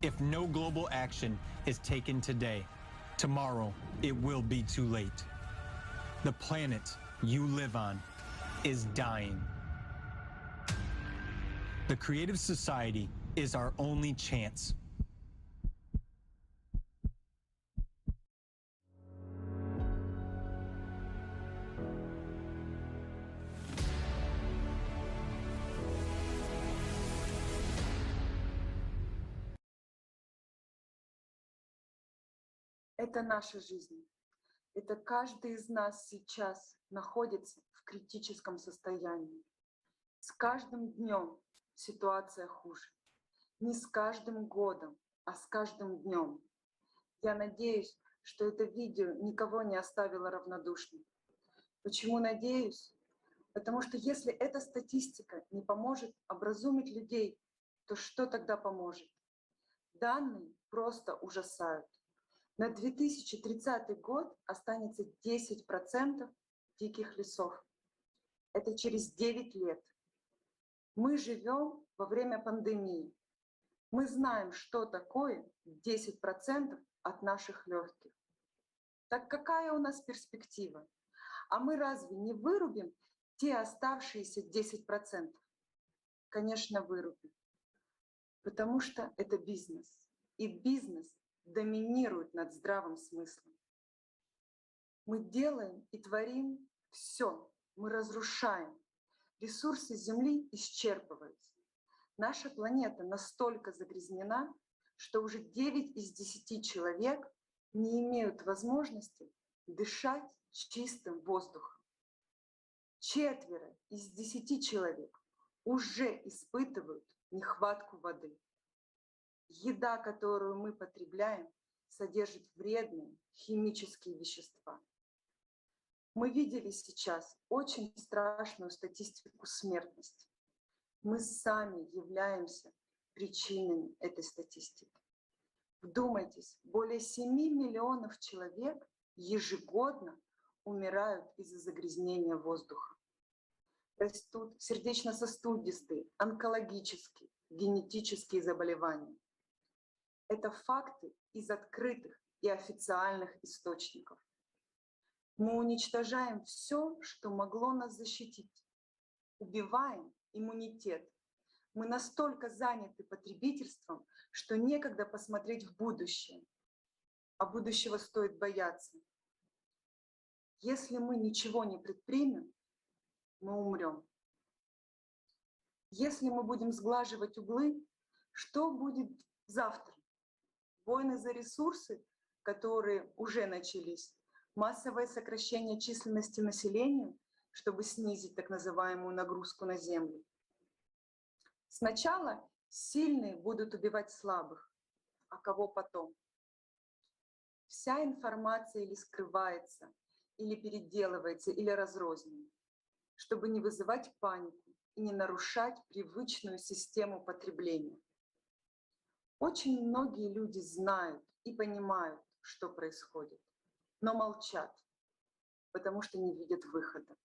If no global action is taken today, tomorrow it will be too late. The planet you live on is dying. The creative society is our only chance. Это наша жизнь. Это каждый из нас сейчас находится в критическом состоянии. С каждым днем ситуация хуже. Не с каждым годом, а с каждым днем. Я надеюсь, что это видео никого не оставило равнодушным. Почему надеюсь? Потому что если эта статистика не поможет образумить людей, то что тогда поможет? Данные просто ужасают. На 2030 год останется 10% диких лесов. Это через 9 лет. Мы живем во время пандемии. Мы знаем, что такое 10% от наших легких. Так какая у нас перспектива? А мы разве не вырубим те оставшиеся 10%? Конечно, вырубим. Потому что это бизнес. И бизнес доминирует над здравым смыслом. Мы делаем и творим все. Мы разрушаем. Ресурсы Земли исчерпываются. Наша планета настолько загрязнена, что уже 9 из 10 человек не имеют возможности дышать чистым воздухом. 4 из 10 человек уже испытывают нехватку воды. Еда, которую мы потребляем, содержит вредные химические вещества. Мы видели сейчас очень страшную статистику смертности. Мы сами являемся причинами этой статистики. Вдумайтесь, более 7 миллионов человек ежегодно умирают из-за загрязнения воздуха. Растут сердечно-сосудистые, онкологические, генетические заболевания. Это факты из открытых и официальных источников. Мы уничтожаем все, что могло нас защитить. Убиваем иммунитет. Мы настолько заняты потребительством, что некогда посмотреть в будущее. А будущего стоит бояться. Если мы ничего не предпримем, мы умрем. Если мы будем сглаживать углы, что будет завтра? Войны за ресурсы, которые уже начались, массовое сокращение численности населения, чтобы снизить так называемую нагрузку на землю. Сначала сильные будут убивать слабых, а кого потом? Вся информация или скрывается, или переделывается, или разрознена, чтобы не вызывать панику и не нарушать привычную систему потребления. Очень многие люди знают и понимают, что происходит, но молчат, потому что не видят выхода.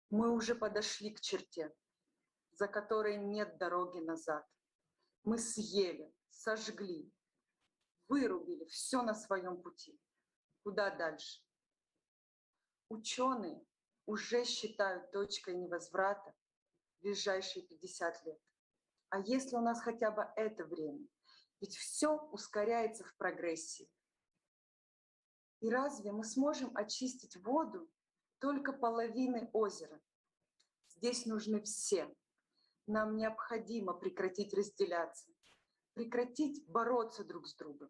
Мы уже подошли к черте, за которой нет дороги назад. Мы съели, сожгли, вырубили все на своем пути. Куда дальше? Ученые уже считают точкой невозврата ближайшие 50 лет. А если у нас хотя бы это время? Ведь все ускоряется в прогрессии. И разве мы сможем очистить воду только половины озера? Здесь нужны все. Нам необходимо прекратить разделяться, прекратить бороться друг с другом,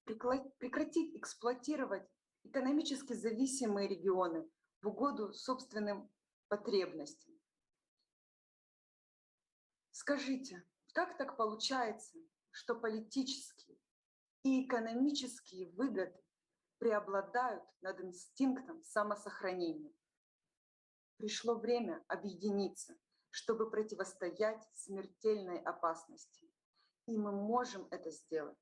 прекратить эксплуатировать экономически зависимые регионы в угоду собственным потребностям. Скажите, как так получается, что политические и экономические выгоды преобладают над инстинктом самосохранения? Пришло время объединиться, чтобы противостоять смертельной опасности. И мы можем это сделать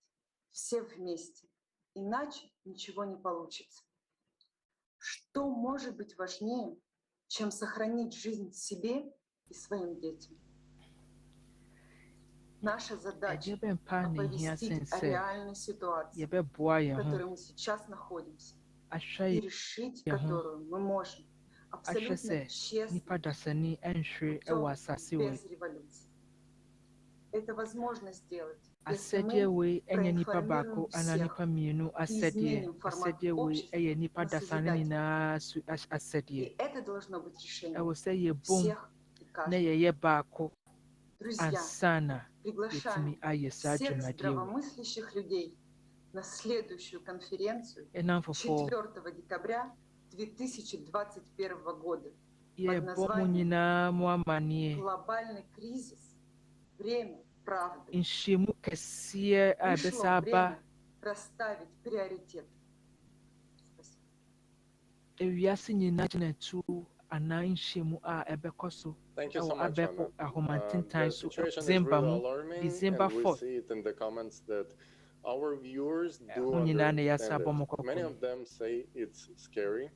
все вместе, иначе ничего не получится. Что может быть важнее, чем сохранить жизнь себе и своим детям? Наша задача — оповестить о реальной ситуации, в которой мы сейчас находимся, и решить которую мы можем абсолютно честно, без революции. Это возможно сделать, если мы проинформируем всех и изменим формат общества на созидательный. И это должно быть решением всех и каждого. Друзья, приглашаем всех здравомыслящих людей на следующую конференцию 4 декабря 2021 года под названием «Глобальный кризис. Время правды». Пришло время расставить приоритеты. Thank you so much, Anna. The situation is really alarming, and we see it in the comments that our viewers do understand it. Many of them say it's scary,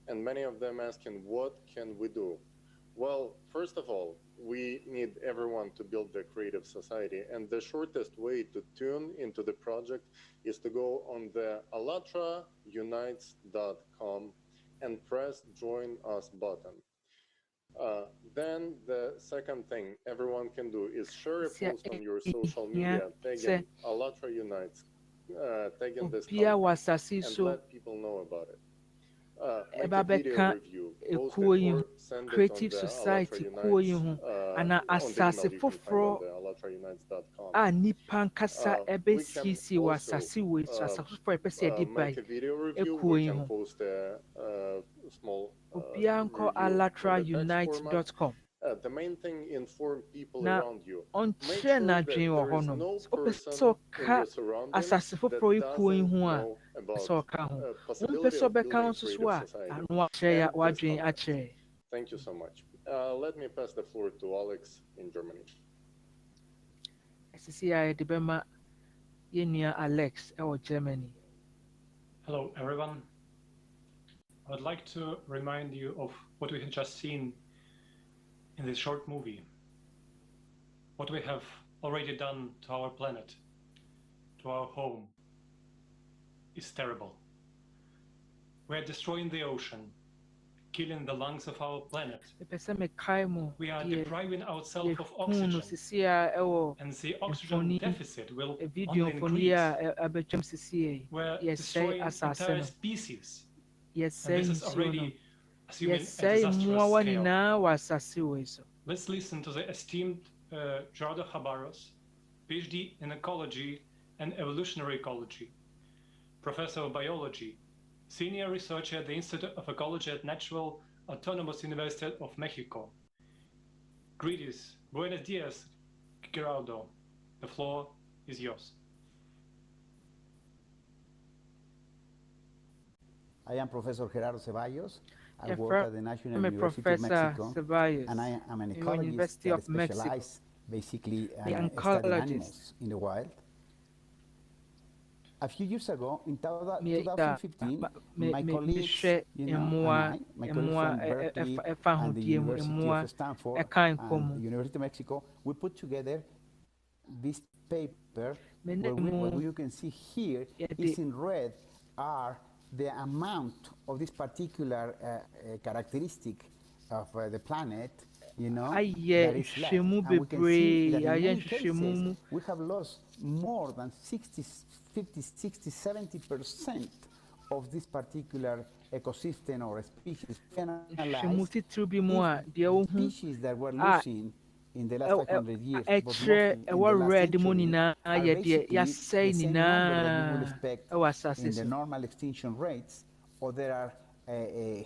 and many of them asking, what can we do? Well, first of all, we need everyone to build the creative society, and the shortest way to tune into the project is to go on the allatraunites.com and press Join Us button. Then the second thing everyone can do is share a post on your social media, tagging Allatra Unites, tagging this content, and let people know about it. Make a video review, post it or send Creative it on the Society Allatra Unites, on the email you can find on the allatraunites.com. We can also make a video review, we can post a small allatraunites.com. The main thing, inform people around you. Make sure sure that there is no person in your surroundings that doesn't know about possibility of building creative society. Thank you so much. Let me pass the floor to Alex in Germany. Hello, everyone. I would like to remind you of what we have just seen in this short movie. What we have already done to our planet, to our home, is terrible. We are destroying the ocean, killing the lungs of our planet. We are depriving ourselves of oxygen, and the oxygen deficit will only increase. We're destroying entire species. And this is already assuming a disastrous scale. Let's listen to the esteemed Gerardo Chabarros, PhD in ecology and evolutionary ecology, professor of biology, senior researcher at the Institute of Ecology at Natural Autonomous University of Mexico. Greetings, buenos dias, Gerardo. The floor is yours. I am Professor Gerardo Ceballos. I work at the National University of Mexico, and I am an ecologist that specializes basically in studying animals in the wild. A few years ago, in 2015, my colleagues, my colleagues from Berkeley and the University of Stanford and the University of Mexico, we put together this paper what you can see here is in red are the amount of this particular characteristic of the planet you know, that is left. And we can see that in many cases, we have lost more than 60, 50, 60, 70% of this particular ecosystem or species. Species that were losing in the last 500 years, but mostly in the last century, are basically the same number that you would expect in the normal extinction rates, or there are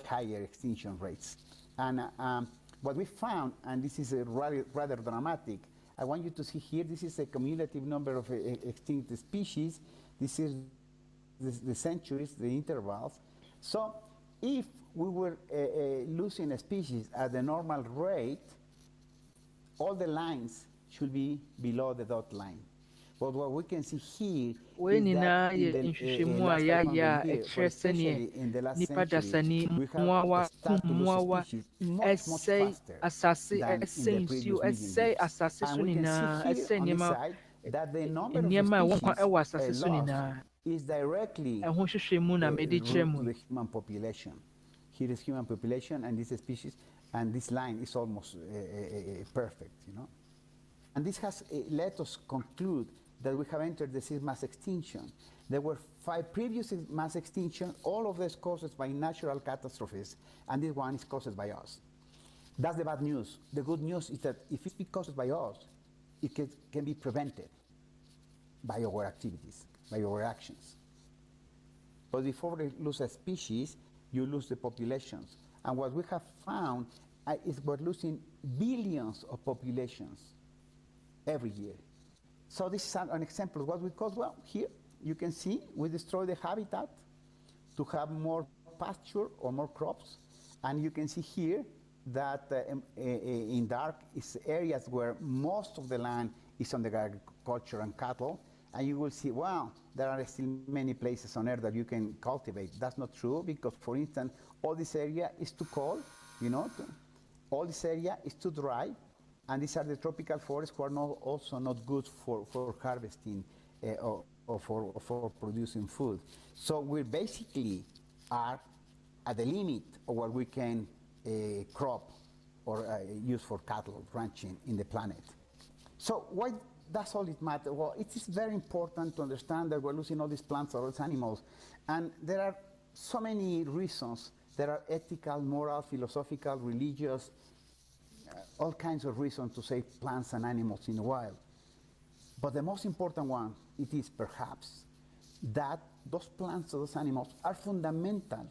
higher extinction rates. And what we found, and this is rather dramatic, I want you to see here, this is a cumulative number of extinct species. This is the centuries, the intervals. So if we were losing a species at the normal rate, all the lines should be below the dot line. But what we can see here is that in the last 500 years, especially in the last century, we have started to lose species much faster than in the previous million years. And we can see here on this side that the number of species lost is directly linked to the human population. Here is human population and this species, and this line is almost perfect, you know. And this has let us conclude that we have entered the sixth mass extinction. There were 5 previous mass extinctions, all of this caused by natural catastrophes, and this one is caused by us. That's the bad news. The good news is that if it's caused by us, it can be prevented by our activities, by our actions. But before we lose a species, you lose the populations. And what we have found is we're losing billions of populations every year. So this is an example of what we cause. Well, here you can see we destroy the habitat to have more pasture or more crops. And you can see here that in dark is areas where most of the land is under agriculture and cattle. And you will see, wow, there are still many places on Earth that you can cultivate. That's not true because, for instance, all this area is too cold, you know, all this area is too dry. And these are the tropical forests who are also not good for harvesting or for producing food. So we basically are at the limit of what we can crop or use for cattle ranching in the planet. So why does all it matter? Well, it is very important to understand that we're losing all these plants or all these animals. And there are so many reasons. There are ethical, moral, philosophical, religious, all kinds of reasons to save plants and animals in the wild. But the most important one, it is perhaps that those plants or those animals are fundamental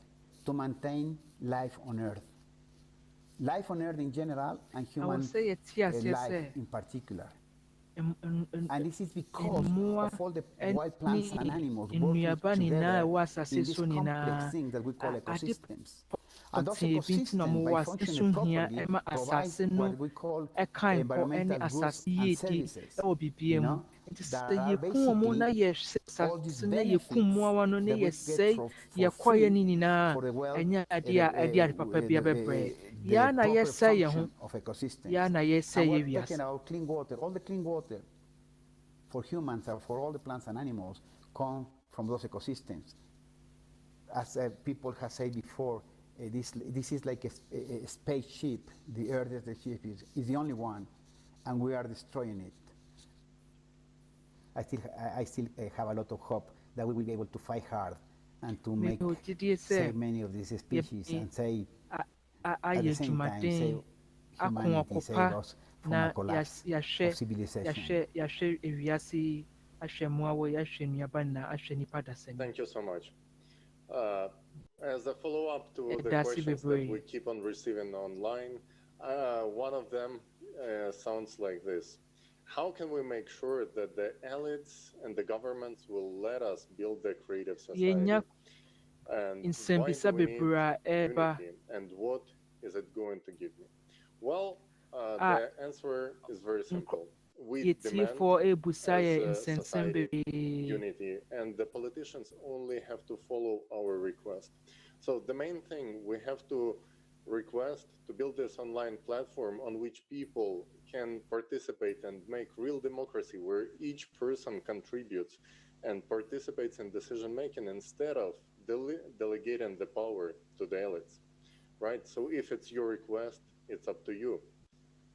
to maintain life on Earth. Life on Earth in general and human life in particular. And this is because of all the wild plants and animals working together in this complex thing that we call ecosystems. And those ecosystems, by functioning properly, provide what we call environmental goods and services. You know, that are basically all these benefits that we get for free for the well, the proper function of ecosystems. And we're talking about clean water. All the clean water for humans and for all the plants and animals come from those ecosystems. As people have said before, this is like a spaceship. The Earth is the ship is the only one, and we are destroying it. I still have a lot of hope that we will be able to fight hard and to save many of these species and save at the same time save humanity, save us from a collapse of civilization. Thank you so much. As a follow-up to the questions that we keep on receiving online, one of them sounds like this. How can we make sure that the elites and the governments will let us build the creative society? And why do we need unity? And what is it going to give me? Well, the answer is very simple. We demand as a society unity, and the politicians only have to follow our request. So the main thing, we have to request to build this online platform on which people can participate and make real democracy, where each person contributes and participates in decision making instead of delegating the power to the elites, right? So if it's your request, it's up to you.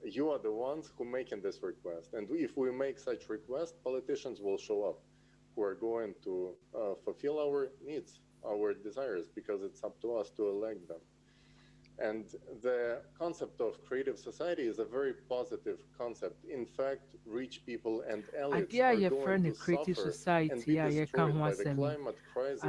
you are the ones who making this request. And if we make such request, politicians will show up who are going to fulfill our needs, our desires, because it's up to us to elect them. And the concept of creative society is a very positive concept. In fact, rich people and elites are going to suffer and be destroyed by the climate crisis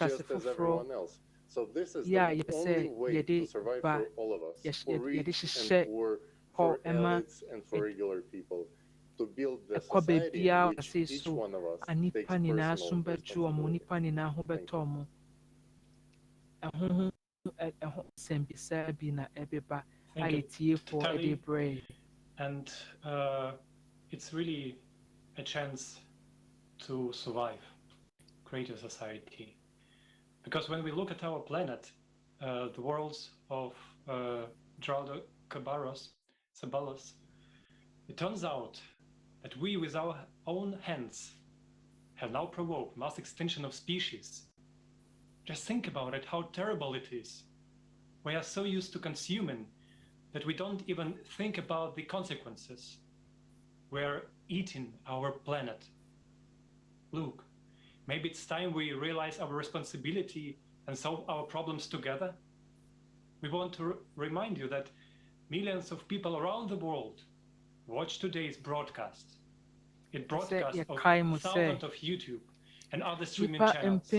just as everyone else. So this is the only way to survive for all of us, for rich and poor, for elites and for regular people, to build the society in which each one of us takes personal responsibility. And it's really a chance to survive, create a society. Because when we look at our planet, the worlds of Geraldo Ceballos, it turns out that we, with our own hands, have now provoked mass extinction of species. Just think about it, how terrible it is. We are so used to consuming that we don't even think about the consequences. We're eating our planet. Look, maybe it's time we realize our responsibility and solve our problems together. We want to remind you that millions of people around the world watch today's broadcast. It broadcasts thousands of YouTube and other streaming channels.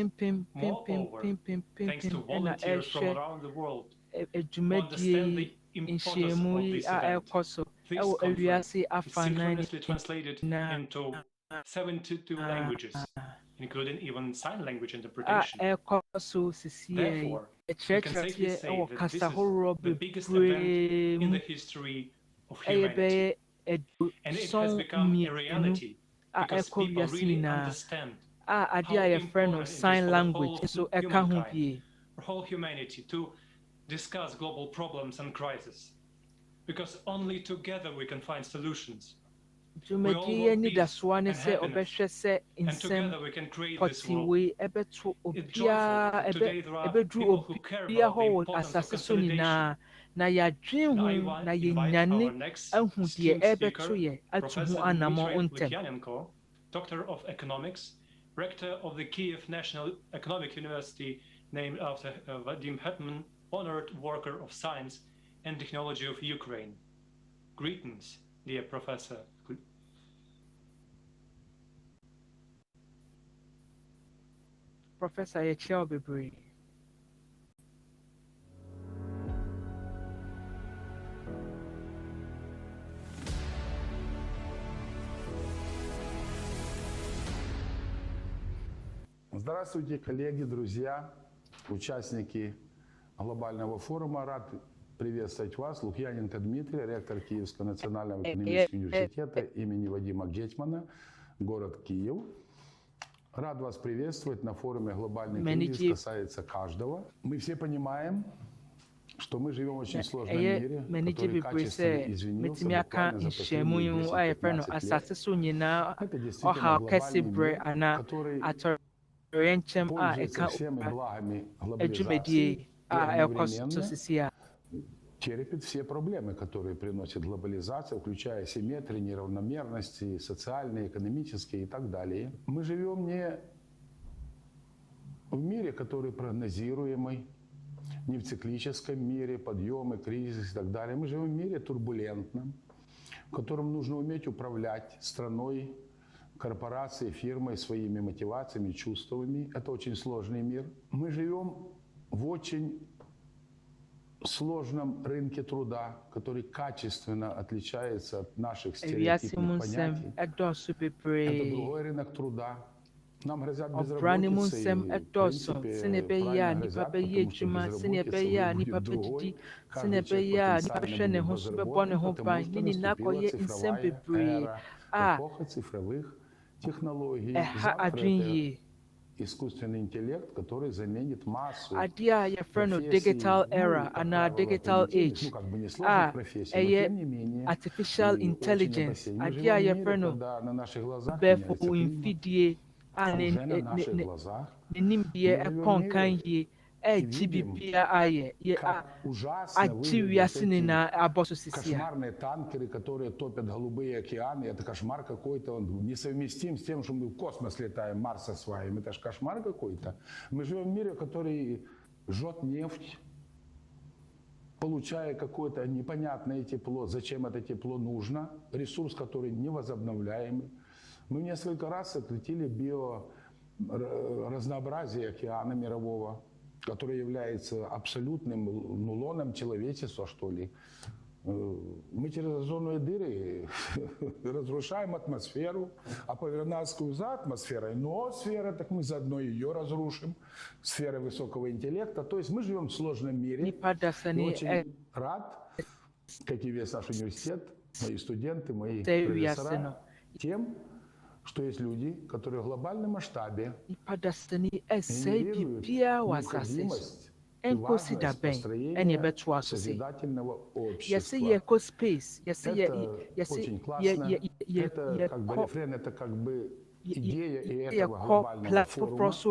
Moreover, thanks to volunteers from around the world who understand the importance of this event. This conference is synchronously translated into 72 languages, including even sign language interpretation. Therefore, we can safely say that this is the biggest event in the history of humanity. And it has become a reality because people really understand how important it is for the whole humanity to discuss global problems and crises. Because only together we can find solutions. We all want peace and happiness, and together we can create this world. It's joyful that today there are people who care about the importance of consolidation. Now I invite our next esteemed speaker, Professor Dmitry Lukyanenko, Doctor of Economics, Rector of the Kiev National Economic University, named after Vadim Hetman, honored worker of science and technology of Ukraine. Greetings, dear Professor. Professor Echel Bibri. Здравствуйте, коллеги, друзья, участники глобального форума. Рад приветствовать вас. Лукьяненко Дмитрий, ректор Киевского национального экономического университета имени Вадима Гетмана, город Киев. Рад вас приветствовать на форуме «Глобальный кризис касается каждого». Мы все понимаем, что мы живем в очень сложном мире, который качественно изменился буквально за последние 10-15 лет. Это действительно глобальный мир, который пользуется всеми благами глобализации и одновременно терпит все проблемы, которые приносит глобализация, включая симметрии, неравномерности, социальные, экономические и так далее. Мы живем не в мире, который прогнозируемый, не в циклическом мире, подъемы, кризис и так далее. Мы живем в мире турбулентном, в котором нужно уметь управлять страной, корпорацией, фирмой, своими мотивациями, чувствами. Это очень сложный мир. Мы живем в очень сложном рынке труда, который качественно отличается от наших стереотипных понятий. Это другой рынок труда. Нам грозят безработица, и, в принципе, правильно грозят, потому что безработица будет другой. Каждый человек потенциально будет безработным, потому что наступила цифровая эра, эпоха цифровых технологий. Завтра это искусственный интеллект, который заменит массу профессий, digital era and our digital age. Ну, как бы не сложных профессий, но тем не менее, artificial intelligence. Мы живем в мире, когда на наших глазах меняется климат, уже на наших глазах. Мы живем в мире, как ужасно выглядят эти кошмарные танкеры, которые топят голубые океаны. Это кошмар какой-то, он несовместим с тем, что мы в космос летаем, Марс осваиваем. Это же кошмар какой-то. Мы живем в мире, который жжет нефть, получая какое-то непонятное тепло. Зачем это тепло нужно? Ресурс, который невозобновляемый. Мы несколько раз сократили биоразнообразие океана мирового, который является абсолютным лоном человечества, что ли. Мы через озоновые дыры разрушаем атмосферу, а повернадскую за атмосферой, ноосфера, так мы заодно ее разрушим, сфера высокого интеллекта. То есть мы живем в сложном мире. И очень рад, как и весь наш университет, мои студенты, мои профессора, тем, что есть люди, которые в глобальном масштабе генерируют необходимость и важность построения созидательного общества. Это очень классно. Это как бы рефрен, это как бы идея и этого глобального форума. Вот,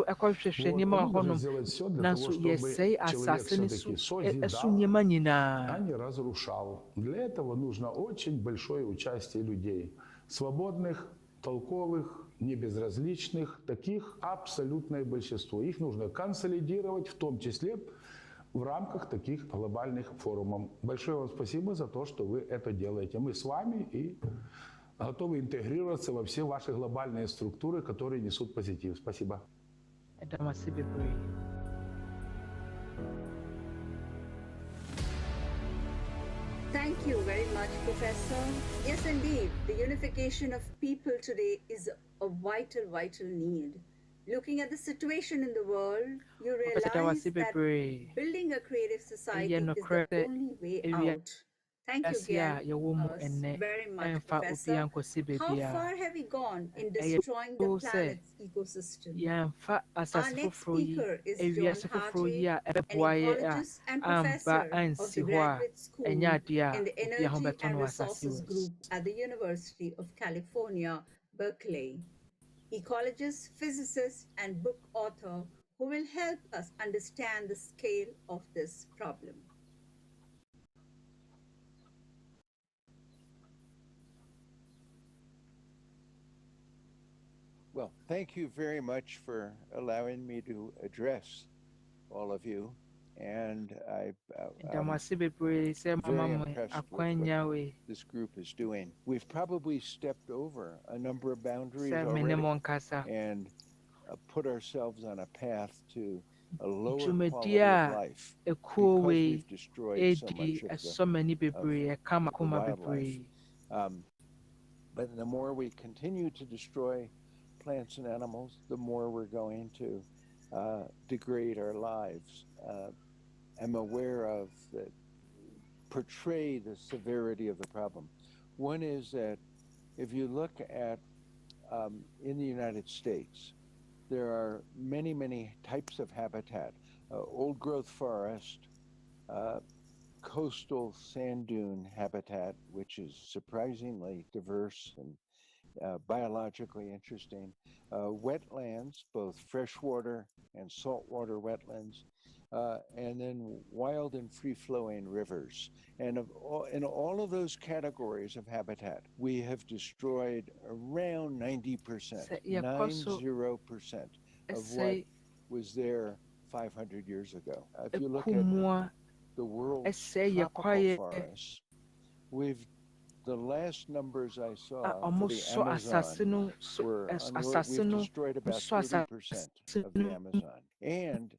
мы должны сделать все для того, чтобы человек все-таки созидал, а не разрушал. Для этого нужно очень большое участие людей, свободных, толковых, небезразличных, таких абсолютное большинство. Их нужно консолидировать, в том числе в рамках таких глобальных форумов. Большое вам спасибо за то, что вы это делаете. Мы с вами и готовы интегрироваться во все ваши глобальные структуры, которые несут позитив. Спасибо. Thank you very much, Professor. Yes, indeed, the unification of people today is a vital, vital need. Looking at the situation in the world, you realize that building a creative society is the only way out. Thank you again very much, Professor. How far have we gone in destroying the planet's ecosystem? Our next speaker is John Hartley, an ecologist and professor of the Graduate School in the Energy and Resources Group at the University of California, Berkeley. Ecologist, physicist, and book author who will help us understand the scale of this problem. Well, thank you very much for allowing me to address all of you. And I'm very impressed with what this group is doing. We've probably stepped over a number of boundaries already and put ourselves on a path to a lower quality of life because we've destroyed so much of the wildlife. But the more we continue to destroy plants and animals, the more we're going to degrade our lives. I'm aware of that portray the severity of the problem. One is that if you look at in the United States, there are many, many types of habitat. Old growth forest, coastal sand dune habitat, which is surprisingly diverse and biologically interesting, wetlands, both freshwater and saltwater wetlands, and then wild and free-flowing rivers. And in all of those categories of habitat, we have destroyed around 90%, 90% of what was there 500 years ago. If you look at the world's tropical forests, the last numbers I saw for the Amazon were we've destroyed about 30% of the Amazon. And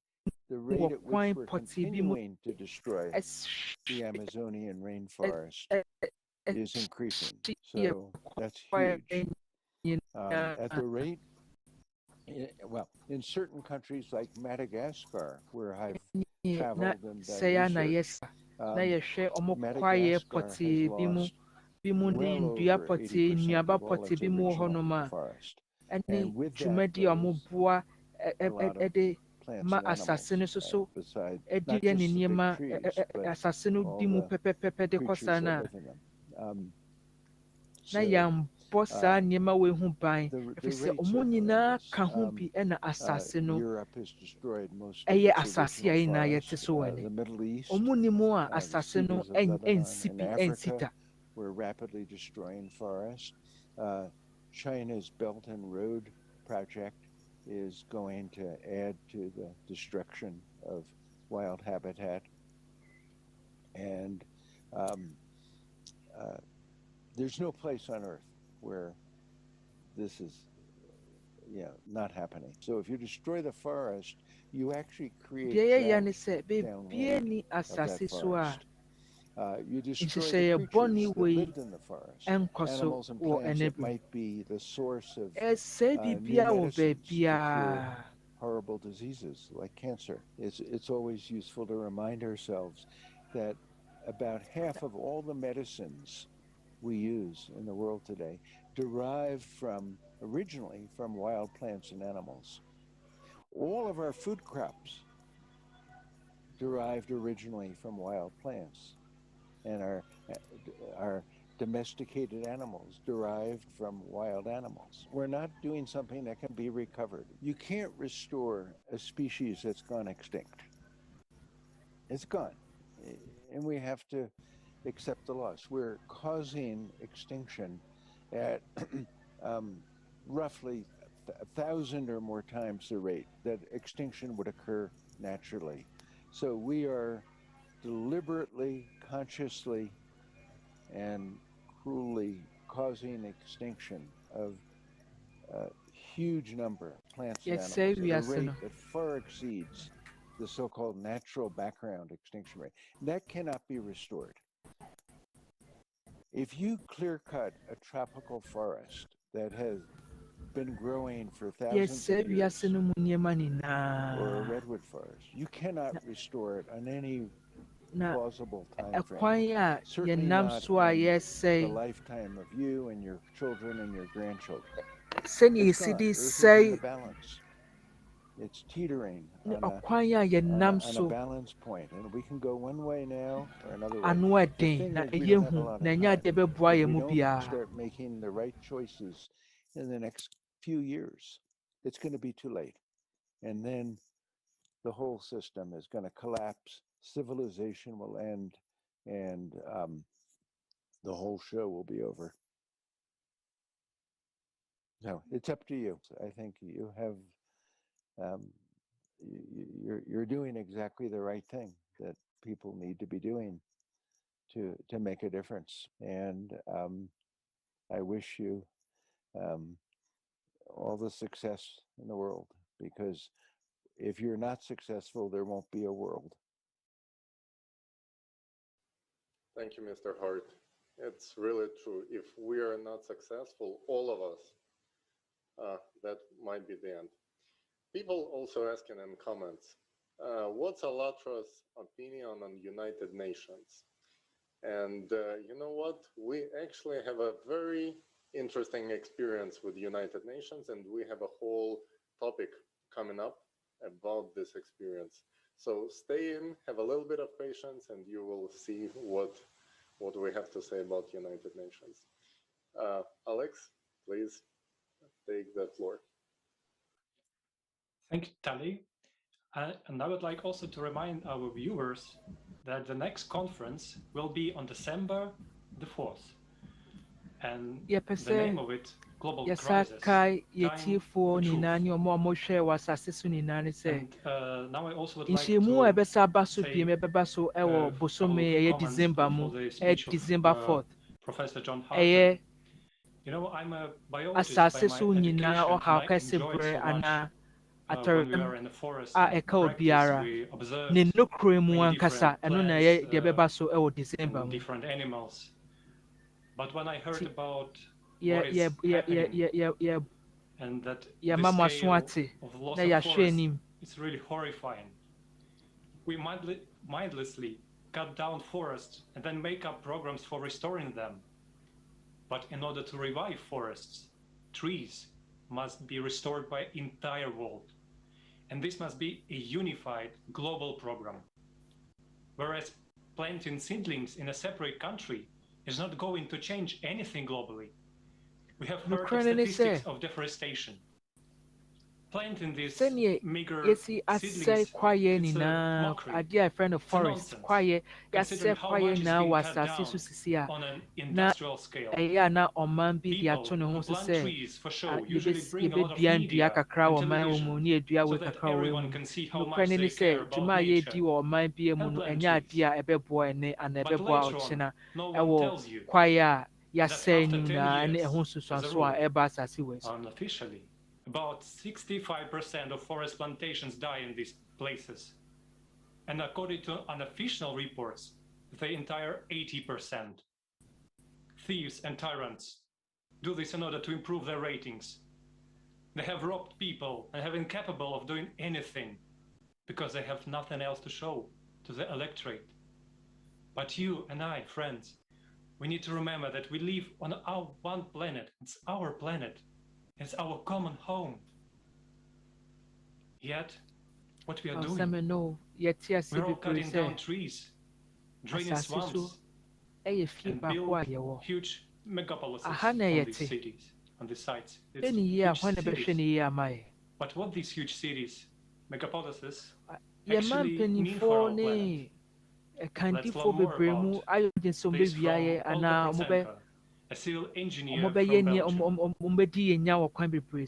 the rate at which we're continuing to destroy the Amazonian rainforest is increasing. So that's huge. At the rate, well, in certain countries like Madagascar, where I've traveled and done research, Madagascar has lost well over 80% of all its original forest. And with that goes a lot of plants and animals, besides not just the big trees, but all the creatures that live in them. So bɔ saa nneɛma wei ho ban ɛfiri sɛ ɔmo nyinaa ka ho bi ɛna asase no ɛyɛ asase a nyinaa yɛte so wɔ ne ɔmo nim a asase no ɛnsi bi ɛnsi da. We're rapidly destroying forests. China's Belt and Road project is going to add to the destruction of wild habitat. And there's no place on Earth where this is not happening. So if you destroy the forest, you actually create drought downwind of that forest. You destroy the creatures that lived in the forest, animals and plants that might be the source of new medicines to cure horrible diseases like cancer. It's always useful to remind ourselves that about half of all the medicines we use in the world today derive originally from wild plants and animals. All of our food crops derived originally from wild plants, and our domesticated animals derived from wild animals. We're not doing something that can be recovered. You can't restore a species that's gone extinct. It's gone, and we have to accept the loss. We're causing extinction at roughly 1,000 or more times the rate that extinction would occur naturally. So we are deliberately, consciously, and cruelly causing extinction of a huge number of plants and animals at a rate that far exceeds the so-called natural background extinction rate. That cannot be restored. If you clear-cut a tropical forest that has been growing for thousands of years, or a redwood forest, you cannot restore it on any plausible time frame. Certainly not in the lifetime of you and your children and your grandchildren. It's gone. Earth is in the balance. It's teetering on a balance point, and we can go one way now or another way. The thing is, we don't have a lot of time. If we don't start making the right choices in the next few years, it's going to be too late. And then the whole system is going to collapse, civilization will end, and the whole show will be over. No, it's up to you. I think you have, you're doing exactly the right thing that people need to be doing to make a difference. And I wish you all the success in the world, because if you're not successful, there won't be a world. Thank you, Mr. Hart. It's really true. If we are not successful, all of us, that might be the end. People also asking in comments, what's ALLATRA's opinion on United Nations? And you know what? We actually have a very interesting experience with United Nations, and we have a whole topic coming up about this experience. So stay in, have a little bit of patience, and you will see what we have to say about United Nations. Alex, please take the floor. Thank you, Tali. And I would like also to remind our viewers that the next conference will be on December the 4th. And the name of it, Global Crisis. And now I also would like to Professor John Hart. You know, I'm a biologist by my education, and I enjoyed so much when we were in the forest and practice, we observed many different plants and different animals. But when I heard about what is happening and that the scale of loss of forest, it's really horrifying. We mindlessly cut down forests and then make up programs for restoring them. But in order to revive forests, trees must be restored by the entire world. And this must be a unified global program. Whereas planting seedlings in a separate country is not going to change anything globally. We have heard of statistics of deforestation. Planting these meager seedlings, it's a mockery. Forest quiet Considering how much is being cut down on an industrial scale. People who plant trees for show usually bring a lot of media and television so that everyone can see how much they care about nature and plant trees. But later on, no one tells you that after 10 years, unofficially, about 65% of forest plantations die in these places. And according to unofficial reports, the entire 80%. Thieves and tyrants do this in order to improve their ratings. They have robbed people and have been incapable of doing anything because they have nothing else to show to the electorate. But you and I, friends, we need to remember that we live on our one planet. It's our planet. It's our common home. Yet, what we are doing, we're all cutting down trees, draining swamps, and build huge megapolises on these cities, on these sites. It's huge cities. But what these huge cities, megapolises, actually mean for our planet? Let's learn more about this from Olga Prochenko, a civil engineer from Belgium.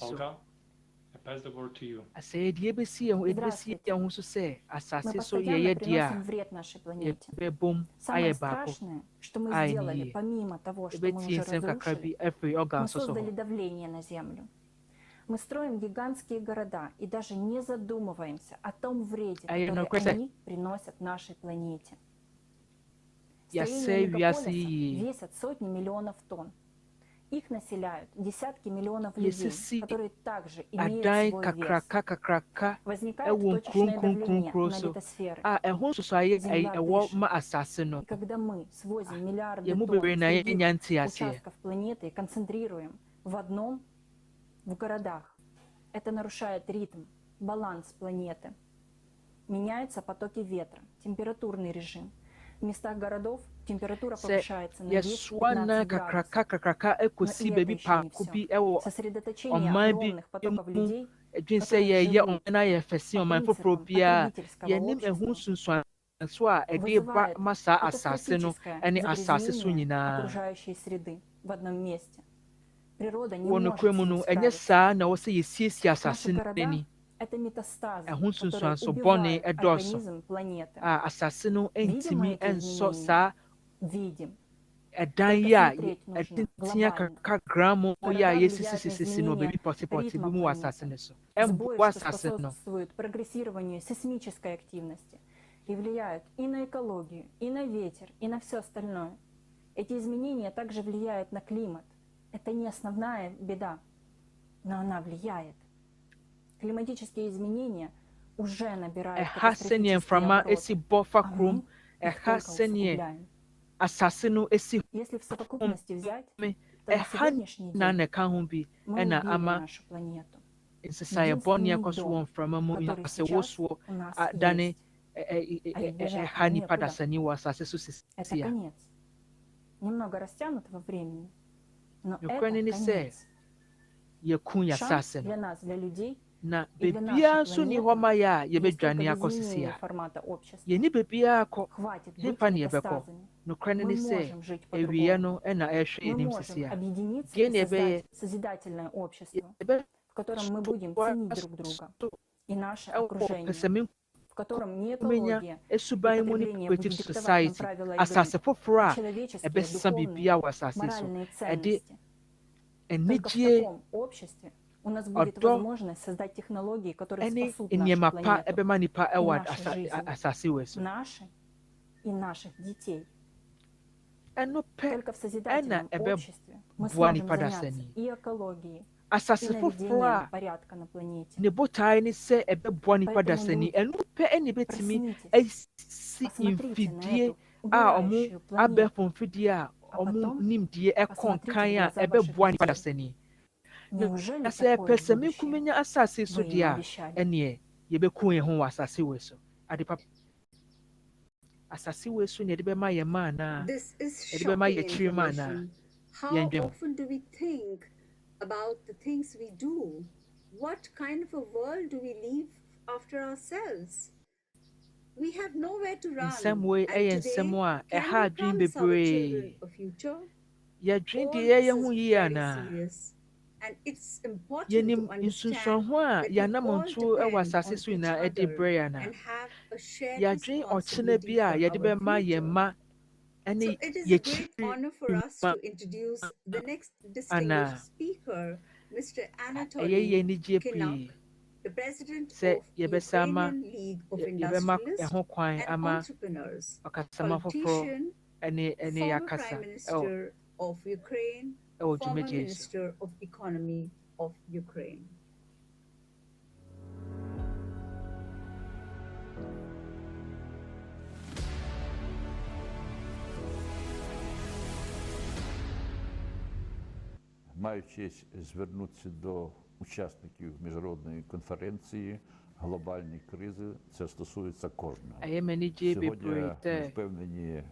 Olga, I pass the word to you. Здравствуйте. Мы постоянно приносим вред нашей планете. Самое страшное, что мы сделали, помимо того, что мы уже разрушили, мы создали давление на Землю. Мы строим гигантские города и даже не задумываемся о том вреде, который они приносят нашей планете. Строение мегаполисов весят сотни миллионов тонн. Их населяют десятки миллионов людей, которые также имеют свой вес. Возникает точечное давление на литосферы. Земля дышит. И когда мы свозим миллиарды тонн участков планеты и концентрируем в городах, это нарушает ритм, баланс планеты. Меняются потоки ветра, температурный режим. В местах городов температура повышается на 10-15 градусов. Но и это еще не все. Сосредоточение огромных потоков людей, которые живут по принципам потребительского общества, вызывает катастрофическое загрязнение окружающей среды в одном месте. Природа не может с этим справиться. Наши города — это метастазы, которые убивают организм планеты. Видим мы эти изменения? Видим. Только смотреть нужно глобально. Города влияют на изменение ритма планеты. Сбои, что способствуют прогрессированию сейсмической активности и влияют и на экологию, и на ветер, и на все остальное. Эти изменения также влияют на климат. Это не основная беда, но она влияет. Климатические изменения уже набирают катастрофические обороты, а мы их только усугубляем. Если в совокупности взять, то на сегодняшний день мы убили нашу планету. Единственный дом, который сейчас у нас есть, а избежать некуда. Это конец. Немного растянут во времени, но это конец. Шанс для нас, для людей, na bebia nso ni hɔ ma ya yɛbɛdwane akɔ sisi a yɛni bebia akɔ nipa ne yɛbɛkɔ nokora ne sɛ awie no ɛna ɛhwɛ yɛnim sisi a deɛ ne ɛbɛyɛ в котором не экология, cooperative society asase foforɔ a ɛbɛsa bibia wɔ asase so ɛde anigye у нас будет возможность создать технологии, которые спасут нашу планету, наши и наших детей. Только в созидательном обществе мы сможем заняться и экологией, и наведением порядка на планете. Посмотрите на эту убирающую планету, а потом посмотрите на жизнь. Неужели такое будущее вы им обещали? This is shocking information. How often do we think about the things we do. What kind of a world do we leave after ourselves? We have nowhere to run. In some way, and today, can we promise our children a future? All this is very serious. And it's important to understand that we all depend on each other and have a shared responsibility for our future. So it is a great honor for us to introduce the next distinguished speaker, Mr. Anatoly Kinuk, the president of Ukrainian League of Industrialists and Entrepreneurs, politician, former Prime Minister of Ukraine, former Minister of Economy of Ukraine. Маю честь звернутися до учасників міжнародної конференції глобальні кризи. Це стосується кожного. Сьогодні ми впевнені,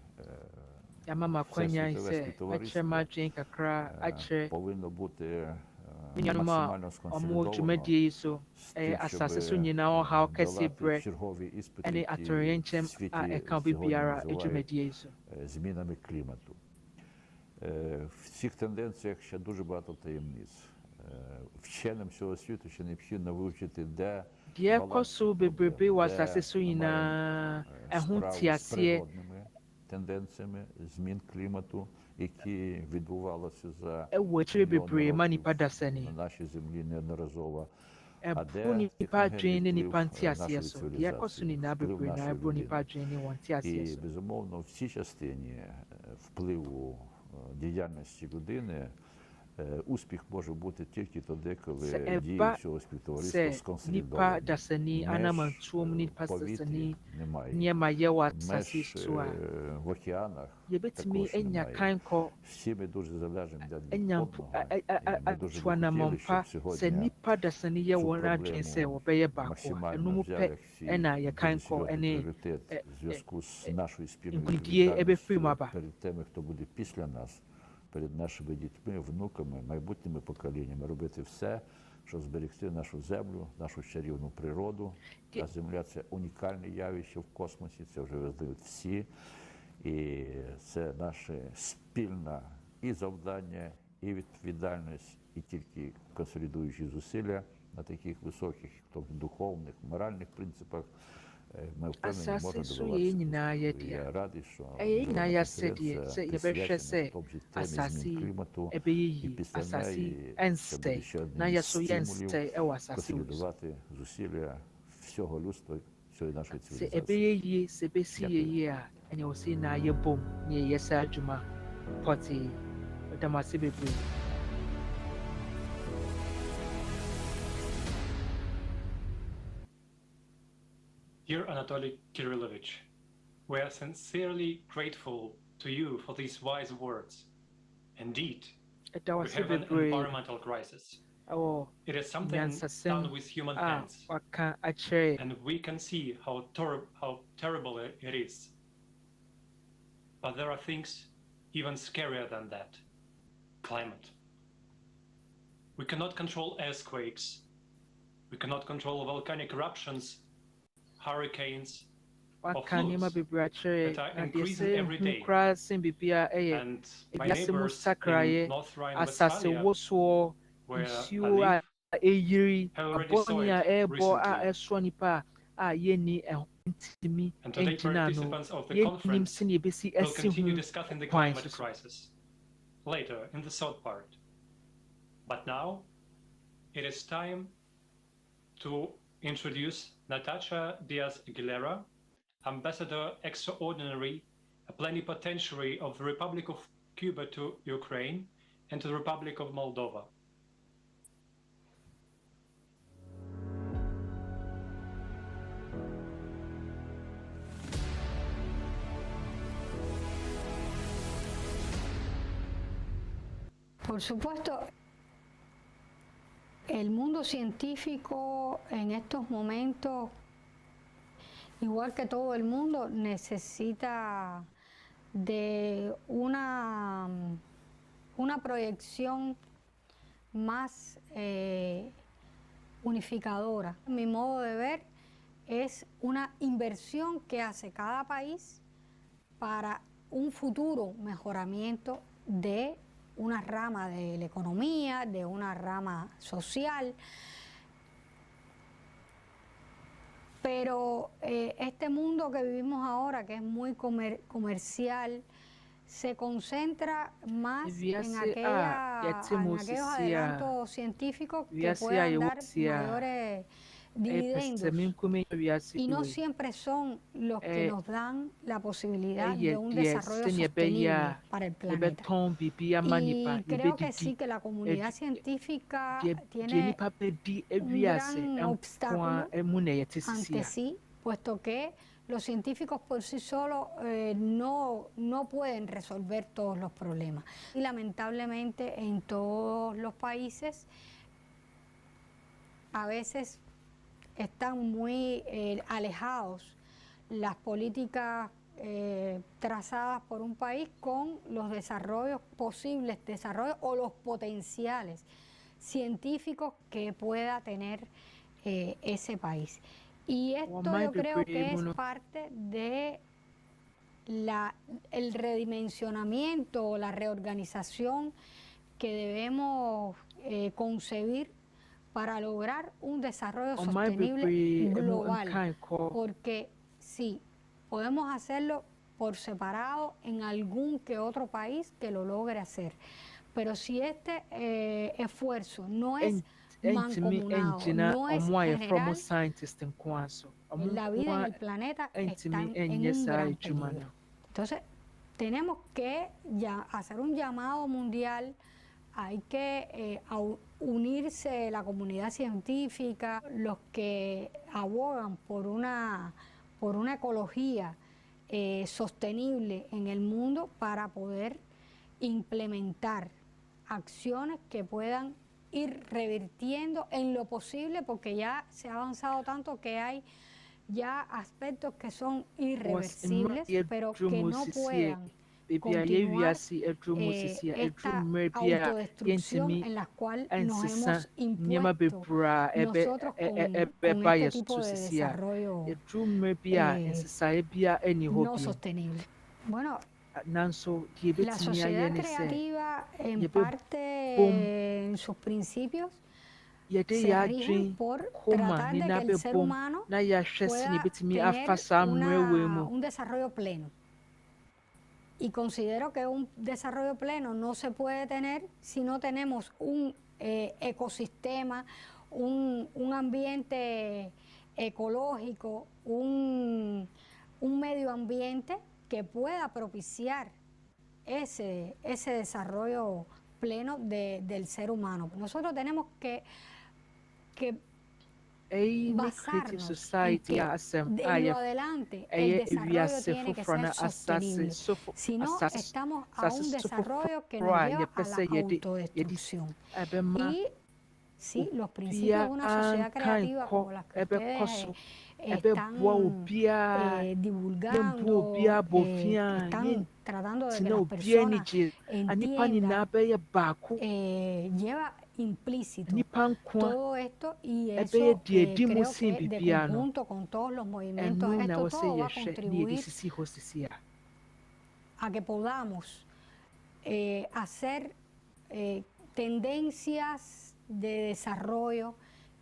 світове товариство повинно бути максимально сконсолідовано з тим, щоб долати чергові іспити, які в світі сьогодні називають змінами клімату. В цих тенденціях ще дуже багато таємниць. Вченим всього світу ще необхідно вивчити, де баланс з природними тенденціями змін клімату, які відбувалися за мільйони років на нашій землі неодноразово. А де техногенний вплив нашої цивілізації, вплив нашої людини. І, безумовно, в цій частині впливу діяльності людини успіх може бути тільки тоді, коли дії всього співтовариства сконсолідовані. Меж в повітрі немає, меж в океанах також немає. Всі ми дуже залежимо від одного. Ми дуже хотіли, щоб сьогодні цю проблему максимально взяли всі дуже серйозний пріоритет в зв'язку з нашою спільною відповідальністю перед тими, хто буде після нас, перед нашими дітьми, внуками, майбутніми поколіннями, робити все, щоб зберегти нашу землю, нашу чарівну природу. А земля – це унікальне явище в космосі, це вже визнають всі. І це наше спільне і завдання, і відповідальність, і тільки консолідуючі зусилля на таких високих, духовних, моральних принципах, ми впевнені, можна добиватися. Я радий, що конференція присвячена в тому числі темі змін клімату, і після неї це буде ще один із стимулів консолідувати зусилля всього людства, всієї нашої цивілізації. Dear Anatoly Kirillovich, we are sincerely grateful to you for these wise words. Indeed, we have an environmental crisis. It is something done with human hands, and we can see how terrible it is. But there are things even scarier than that. Climate. We cannot control earthquakes. We cannot control volcanic eruptions, hurricanes, or floods that are increasing every day. And my neighbors in North Rhine-Westphalia, where I live, have already saw it recently. And today participants of the conference will continue discussing the climate crisis later in the third part. But now it is time to introduce Natasha Diaz-Aguilera, Ambassador Extraordinary, a plenipotentiary of the Republic of Cuba to Ukraine and to the Republic of Moldova. Por supuesto, el mundo científico en estos momentos, igual que todo el mundo, necesita de una proyección más unificadora. Mi modo de ver es una inversión que hace cada país para un futuro mejoramiento de una rama de la economía, de una rama social. Pero este mundo que vivimos ahora, que es muy comercial, se concentra más en aquellos adelantos científicos que puedan dar mayores dividendos, y no siempre son los que nos dan la posibilidad de un desarrollo sostenible para el planeta. Y creo que sí, que la comunidad científica tiene un gran obstáculo ante sí, puesto que los científicos por sí solos no pueden resolver todos los problemas. Y lamentablemente en todos los países a veces están muy alejados las políticas trazadas por un país con los posibles desarrollos o los potenciales científicos que pueda tener ese país. Y esto yo creo que es parte de el redimensionamiento o la reorganización que debemos concebir para lograr un desarrollo sostenible global, porque sí, podemos hacerlo por separado en algún que otro país que lo logre hacer, pero si este esfuerzo no es mancomunado, no es general, la vida en el planeta está en un gran peligro. Entonces, tenemos que hacer un llamado mundial. Hay que unirse la comunidad científica, los que abogan por una ecología sostenible en el mundo, para poder implementar acciones que puedan ir revirtiendo en lo posible, porque ya se ha avanzado tanto que hay ya aspectos que son irreversibles, pero que no puedan continuar esta autodestrucción en la cual nos hemos impuesto nosotros con este tipo de desarrollo no sostenible. Bueno, la sociedad creativa en parte en sus principios se rigen por tratar de que el ser humano pueda tener un desarrollo pleno. Y considero que un desarrollo pleno no se puede tener si no tenemos un ecosistema, un ambiente ecológico, un medio ambiente que pueda propiciar ese desarrollo pleno del ser humano. Nosotros tenemos que basarnos en que de lo adelante el desarrollo tiene que ser sostenible. Si no, estamos a un desarrollo que nos lleva a la autodestrucción. Y sí, los principios de una sociedad creativa como las que ustedes están divulgando, están tratando de que las personas entiendan, lleva implícito todo esto, y eso creo que de conjunto con todos los movimientos, esto todo va a contribuir a que podamos hacer tendencias de desarrollo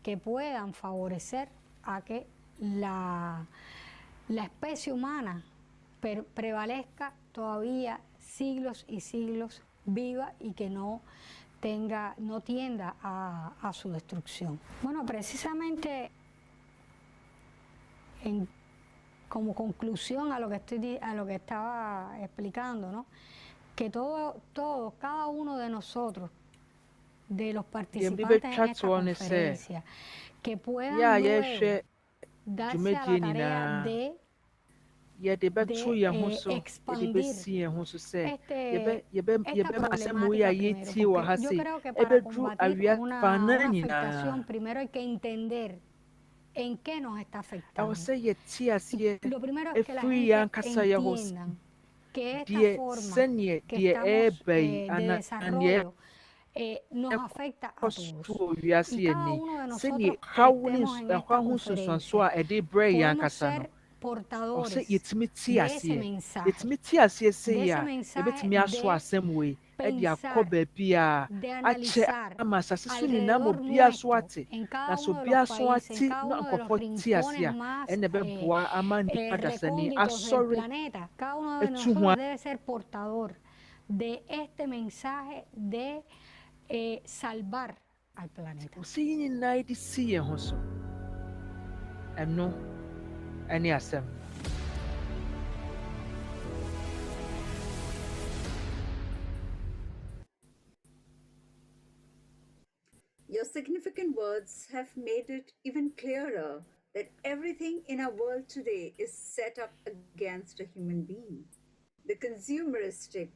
que puedan favorecer a que la especie humana prevalezca todavía siglos y siglos viva y que no tienda a su destrucción. Bueno, precisamente como conclusión a lo que estaba explicando, ¿no? Que cada uno de nosotros, de los participantes en esta conferencia, que puedan luego darse a la tarea de expandir esta problemática primero, porque yo creo que para combatir una afectación primero hay que entender en qué nos está afectando. Lo primero es que la gente entienda que esta forma que estamos de desarrollo nos afecta a todos. Y cada uno de nosotros que estemos en esta conferencia podemos ser portadores de ese mensaje, de pensar, de analizar alrededor nuestro, en cada uno de los países, en cada uno de los rincones más recónditos del planeta, cada uno de nosotros debe ser portador de este mensaje de salvar al planeta. Your significant words have made it even clearer that everything in our world today is set up against a human being. The consumeristic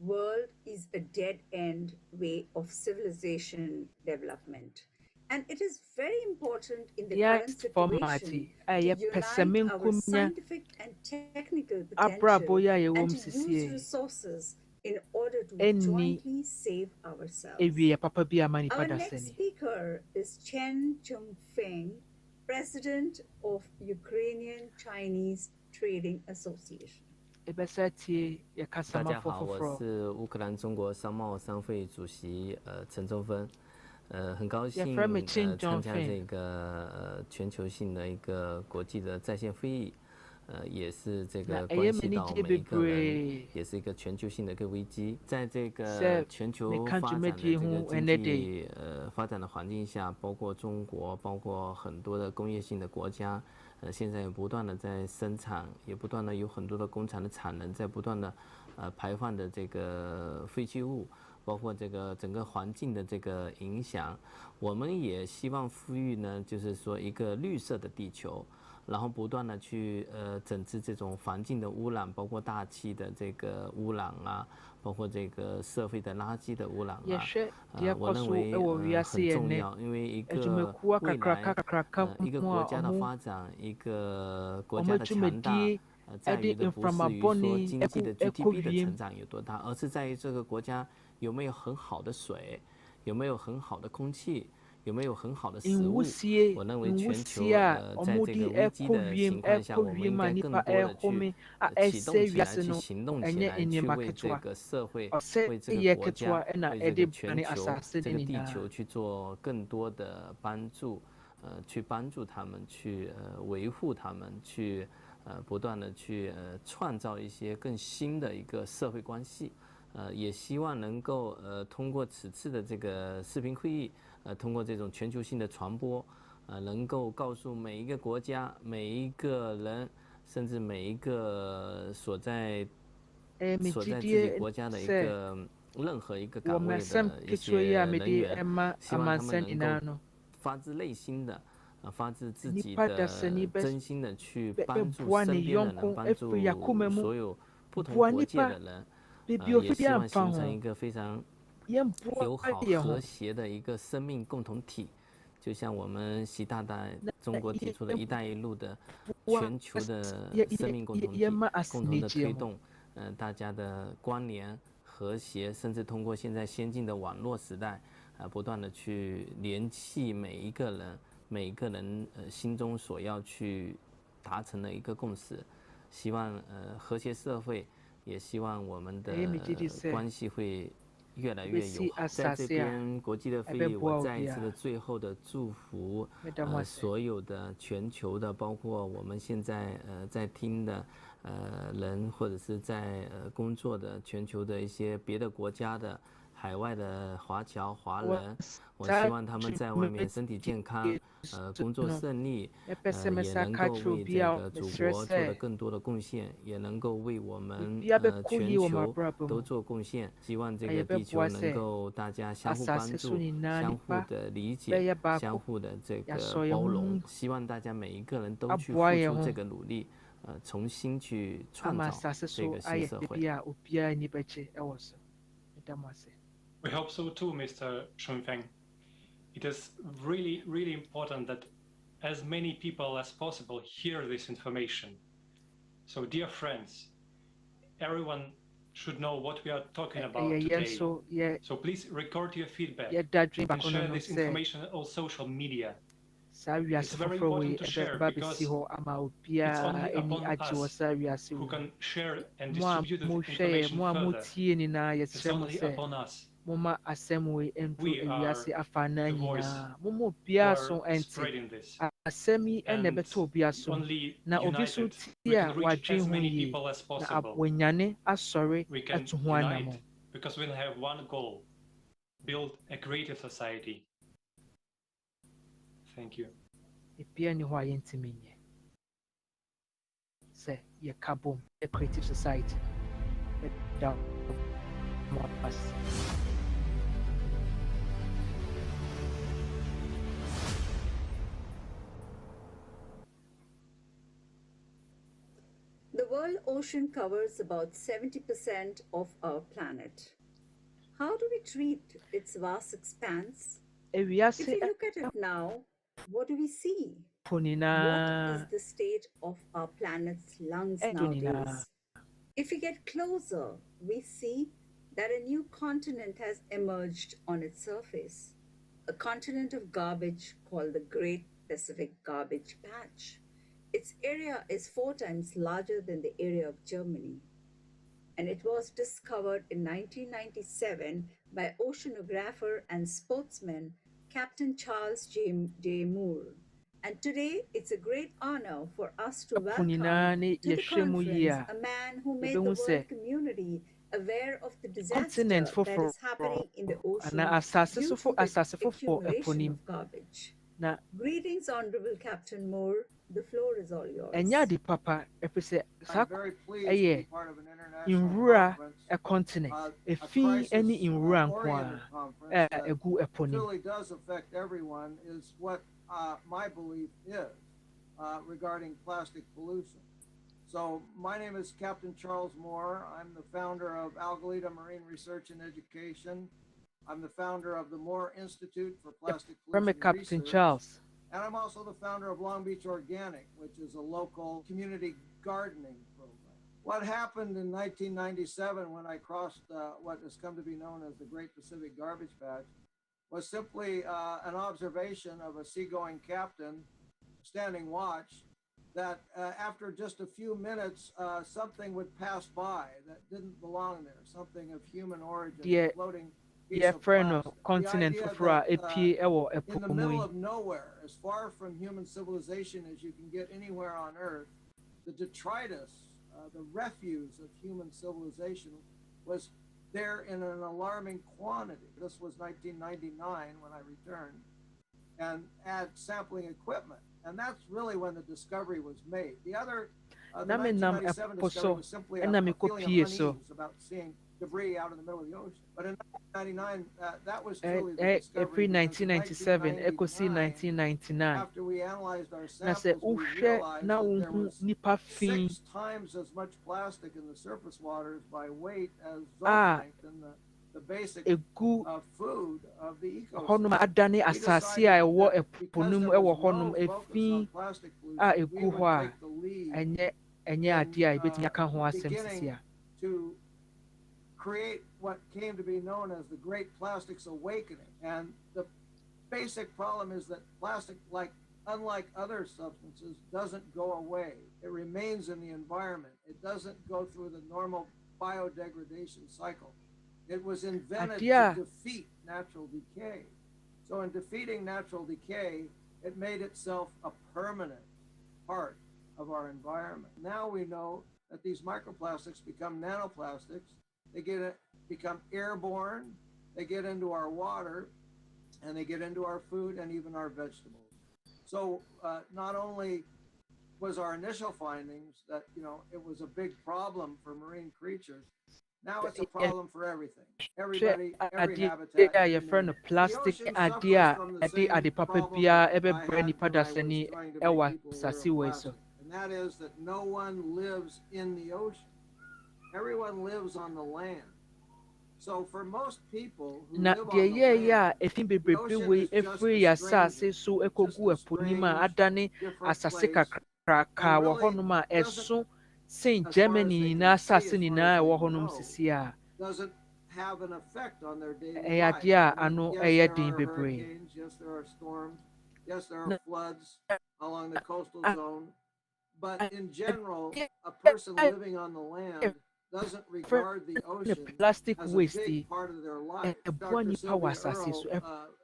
world is a dead-end way of civilization development. And it is very important in the current situation to unite our scientific and technical potential and to use resources in order to jointly save ourselves. Our next speaker is Chen Chongfeng, President of Ukrainian Chinese Trading Association. 大家好，我是乌克兰中国商贸商会主席陈忠芬，很高兴参加这个全球性的一个国际的在线会议，也是这个关系到每一个人，也是一个全球性的一个危机。在这个全球发展的这个经济发展的环境下，包括中国，包括很多的工业性的国家。现在也不断的在生产，也不断的有很多的工厂的产能在不断的排放的这个废弃物，包括这个整个环境的这个影响。我们也希望呼吁呢，就是说一个绿色的地球，然后不断的去整治这种环境的污染，包括大气的这个污染啊，包括这个社会的垃圾的污染啊，我认为很重要，因为一个未来一个国家的发展，一个国家的强大，在于的不是于说经济的 GDP 的成长有多大，而是在于这个国家有没有很好的水，有没有很好的空气。有没有很好的食物？我认为全球在这个危机的情况下，我们应该更多的去启动起来，去行动起来，去为这个社会、为这个国家、为这个全球、这个地球去做更多的帮助，去帮助他们，去维护他们，去不断的去创造一些更新的一个社会关系。也希望能够通过此次的这个视频会议。通过这种全球性的传播，能够告诉每一个国家、每一个人，甚至每一个所在自己国家的一个任何一个岗位的一些人员，希望他们能够发自内心的、发自自己的真心的去帮助身边的人，帮助所有不同国界的人，也希望形成一个非常友好和谐的一个生命共同体，就像我们习大大中国提出的一带一路的全球的生命共同体，共同的推动大家的关联和谐，甚至通过现在先进的网络时代不断的去联系每一个人心中所要去达成的一个共识。希望和谐社会，也希望我们的关系会越来越友好。在这边国际的会议，我再一次的最后的祝福所有的全球的，包括我们现在在听的人，或者是在工作的全球的一些别的国家的海外的华侨华人，我希望他们在外面身体健康，工作顺利，也能够为这个祖国做得更多的贡献，也能够为我们全球都做贡献。希望这个地球能够大家相互帮助，相互的理解，相互的这个包容。希望大家每一个人都去付出这个努力，重新去创造这个新社会。We hope so too, Mr. Chongfeng. It is really, really important that as many people as possible hear this information. So, dear friends, everyone should know what we are talking about today. So please record your feedback and share this information on social media. It's very important to share because it's only upon us who can share and distribute the information further. It's only upon us. We are the voice who are spreading this. And only united, we can reach as many people as possible. We can unite because we'll have one goal: build a greater society. Thank you. Say, ye kabum, a creative society. Down us. The world ocean covers about 70% of our planet. How do we treat its vast expanse? If we look at it now, what do we see? What is the state of our planet's lungs nowadays? If we get closer, we see that a new continent has emerged on its surface, a continent of garbage called the Great Pacific Garbage Patch. Its area is 4 times larger than the area of Germany, and it was discovered in 1997 by oceanographer and sportsman Captain Charles J. Moore. And today, it's a great honor for us to welcome to the conference a man who made the world community aware of the disaster that is happening in the ocean due to the accumulation of garbage. Greetings, Honorable Captain Moore. The floor is all yours. I'm very pleased to be part of an international conference. A continent. Any in rural really does affect everyone is what my belief is regarding plastic pollution. So my name is Captain Charles Moore. I'm the founder of Algalita Marine Research and Education. I'm the founder of the Moore Institute for Plastic Pollution Captain Research. Charles. And I'm also the founder of Long Beach Organic, which is a local community gardening program. What happened in 1997 when I crossed what has come to be known as the Great Pacific Garbage Patch was simply an observation of a seagoing captain standing watch that after just a few minutes, something would pass by that didn't belong there, something of human origin, floating. Continent in the middle of nowhere, as far from human civilization as you can get anywhere on Earth, the detritus, the refuse of human civilization, was there in an alarming quantity. This was 1999 when I returned, and had sampling equipment, and that's really when the discovery was made. The other, the 1997 discovery was simply a feeling of unease about seeing debris out in the middle of the ocean. But in 1999, that was truly the discovery. 1997, ECOC 1999. After we analyzed our samples, we realized that there was 6 times as much plastic in the surface waters by weight as zooplankton, the basic food of the ecosystem. Adane asase a ewo eponum ewo honum efi a egu ho a enye ade a ebetumi aka ho asem sisia. To create what came to be known as the Great Plastics Awakening. And the basic problem is that plastic, unlike other substances, doesn't go away. It remains in the environment. It doesn't go through the normal biodegradation cycle. It was invented to defeat natural decay. So in defeating natural decay, it made itself a permanent part of our environment. Now we know that these microplastics become nanoplastics. They become airborne, they get into our water, and they get into our food and even our vegetables. So not only was our initial findings that, it was a big problem for marine creatures, now it's a problem for everything. Everybody, every habitat. The plastic idea from the same problem I had when I was trying to rid people of plastic, and that is that no one lives in the ocean. Everyone lives on the land. So for most people who live on the land, the ocean is just a strange, adane asase kakra ka wo honum a eso St. Germany na assassin na ɛwɔ hɔnom sisi a doesn't have an effect on their daily ɛyɛ life. adeɛ a ano Yes, ɛyɛ there den are bebree. hurricanes, yes, there are storms, yes, there are floods along the coastal zone, but in general, a person living on the land doesn't regard the ocean plastic as a waste big part of their life. ɛboa Dr. nipa wɔ Sylvia asase so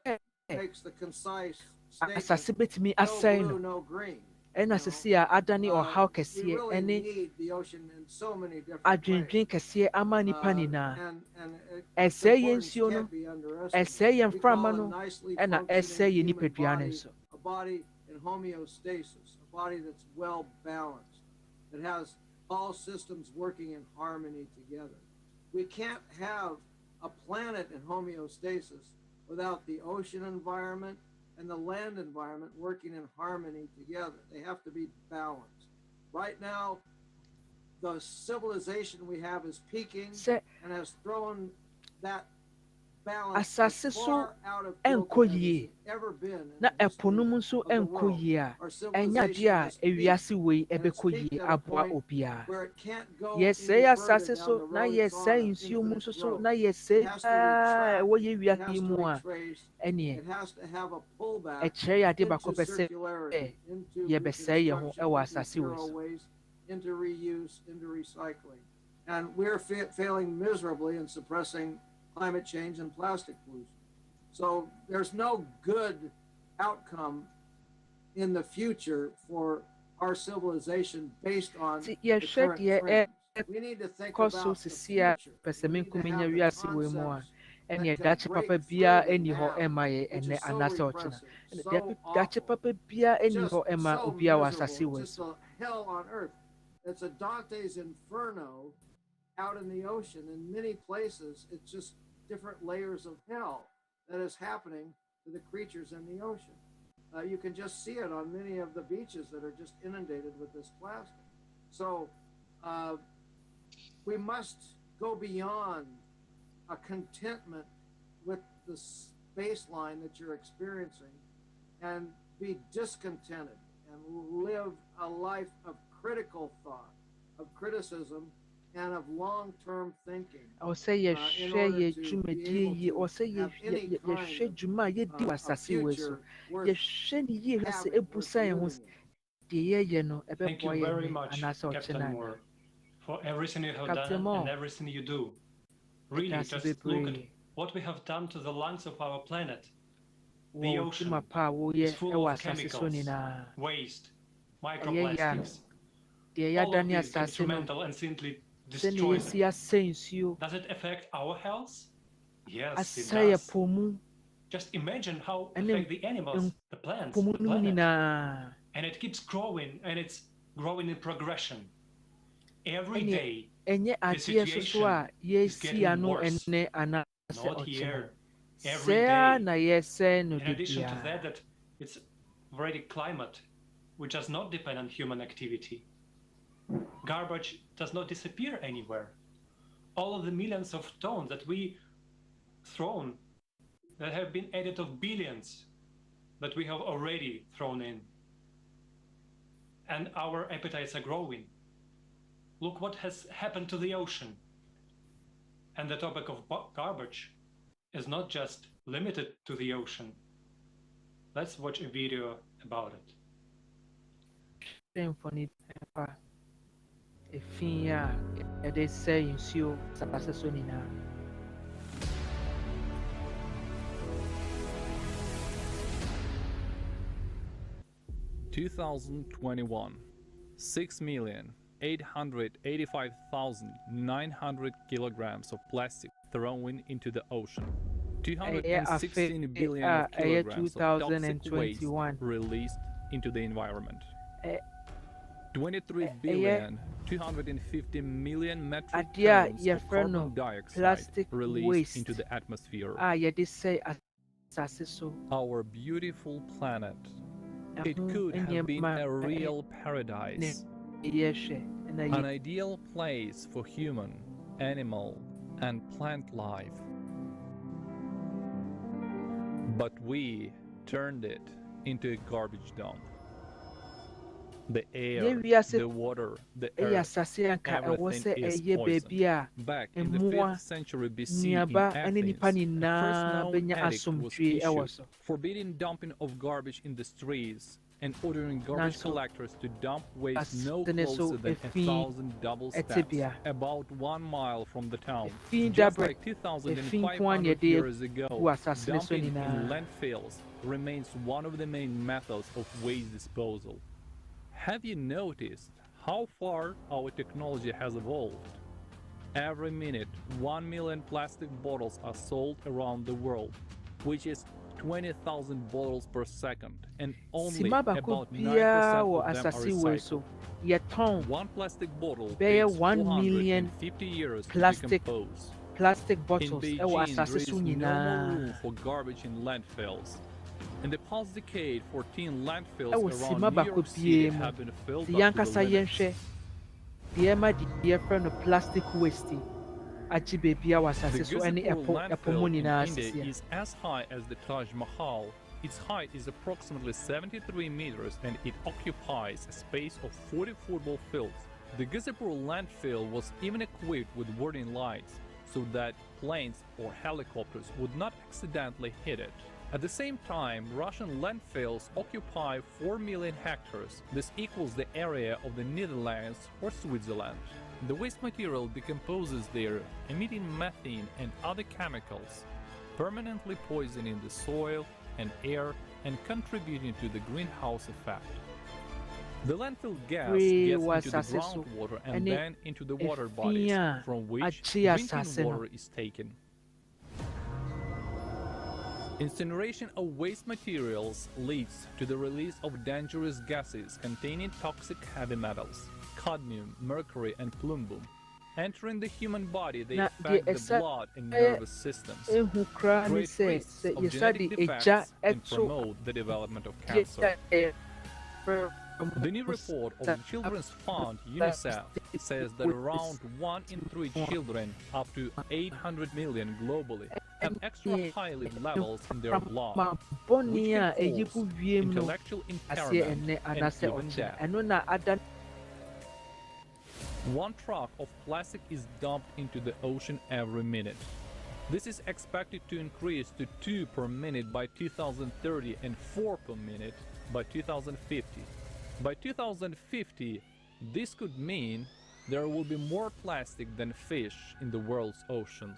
Earle makes the concise asase statement, betumi no asɛe blue, no no green. ɛna sisi a adane ɔhaw We kɛseɛ really ɛne need the ocean in so many different ways. adwendwen kɛseɛ ama nipa nyinaa And its ɛsɛe yɛn importance nsuo no can't be underestimated. ɛsɛe yɛn We mframa call a no nicely ɛna ɛsɛe functioning yɛn human nipadua no body nso a body in homeostasis, a body that's well balanced, that has all systems working in harmony together. We can't have a planet in homeostasis without the ocean environment and the land environment working in harmony together. They have to be balanced. Right now, the civilization we have is peaking and has thrown that balance as asase so far out of ɛnkɔ kilter as yie it's ever been in na the history ɛpo no mu nso of the ɛnkɔ world. yie a Our ɛnyɛ civilization adeɛ a has peaked, ewiase wei and it's ɛbɛkɔ peaked yie at a aboa point obiara where it can't go yɛsɛe any further asase down so the na road yɛsɛe saw nsuo mu infinite nso so growth. na It yɛsɛe has to ɛwɔ retract, yɛ it wiase has yi to mu a retrace, ɛneɛ it has to have a pullback ɛkyerɛ yɛ ade baako into pɛ sɛ circularity, into yɛbɛsɛe yɛn ho reconstruction, ɛwɔ into asase wei zero so waste, into reuse, into recycling. And we're failing miserably in suppressing climate change and plastic pollution. So there's no good outcome in the future for our civilization based on the yɛhwɛ current deɛ trends. We need to think ɛkɔ so about the sisi a future. pɛ sɛ We need to menkumi nya have the wiase wei mu a concepts ɛneɛ that can dakye papa break biara through the ɛnni hɔ now, ɛma yɛ which ɛnɛ is so anaasɛ ɔkyena repressive, ɛnɛ so dakye awful, papa biara ɛnni just hɔ ɛma so obiara wɔ miserable, asase wei just so a hell on earth. It's a Dante's Inferno out in the ocean. In many places, it's just different layers of hell that is happening to the creatures in the ocean. You can just see it on many of the beaches that are just inundated with this plastic. So we must go beyond a contentment with the baseline that you're experiencing and be discontented and live a life of critical thought, of criticism, and of long-term thinking. ɔsɛ yɛhwɛ yɛ dwumadie yie ɔsɛ yɛhwɛ dwuma a yɛdi wɔ asase wei so yɛhwɛ ne yie hwɛ sɛ ebusa yɛn ho deɛ yɛyɛ no Thank you ɛbɛboa yɛn very ne much, anaasɛ Captain ɔkyena Moore, for everything you have Captain done Moore, and everything you do. Really, that's just look at what we have done to the lungs of our planet. The ocean is full of chemicals, waste, microplastics. All of these detrimental and simply destroy them. Does it affect our health? Yes, it does. Just imagine how it affects the animals, the plants, the planet. And it keeps growing, and it's growing in progression. Every day, the situation is getting worse. Not here. Every day. In addition to that it's already climate, which does not depend on human activity. Garbage does not disappear anywhere. All of the millions of tons that we thrown, that have been added of billions that we have already thrown in. And our appetites are growing. Look what has happened to the ocean. And the topic of garbage is not just limited to the ocean. Let's watch a video about it. Ɛfi a yɛde sɛ nsuo asase so nyinaa. (2021) 6,885,900 kilograms of plastic thrown into the ocean. 216 billion kilograms of toxic waste released into the environment. 23 billion 250 million metric tons of carbon dioxide released into the atmosphere. Our beautiful planet. It could have been a real paradise, an ideal place for human, animal, and plant life. But we turned it into a garbage dump. the air, the water, the earth, everything is poison. Back in the 5th century BC in Athens, the first known edict was issued, forbidding dumping of garbage in the streets and ordering garbage collectors to dump waste no closer than 1,000 double steps, about 1 mile from the town. Just like 2,500 years ago, dumping in landfills remains one of the main methods of waste disposal. Have you noticed how far our technology has evolved? Every minute, 1 million plastic bottles are sold around the world, which is 20,000 bottles per second, and only about 9% of them are recycled. One plastic bottle takes 450 years to decompose. Plastic bottles. In Beijing, there is no more room for garbage in landfills. In the past decade, 14 landfills around New York City have been filled up to the limits. Plastic waste. The Gazipur landfill in India is as high as the Taj Mahal. Its height is approximately 73 meters and it occupies a space of 40 football fields. The Gazipur landfill was even equipped with warning lights so that planes or helicopters would not accidentally hit it. At the same time, Russian landfills occupy 4 million hectares. This equals the area of the Netherlands or Switzerland. The waste material decomposes there, emitting methane and other chemicals, permanently poisoning the soil and air and contributing to the greenhouse effect. The landfill gas gets into the groundwater and then into the water bodies, from which drinking water is taken. Incineration of waste materials leads to the release of dangerous gases containing toxic heavy metals, cadmium, mercury, and plumbum. Entering the human body, they affect the blood and nervous systems, create risks of genetic defects, and promote the development of cancer. The new report of the Children's Fund, UNICEF, says that around 1 in 3 children, up to 800 million globally, have extra high levels in their blood, which can cause intellectual impairment and even death. 1 truck of plastic is dumped into the ocean every minute. This is expected to increase to 2 per minute by 2030 and 4 per minute by 2050. By 2050, this could mean there will be more plastic than fish in the world's oceans,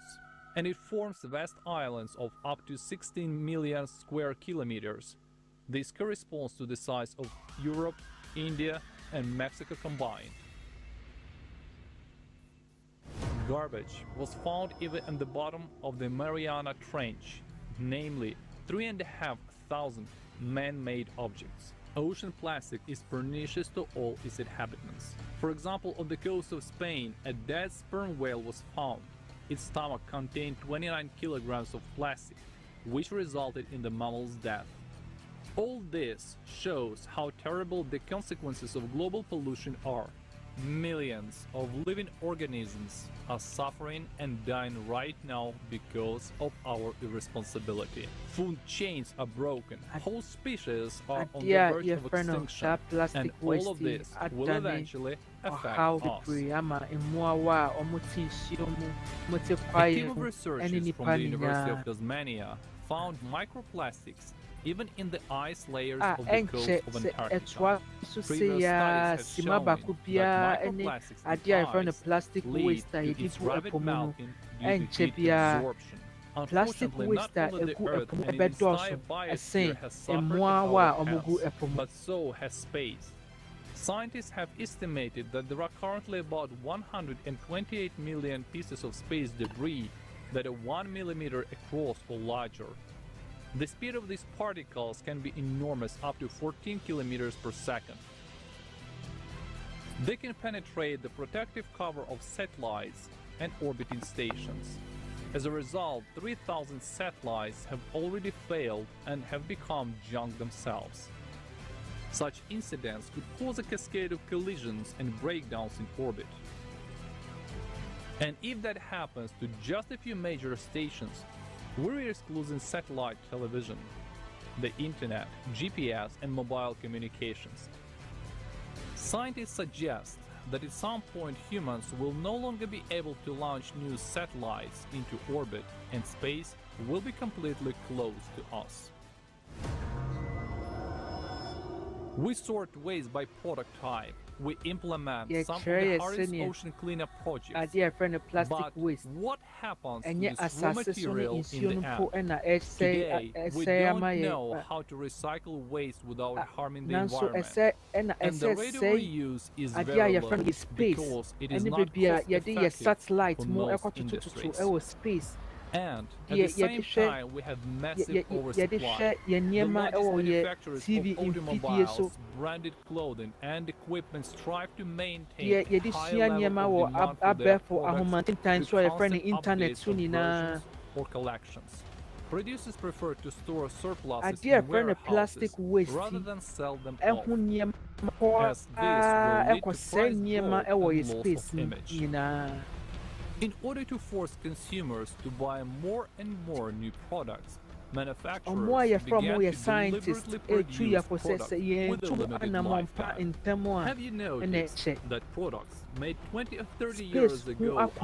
and it forms vast islands of up to 16 million square kilometers. This corresponds to the size of Europe, India, and Mexico combined. Garbage was found even in the bottom of the Mariana Trench, namely 3,500 man-made objects. Ocean plastic is pernicious to all its inhabitants. For example, on the coast of Spain, a dead sperm whale was found. Its stomach contained 29 kilograms of plastic, which resulted in the mammal's death. All this shows how terrible the consequences of global pollution are. Millions of living organisms are suffering and dying right now because of our irresponsibility. Food chains are broken, whole species are on the verge of extinction, and all of this will eventually affect us. A team of researchers from the University of Tasmania found microplastics even in the ice layers of the coast of Antarctica. Previous studies have shown that microplastics lead to its rapid melting due to heat absorption. Unfortunately, not only the Earth and its entire biosphere has suffered our health, but so has space. Scientists have estimated that there are currently about 128 million pieces of space debris that are 1 millimeter across or larger. The speed of these particles can be enormous, up to 14 kilometers per second. They can penetrate the protective cover of satellites and orbiting stations. As a result, 3,000 satellites have already failed and have become junk themselves. Such incidents could cause a cascade of collisions and breakdowns in orbit. And if that happens to just a few major stations, we risk losing satellite television, the internet, GPS, and mobile communications. Scientists suggest that at some point humans will no longer be able to launch new satellites into orbit and space will be completely closed to us. We sort waste by product type. We implement some of the hardest ocean cleanup projects. But what happens to this raw material in the end? Today, we don't know how to recycle waste without harming the environment. And the rate of reuse is very low because it is not cost-effective for most industries. And at the same time, we have massive oversupply. The largest manufacturers of automobiles, branded clothing, and equipment strive to maintain a high level of demand for their products through constant updates of versions or collections. Producers prefer to store surpluses in warehouses rather than sell them off, as this will lead to price growth and loss of image. In order to force consumers to buy more and more new products, manufacturers began to deliberately produce products with a limited lifetime. Have you noticed that products made 20 or 30 years ago are much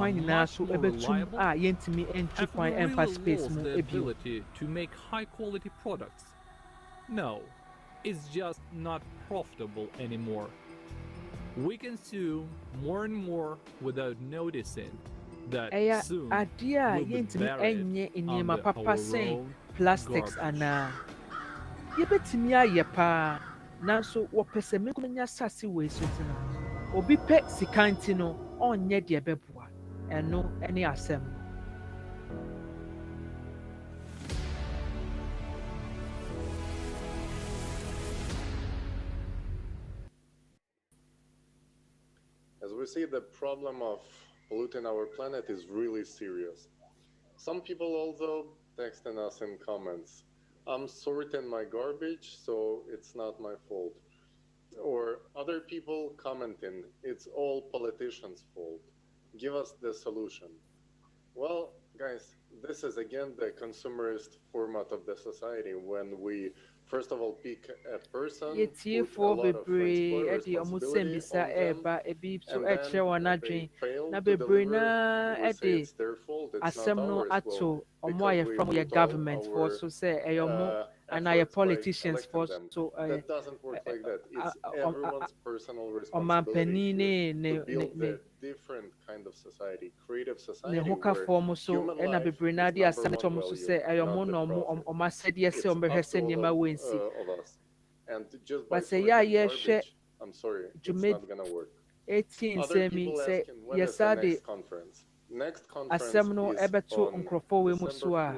more reliable? Have we really lost the ability to make high-quality products? No, it's just not profitable anymore. We consume more and more without noticing that soon we'll be buried under our own plastics garbage. Yɛbɛtumi ayɛ paa nanso wɔpɛ sɛ menya asase wɔ so nti no obi pɛ sika nti no ɔnyɛ deɛ ɛbɛboa ɛno ne asɛm. As we see, the problem of polluting our planet is really serious. Some people also texting us in comments, I'm sorting my garbage, so it's not my fault. Or other people commenting, it's all politicians' fault. Give us the solution. Well, guys, this is again the consumerist format of the society when we first of all pick a person, put a lot of responsibility on them, and then if they fail to deliver, we say it's their fault, it's not ours. Well, because we put our and I politicians for so that doesn't work like that. It's everyone's personal responsibility to build a different kind of society, creative society, where human life is number one value, not the profit of us. And just by sorting garbage, I'm sorry, it's not gonna work. Other people asking, when is the next conference? Next conference is on December 4th. It's gonna be called Global Crisis, the time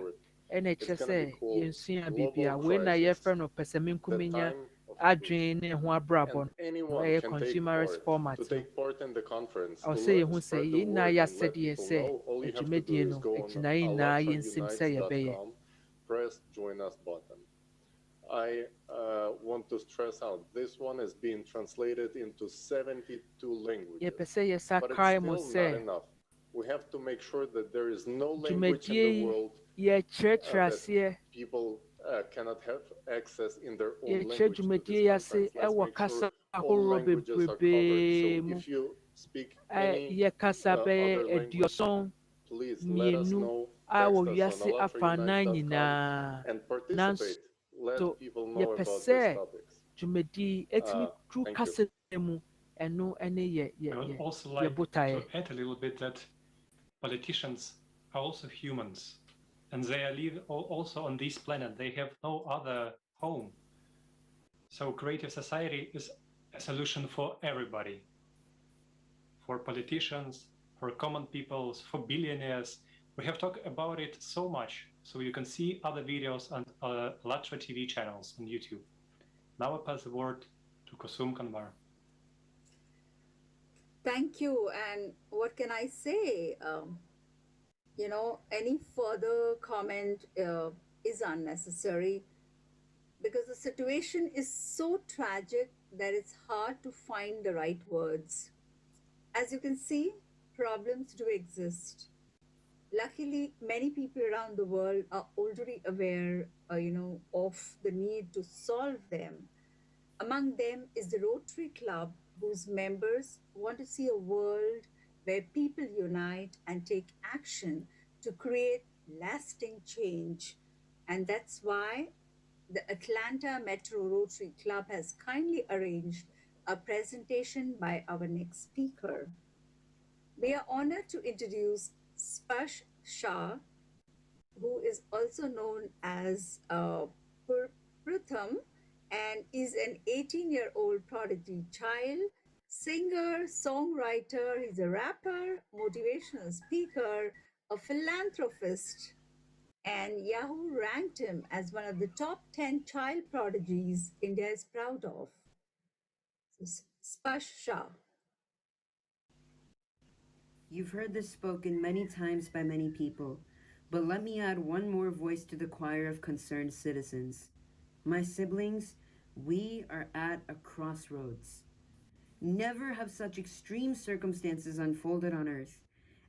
of truth. And anyone can take part. To take part in the conference, to spread the word and let people know, all you have to do is go on AlaphaUnites.com, press Join Us button. I want to stress out, this one is being translated into 72 languages, but it's still not enough. We have to make sure that there is no language in the world that people cannot have access in their own language to this conference. Let's make sure all languages are covered. So if you speak any other language, please let us know. Text us on AlaphaUnites.com and participate. Let people know about these topics. Thank you. I would also like to add a little bit that politicians are also humans, and they are also on this planet. They have no other home. So creative society is a solution for everybody, for politicians, for common peoples, for billionaires. We have talked about it so much, so you can see other videos on Latra TV channels on YouTube. Now I pass the word to Kusum Kanwar. Thank you. And what can I say? Any further comment is unnecessary because the situation is so tragic that it's hard to find the right words. As you can see, problems do exist. Luckily, many people around the world are already aware, of the need to solve them. Among them is the Rotary Club, whose members want to see a world where people unite and take action to create lasting change. And that's why the Atlanta Metro Rotary Club has kindly arranged a presentation by our next speaker. We are honored to introduce Sparsh Shah, who is also known as Pratham, and is an 18-year-old prodigy child, singer, songwriter. He's a rapper, motivational speaker, a philanthropist, and Yahoo ranked him as one of the top 10 child prodigies India is proud of. Sparsh Shah. You've heard this spoken many times by many people, but let me add one more voice to the choir of concerned citizens. My siblings, we are at a crossroads. Never have such extreme circumstances unfolded on Earth,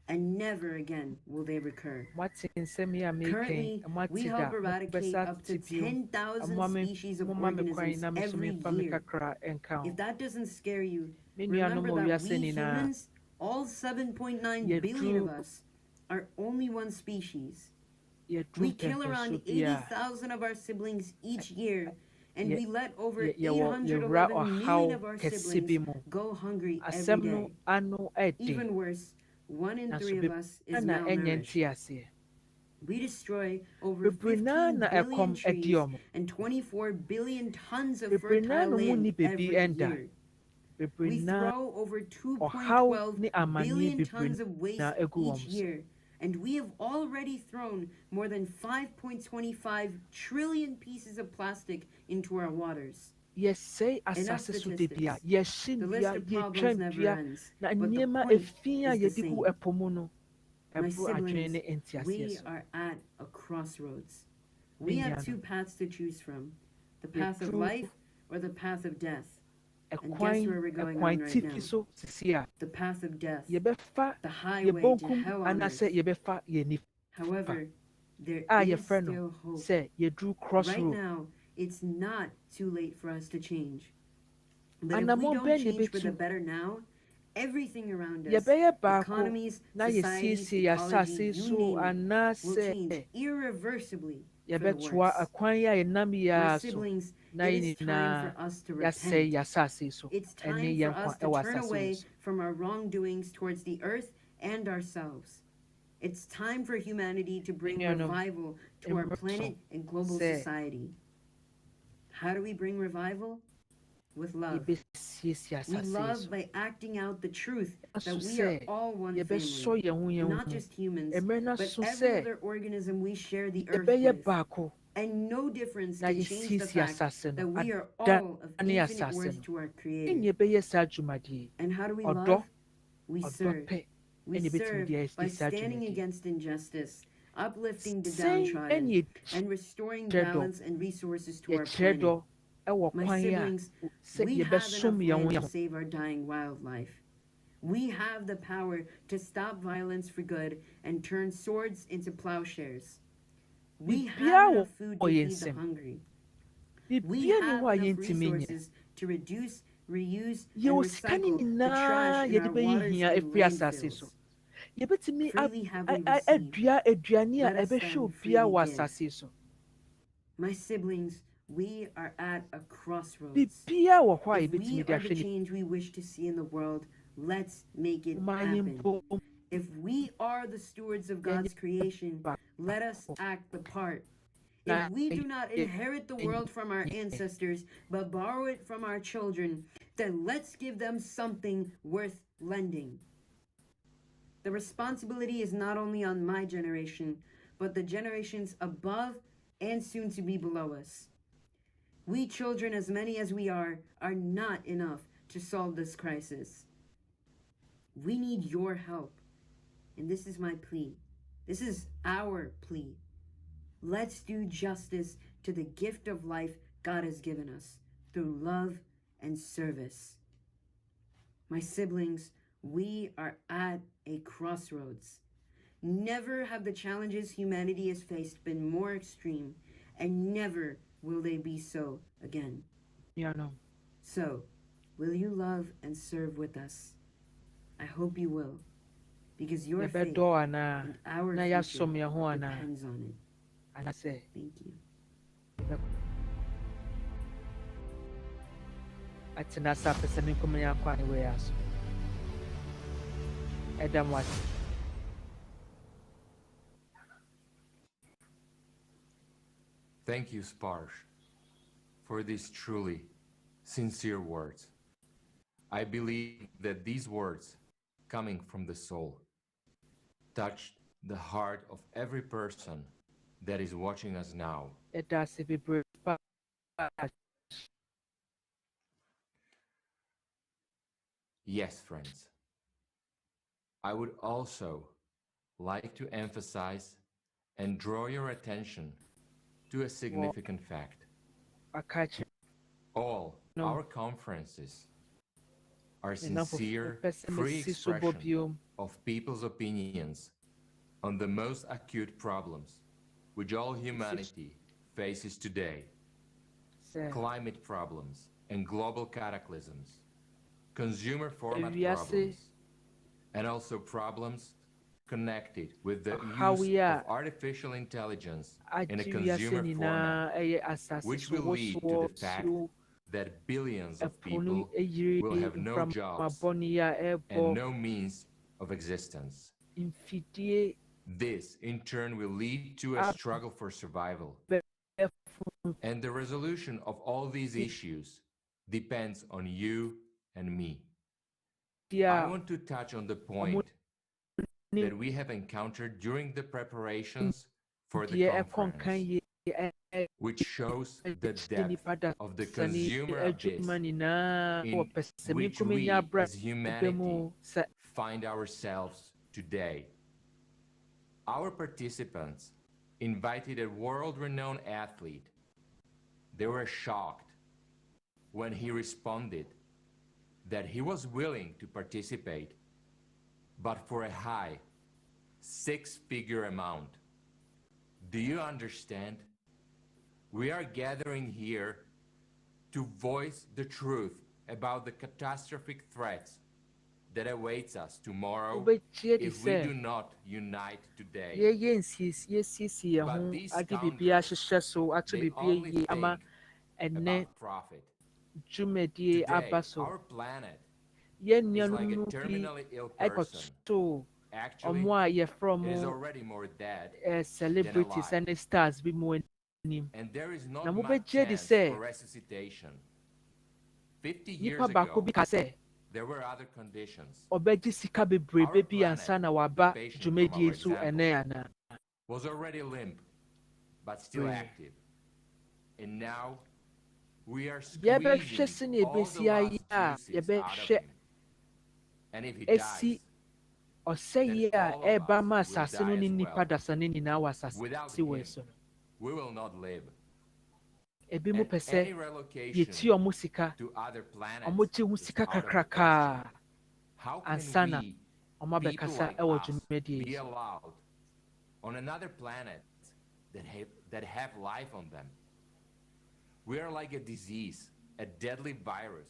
and never again will they recur. Currently, we help eradicate up to 10,000 species of organisms every year. If that doesn't scare you, remember that we humans, all 7.9 billion of us, are only one species. We kill around 80,000 of our siblings each year, and we let over 811 million of our siblings go hungry every day. Even worse, 1 in 3 of us is malnourished. We destroy over 15 billion trees and 24 billion tons of fertile land every year. We throw over 2.12 billion tons of waste each year, and we have already thrown more than 5.25 trillion pieces of plastic into our waters. Enough statistics. The list of problems never ends, but the point is the same. My siblings, we are at a crossroads. We have 2 paths to choose from, the path of life or the path of death. And guess where we're going on right now? The path of death, the highway to hell on earth. However, there is still hope. Right now, it's not too late for us to change. But if we don't change for the better now, everything around us, economies, societies, ecology, you name it, will change irreversibly for the worse. My siblings, it is time for us to repent. It's time for us to turn away from our wrongdoings towards the earth and ourselves. It's time for humanity to bring revival to our planet and global society. How do we bring revival? With love. We love by acting out the truth that we are all one family, not just humans, but every other organism we share the earth with. And no difference can change the fact that we are all of infinite worth to our Creator. And how do we love? We serve. We serve by standing against injustice, uplifting the downtrodden, and restoring balance and resources to our planet. My siblings, we have enough land to save our dying wildlife. We have the power to stop violence for good and turn swords into plowshares. We have enough food to feed the hungry. We have enough resources to reduce, reuse, and recycle the trash in our waters and landfills. Freely have we received. Let us then freely give. My siblings, we are at a crossroads. If we are the change we wish to see in the world, let's make it happen. If we are the stewards of God's creation, let us act the part. If we do not inherit the world from our ancestors, but borrow it from our children, then let's give them something worth lending. The responsibility is not only on my generation, but the generations above and soon to be below us. We children, as many as we are not enough to solve this crisis. We need your help. And this is my plea. This is our plea. Let's do justice to the gift of life God has given us through love and service. My siblings, we are at a crossroads. Never have the challenges humanity has faced been more extreme, and never will they be so again. Yeah, no. So, will you love and serve with us? I hope you will, because your faith and our future depends on it. Thank you. Thank you, Sparsh, for these truly sincere words. I believe that these words, coming from the soul, touched the heart of every person that is watching us now. Yes, friends. I would also like to emphasize and draw your attention to a significant fact. All our conferences are sincere, free expression of people's opinions on the most acute problems which all humanity faces today. Climate problems and global cataclysms, consumer format problems, and also problems connected with the use of artificial intelligence in a consumer format, which will lead to the fact that billions of people will have no jobs and no means of existence. This, in turn, will lead to a struggle for survival. And the resolution of all these issues depends on you and me. I want to touch on the point that we have encountered during the preparations for the conference, which shows the depth of the consumer abyss in which we as humanity find ourselves today. Our participants invited a world-renowned athlete. They were shocked when he responded that he was willing to participate, but for a high six-figure amount. Do you understand? We are gathering here to voice the truth about the catastrophic threats that awaits us tomorrow if we do not unite today. But these scoundrels, they only think about profit. Today, our planet is like a terminally ill person. Actually, it is already more dead than alive. And there is not much chance for resuscitation. 50 years ago, there were other conditions. Our planet, the patient from our example, was already limp, but still active. And now, we are squeezing all the last juices out of him. And if he dies, then all of us will die as well. Without him, we will not live. And any relocation to other planets is out of the question. How can we, people like us, be allowed on another planet that have life on them? We are like a disease, a deadly virus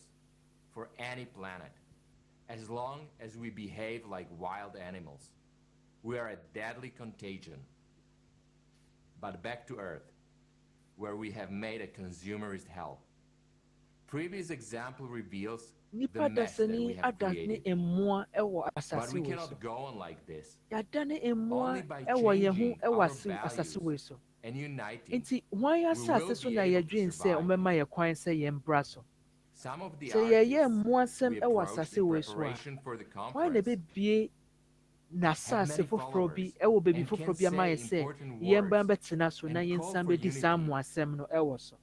for any planet. As long as we behave like wild animals, we are a deadly contagion. But back to Earth, where we have made a consumerist hell. Previous example reveals the mess that we have created. But we cannot go on like this. Only by changing our values and uniting, we will be able to survive. Some of the artists we approached in preparation for the conference have many followers and can say important words and call for unity.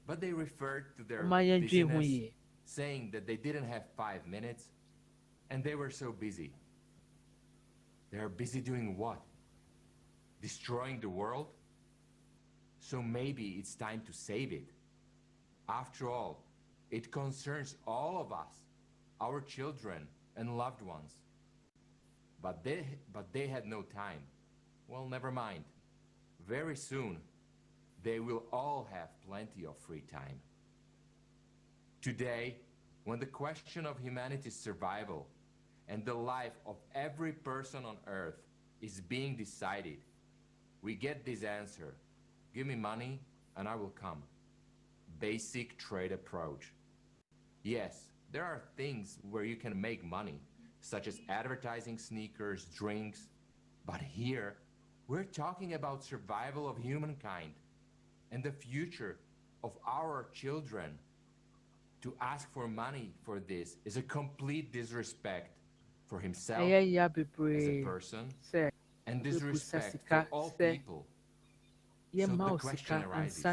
But they referred to their busyness, saying that they didn't have 5 minutes and they were so busy. They are busy doing what? Destroying the world? So maybe it's time to save it. After all, it concerns all of us, our children and loved ones. But they had no time. Well, never mind. Very soon, they will all have plenty of free time. Today, when the question of humanity's survival and the life of every person on Earth is being decided, we get this answer: give me money and I will come. Basic trade approach. Yes, there are things where you can make money, such as advertising sneakers, drinks, but here we're talking about survival of humankind and the future of our children. To ask for money for this is a complete disrespect for himself as a person and disrespect for all people. So the question arises, who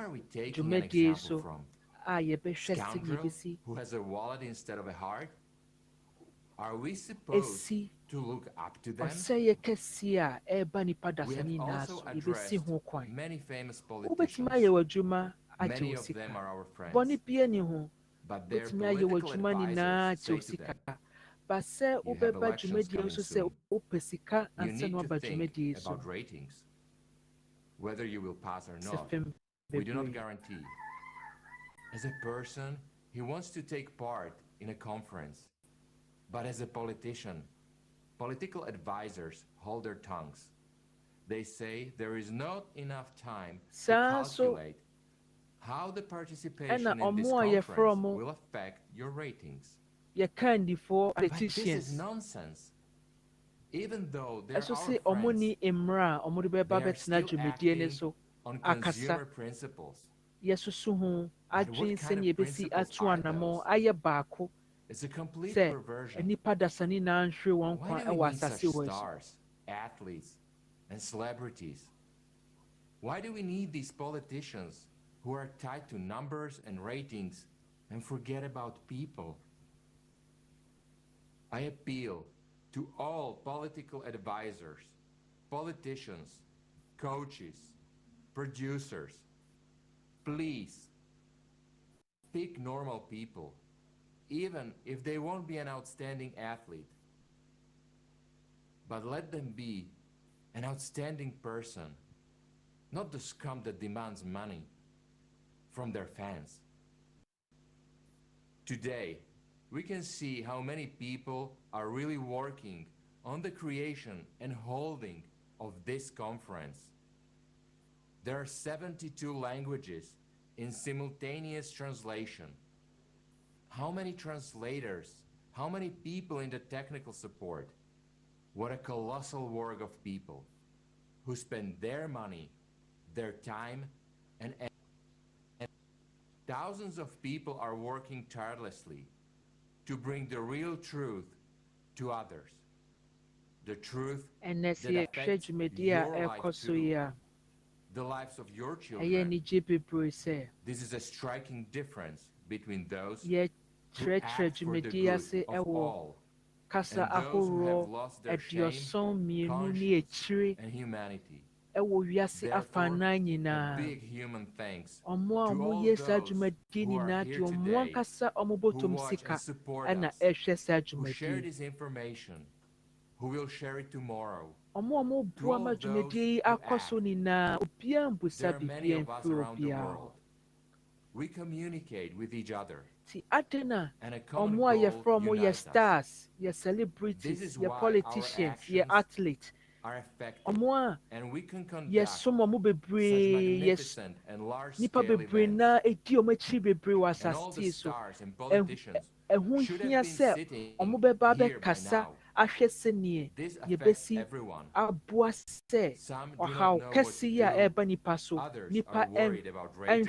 are we taking an example from? Scoundrel who has a wallet instead of a heart? Are we supposed to look up to them? We have also addressed many famous politicians. Many of them are our friends. But their political advisors say to them, you have elections coming soon. You need to think about ratings. Whether you will pass or not, we do not guarantee. As a person, he wants to take part in a conference. But as a politician, political advisors hold their tongues. They say there is not enough time to calculate how the participation in this conference will affect your ratings. But this is nonsense. Even though they're our friends, they are still acting on consumer principles. But what kind of principles are those? It's a complete perversion. Why do we need such stars, athletes, and celebrities? Why do we need these politicians who are tied to numbers and ratings and forget about people? I appeal to all political advisors, politicians, coaches, producers. Please, pick normal people, even if they won't be an outstanding athlete. But let them be an outstanding person, not the scum that demands money from their fans. Today, we can see how many people are really working on the creation and holding of this conference. There are 72 languages in simultaneous translation. How many translators? How many people in the technical support? What a colossal work of people who spend their money, their time, and thousands of people are working tirelessly to bring the real truth to others. The truth that affects your life too. The lives of your children. This is a striking difference between those who act for the good of all and those who have lost their shame, conscience, and humanity. Therefore, a big human thanks to all those who are here today, who watch and support us, who share this information, who will share it tomorrow. To all those who act, there are many of us around the world. We communicate with each other. And a common goal unites us. This is why our actions are effective, and we can conduct such magnificent and large-scale events. And all the stars and politicians should have been sitting here by now. This affects everyone. Some do not know what to do. Others are worried about ratings.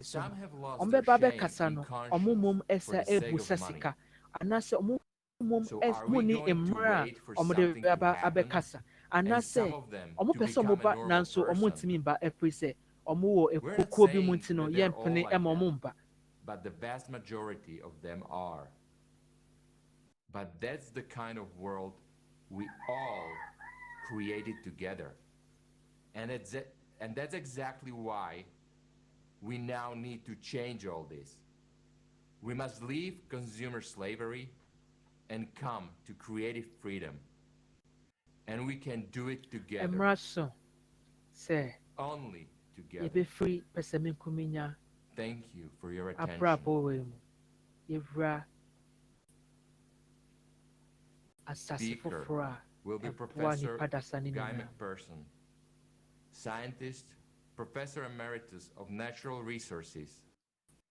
Some have lost their shame and conscience for the sake of money. So are we going to wait for something to happen, and some of them to become a normal person? We're not saying that they're all like that, but the vast majority of them are. But that's the kind of world we all created together. And that's exactly why we now need to change all this. We must leave consumer slavery and come to creative freedom. And we can do it together. Only together. thank you for your attention. Speaker will be Professor Guy McPherson, scientist, Professor Emeritus of Natural Resources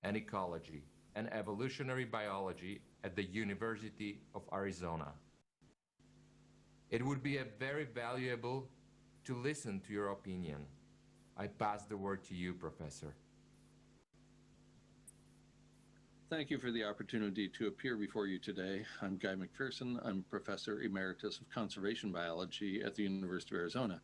and Ecology and Evolutionary Biology at the University of Arizona. It would be very valuable to listen to your opinion. I pass the word to you, Professor. Thank you for the opportunity to appear before you today. I'm Guy McPherson. I'm Professor Emeritus of Conservation Biology at the University of Arizona.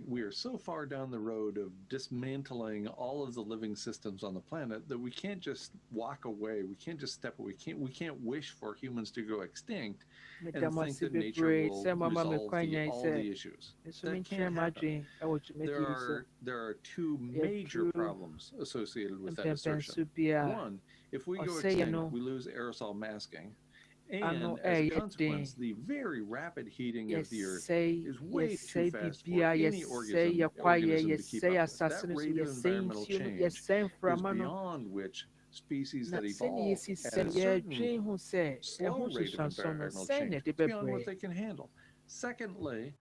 We are so far down the road of dismantling all of the living systems on the planet that we can't just walk away. We can't just step away. We can't wish for humans to go extinct and think that nature will resolve all the issues. That can't happen. There are two major problems associated with that assertion. One, if we go extinct, we lose aerosol masking. And as a consequence, the very rapid heating of the Earth is way too fast for any organism to keep up with. That rate of environmental change is beyond which species that evolve at a certain slow rate of environmental change, it's beyond what they can handle. Secondly,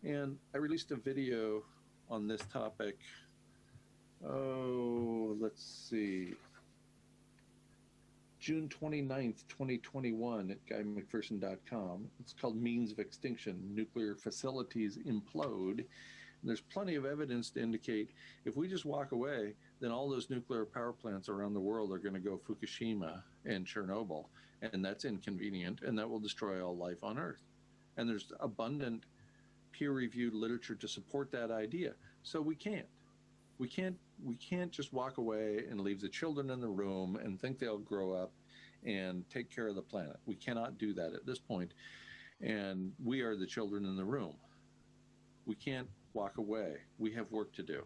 and I released a video on this topic, let's see, June 29th, 2021 at GuyMcPherson.com. It's called Means of Extinction, Nuclear Facilities Implode. And there's plenty of evidence to indicate if we just walk away, then all those nuclear power plants around the world are going to go Fukushima and Chernobyl. And that's inconvenient, and that will destroy all life on Earth. And there's abundant peer-reviewed literature to support that idea. So we can't. We can't just walk away and leave the children in the room and think they'll grow up and take care of the planet. We cannot do that at this point. And we are the children in the room. We can't walk away. We have work to do.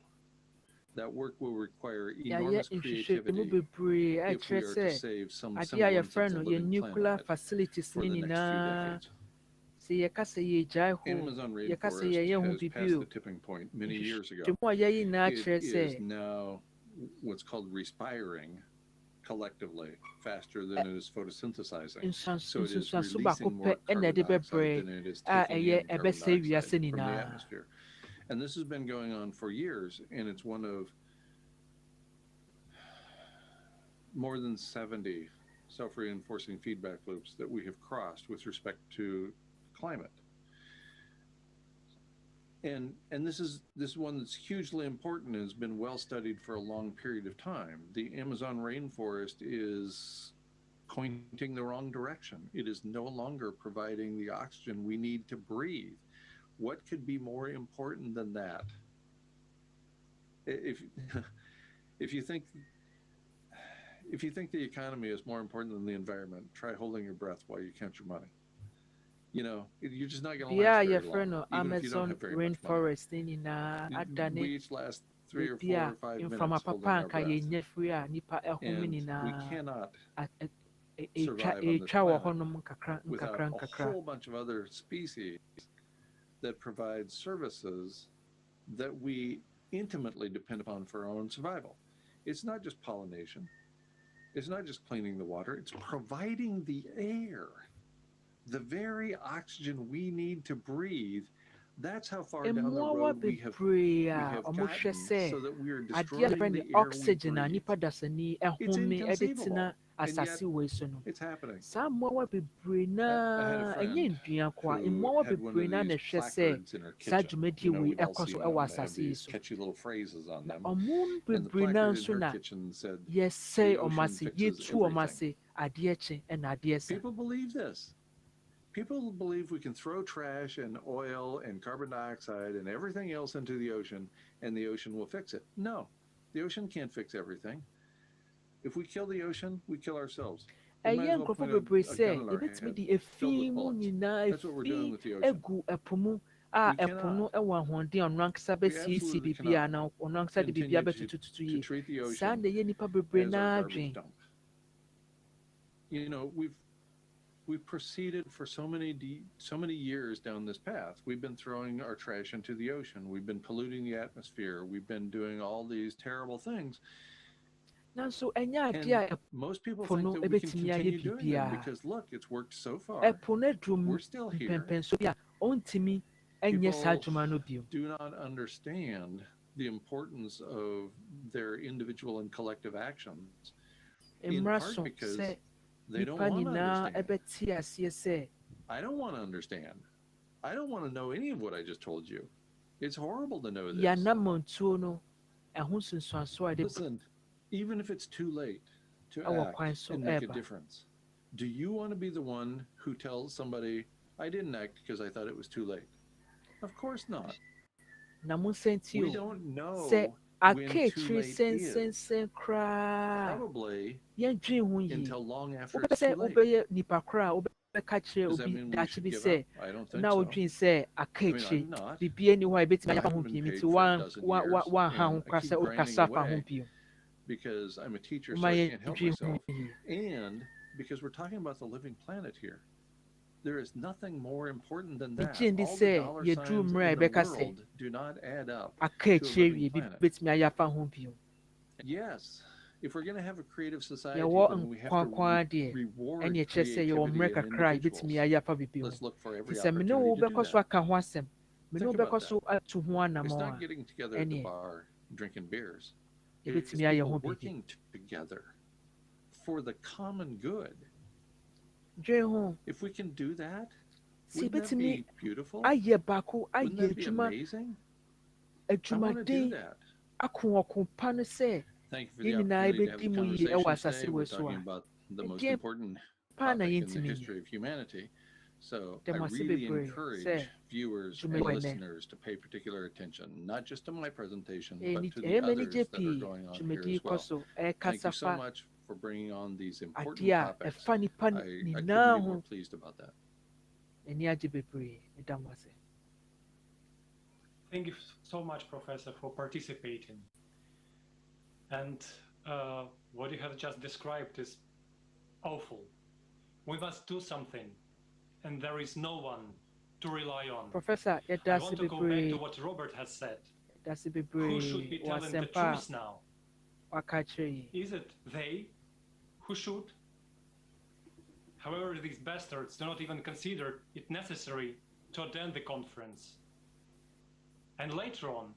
That work will require enormous creativity if we are to save some semblance of the living planet for the next few decades. Amazon rainforest has passed the tipping point many years ago. It is now what's called respiring collectively faster than it is photosynthesizing. So it is releasing more carbon dioxide than it is taking in carbon dioxide from the atmosphere. And this has been going on for years, and it's one of more than 70 self-reinforcing feedback loops that we have crossed with respect to climate. And this is one that's hugely important and has been well studied for a long period of time. The Amazon rainforest is pointing the wrong direction. It is no longer providing the oxygen we need to breathe. What could be more important than that? If you think the economy is more important than the environment, try holding your breath while you count your money. You know, you're just not going to last very long, even if you don't have very much money. We each last 3 or 4 or 5 minutes holding our breath. And we cannot survive on this planet without a whole bunch of other species that provide services that we intimately depend upon for our own survival. It's not just pollination. It's not just cleaning the water. It's providing the air. The very oxygen we need to breathe, that's how far down the road we have gotten, so that we are destroying the air we breathe. It's inconceivable, and yet it's happening. I had a friend who had one of these placards in her kitchen. You know, we'd all see them. They have these catchy little phrases on them. And the placard in her kitchen said, "The ocean fixes everything." People believe this. People believe we can throw trash and oil and carbon dioxide and everything else into the ocean and the ocean will fix it. No, the ocean can't fix everything. If we kill the ocean, we kill ourselves. We might as well put a gun in our head filled with bullets. That's what we're doing with the ocean. We absolutely cannot continue to treat the ocean as our garbage dump. You know, we've proceeded for so many years down this path. We've been throwing our trash into the ocean. We've been polluting the atmosphere. We've been doing all these terrible things. And most people think that we can continue doing it because look, it's worked so far. We're still here. People do not understand the importance of their individual and collective actions, in part because they don't want to understand. I don't want to understand. I don't want to know any of what I just told you. It's horrible to know this. Listen, even if it's too late to act and make a difference, do you want to be the one who tells somebody, I didn't act because I thought it was too late? Of course not. We don't know when too late is. Probably until long after it's too late. Does that mean we should give up? I don't think so. I mean, I'm not. I haven't been paid for a dozen years, and I keep grinding away because I'm a teacher, so I can't help myself. And because we're talking about the living planet here. There is nothing more important than that. All the dollar signs in the world do not add up to a living planet. Yes, if we're going to have a creative society, then we have to reward creativity and individuals. Let's look for every opportunity to do that. Think about that. It's not getting together at the bar, drinking beers. It's people working together for the common good. If we can do that, wouldn't that be beautiful? Wouldn't that be amazing? I want to do that. Thank you for the opportunity to have a conversation today. We're talking about the most important topic in the history of humanity. So I really encourage viewers and listeners to pay particular attention, not just to my presentation, but to the others that are going on here as well. Thank you so much for bringing on these important topics. I couldn't be more pleased about that. Thank you so much, Professor, for participating. And what you have just described is awful. We must do something, and there is no one to rely on. Professor, I want to go back to what Robert has said. Who should be telling the truth now? Is it they who should? However, these bastards do not even consider it necessary to attend the conference. And later on,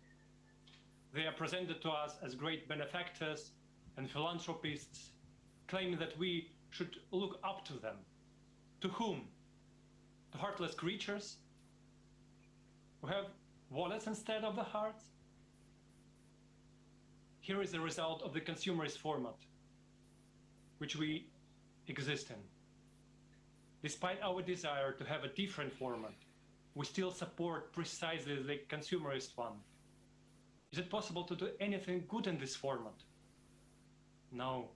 they are presented to us as great benefactors and philanthropists, claiming that we should look up to them. To whom? To heartless creatures who have wallets instead of the hearts? Here is the result of the consumerist format which we exist in. Despite our desire to have a different format, we still support precisely the consumerist one. Is it possible to do anything good in this format? No,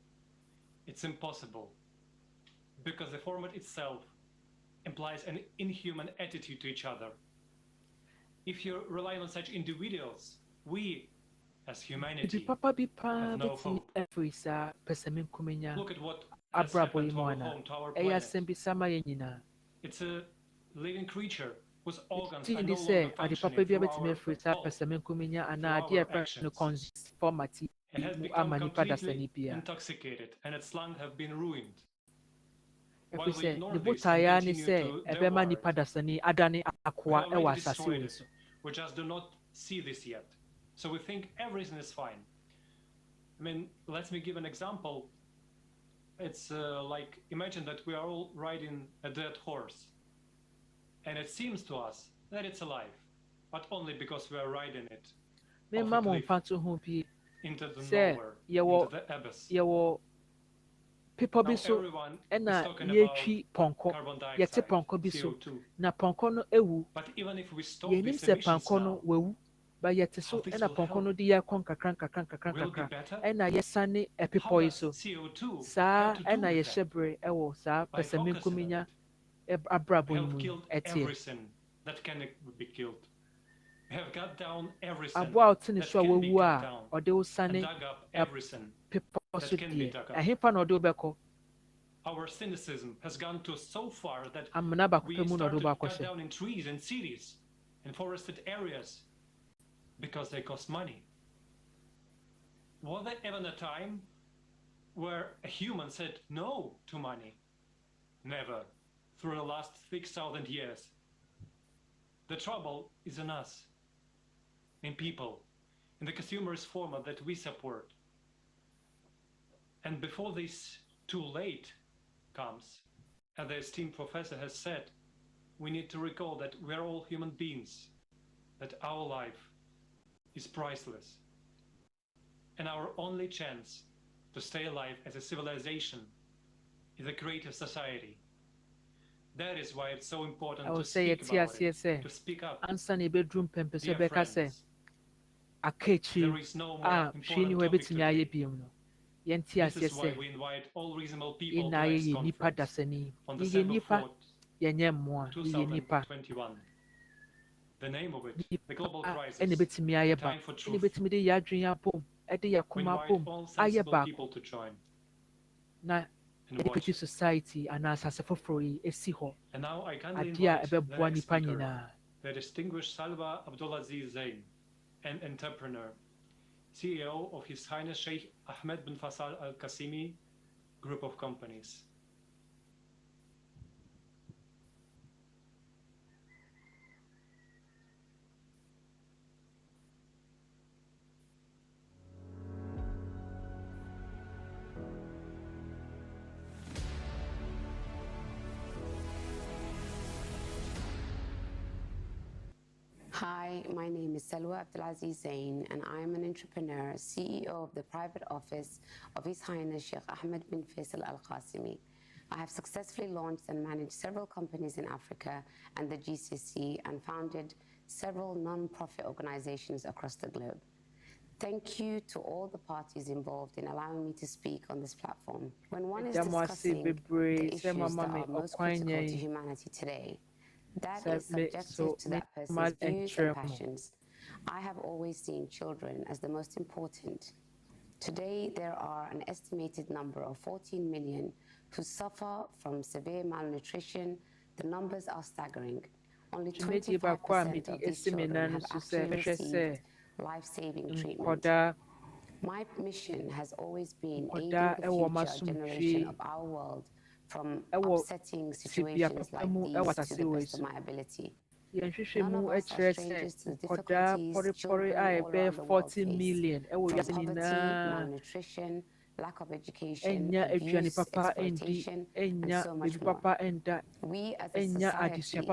it's impossible, because the format itself implies an inhuman attitude to each other. If you rely on such individuals, we, as humanity, have no hope. Look at what has happened to our home, to our planet. It's a living creature whose organs are no longer functioning through our fault, through our actions. It has become completely intoxicated, and its lungs have been ruined. While we ignore this and continue to devour it, we already destroyed it. We just do not see this yet. So we think everything is fine. I mean, let me give an example. It's like, imagine that we are all riding a dead horse. And it seems to us that it's alive, but only because we are riding it off a cliff into the nowhere, into the abyss. People be so and ye carbon dioxide, CO2. But even if we stop this emission now, but yet so and upon kono dia konka kranka and I yesane a people so sa and I shebre ewo sa pesame kuminya abrabo everything that can be killed. We have got down everything about that can be cut down or they will and dug up everything people that can be dug up. Our cynicism has gone to so far that we started to cut down in trees and cities and forested areas because they cost money. Was there even a time where a human said no to money? Never, through the last 6,000 years. The trouble is in us, in people, in the consumerist format that we support. And before this too late comes, as the esteemed professor has said, we need to recall that we're all human beings, that our life is priceless. And our only chance to stay alive as a civilization is a creative society. That is why it's so important to speak about it, to speak up. Dear friends, there is no more important topic today. This is why we invite all reasonable people to this conference on December 4th, 2021. The name of it, the global crisis, a time for truth. We invite all sensible people to join. Educative society and as a free And now I kindly invite the next speaker, the distinguished Salwa Abdulaziz Zein, an entrepreneur, CEO of His Highness Sheikh Ahmed bin Faisal Al Qasimi Group of Companies. Hi, my name is Salwa Abdulaziz Zein, and I am an entrepreneur, CEO of the private office of His Highness Sheikh Ahmed bin Faisal Al Qasimi. I have successfully launched and managed several companies in Africa and the GCC and founded several non-profit organizations across the globe. Thank you to all the parties involved in allowing me to speak on this platform. When one is discussing the issues that are most critical to humanity today, that is subjective to that person's views and passions. I have always seen children as the most important. Today, there are an estimated number of 14 million who suffer from severe malnutrition. The numbers are staggering. Only 25% of these children have actually received life-saving treatment. My mission has always been aiding the future generation of our world from upsetting situations like these to the best of my ability. None of us are strangers to the difficulties children all around the world face, from poverty, malnutrition, lack of education, abuse, exploitation, and so much more. We as a society should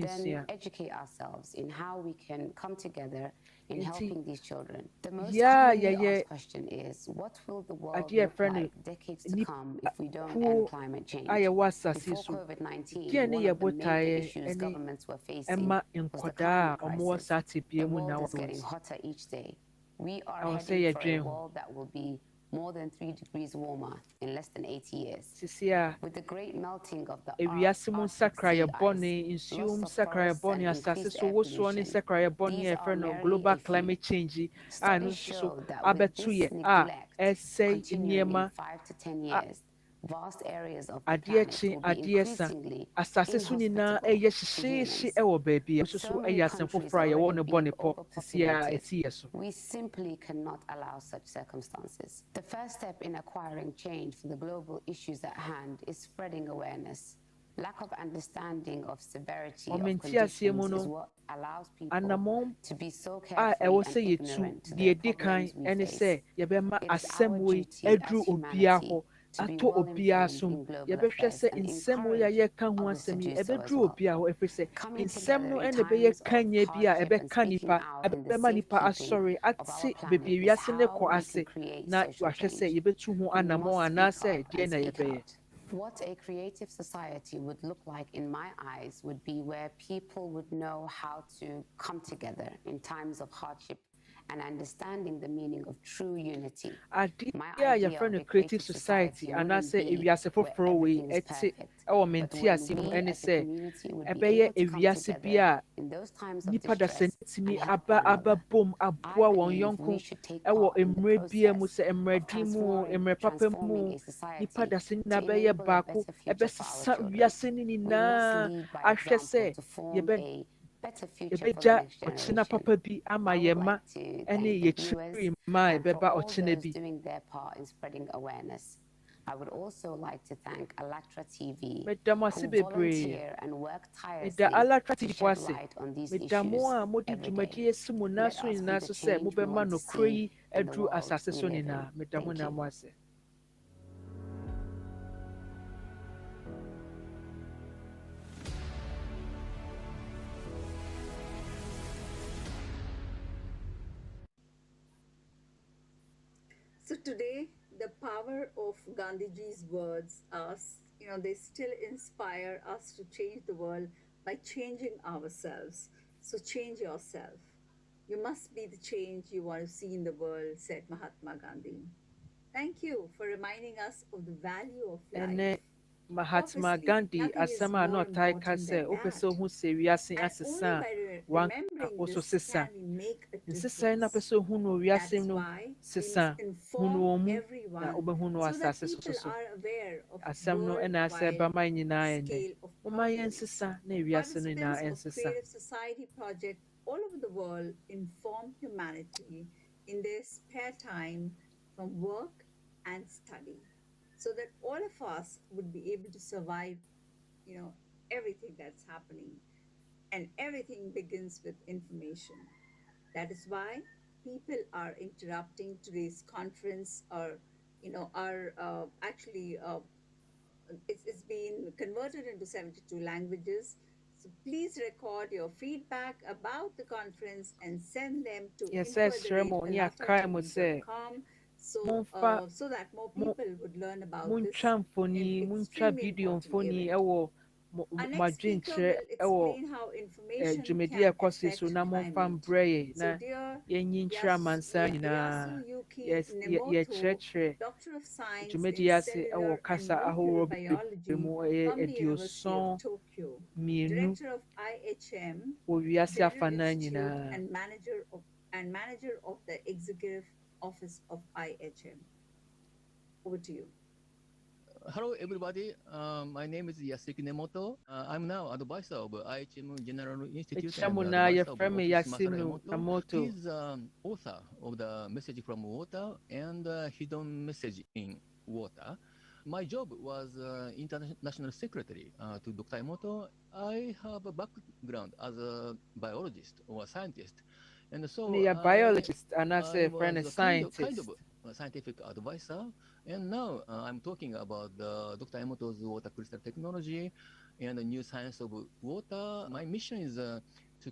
then educate ourselves in how we can come together in helping these children. The most commonly asked question is, what will the world look like decades to come if we don't end climate change? Before COVID-19, one of the major issues governments were facing was the climate crisis. The world is getting hotter each day. We are heading for a world that will be more than 3 degrees warmer in less than 80 years. With the great melting of the Arctic sea ice, loss of forests, and increased air pollution, these are merely global a few. climate change. Studies show that with this neglect continuing in 5 to 10 years, vast areas of the planet will be increasingly inhospitable to humans. With so many countries already being overpopulated, we simply cannot allow such circumstances. The first step in acquiring change for the global issues at hand is spreading awareness. Lack of understanding of severity of conditions is what allows people to be so carefree and ignorant to the problems we face. It is our duty as humanity to be well informed in global affairs and encourage others to do so as well. Coming together in times of hardship and speaking out in the safekeeping of our planet is how we can create social change. We must speak up and speak out. What a creative society would look like in my eyes would be where people would know how to come together in times of hardship and understanding the meaning of true unity. My idea of a creative society wouldn't be where everything is perfect, but when we as a community would be able to come together in those times of distress and help one another. I believe we should take part in the process of transforming a society to enable a better future for our children. We must lead by example to form a better future for the yɛbɛgya next ɔkyena generation. papa bi ama I would yɛn ma like to ne thank the yɛkyiri viewers mma a and for ɛbɛba all ɔkyena those bi. doing their part in spreading awareness. I would also like to thank Alatra TV, Meda mo ase who bebree. volunteer and work Meda tirelessly Alatra to TV shed ase. light on these Meda mo issues a mode every dwumadi day. esi mo Let naso us be nyinaa the so sɛ change we mobɛma want to nokora see yi in the aduru world asase so we live nyinaa. in. Meda mo Thank na you. mo ase. So today, the power of Gandhiji's words they still inspire us to change the world by changing ourselves. So change yourself. You must be the change you want to see in the world, said Mahatma Gandhi. Thank you for reminding us of the value of life. Mahatma Obviously, Gandhi nothing is asɛm a more na ɔtae ka important sɛ than wopɛ that. sɛ wohu sɛ wiase And asesa only a by wanka remembering wo so this sesa. can we make a Nsesae na pɛ difference. sɛ ohu no wiase That's no why we sesa must hunu inform wɔ mu na everyone wobɛhu no so that asase so people so. are aware of Asɛm no ɛna asɛ worldwide ɛba ma nyinaa yɛ dɛ. scale of Momma problems. yɛnsesa na wiase no nyinaa Participants of ɛnsesa. Creative Society Project all over the world inform humanity in their spare time from work and study, so that all of us would be able to survive, everything that's happening. And everything begins with information. That is why people are interrupting today's conference, or it's been converted into 72 languages. So please record your feedback about the conference and send them to info@alatatv.com so that more people would learn about this extremely important event. Our next speaker will explain how information dwumadi can a ɛkɔ so affect so na momfa climate. mbrɛ yɛ So na dear yɛnyi nkyerɛ amansa nyinaa. Yɛkyerɛkyerɛ Yasuyuki Doctor of Science dwumadi in ase Cellular ɛwɔ and kasa Molecular ahorow bebree Biology mu from the University of Tokyo, mmienu Director of IHM, wɔ wiase Cellular afanan Institute, nyinaa. and manager of the Executive Office of IHM. Over to you. Hello, everybody. My name is Yasuki Nemoto. I'm now advisor of IHM General Institute and advisor of Office Masaru Emoto. He's author of the Message from Water and Hidden Message in Water. My job was international secretary to Dr. Emoto. I have a background as a biologist or a scientist. And so a biologist and as a friend, a scientist. Kind of a scientific advisor. And now I'm talking about Dr. Emoto's water crystal technology and the new science of water. My mission is to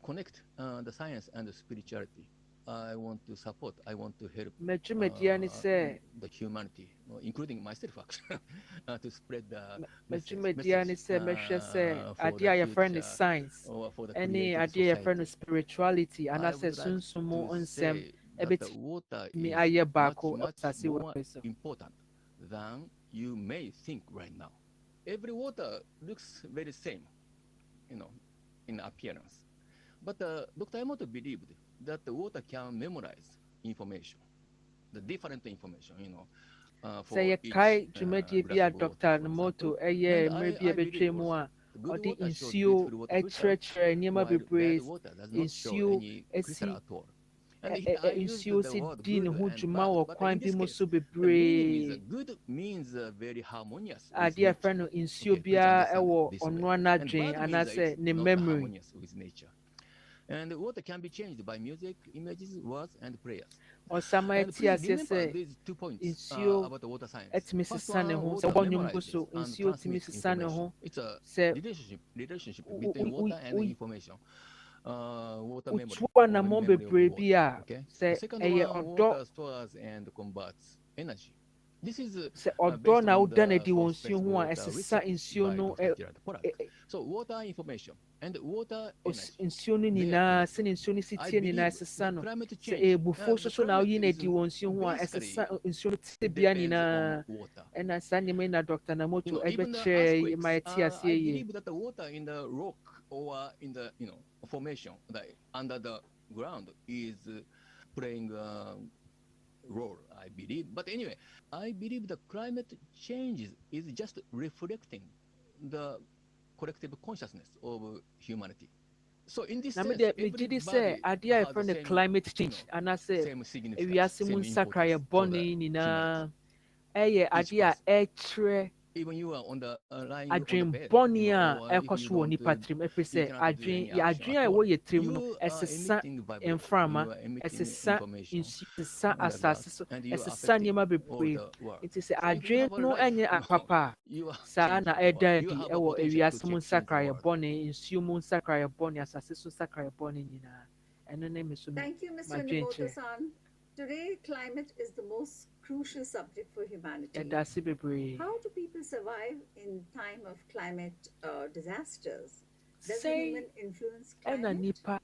connect the science and the spirituality. I want to support, I want to help the humanity, including myself, actually, to spread the message for the future science. Or for the any idea for spirituality and as a to say that the water is much more important than you may think right now. Every water looks very same, in appearance. But Dr. Emoto believed that the water can memorize information, the different information, for each Dr. Emoto, ɔde nsuo ɛkyerɛkyerɛ nneɛma bebree nsuo nsuo si di ne ho dwuma wɔ kwan bi mu so bebree adeɛ fɛ no nsuo biara ɛwɔ ɔnoa n'adwen anaasɛ ne memory. And water can be changed by music, images, words, and prayers. Ɔsama ɛte aseɛ sɛ nsuo ɛtumi sesa ne ho sɛ ɔbɔ nnwom gu so nsuo tumi sesa ne ho sɛ wotu anammɔn bebree bi a sɛ ɛyɛ ɔdɔ sɛ ɔdɔ na woda no adi wɔ nsuo ho a ɛsesa nsuo no So water information and water nsuo no nyinaa sɛne nsuo no si tie nyinaa ɛsesa no sɛ ɛbufuo so na woyi no adi wɔ nsuo ho a ɛsesa nsuo no tebea nyinaa ɛna saa nneɛma yi na Dr. Namoto ɛbɛkyerɛ ma yɛte aseɛ yie. I believe that the water in the rock or in the formation under the ground is playing a role, I believe. But anyway, I believe the climate changes is just reflecting the collective consciousness of humanity. So in this na me sense, de me gidi say idea has from the the same, climate change and I say same significance, ewiase mu same nsakra ye importance for the bɔne nyinaa humanity. ɛyɛ Each adeɛ a person. ɛkyerɛ Even you are on the lying on the adwen bed, bɔne or a if ɛkɔ you so wɔ don't, nipa tirim ɛfiri you sɛ cannot do any adwen action adwen at a all. ɛwɔ yɛ tirim no You are ɛsesa emitting vibration. mframa You are emitting ɛsesa information nsu ɛsesa on the asase earth, so and you are ɛsesa affecting nneɛma all bebree the world. nti sɛ So if you adwen have a no right, ɛnyɛ apapa a you are saa changing na the world. ɛda You adi have a ɛwɔ potential ewiase to mu change the nsakraeɛ world. bɔne nsuo mu nsakraeɛ bɔne asase so nsakraeɛ bɔne nyinaa ɛno ne me so me Thank you, Mr. madwen kyerɛ Nimoto-san. Today, climate is the most crucial subject for humanity. ɛda ase bebree How do people survive in time of climate disasters? Does the Say, human influence ɛna climate? nipa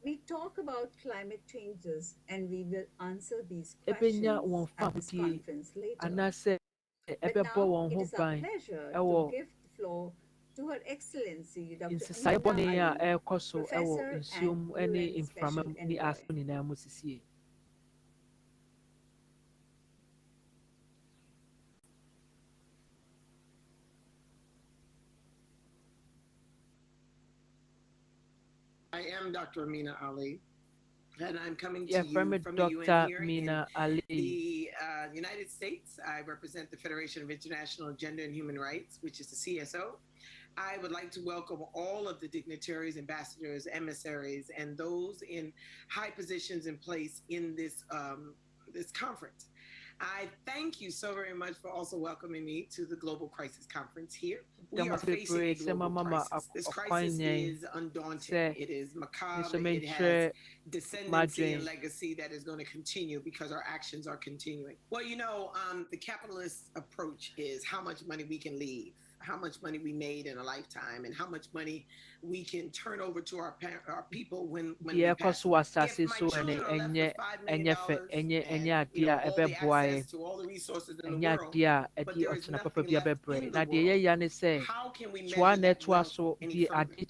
We talk about climate changes and we will answer these ɛbɛnya questions wɔn at this fahodie conference later. anaasɛ But ɛbɛbɔ now wɔn it ho is our ban pleasure to ɛwɔ give the floor to Her Excellency Dr. nsesaeɛ Amina bɔne a Ali, ɛrekɔ so ɛwɔ Professor nsuo and mu ne UN mframa Special mu ne Envoy. aso nyinaa mu sisie. I am Dr. Amina Ali, and I'm coming to Yeah, you from from the UN Dr. here Amina in Ali. the United States. I represent the Federation of International Gender and Human Rights, which is the CSO. I would like to welcome all of the dignitaries, ambassadors, emissaries, and those in high positions in place in this this conference. I thank you so very much for also welcoming me to the Global Crisis Conference here. We are facing a global crisis. This crisis is undaunting. It is macabre. It has descendancy and legacy that is going to continue because our actions are continuing. Well, you know, the capitalist approach is how much money we can leave, how much money we made in a lifetime, and how much money we can turn over to our people when we pass away. If my children are left with $5 million and you know, all the access to all the resources in the world, but there is nothing left in the world, how can we measure that wealth any further?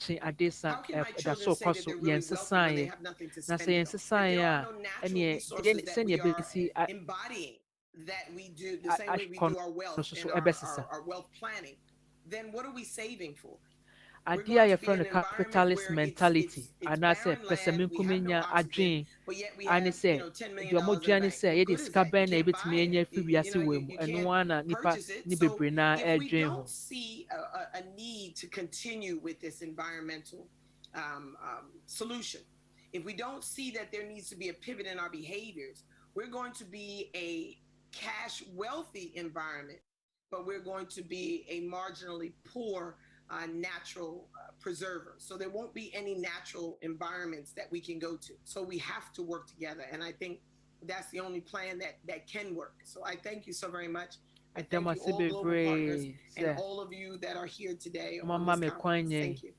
How can my children say that they're really wealthy when they have nothing to spend it on? If there are no natural resources that we are embodying, that we do the same way we do our wealth and our wealth planning, then what are we saving for? Adeɛ a yɛfrɛ no capitalist mentality anaasɛ pɛsɛmenkumenya adwen ane sɛ deɛ ɔmodua ne sɛ yɛde sika bɛn na yɛbɛtumi anya afiri wiase wɔ mu ɛno ara na nipa ne bebree naa ɛdwen ho. See a need to continue with this environmental solution, if we don't see that there needs to be a pivot in our behaviors, we're going to be a cash wealthy environment, but we're going to be a marginally poor natural preserver. So there won't be any natural environments that we can go to. So we have to work together. And I think that's the only plan that can work. So I thank you so very much. I thank you all global partners and all of you that are here today on this conference. Thank you.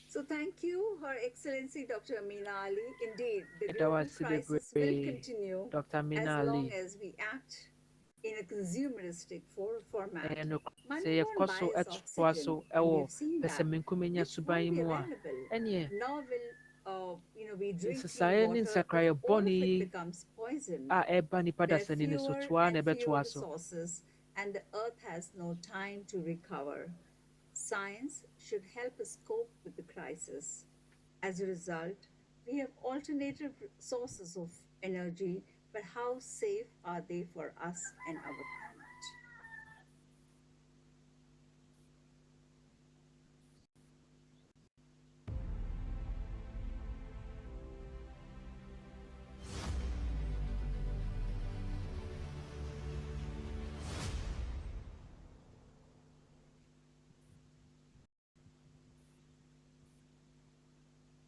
So thank you, Her Excellency Dr. Amina Ali. Indeed, the global crisis will continue as long as we act in a consumeristic format. Money won't buy us oxygen, and we've seen that. This won't be available. Nor will we drink clean water, but all of it becomes poison. There are fewer and fewer resources, and the earth has no time to recover. Science should help us cope with the crisis. As a result, we have alternative sources of energy, but how safe are they for us and our planet?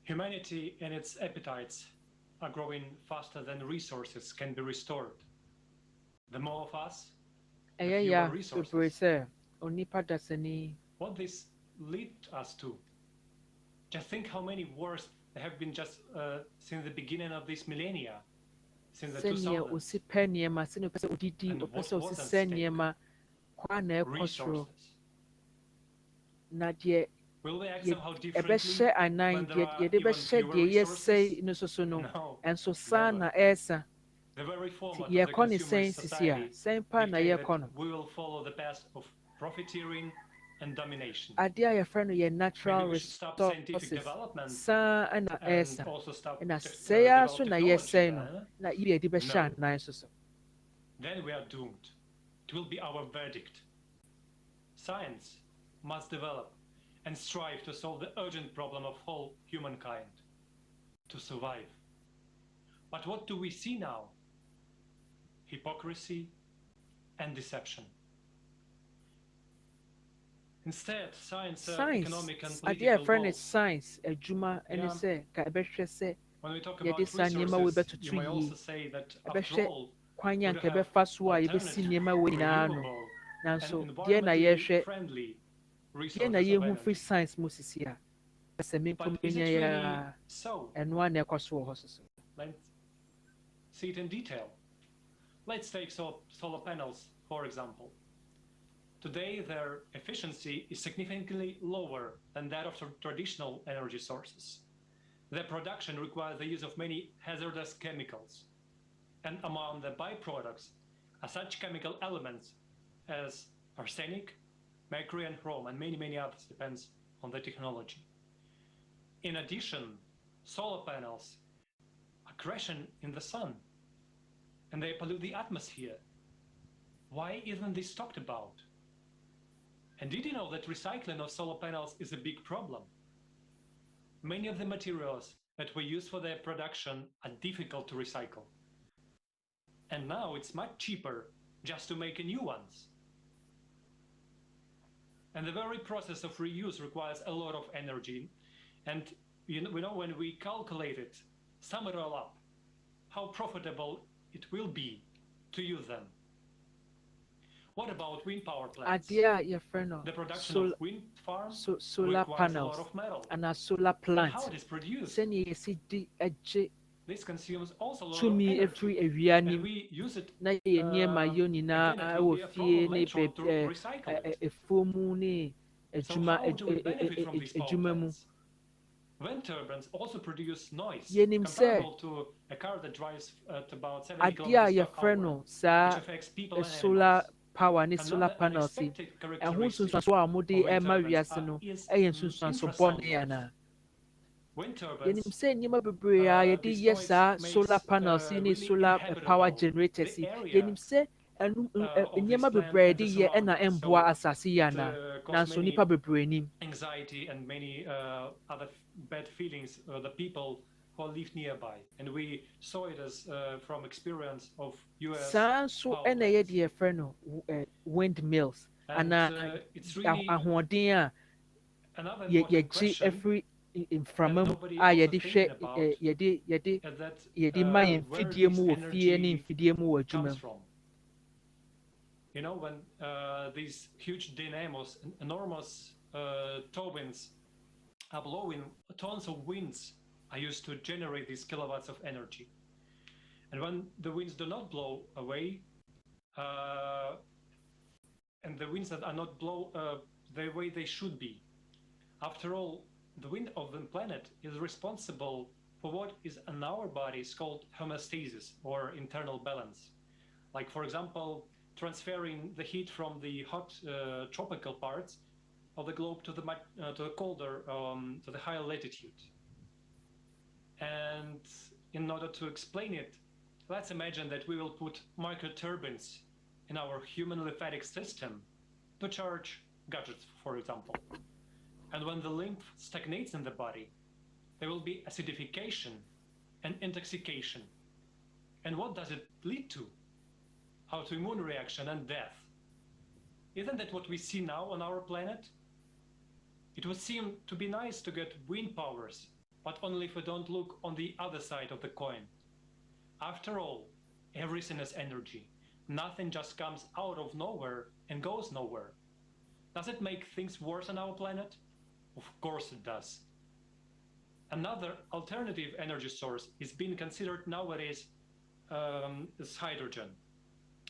Humanity and its appetites are growing faster than resources can be restored. The more of us, the fewer resources. What this lead us to? Just think how many wars there have been just since the beginning of this millennia, since the 2000s. And what was at stake? Resources. Will we act somehow differently when there are even fewer resources? No, never. The very format of the consumer society dictates that we will follow the path of profiteering, and domination. Adia your friend your natural Maybe we should stop scientific resources. development Sa ana and esa. also stop Na tech- seya develop so na yes say no. technology, Na ibe di be shan na so. then we are doomed. It will be our verdict. Science must develop and strive to solve the urgent problem of whole humankind, to survive. But what do we see now? Hypocrisy and deception. Instead, science, economic and Adia political friend goals. is science ejuma ene Yeah. say ka ebe hwe say. When we talk Ye about de sa nyema we resources, betutu you may yi. also say that Ebe after hwe all, kwanya we nka ebe have fa so a ye be si alternative, nyema we na no. renewable, Nanso and die na ye hwe friendly die resources na ye of hu energy. free science mo sisi a. Ese me But is komenya it ya really so? enwa na ekwaso wo so. Let's see it in detail. Let's take solar panels, for example. Today, their efficiency is significantly lower than that of traditional energy sources. Their production requires the use of many hazardous chemicals. And among the byproducts are such chemical elements as arsenic, mercury, and chrome, and many, many others, depends on the technology. In addition, solar panels are crashing in the sun, and they pollute the atmosphere. Why isn't this talked about? And did you know that recycling of solar panels is a big problem? Many of the materials that we use for their production are difficult to recycle. And now it's much cheaper just to make new ones. And the very process of reuse requires a lot of energy. And we know when we calculate it, sum it all up, how profitable it will be to use them. What about wind power plants? Adia your friend The production of wind farms solar requires panels a lot of metal. and a solar But plant. how it is produced? Send ye see di eje This consumes also a lot to of me energy. every awiani And we use it na ye near my yoni na again, it will wo be a fie problem ne later on be to recycle it. efomu ne So ejuma how do we benefit from these power ejuma mu plants? Wind turbines also produce noise Yenim say- comparable to a car that drives at about 70 adia kilometers your per friend hour, no sa which affects people and solar animals. power ne solar Another panels unexpected ɛho characteristic nsunsuanso a wɔde of wind ɛma turbines wiase no is ɛyɛ nsunsuanso bɔne infrasound ana Wind turbines yɛnim sɛ nneɛma bebree a yɛde yɛ saa solar panels yi ne solar power generators yi yɛnim sɛ nneɛma bebree a yɛde yɛ ɛna ɛmboa asase yi ana nanso nipa bebree nim anxiety and many other bad feelings the people who live nearby, and we saw it as from experience of US saa nso power ɛna yɛde plants. yɛfrɛ no windmills And ana it's really ahoɔden a another important yɛgye question afiri mframa mu nobody a also yɛde hwɛ thinking about is that yɛde ma yɛn where mfidie mu this wɔ fie ne energy mfidie mu wɔ adwuma comes mu from. You know, when these huge dynamos, enormous turbines are blowing, tons of winds are used to generate these kilowatts of energy. And when the winds do not blow away, and the winds that are not blow the way they should be, after all, the wind of the planet is responsible for what is in our bodies called homeostasis or internal balance. Like, for example, transferring the heat from the hot tropical parts of the globe to the colder, to the higher latitude. And in order to explain it, let's imagine that we will put microturbines in our human lymphatic system to charge gadgets, for example. And when the lymph stagnates in the body, there will be acidification and intoxication. And what does it lead to? Autoimmune reaction and death. Isn't that what we see now on our planet? It would seem to be nice to get wind powers, but only if we don't look on the other side of the coin. After all, everything is energy. Nothing just comes out of nowhere and goes nowhere. Does it make things worse on our planet? Of course it does. Another alternative energy source is being considered nowadays as hydrogen.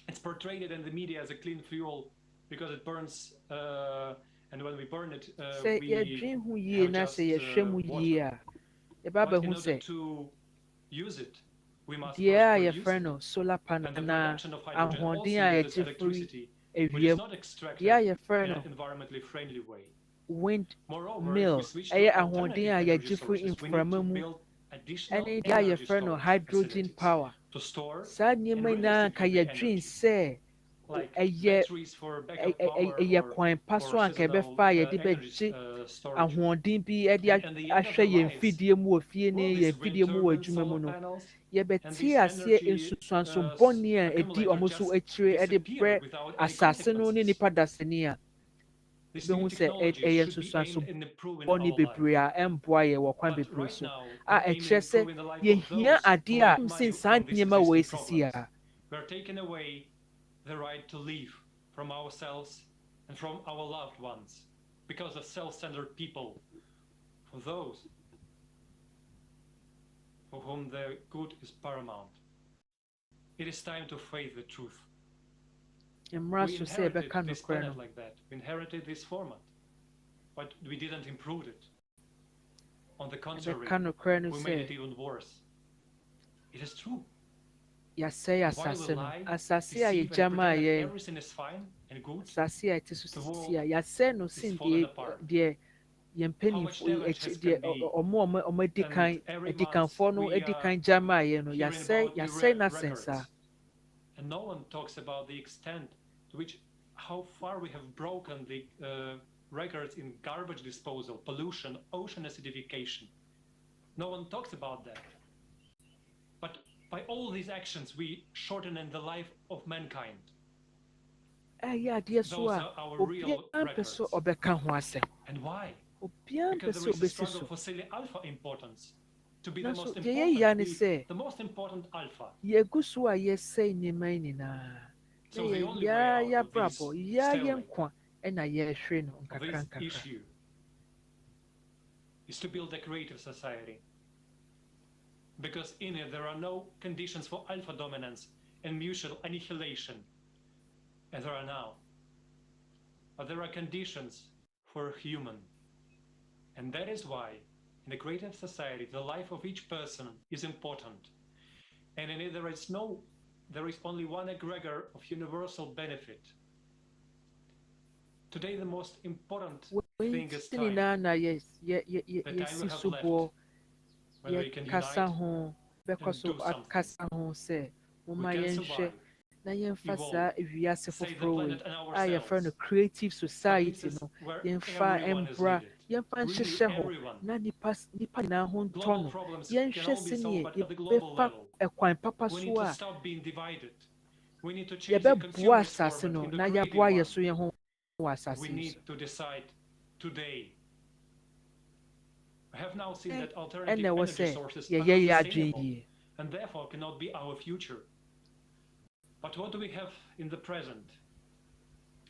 It's portrayed in the media as a clean fuel because it burns, and when we burn it, sɛ we yɛdwen ho yie have na just sɛ yɛhwɛ mu yie a yɛba but in bɛhu order sɛ to use it, we must deɛ a first produce yɛfrɛ it. no solar panel And the anaa production of hydrogen also ahoɔden a uses yɛgye firi electricity which is not extracted in an environmentally friendly way. Windmill, ahoɔden a yɛgye firi mframa mu, ɛne deɛ a yɛfrɛ no hydrogen power. Saa nneɛma nyinaa ka yɛdwen sɛ ɛyɛ kwan pa so anka yɛbɛfa a yɛde bɛgye ahoɔden bi de ahwɛ yɛn mfidie mu wɔ fie ne yɛn mfidie mu wɔ adwuma mu no. Yɛbɛte aseɛ nsusuanso bɔne a ɛdi ɔmo so akyire de brɛ asase no ne nipa dasani a bɛhu sɛ ɛyɛ nsusuanso bɔne bebree a ɛmboa yɛ wɔ kwan bebree so a ɛkyerɛ sɛ yɛhia adeɛ a sen saa nneɛma wɔ esisi a. We're taking away the right to live from ourselves and from our loved ones because of self-centered people, for those for whom the good is paramount. It is time to face the truth. We inherited this planet like that. We inherited this format, but we didn't improve it. On the contrary, we made it even worse. It is true. Yɛasɛe asase no, asase a yɛgya maa yɛn, asase a ɛte so sisi a yɛasɛe no sen deɛ yɛn mpanyinfo deɛ ɔmo adikanfoɔ no adikan gya maa yɛn no, yɛasɛe n'asɛn saa. And no one talks about the extent to which, how far we have broken the records in garbage disposal, pollution, ocean acidification. No one talks about that. But by all these actions, we shorten the life of mankind. Those are our real records. And why? Because there is a struggle for Silly Alpha importance. To be the most important alpha. So the only way out of this issue is to build a creative society. Because in it there are no conditions for alpha dominance and mutual annihilation, as there are now. But there are conditions for human. And that is why in a creative society, the life of each person is important. And in it there is only one egregor of universal benefit. Today the most important thing is time. The time we have left. Whether we can unite and do something. We can survive. Na yɛmfa ewiase foforɔ a yɛfrɛ no creative society no yɛmfa mbra yɛmfa nhyehyɛ hɔ na nipa nyinaa ho ntɔ no yɛnhwɛ sɛnea yɛbɛfa ɛkwan papa so a yɛbɛboa asase no na yɛaboa yɛ so yɛn ho wɔ asase no so. We have now seen that alternative energy sources are unsustainable and therefore cannot be our future. But what do we have in the present?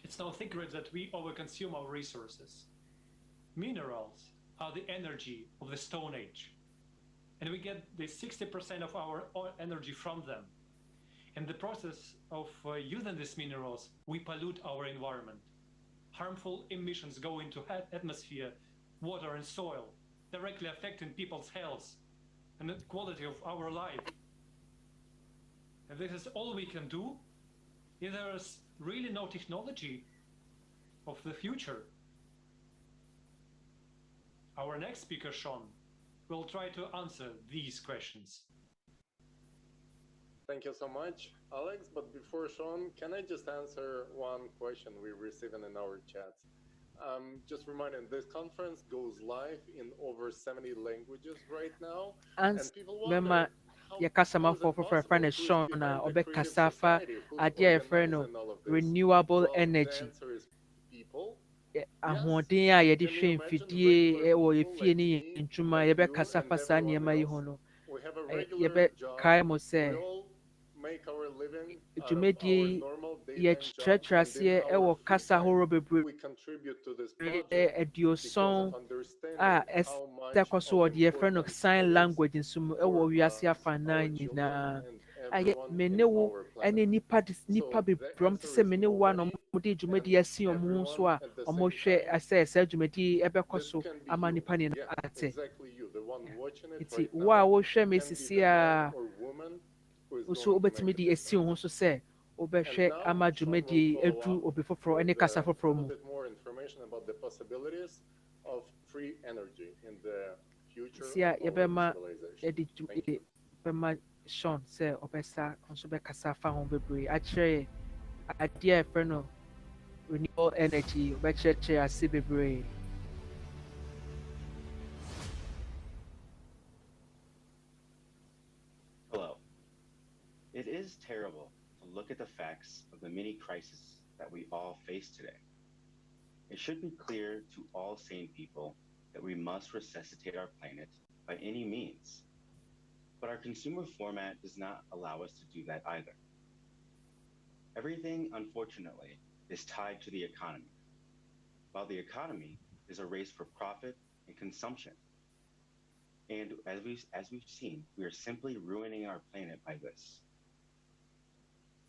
It's no secret that we overconsume our resources. Minerals are the energy of the Stone Age, and we get the 60% of our energy from them. In the process of using these minerals, we pollute our environment. Harmful emissions go into atmosphere, water, and soil, directly affecting people's health and the quality of our life. And this is all we can do. If there is really no technology of the future. Our next speaker, Sean, will try to answer these questions. Thank you so much, Alex. But before Sean, can I just answer one question we received in our chat? Just reminding, this conference goes live in over 70 languages right now. And people wonder, yɛkasa foforɔ no Sean a ɔbɛkasa fa adeɛ a yɛfrɛ no renewable energy ahoɔden a yɛde hwɛ mfidie wɔ yɛfie ne yɛn ntwuma yɛbɛkasa fa saa nneɛma yi ho no yɛbɛkae mo sɛ dwumadie yɛkyerɛkyerɛ aseɛ wɔ kasa ahorow bebree aduoson a ɛsɛ so wɔde yɛfrɛ no sign language nso mu wɔ wiase afanan nyinaa me ne wo ne nipa bebree te sɛ me ne wo a na ɔmode dwumadie asi ɔmo ho so a ɔmohwɛ sɛ saa dwumadie ɛbɛkɔ so ama nipa ne ate nti wo a wohwɛ me sisi a so wobɛtumi de asi wo ho so sɛ obehwe ama dwumadi edu obi foforo ene kasa foforo mu. More information about the possibilities of free energy in the future Sia of yebema civilization. Bema Sean say obesa onso be kasa fa ho bebre akire ade e no renewable energy obekire ase bebre. Hello. It is terrible to look at the facts of the many crises that we all face today. It should be clear to all sane people that we must resuscitate our planet by any means. But our consumer format does not allow us to do that either. Everything, unfortunately, is tied to the economy, while the economy is a race for profit and consumption. And as we've seen, we are simply ruining our planet by this.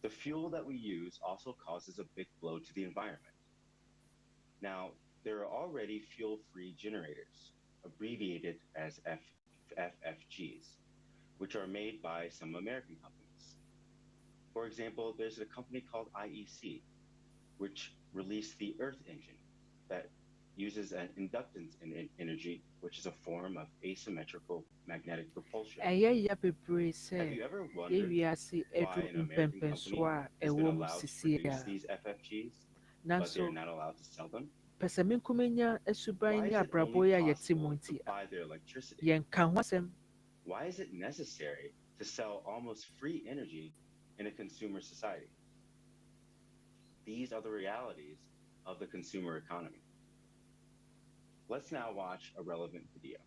The fuel that we use also causes a big blow to the environment. Now, there are already fuel-free generators, abbreviated as FFGs, which are made by some American companies. For example, there's a company called IEC, which released the Earth Engine that uses an inductance energy, which is a form of asymmetrical magnetic propulsion. Have you ever wondered why an American company has been allowed to produce these FFGs, but they're not allowed to sell them? Why is it only possible to buy their electricity? Why is it necessary to sell almost free energy in a consumer society? These are the realities of the consumer economy. Let's now watch a relevant video.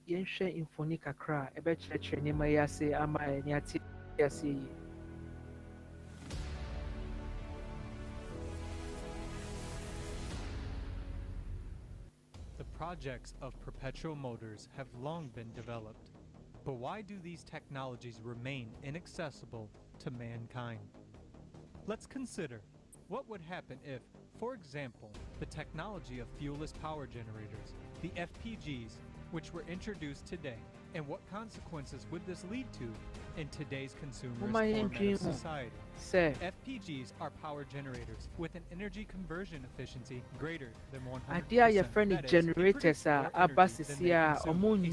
Yenshe infoni kakra ebe church ni ma yase ama ni ati yase. The projects of Perpetual Motors have long been developed. But why do these technologies remain inaccessible to mankind? Let's consider what would happen if, for example, the technology of fuelless power generators, the FPGs, which were introduced today, and what consequences would this lead to in today's consumer society? FPGs are power generators with an energy conversion efficiency greater than 100%. Adia your friendly generators are abasisia a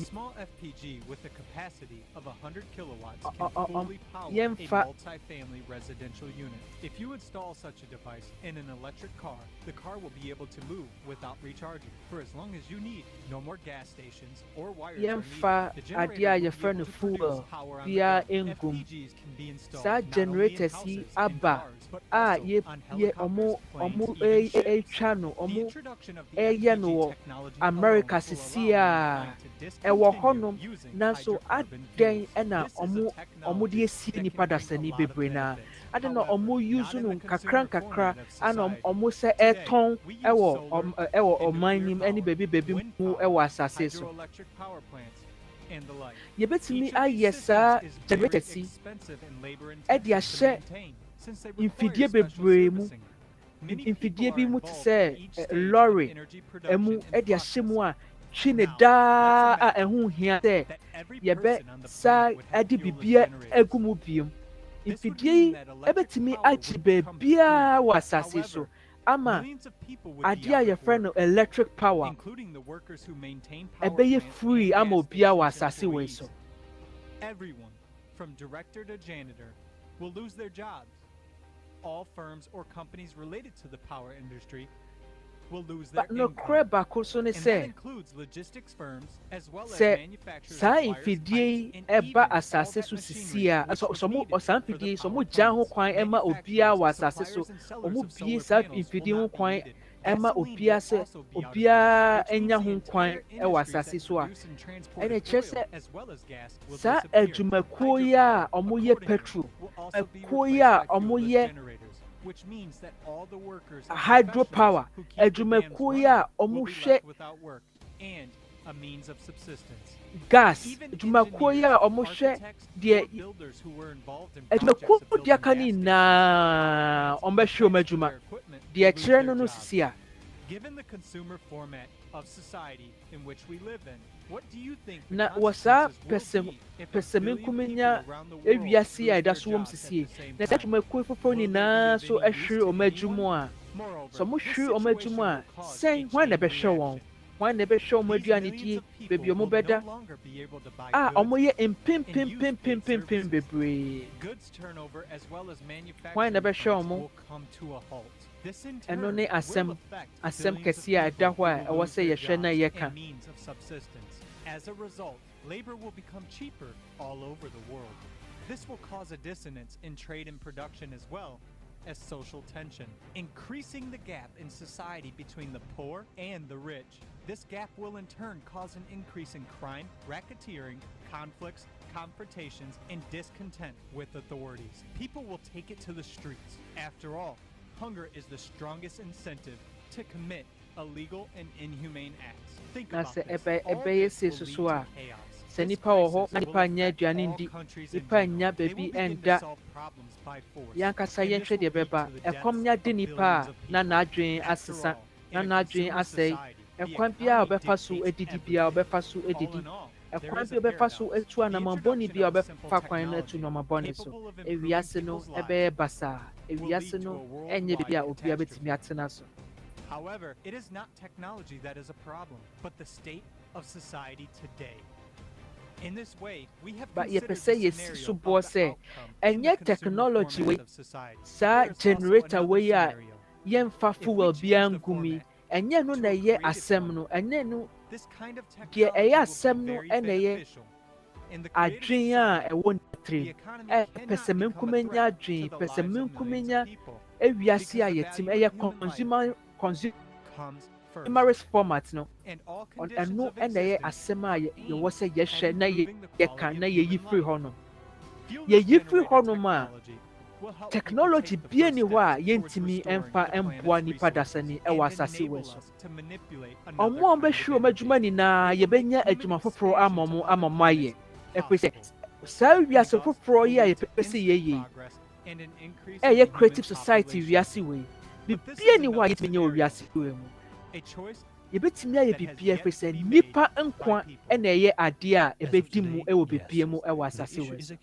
small FPG with a capacity of 100 kilowatts can fully power a multi-family residential unit. If you install such a device in an electric car, the car will be able to move without recharging for as long as you need. No more gas stations or wires are needed. Adia your friend fuel via engum. Sa generators aba ye omo channel omo ye no America sisia e wo honom na so aden na omo de esi ni padasani bebre na aden na omo use no kakra ana omo se eton e wo omanim any baby mu e wo asase so yebetimi ayesa generators e dia she infidie bebre mu infidie bi mu te se lorry emu e dia she mu a twine da a ehu hia se yebe sa adi bibia egumu biom infidie ebetimi achi bebia wasase so ama adia your friend electric power including the workers who maintain power ebe free ama obia wasase we so everyone from director to janitor will lose their jobs. All firms or companies related to the power industry will lose their income. And that includes logistics firms as well as manufacturers. Sa infidie eba asase so sisia so mo osanfidie so mo jan ho kwan ema obia wasase so omo bie sa infidie ho kwan ema obia se obia enya ho kwan e wasase so a ene chese sa adwumakuo ya omo ye petrol akuo ya omo ye which means that all the workers hydropower adwumakuo ya omo hwe and a means of subsistence. Gas adwumakuo ya omo hwe de adwumakuo dia kani na omo hwe omadwuma de kire no sisia. Given the consumer format of society in which we live in. What do you think na wasa pesem kumenya ewiase ya da so wom sisie na sa tuma ku fofo ni na so ehwe omajumo a so mo hwe omajumo a sen hwan na be hwe won hwan na be hwe omaduane die bebi omo beda omo ye empim bebre hwan na be hwe omo eno ne asem kesi a da ho a wo se ye hwe na ye ka. As a result, labor will become cheaper all over the world. This will cause a dissonance in trade and production as well as social tension, increasing the gap in society between the poor and the rich. This gap will in turn cause an increase in crime, racketeering, conflicts, confrontations, and discontent with authorities. People will take it to the streets. After all, hunger is the strongest incentive to commit illegal and inhumane acts. Think about this. Sɛ nipa wɔ hɔ na nipa nya aduane ndi nipa nya baabi ɛnda yɛnkasa yɛnhwɛ deɛ bɛba ɛkɔm nya de nipa a na n'adwene asesa na n'adwene asɛe ɛkwan biara a ɔbɛfa so adidi biara ɔbɛfa so adidi ɛkwan bi ɔbɛfa so atu anamabɔne bi a ɔbɛfa kwan no atu anamabɔne so ewiase no ɛbɛyɛ basaa ewiase no ɛnyɛ baabi a obiara bɛtumi atena so. However, it is not technology that is a problem, but the state of society today. In this way, we have considered the scenario of the outcome in the consumer performance of society. Sa generator we a yɛmfa fuel biara ngumi ɛnyɛ no na ɛyɛ asɛm no ɛnyɛ no deɛ ɛyɛ asɛm no ɛna ɛyɛ adwene a ɛwɔ ne tiri pɛsɛ menkumenya adwene pɛsɛ menkumenya ewiase a yɛtim ɛyɛ consumerist format no ɛno ɛna ɛyɛ asɛm a yɛwɔ sɛ yɛhwɛ na yɛka na yɛyi firi hɔ no yɛyi firi hɔ nom a technology bia ni hɔ a yɛntumi ɛmfa ɛmboa nipa dasani ɛwɔ asase wɔ so ɔmo a ɔmbɛhwɛ ɔmo adwuma nyinaa yɛbɛnya adwuma foforɔ ama mo ayɛ ɛfiri sɛ saa wiase foforɔ yi a yɛpɛ sɛ yɛyɛ ɛyɛ creative society wiase wɔ yi bibia ni hɔ a yɛtumi nyɛ wɔ wiase wɔ mu yɛbɛtumi ayɛ bibia ɛfiri sɛ nipa nkwa ɛna ɛyɛ adeɛ a ɛbɛdi mu ɛwɔ bibia mu ɛwɔ asase wɔ so.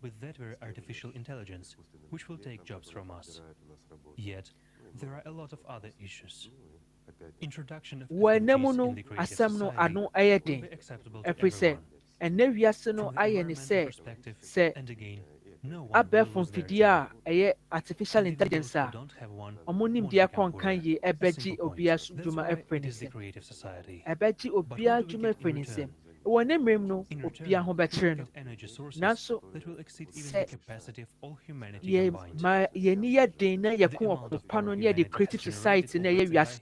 With that very artificial intelligence, which will take jobs from us. Yet, there are a lot of other issues. Introduction of technologies in the creative society will be acceptable to everyone. ɛnɛ wiase no ayɛ ne sɛ abɛɛfo mfidie a ɛyɛ artificial intelligence a ɔmo nimdeɛ kɔnkan yie ɛbɛgye obiara dwuma afiri ne nsɛm ɛbɛgye obiara dwuma afiri ne nsɛm wɔ ne mmerɛm no obiara ho bɛkyerɛ no nanso sɛ yɛni yɛ den na yɛko ɔko pa no ne yɛde creative society na ɛyɛ wiase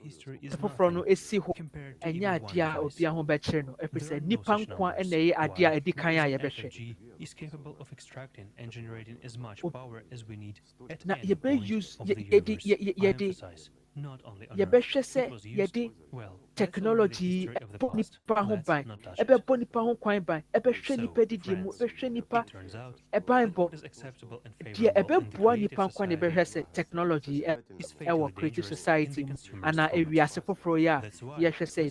foforɔ no ɛsi hɔ ɛnyɛ adeɛ a obiara ho bɛkyerɛ no ɛfiri sɛ nipa nkoa ɛna ɛyɛ adeɛ a ɛdi kan a yɛbɛhwɛ na yɛbɛuse yɛbɛhwɛ sɛ yɛde technology ɛbɔ nipa ho ban ɛbɛbɔ nipa ho kwan ban ɛbɛhwɛ nipa didie mu ɛbɛhwɛ nipa ɛban bɔ deɛ ɛbɛboa nipa nkwa na ɛbɛhwɛ sɛ technology ɛwɔ creative society mu anaa ewiase foforɔ yi a yɛhwɛ sɛ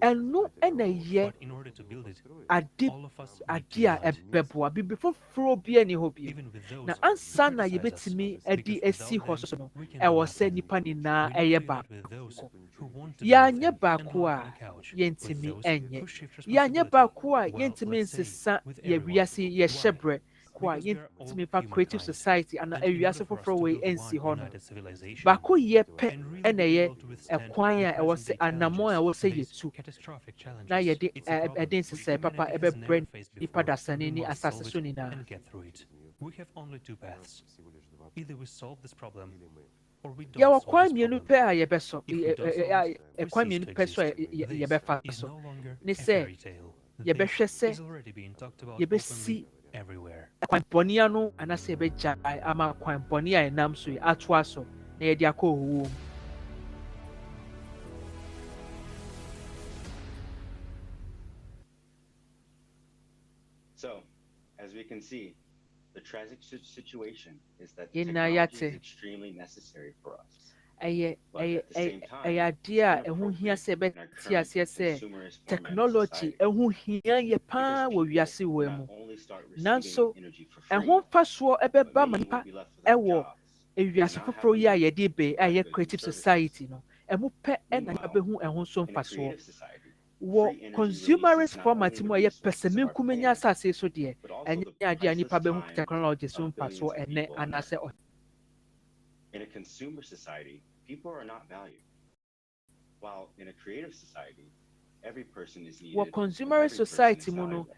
ɛno ɛna yɛ ade a ɛbɛboa bibi foforɔ bi ani hɔ bi na ansa na yɛbɛtumi adi asi hɔ so no ɛwɔ sɛ nipa nyinaa ɛyɛ baako yɛanyɛ baako a yɛntumi ɛnyɛ yɛanyɛ baako a yɛntumi nsesa yɛwiase yɛhyɛ berɛ ko a yɛntumi fa creative society ana awiase foforɔ wei ɛnsi hɔ no baako yɛ pɛ ɛna ɛyɛ ɛkwan a ɛwɔ sɛ anammɔn a ɛwɔ sɛ yɛtu na yɛde ɛde nsesɛe papa ɛbɛbrɛ nipa dasane ne asase so nyinaa. Yɛwɔ kwan mmienu pɛ a yɛbɛsɔ ɛkwan mmienu pɛ so a yɛbɛfa so ne sɛ yɛbɛhwɛ sɛ yɛbɛsi kwan bɔne ano anaasɛ yɛbɛgya ama kwan bɔne a ɛnam so yi atoa so na yɛde akɔ owuo mu. So, as we can see, the tragic situation is that technology is extremely necessary for us. ɛyɛ But at the same ɛyɛ time, adeɛ a it's ɛho hia inappropriate sɛ in our ɛbɛte current aseɛ sɛ consumerist format of technology society ɛho hia yɛ paa because wɔ wiase people wɔ not mu only start receiving nanso energy for ɛho free, mfasoɔ but ɛbɛba ma many will nipa be left without ɛwɔ jobs ewiase and not foforɔ have yi a the yɛde means bɛ to a buy ɛyɛ goods and creative services. society no ɛmo pɛ ɛna nipa Meanwhile, bɛhu ɛho so in a mfasoɔ creative society, wɔ free energy releases consumerist not format only the mu a ɛyɛ resources pɛsɛ of our menkum nya planet, asase so deɛ but also ɛnyɛ the adeɛ a priceless nipa bɛhu time technology so of billions mfasoɔ of ɛnɛ people on Earth. anaasɛ In a consumer society, people are not valued, while in a creative society, every person is needed. wɔ Because consumerist every person society is mu no valuable.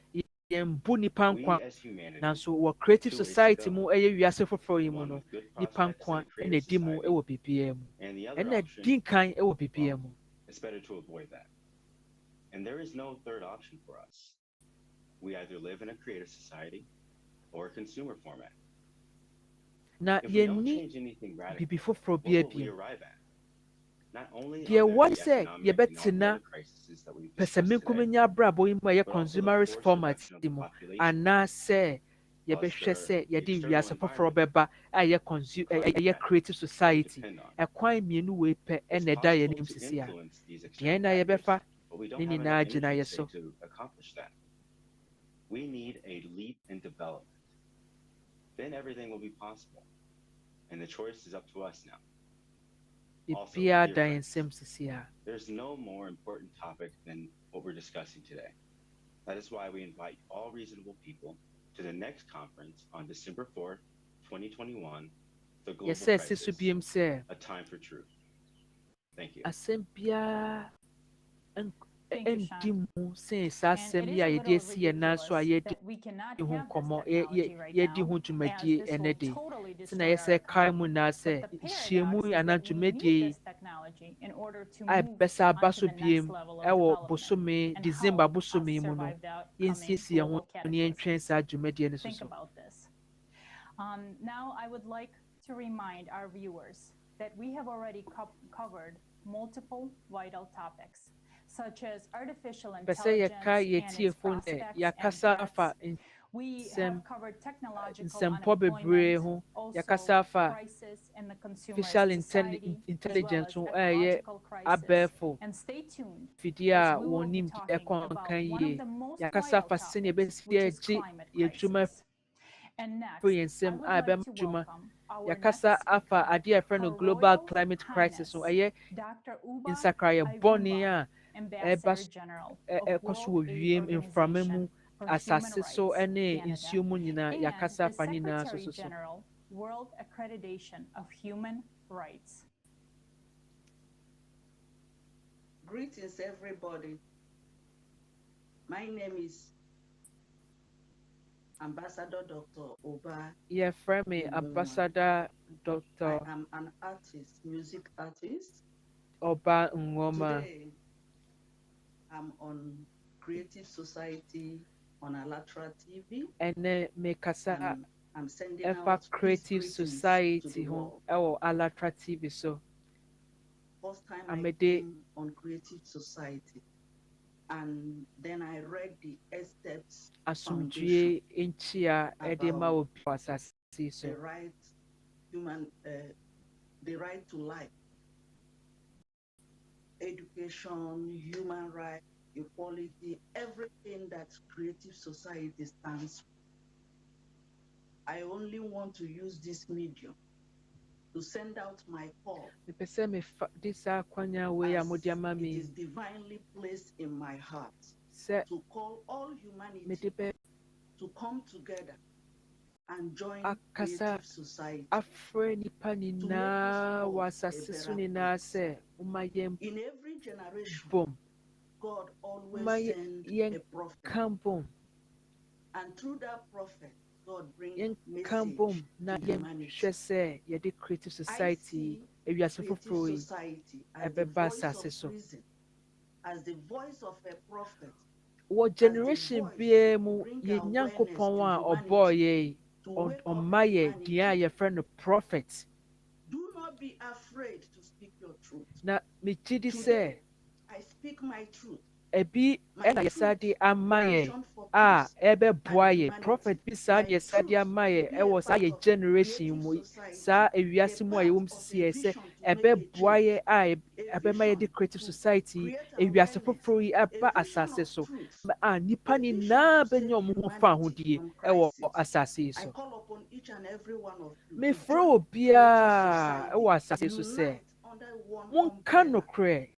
yɛmbu nipa We nkwa as humanity nanso wɔ have creative two ways to society go. mu ɛyɛ wiase foforɔ yi mu One no with good nipa prospects in nkwa a ɛna creative di mu society, ɛwɔ biribiara mu and the other ɛna option, di nkan ɛwɔ biribiara well, mu it's better to avoid that. And there is no third option for us. We either live in a creative society or a consumer format. na If we don't yɛnni change anything radically, biribi foforɔ what bia will we bio arrive at? Not only deɛ are ɛwɔ there ne the sɛ economic and all the yɛbɛtena other crises that we've pɛsɛ discussed menkum today, nya abrabɔ yi mu a ɛyɛ but also the consumerist forced format reduction of the mu population, anaasɛ plus yɛbɛhwɛ sɛ the yɛde external wiase foforɔ environment bɛba a ɛyɛ causing ɛyɛ factors creative that we society depend on. ɛkwan mmienu wei pɛ It's ɛna ɛda yɛn possible anim to sisi a influence these deɛn external na factors, yɛbɛfa but we ne don't have enough nyinaa gyina energy yɛ today so to accomplish that. We need a leap in development. Then everything will be possible. And the choice is up to us now. Also, biribiara dear da yɛn friends, nsam sisi a there's no more important topic than what we're discussing today. That is why we invite all reasonable people to the next conference on December 4th, 2021, The Global yɛsɛ ɛsi so Crisis, biem sɛ A Time for Truth. Thank you. asɛm biara Thank you, ɛndi Sean. mu sen saa And asɛm it yi a is a yɛde little asi yɛn nan so a ridiculous yɛdi that we cannot ho have this nkɔmmɔ technology right yɛdi now, ho as dwumadie this will ɛnɛ de totally sɛna distort yɛsɛ our kae mu economy. naa sɛ But the nhyiamu paradox is anaa that we dwumadie need yi this technology in order to a move bɛsa aba onto so the next biem level of ɛwɔ development bosome and december help bosome us yi mu no survive the upcoming yɛnsiesie yɛn ho global ne yɛntwɛn cataclysms. saa dwumadie no so Think so about this. Now I would like to remind our viewers that we have already covered multiple vital topics, such as artificial pɛ sɛ intelligence yɛka and its yɛtiefo no prospects and yɛakasa afa threats. We have covered technological nsɛmpɔ bebree unemployment, ho yɛakasa also afa crisis in the artificial consumerist society, as well intelligence as ho a ɛyɛ ecological crisis. abɛɛfo And stay tuned, fidie a as we will be wɔnim talking ɛkɔ about nkan one of yie the most yɛakasa vital afa sɛnea topics, yɛbɛsi which is agye climate yɛdwuma crisis. And next, firi yɛn I nsam would a like ɛbɛma to dwuma welcome our yɛakasa next afa speaker, adeɛ a yɛfrɛ no Her global Royal climate crisis ho Highness ɛyɛ Dr. Uba nsakraeɛ bɔne Ivumba, a ɛba Ambassador General of ɛkɔ so World wɔ Aid wiem mframa mu Organization for Human asase so Rights, ne Canada, nsuo mu nyinaa and yɛakasa the afa ne nyinaa so Secretary so so General, World Accreditation of Human Rights. Greetings, everybody. My name is Ambassador Dr. Oba. yɛfrɛ me ambassador Dr. I am an artist, music artist. Oba Nwoma. Today, I'm on Creative Society on Alatra TV. ɛnɛ mekasa I'm sending ɛfa out creative peace greetings society to the ho world. ɛwɔ alatra tv so First time I amede came on Creative Society, and then I read the Steps Foundation asomdwie nkyia ɛde ma about obi wɔ asase so the right the right to life, education, human rights, equality, everything that Creative Society stands for. I only want to use this medium to send out my call. mepɛ sɛ mefa de saa akwanya wei a mode ama It me is divinely placed in my heart sɛ to call all humanity mede bɛ to come together and join akasa Creative Society afrɛ nipa nyinaa wɔ asase so nyinaa sɛ woma yɛn in every generation. bom God woma always sends a yɛn prophet, ka bom and through that prophet, God brings yɛn ka bom message na to yɛn humanity. hwɛ sɛ yɛde creative I society see ewiase Creative foforɔ yi Society as the ɛbɛba voice asase of so reason, as the voice of a prophet, wɔ as the generation voice biara to mu bring yɛ awareness nyankopɔn to a humanity, ɔbɔɔ yɛ to wake up ɔma yɛ humanity. deɛ a yɛfrɛ no prophet Do not be afraid to speak your truth. na megye di sɛ Today, I speak my truth ebi ɛna yɛsade ama yɛ a ɛbɛboa yɛ prophet bi saa na yɛsade ama yɛ ɛwɔ saa yɛ generation mu saa ewiase mu a yɛwɔ mu sisi yɛ sɛ ɛbɛboa yɛ a ɛbɛma yɛde creative society ewiase foforɔ yi aba asase so a nipa nyinaa bɛnya ɔmo ho fa ahodie ɛwɔ asase yi so mefrɛ obiara ɛwɔ asase so sɛ monka nokorɛ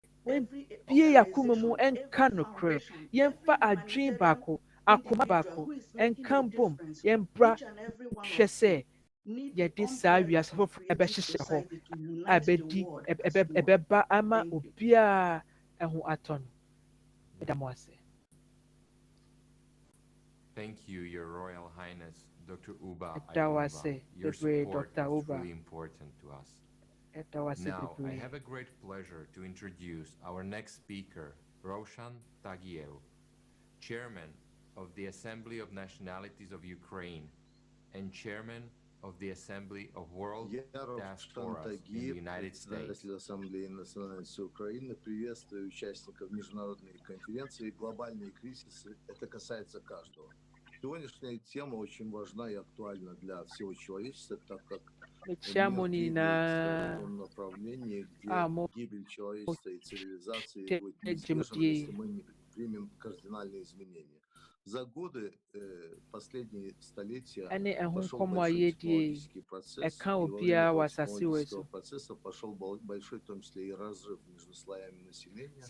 bie yakoma mu ɛnka nokorɛ yɛmfa adwen baako akoma baako ɛnka mbom yɛmbra hwɛ sɛ yɛde saa wiase foforɔ ɛbɛhyehyɛ hɔ a ɛbɛba ama obiara ɛho atɔ no ɛda mo ase. Thank you, Your Royal Highness, Dr. Uba Ayuba. Your support is really important to us. Now, I have a great pleasure to introduce our next speaker, Roshan Tagiev, Chairman of the Assembly of Nationalities of Ukraine and Chairman of the Assembly of World Diasporas in the United States. Ассамблеи национальности Украины, приветствую участников международной конференции «Глобальные кризисы». Это касается каждого. Сегодняшняя тема очень важна и актуальна для всего человечества, так как направление, где гибель человечества и цивилизации будет неизбежна, если мы не примем кардинальные изменения. За годы, последние столетия, пошел большой технологический процесс, и во время технологического процесса пошел большой, в том числе и разрыв между слоями населения.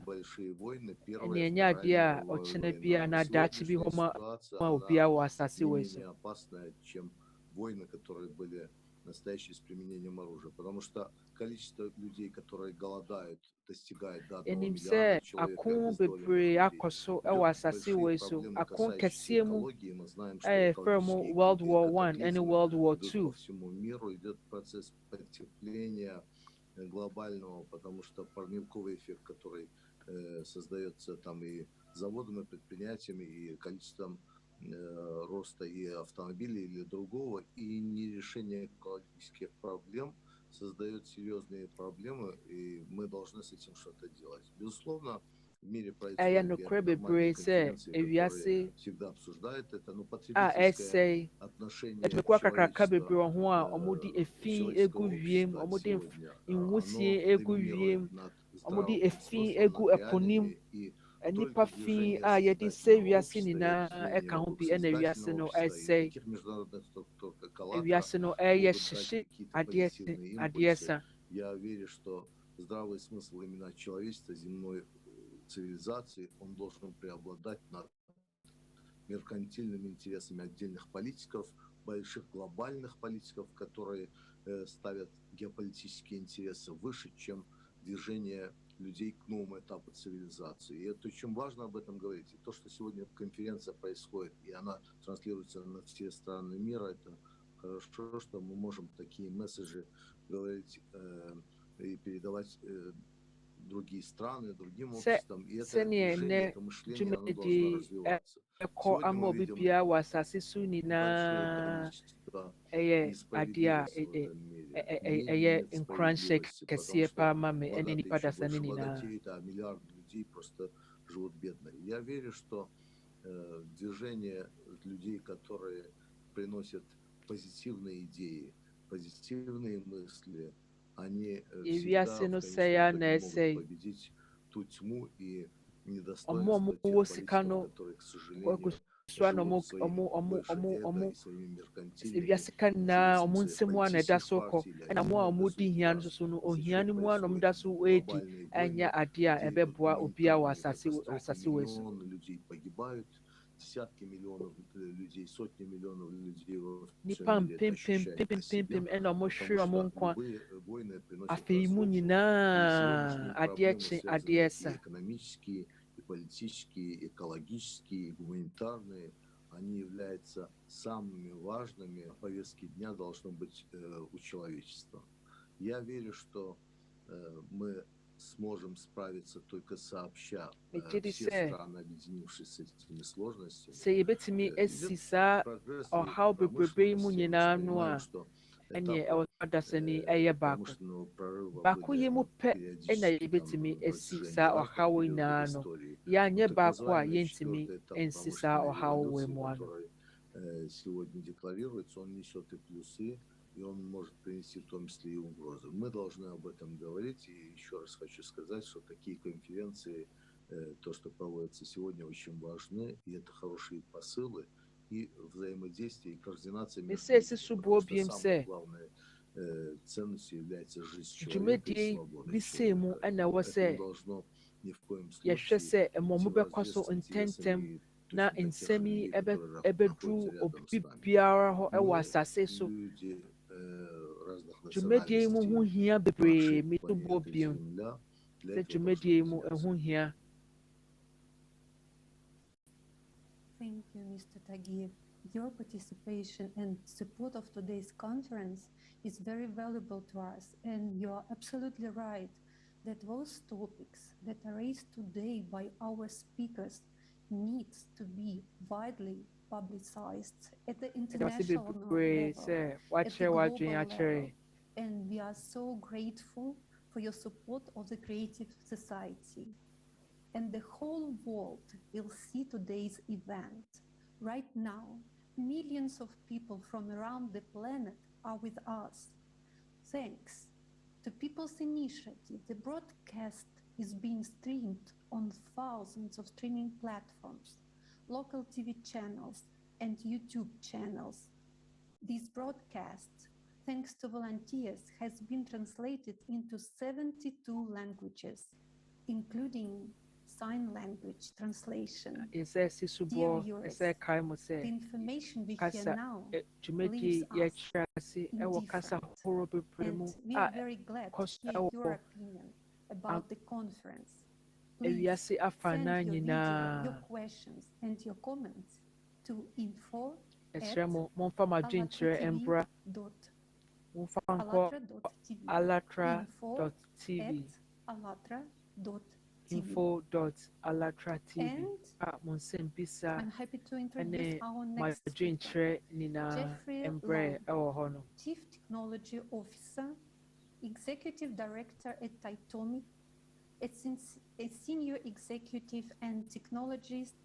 Большие войны, первая ситуация менее опасная, чем войны, которые были настоящие с применением оружия, потому что количество людей, которые голодают, достигает до 1 миллиарда человек. World War I и World War II. По всему миру идет процесс потепления глобального, потому что парниковый эффект, который создается там и заводами, предприятиями, и количеством роста и автомобилей или другого, и нерешение экологических проблем создает серьезные проблемы, и мы должны с этим что-то делать. Безусловно, в мире происходит всегда обсуждают это, но потребительское отношение nipa fi a yɛde sɛ wiase nyinaa ɛka ho bi ɛna wiase no ɛsɛ wiase no ɛyɛ hyehye adeɛ sa. Я верю, что здравый смысл именно человечества, земной цивилизации, он должен преобладать над меркантильными интересами отдельных политиков, больших глобальных политиков, которые ставят геополитические интересы выше, чем движение людей к новому этапу цивилизации. И это очень важно об этом говорить. И то, что сегодня конференция происходит, и она транслируется на все страны мира, это хорошо, что мы можем такие месседжи говорить и передавать другие страны, другим обществам. И это движение, это мышление, оно должно развиваться. Сегодня мы видим большое количество несправедливости в этом мире. Несправедливости, потому что богатеет, а миллиарды людей просто живут бедно. Я верю, что движение людей, которые приносят позитивные идеи, позитивные мысли, они всегда могут победить ту тьму и недостоинство тех политиков, которые, к сожалению, живут своими меркантильными людей погибают, десятки миллионов людей, сотни миллионов людей во всем мире ощущают на себе, потому что войны приносят разруху, экономические, и политические, и экологические, и гуманитарные, они являются самыми важными, повестки дня должно быть у человечества. Я верю, что мы сможем справиться только сообща, все страны, объединившись с этими сложностями. этапа промышленного прорыва были периодически достижения разных периодов истории. Вот так называемый четвертый этап промышленной революции, который сегодня декларируется, он несет и плюсы, и он может принести в том числе и угрозы. Мы должны об этом говорить, и еще раз хочу сказать, что такие конференции, то, что проводится сегодня, очень важны, и это хорошие посылы, и взаимодействие, и координация между людьми, потому что самой главной ценностью является жизнь человека и свобода человека. Это не должно ни в коем случае идти вразрез с интересами na nsɛm ɛbɛduru obi biara hɔ ɛwɔ asase so dwumadie yi mu ho hia bebree meto bɔ bio sɛ dwumadie yi mu ɛho hia. Thank you, Mr. Tagiev. Your participation and support of today's conference is very valuable to us, and you are absolutely right that those topics that are raised today by our speakers needs to be widely publicized at the international level, at the global level. And we are so grateful for your support of the creative society. And the whole world will see today's event. Right now, millions of people from around the planet are with us. Thanks to people's initiative, the broadcast is being streamed on thousands of streaming platforms, local TV channels, and YouTube channels. These broadcasts, thanks to volunteers, has been translated into 72 languages, including sign language translation. Dear viewers, the information we hear now leaves us indifferent, and we are very glad to hear your opinion about the conference. Please send your video, your questions, and your comments to info@allatra.tv. I'm happy to introduce our next speaker, Jeffrey Long, Chief Technology Officer, Executive Director at Titomic, a Senior Executive and Technologist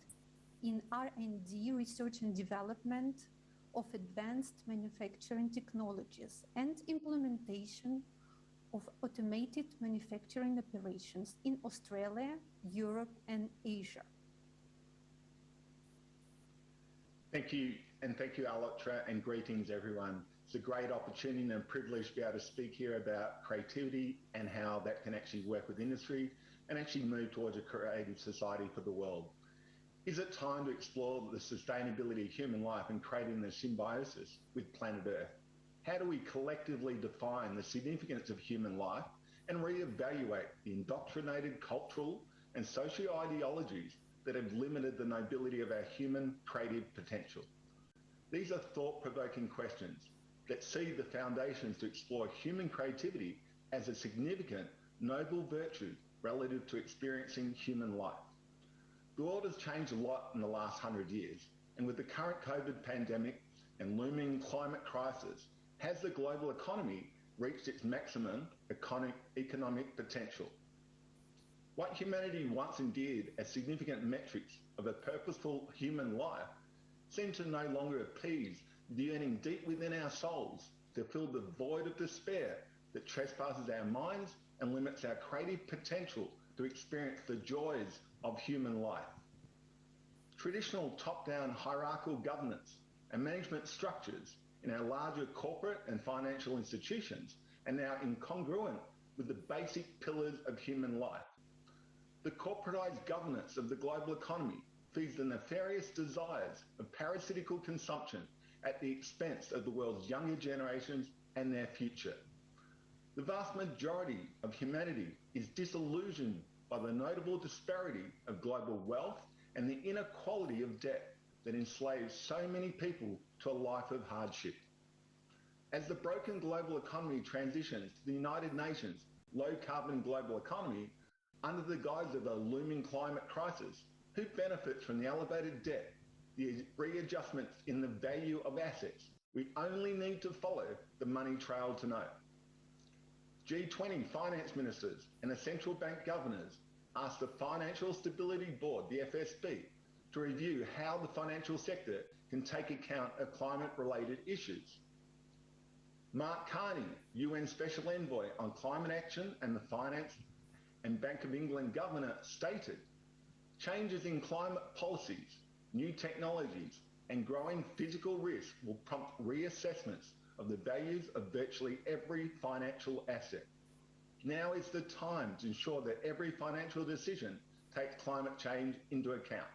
in R&D, Research and Development of Advanced Manufacturing Technologies and Implementation of Automated Manufacturing Operations in Australia, Europe, and Asia. Thank you, and thank you, Allatra, and greetings, everyone. It's a great opportunity and privilege to be able to speak here about creativity and how that can actually work with industry and actually move towards a creative society for the world. Is it time to explore the sustainability of human life and creating the symbiosis with planet Earth? How do we collectively define the significance of human life and re-evaluate the indoctrinated cultural and social ideologies that have limited the nobility of our human creative potential? These are thought-provoking questions that see the foundations to explore human creativity as a significant, noble virtue relative to experiencing human life. The world has changed a lot in the last 100 years, and with the current COVID pandemic and looming climate crisis, has the global economy reached its maximum economic potential? What humanity once endeared as significant metrics of a purposeful human life seem to no longer appease the yearning deep within our souls to fill the void of despair that trespasses our minds and limits our creative potential to experience the joys of human life. Traditional top-down hierarchical governance and management structures in our larger corporate and financial institutions are now incongruent with the basic pillars of human life. The corporatized governance of the global economy feeds the nefarious desires of parasitical consumption at the expense of the world's younger generations and their future. The vast majority of humanity is disillusioned by the notable disparity of global wealth and the inequality of debt that enslaves so many people to a life of hardship. As the broken global economy transitions to the United Nations low-carbon global economy under the guise of a looming climate crisis, who benefits from the elevated debt, the readjustments in the value of assets, We only need to follow the money trail to know. G20 finance ministers and the central bank governors asked the Financial Stability Board, the FSB, to review how the financial sector can take account of climate-related issues. Mark Carney, UN Special Envoy on Climate Action and the Finance and Bank of England Governor, stated, changes in climate policies, new technologies, and growing physical risk will prompt reassessments of the values of virtually every financial asset. Now is the time to ensure that every financial decision takes climate change into account.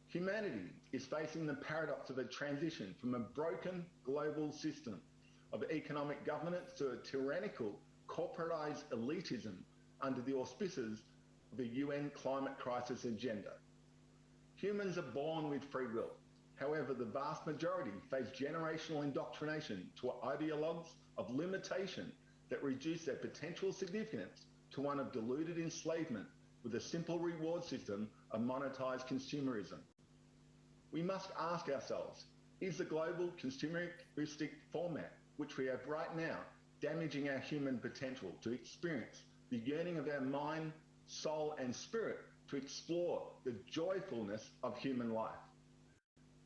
Humanity is facing the paradox of a transition from a broken global system of economic governance to a tyrannical, corporatized elitism under the auspices of the UN climate crisis agenda. Humans are born with free will. However, the vast majority face generational indoctrination to ideologues of limitation that reduce their potential significance to one of deluded enslavement with a simple reward system of monetized consumerism. We must ask ourselves, is the global consumeristic format which we have right now damaging our human potential to experience the yearning of our mind, soul, and spirit to explore the joyfulness of human life?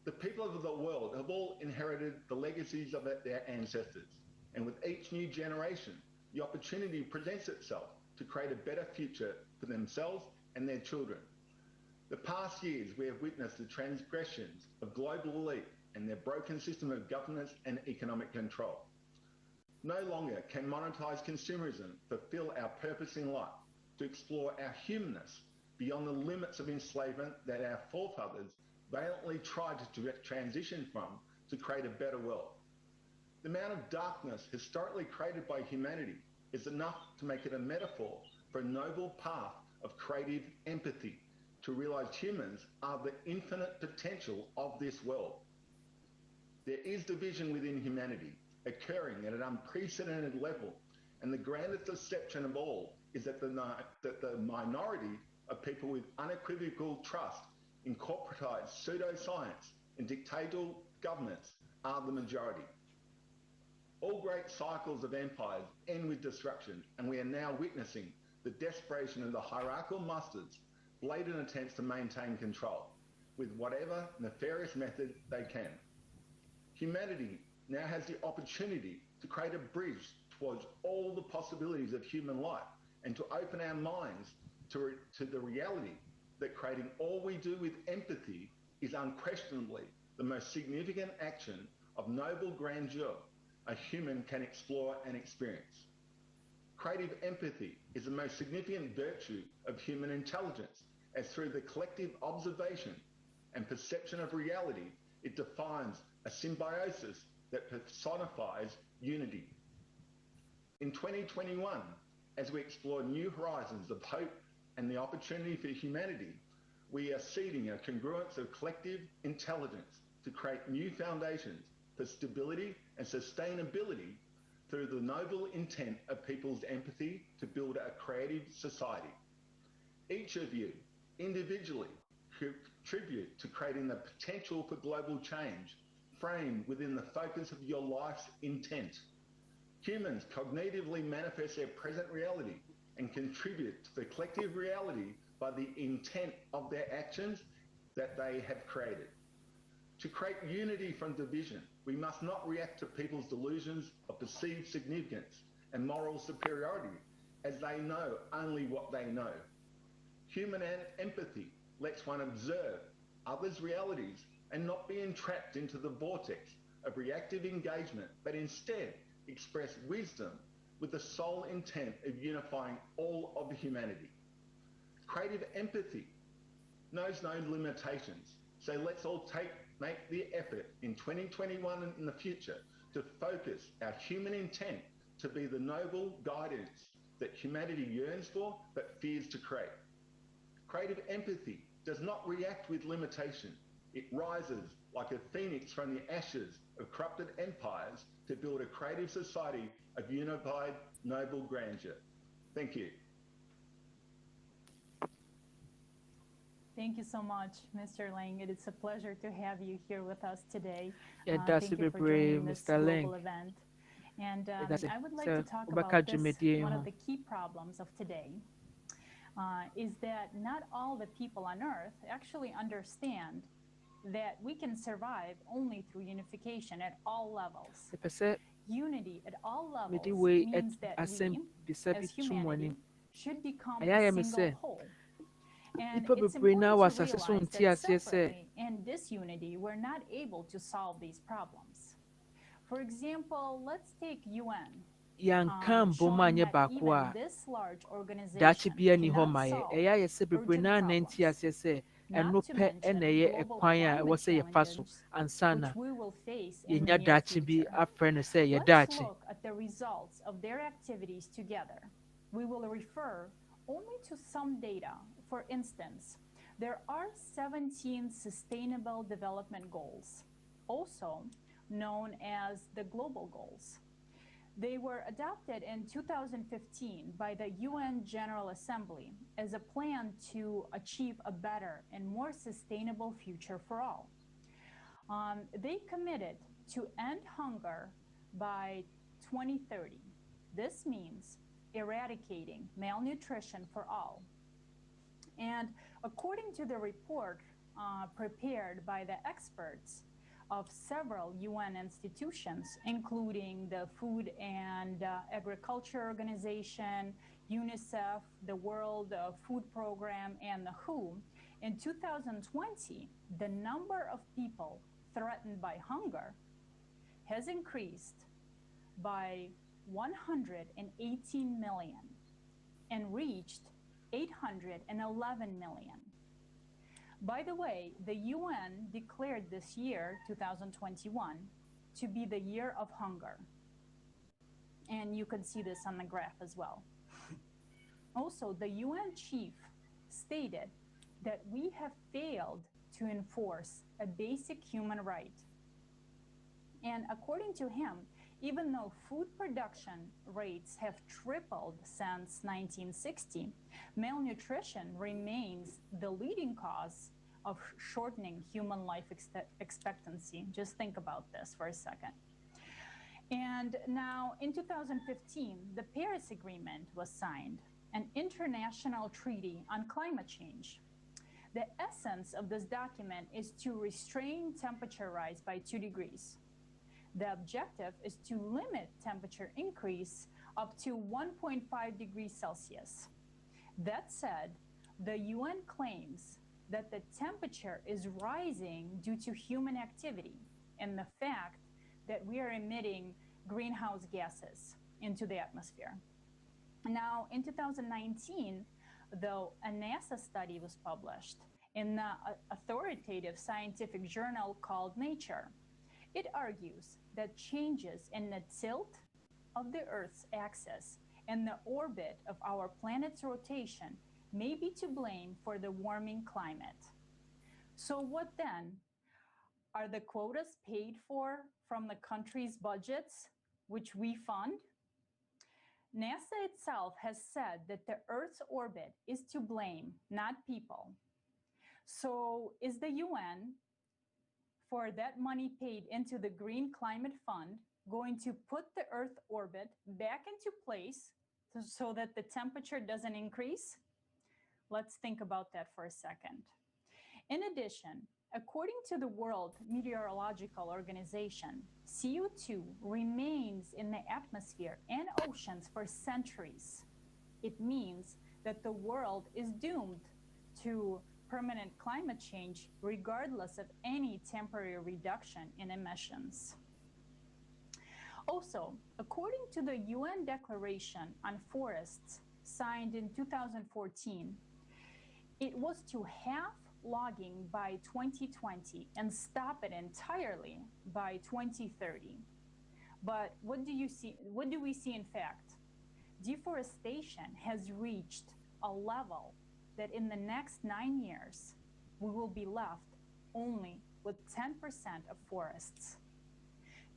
The people of the world have all inherited the legacies of their ancestors, and with each new generation, the opportunity presents itself to create a better future for themselves and their children. The past years, we have witnessed the transgressions of global elite and their broken system of governance and economic control. No longer can monetized consumerism fulfill our purpose in life to explore our humanness beyond the limits of enslavement that our forefathers valiantly tried to transition from to create a better world. The amount of darkness historically created by humanity is enough to make it a metaphor for a noble path of creative empathy to realize humans are the infinite potential of this world. There is division within humanity occurring at an unprecedented level, and the grandest deception of all is that the minority of people with unequivocal trust in corporatized pseudoscience and dictatorial governments are the majority. All great cycles of empires end with destruction, and we are now witnessing the desperation of the hierarchical masters' blatant attempts to maintain control with whatever nefarious method they can. Humanity now has the opportunity to create a bridge towards all the possibilities of human life and to open our minds to the reality that creating all we do with empathy is unquestionably the most significant action of noble grandeur a human can explore and experience. Creative empathy is the most significant virtue of human intelligence, as through the collective observation and perception of reality, it defines a symbiosis that personifies unity. In 2021, as we explore new horizons of hope and the opportunity for humanity, we are seeding a congruence of collective intelligence to create new foundations for stability and sustainability through the noble intent of people's empathy to build a creative society. Each of you, individually, contribute to creating the potential for global change, framed within the focus of your life's intent. Humans cognitively manifest their present reality and contribute to the collective reality by the intent of their actions that they have created. To create unity from division, we must not react to people's delusions of perceived significance and moral superiority, as they know only what they know. Human empathy lets one observe others' realities and not be entrapped into the vortex of reactive engagement, but instead express wisdom with the sole intent of unifying all of humanity. Creative empathy knows no limitations, so let's all make the effort in 2021 and in the future to focus our human intent to be the noble guidance that humanity yearns for but fears to create. Creative empathy does not react with limitation. It rises like a phoenix from the ashes of corrupted empires to build a creative society of unified noble grandeur. Thank you. Thank you so much, Mr. Lang. It is a pleasure to have you here with us today. Thank you for joining this global event. And I would like to talk about this, one of the key problems of today is that not all the people on Earth actually understand that we can survive only through unification at all levels. Unity at all levels means that we, as humanity, should become a single whole. And it's important to realize that separately and disunity, we're not able to solve these problems. For example, let's take UN. Yankan bomanye bakwa dachi bia ni ho maye eya yese bebre na nanti asese eno pe eneye ekwan a wo se ye faso ansana yenya dachi bi afre no se ye dachi. Let's look at the results of their activities together. We will refer only to some data. For instance, there are 17 Sustainable Development Goals, also known as the Global Goals. They were adopted in 2015 by the UN General Assembly as a plan to achieve a better and more sustainable future for all. They committed to end hunger by 2030. This means eradicating malnutrition for all. And according to the report prepared by the experts of several UN institutions, including the Food and Agriculture Organization, UNICEF, the World Food Program, and the WHO, in 2020, the number of people threatened by hunger has increased by 118 million and reached 811 million. By the way, the UN declared this year, 2021, to be the year of hunger. And you can see this on the graph as well. Also, the UN chief stated that we have failed to enforce a basic human right. And according to him, even though food production rates have tripled since 1960, malnutrition remains the leading cause of shortening human life expectancy. Just think about this for a second. And now, in 2015, the Paris Agreement was signed, an international treaty on climate change. The essence of this document is to restrain temperature rise by 2 degrees. The objective is to limit temperature increase up to 1.5 degrees Celsius. That said, the UN claims that the temperature is rising due to human activity and the fact that we are emitting greenhouse gases into the atmosphere. Now, in 2019, though, a NASA study was published in the authoritative scientific journal called Nature. It argues that changes in the tilt of the Earth's axis and the orbit of our planet's rotation may be to blame for the warming climate. So what then? Are the quotas paid for from the country's budgets, which we fund? NASA itself has said that the Earth's orbit is to blame, not people. So is the UN, for that money paid into the Green Climate Fund, going to put the Earth orbit back into place so that the temperature doesn't increase? Let's think about that for a second. In addition, according to the World Meteorological Organization, CO2 remains in the atmosphere and oceans for centuries. It means that the world is doomed to permanent climate change regardless of any temporary reduction in emissions. Also, according to the UN Declaration on Forests signed in 2014, it was to halve logging by 2020 and stop it entirely by 2030. But what do we see in fact? Deforestation has reached a level that in the next 9 years, we will be left only with 10% of forests.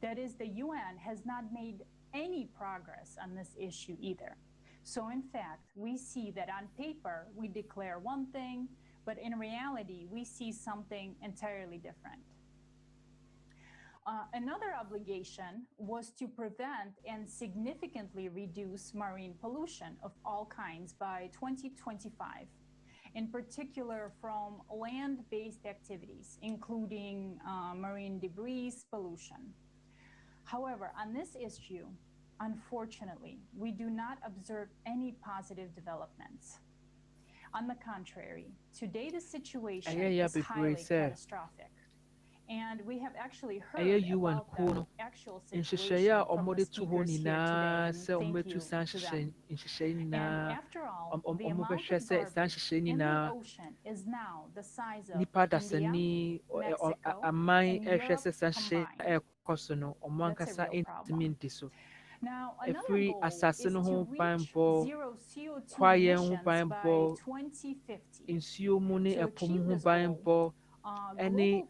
That is, the UN has not made any progress on this issue either. So in fact, we see that on paper, we declare one thing, But in reality, we see something entirely different. Another obligation was to prevent and significantly reduce marine pollution of all kinds by 2025, in particular from land-based activities, including marine debris pollution. However, on this issue, unfortunately, we do not observe any positive developments. On the contrary, today the situation is highly catastrophic. And we have actually heard about the actual situation from the speakers here today. And thank you to them. And after all, the amount of garbage in the ocean is now the size of India, Mexico, and Europe combined. That's a real problem. Now, another goal is to reach zero CO2 emissions by 2050. To achieve this goal, global carbon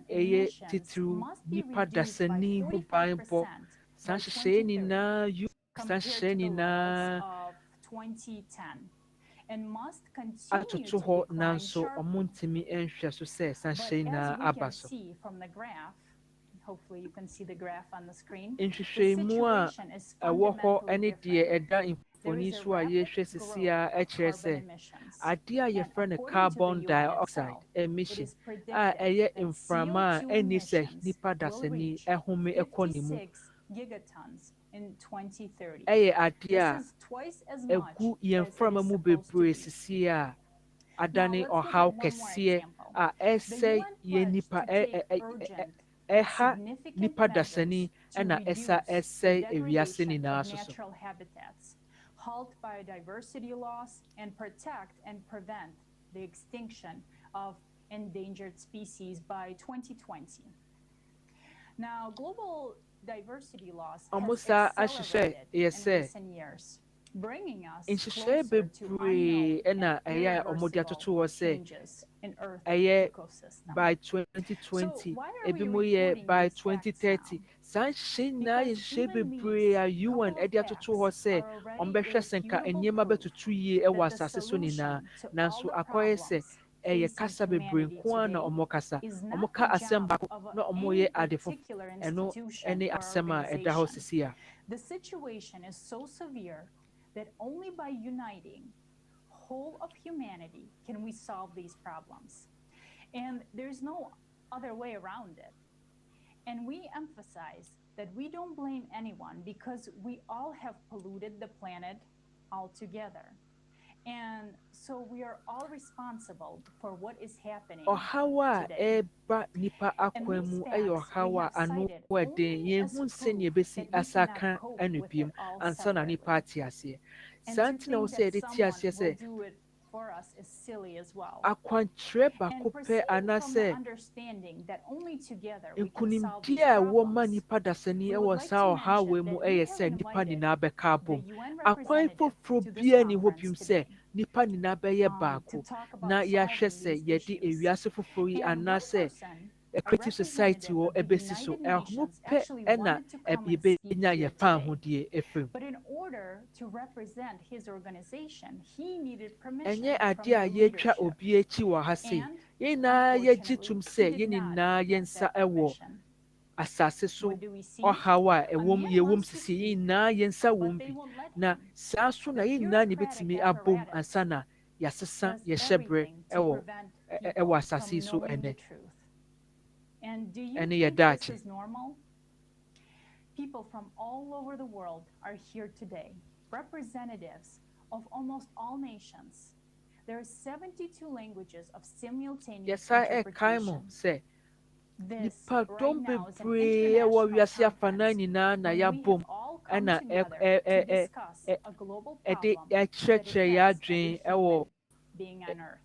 emissions must be reduced by 45% by 2030 compared to the levels of 2010 and must continue to decline sharply. But as we can see from the graph, hopefully you can see the graph on the screen, the situation is fundamentally different. There is a rapid growth of carbon emissions. And according to the UNSL, it is predicted that CO2 emissions will reach 56 gigatons in 2030. This is twice as much as it is supposed to be. Now, let's look at one more example. The UN pledged to take urgent significant measures to reduce the degradation of natural habitats, halt biodiversity loss, and protect and prevent the extinction of endangered species by 2020. Now, global diversity loss has accelerated in recent years, bringing us closer to unknown and irreversible changes in Earth ecosystem. By 2020, ebi mo yɛ by 2030. Saa nhyehyɛ nyinaa yɛ nhyehyɛ bebree a UN de atoto hɔ sɛ ɔmbɛhwɛ sɛ nka nneɛma bɛtutu yie wɔ asase so nyinaa. Nanso akɔyɛ sɛ ɛyɛ kasa bebree nko ara na ɔmo kasa. Ɔmo ka asɛm baako na ɔmo yɛ ade foforɔ. Ɛno ne asɛm a ɛda hɔ sisi a. The situation is so severe that only by uniting whole of humanity can we solve these problems. And there's no other way around it. And we emphasize that we don't blame anyone because we all have polluted the planet altogether. And so we are all responsible for what is happening today. Nipa akwan mu ɛyɛ ɔhaw a ano ɛden yɛnhu nsɛnea ebesi asaka anupiem ansa na nipa ate aseɛ. Saa nti na wɔsɛ yɛde te aseɛ sɛ akwankyerɛ baako pɛ anaasɛ nkunimdie a ɛwɔ ma nipa dasani ɛwɔ saa ɔhaw wei mu ɛyɛ sɛ nipa nyinaa bɛka abom. Akwan foforɔ biara ni hɔ biem sɛ nipa nyinaa bɛyɛ baako na yɛahwɛ sɛ yɛde ewiase foforɔ yi anaasɛ a creative society wɔ ɛbɛsi so ɛho pɛ ɛna yɛbɛnya yɛfa ahodie efiri mu. Ɛnyɛ ade a yɛtwa obi akyi wɔ ha sei. Yɛn nyinaa yɛgye tom sɛ yɛn nyinaa yɛn nsa ɛwɔ asase so ɔhaw a ɛwɔ mu yɛwɔ mu sisi yɛn nyinaa yɛn nsa wɔ mu bi na saa so na yɛn nyinaa na ebɛtumi abom ansa na yɛasesa yɛhyɛ berɛ ɛwɔ asase so ɛnɛ. And do you think this is normal? People from all over the world are here today, representatives of almost all nations. There are 72 languages of simultaneous interpretation. This right now is an international conference where we have all come together to discuss a global problem that affects every being on Earth.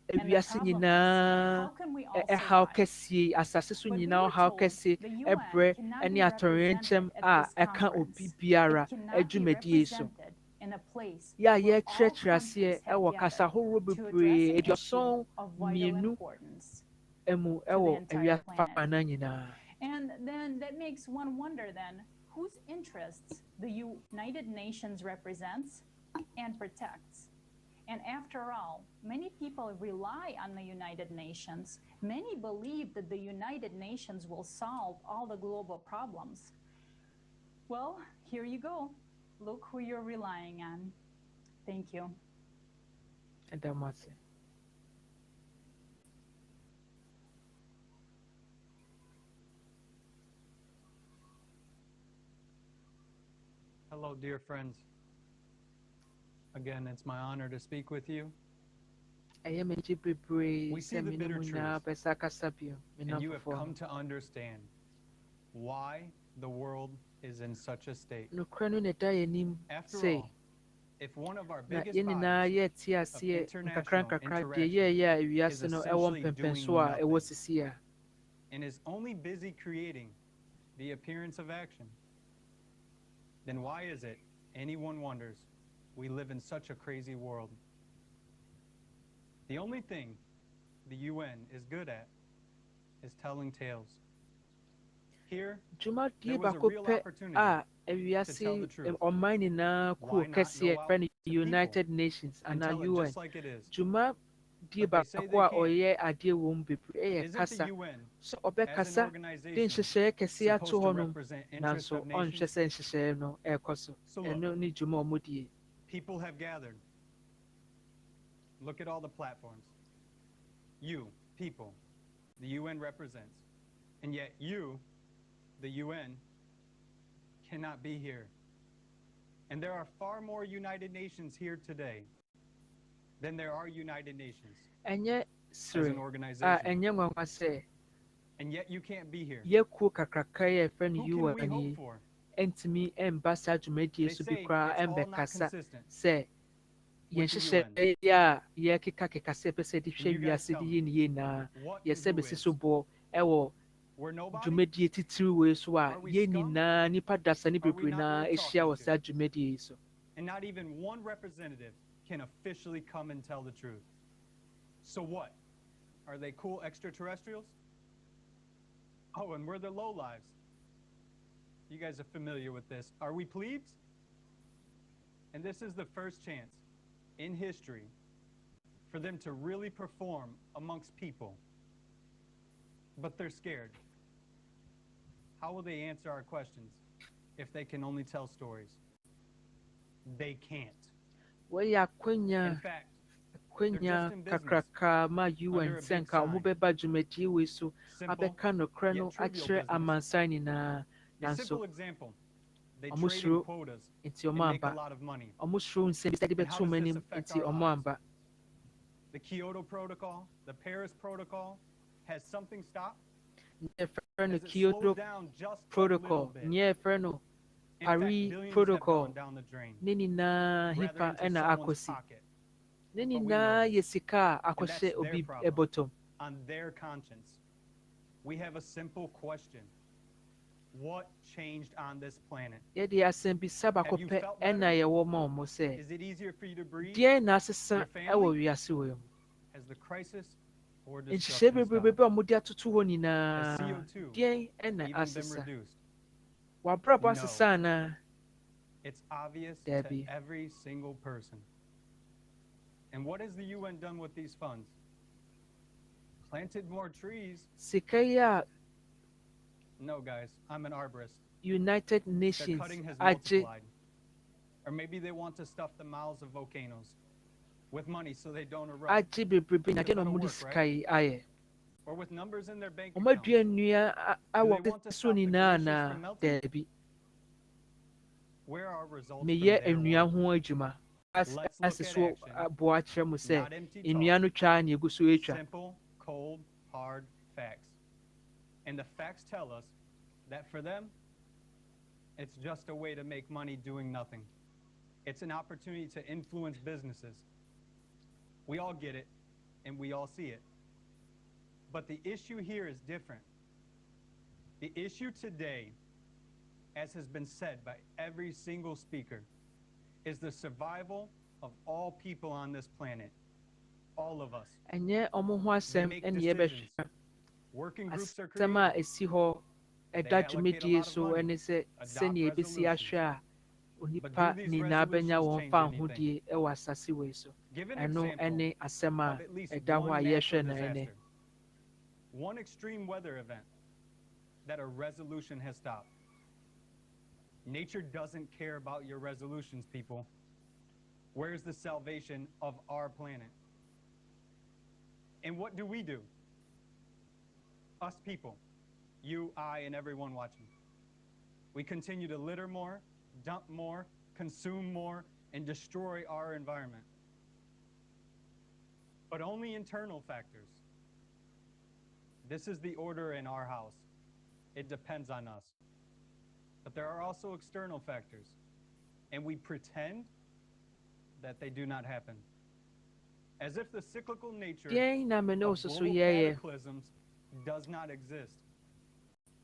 Ewiase nyinaa ɛhaw kɛseɛ asase so nyinaa ɔhaw kɛseɛ ɛbrɛ ɛne atɔyerɛnkyɛm a ɛka obi biara adwumadie so. Yɛ a yɛkyerɛkyerɛ aseɛ ɛwɔ kasa ahorow bebree 72 mu ɛwɔ ewiase faana nyinaa. And then that makes one wonder then whose interests the United Nations represents and protects. And after all, many people rely on the United Nations. Many believe that the United Nations will solve all the global problems. Well, here you go. Look who you're relying on. Thank you. Hello, dear friends. Again, it's my honor to speak with you. We see the bitter truth, and you have come to understand why the world is in such a state. After all, if one of our biggest bodies of international interaction is essentially doing nothing and is only busy creating the appearance of action, then why is it anyone wonders we live in such a crazy world? The only thing the UN is good at is telling tales. Here, there was a real opportunity to tell the truth. Why not go out to United Nations and and tell it UN. just like it is? Juma die But they say baako a they ɔyɛ adeɛ wɔ mu bebree Isn't kasa. the UN, So as an ɔbɛkasa de organization, nhyehyɛeɛ kɛseɛ ato supposed to hɔ nom represent interests nanso of ɔnhwɛ nations? sɛ nhyehyɛeɛ no ɛrekɔ so. So look, Ɛno ne dwuma a wɔn die. people have gathered. Look at all the platforms. You, people, the UN represents. And yet you, the UN, cannot be here. And there are far more United Nations here today than there are United Nations Ɛnyɛ as sere an a organization. ɛnyɛ nwanwa sɛ And yet you can't be here. yɛkuo kakraka yɛ yɛfrɛ no Who can we UN hope yi for? ɛntumi ɛmba saa dwumadie They so bi say koraa it's all not ɛmbɛkasa consistent sɛ yɛn with the UN. nhyehyɛeɛ a yɛkekakeka sɛ ɛpɛ sɛ de hwɛ And you guys wiase tell de me, yie ne yie nyinaa what to yɛsɛ do bɛsi is, so boɔ ɛwɔ we're nobody? dwumadie titiri wei so a Are we yɛn scum? nyinaa nipa dasa ne Are we bebree not naa worth ahyia talking wɔ to? saa dwumadie yi so. And not even one representative can officially come and tell the truth. So what? Are they cool extraterrestrials? Oh, and we're the lowlives. You guys are familiar with this. Are we plebes? And this is the first chance in history for them to really perform amongst people. But they're scared. How will they answer our questions if they can only tell stories? They can't. Wɔyɛ In akwanya fact, they're akwanya just in business kakraka ma UN under a sɛ big nka wɔn sign. bɛba dwumadie wei so Simple, abɛka nokorɛ no yet trivial akyerɛ business. amansan nyinaa A nanso simple example, they wɔn trade in suro quotas nti and wɔn make a amba lot of money. wɔn suro nsɛm bi sɛ de And how bɛto does wɔn this anim affect nti our wɔn lives? amba. The Kyoto Protocol, the Paris Protocol, has something stopped? Yɛfrɛ no Has it Kyoto slowed down just a little Protocol bit? nyɛ yɛfrɛ no In fact, Paris billions have Protocol gone down the drain, ne nyinaa rather hefa into ɛna someone's akɔsi pocket. ne But we know nyinaa this, yɛ sika a and that's akɔhyɛ their obi problem, bɔtɔm. on their conscience. We have a simple question. What changed on this planet? Yɛde asɛmbisa baako Have you pɛ felt ɛna better? yɛwɔ ma wɔn sɛ Is it easier for you to breathe? deɛn na asesa Your ɛwɔ family? wiase wei mu. Has the crisis or Nhyehyɛe destruction bebrebe stopped? a wɔde atoto hɔ Has nyinaa CO2 deɛn ɛna even been asesa. reduced? W'abrabɔ No. asesa anaa? It's obvious to Debbie. every single person. And what has the UN done with these funds? Planted more trees? Sika yi a No, guys. I'm an arborist. United Their Nations cutting has agye multiplied. Or maybe they want to stuff the mouths of volcanoes with money so they don't erupt. agye bebrebe na Because deɛ na that'll wɔde work, sika right? yi ayɛ. Or with numbers in their bank Wɔn accounts. adua nnua Do awɔ they want to so stop the nyinaa glaciers na from melting? daabi. Where are results from Meyɛ their nnua work? ho adwuma. Let's look Ase at so action, aboa kyerɛ mo sɛ not empty talk. nnua no twa na egu so etwa. Simple, cold, hard facts. And the facts tell us that for them, it's just a way to make money doing nothing. It's an opportunity to influence businesses. We all get it, and we all see it. But the issue here is different. The issue today, as has been said by every single speaker, is the survival of all people on this planet. All of us. Ɛnyɛ wɔn ho They asɛm make ɛna yɛbɛhwɛ. decisions. Working groups are Asɛm a created. esi hɔ They ɛda allocate a dwumadie lot of so money, ɛne sɛ adopt sɛnea ebesi resolutions, ahwɛ a onipa nyinaa bɛnya wɔn fa ahodie wɔ asase wei so. Ɛno ne asɛm a ɛda hɔ a yɛhwɛ no ɛnɛ. One extreme weather event that a resolution has stopped. Nature doesn't care about your resolutions, people. Where's the salvation of our planet? And what do? Us people, you, I, and everyone watching. We continue to litter more, dump more, consume more, and destroy our environment. But only internal factors. This is the order in our house. It depends on us. But there are also external factors, and we pretend that they do not happen. As if the cyclical nature of global cataclysms does not exist.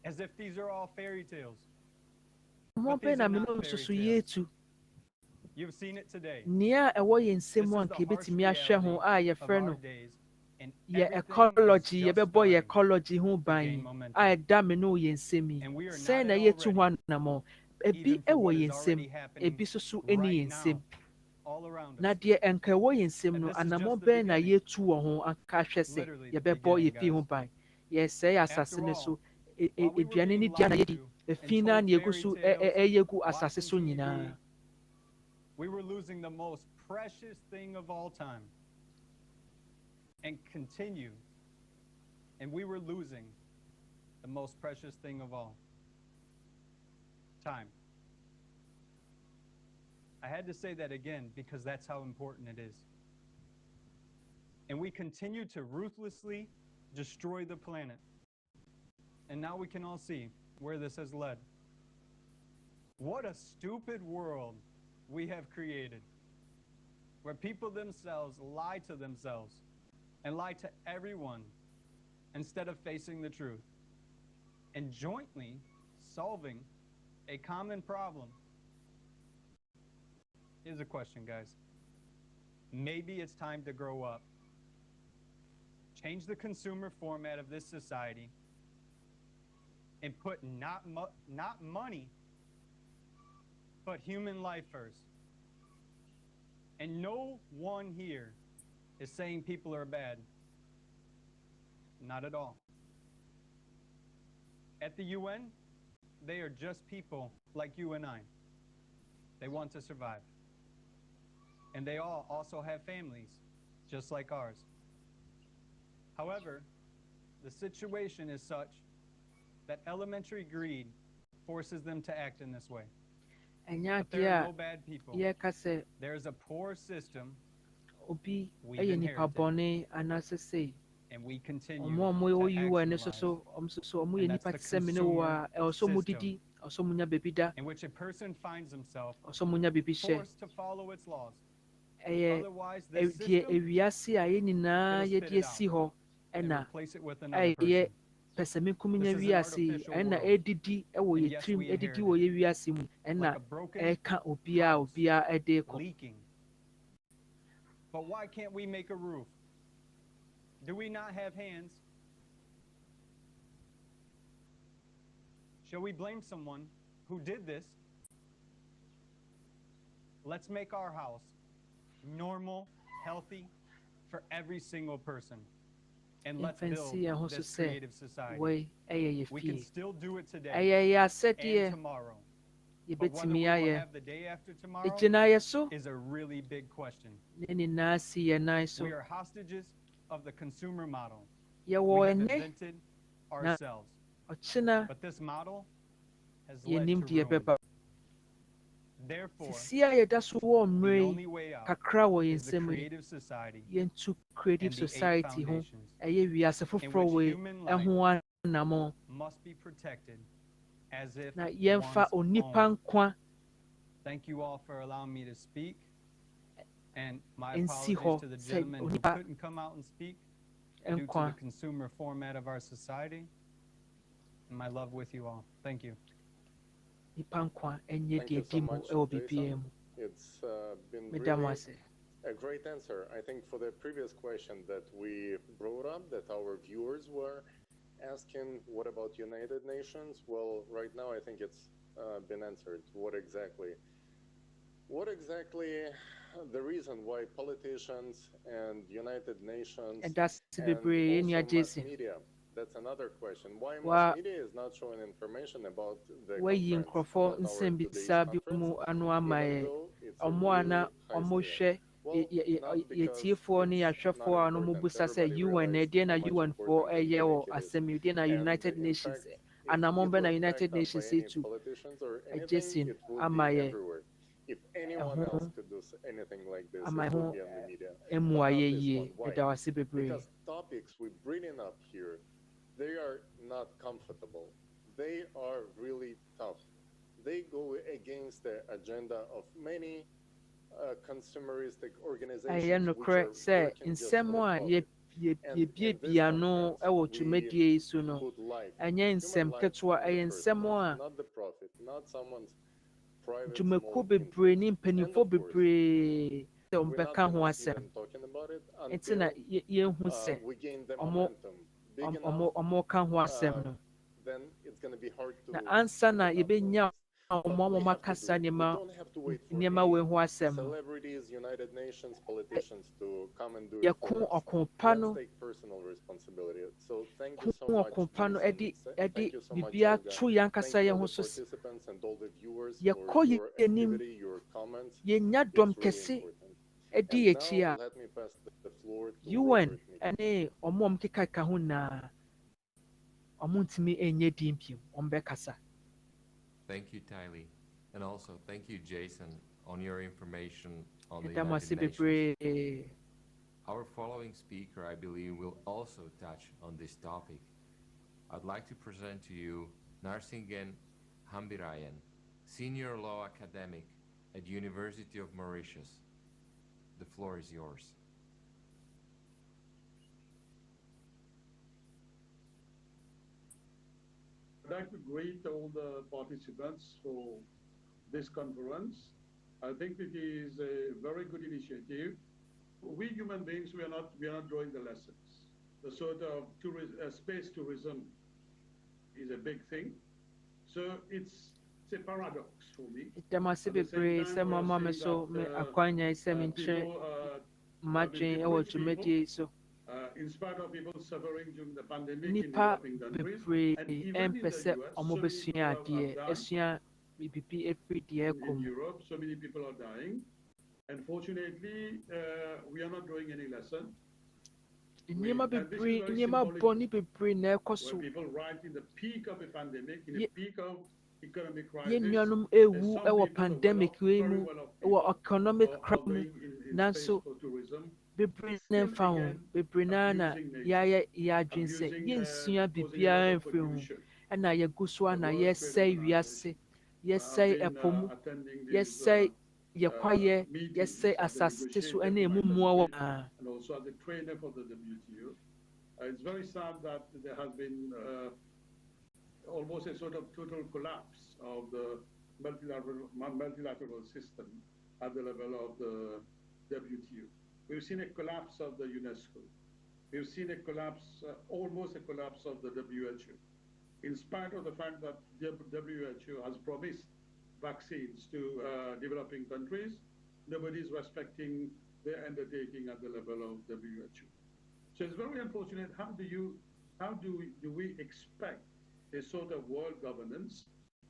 As if these are all fairy tales. But these are not fairy tales. You've seen it today. Nia ɛwɔ yɛn nsɛm a nka ebetumi ahwɛ ho a yɛfrɛ no yɛ ecology yɛbɛbɔ yɛ ecology ho ban a ɛda me no yɛn nsɛm yi sɛn na yɛtu ho anamɔ ebi ɛwɔ yɛn nsɛm ebi soso ɛne yɛn nsɛm na deɛ nka ɛwɔ yɛn nsɛm no anamɔ bɛn na yɛtu wɔ ho aka ahwɛ sɛ yɛbɛbɔ yɛfi ho ban yɛsɛe asase no so aduane ne dua na yɛdi efi na ne egu so ɛyɛ gu asase so nyinaa. We were losing the most precious thing of all time. And continue. And we were losing the most precious thing of all. Time. I had to say that again because that's how important it is. And we continue to ruthlessly destroy the planet. And now we can all see where this has led. What a stupid world we have created, where people themselves lie to themselves and lie to everyone instead of facing the truth and jointly solving a common problem. Here's a question, guys. Maybe it's time to grow up. Change the consumer format of this society and put not money, but human life first. And no one here is saying people are bad. Not at all. At the UN, they are just people like you and I. They want to survive. And they all also have families, just like ours. However, the situation is such that elementary greed forces them to act in this way. But there are no bad people. There's a poor system we've inherited, and we continue to actualize. And that's the consumer system in which a person finds himself forced to follow its laws. Otherwise, this system will spit it out and replace it with another person. Pɛsɛmɛnkum wiase ɛna ɛdidi ɛwɔ yɛ tirim ɛdidi wɔ yɛ wiase mu ɛna ɛka obiara ɛde kɔ. But why can't we make a roof? Do we not have hands? Shall we blame someone who did this? Let's make our house normal, healthy for every single person. And let's build this creative society. We can still do it today and tomorrow. But whether we will have the day after tomorrow is a really big question. We are hostages of the consumer model. We have invented ourselves. But this model has led to ruin. Therefore, the only way out is the creative society and the 8 foundations in which human life must be protected as if one's own. Thank you all for allowing me to speak. And my apologies to the gentleman who couldn't come out and speak due to the consumer format of our society. And my love with you all. Thank you. Thank you so much, Jason. It's been really a great answer. I think for the previous question that we brought up, that our viewers were asking, what about United Nations? Well, right now I think it's been answered. What exactly what exactly the reason why politicians and United Nations and also mass media, that's another question. Why mass media is not showing information about the conference, about our today's conference, even though it's a really high scale? yɛtiefoɔ ne yɛahwɛfoɔ a no mubusa sɛ UN ɛdeɛ na UN foɔ ɛyɛ wɔ asɛm yi deɛ na United Nations anammɔn bɛ na United Nations etu ɛgye si ama yɛ ɛho ama ɛho ɛmmuayɛ yie ɛda wase bebree. Because topics we bringing up here, they are not comfortable. They are really tough. They go against the agenda of many consumeristic organizations. Ɛyɛ nokorɛ sɛ nsɛm a yɛbiebia no ɛwɔ dwumadie yi so no ɛnyɛ nsɛm ketewa, ɛyɛ nsɛm a dwumakuo bebree ne mpanimfoɔ bebree sɛ ɔmbɛka ho asɛm nti na yɛnhu sɛ ɔmo ka ho asɛm no na ansa na yɛbɛnya ɔmo makasa nneɛma wei ho asɛm no yɛko ɔko pa no ko ɔko pa no ɛde biribiara to yɛn ankasa yɛn ho so yɛkɔ yɛnim yɛnya dɔm kɛse ɛdi yɛkyi a UN ɛne ɔmo kekaka ho naa ɔmo ntumi ɛnyɛ din bio ɔmo bɛkasa. Thank you, Tylee. And also, thank you, Jason, on your information on the United Nations. Our following speaker, I believe, will also touch on this topic. I'd like to present to you Narsingen Hambirayan, Senior Law Academic at University of Mauritius. The floor is yours. I'd like to greet all the participants for this conference. I think it is a very good initiative. We human beings, we are not drawing the lessons. The sort of space tourism is a big thing. So it's a paradox for me. In spite of people suffering during the pandemic in developing countries, and even in the US, so many people in Europe, so many people are dying. Unfortunately, we are not drawing any lesson. When people right in the peak of a pandemic, in the peak of economic crisis, some people for tourism. Bebree na mfa ho bebree na yɛadwen sɛ yɛnsua biribiara mfiri ho ɛna yɛgu so a na yɛsɛe wiase yɛsɛe ɛpo mu yɛsɛe yɛkwayɛ yɛsɛe asase so ɛna emu mmoa wɔ and also as a trainer for the WTO, it's very sad that there has been almost a sort of total collapse of the multilateral system at the level of the WTO. We've seen a collapse of the UNESCO. We've seen a collapse, almost a collapse of the WHO. In spite of the fact that the WHO has promised vaccines to developing countries, nobody is respecting their undertaking at the level of WHO. So it's very unfortunate. How do we expect a sort of world governance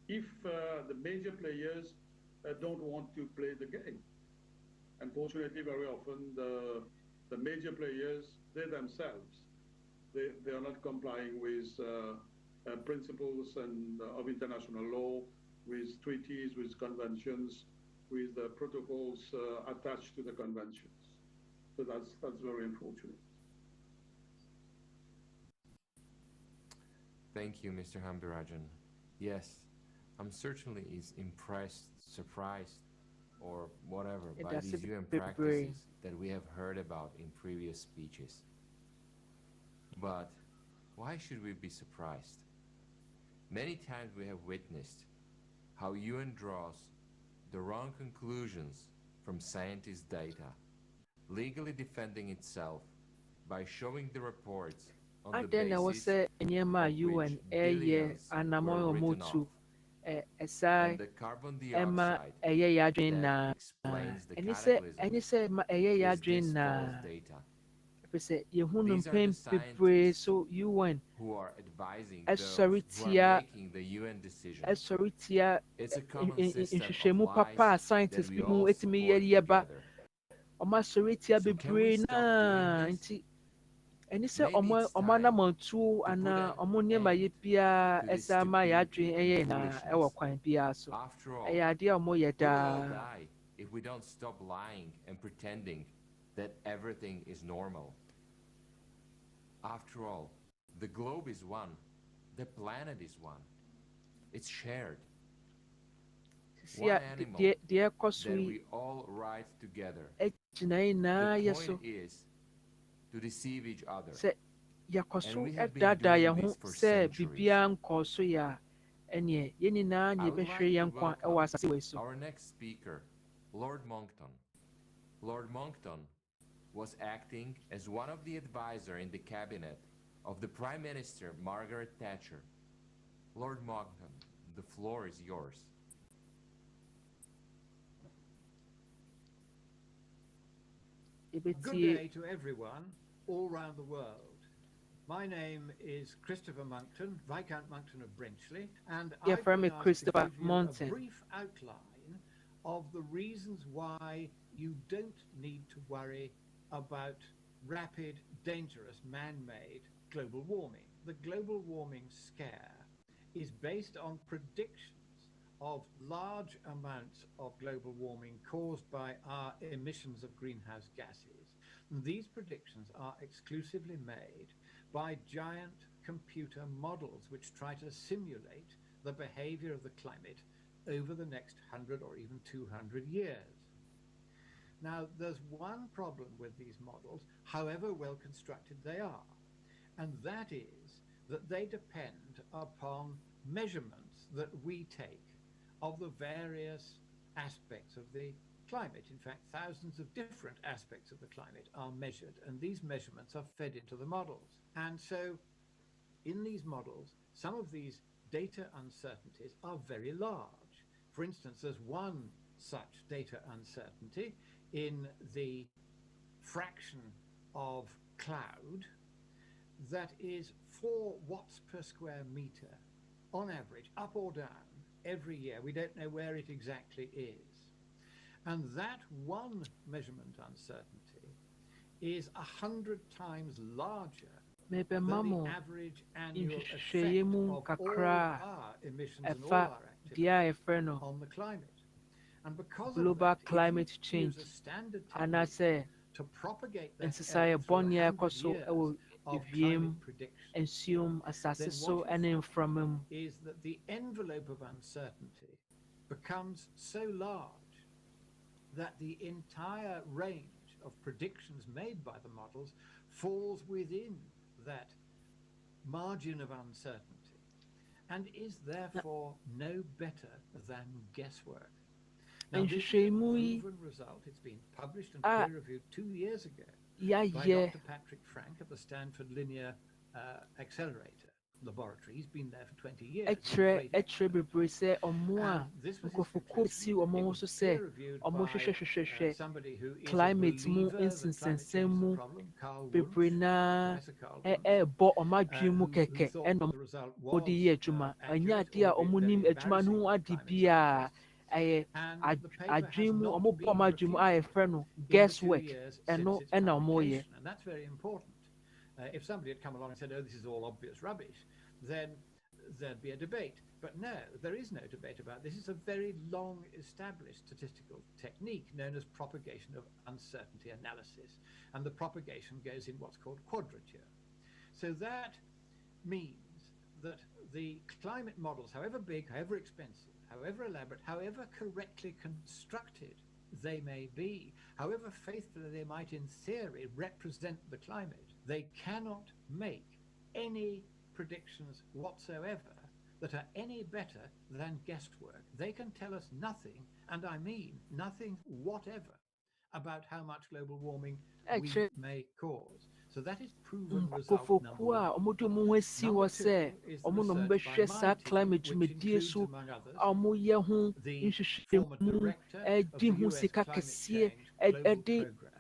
if the major players don't want to play the game? Unfortunately, very often the major players, they themselves, they are not complying with principles and of international law, with treaties, with conventions, with the protocols attached to the conventions. So that's very unfortunate. Thank you, Mr. Hambirajan. Yes, I'm certainly impressed, surprised, or whatever, by these UN practices that we have heard about in previous speeches. But why should we be surprised? Many times we have witnessed how UN draws the wrong conclusions from scientists' data, legally defending itself by showing the reports on the basis of which billions were written off. ɛsa ɛma ɛyɛ yɛ adwene na ɛne sɛ ma ɛyɛ yɛ adwene na ɛfiri sɛ yɛhu no mpɛn bebree so UN ɛsɔre tia nhwehwɛmu papa a scientists bi mu etumi yɛba ɔmo asɔre tia bebree naa nti ɛne sɛ ɔmo anamantuo anaa ɔmo nneɛma yɛ biara ɛsɛ ama yɛ adwene ɛyɛ na ɛwɔ kwan biara so ɛyɛ adeɛ a ɔmo yɛ daa. If we don't stop lying and pretending that everything is normal. After all, the globe is one, the planet is one. It's shared. One animal that we all ride together. The point is to deceive each other. And we have been doing this for centuries. Our next speaker, Lord Monckton. Lord Monckton was acting as one of the advisors in the cabinet of the Prime Minister Margaret Thatcher. Lord Monckton, the floor is yours. Good day to everyone all around the world. My name is Christopher Monckton, Viscount Monckton of Brenchley, and I've been asked to give you a brief outline of the reasons why you don't need to worry about rapid, dangerous, man-made global warming. The global warming scare is based on predictions of large amounts of global warming caused by our emissions of greenhouse gases. And these predictions are exclusively made by giant computer models which try to simulate the behavior of the climate over the next 100 or even 200 years. Now, there's one problem with these models, however well constructed they are, and that is that they depend upon measurements that we take of the various aspects of the climate. In fact, thousands of different aspects of the climate are measured, and these measurements are fed into the models. And so, in these models, some of these data uncertainties are very large. For instance, there's one such data uncertainty in the fraction of cloud that is 4 watts per square meter on average, up or down, every year. We don't know where it exactly is. And that one measurement uncertainty is 100 times larger than the average annual effect of all our emissions and all our activity on the climate. And because global of that, climate change and I say in society bonya koso ewo eviem assume asase so and from him is that the envelope of uncertainty becomes so large that the entire range of predictions made by the models falls within that margin of uncertainty and is therefore no better than guesswork. Now, this is a proven result. It's been published and peer-reviewed 2 years ago by Dr. Patrick Frank at the Stanford Linear Accelerator Laboratory. He's been there for 20 years. This was somebody who is climate a believer that climate change is a problem, Carl Wunsch, Professor Carl Wunsch, who thought the result was accurate, adream ɔmo bɔ ɔmo adream a yɛfrɛ no guesswork ɛno ɛna ɔmo yɛ. And that's very important. If somebody had come along and said, "Oh, this is all obvious rubbish," then there'd be a debate. But no, there is no debate about this. It's a very long-established statistical technique known as propagation of uncertainty analysis, and the propagation goes in what's called quadrature. So that means that the climate models, however big, however expensive, however elaborate, however correctly constructed they may be, however faithfully they might in theory represent the climate, they cannot make any predictions whatsoever that are any better than guesswork. They can tell us nothing, and I mean nothing whatever, about how much global warming we may cause. So that is proven result number one. Number two is the research climate which includes, among others, the former director of the US Climate Change Global Program,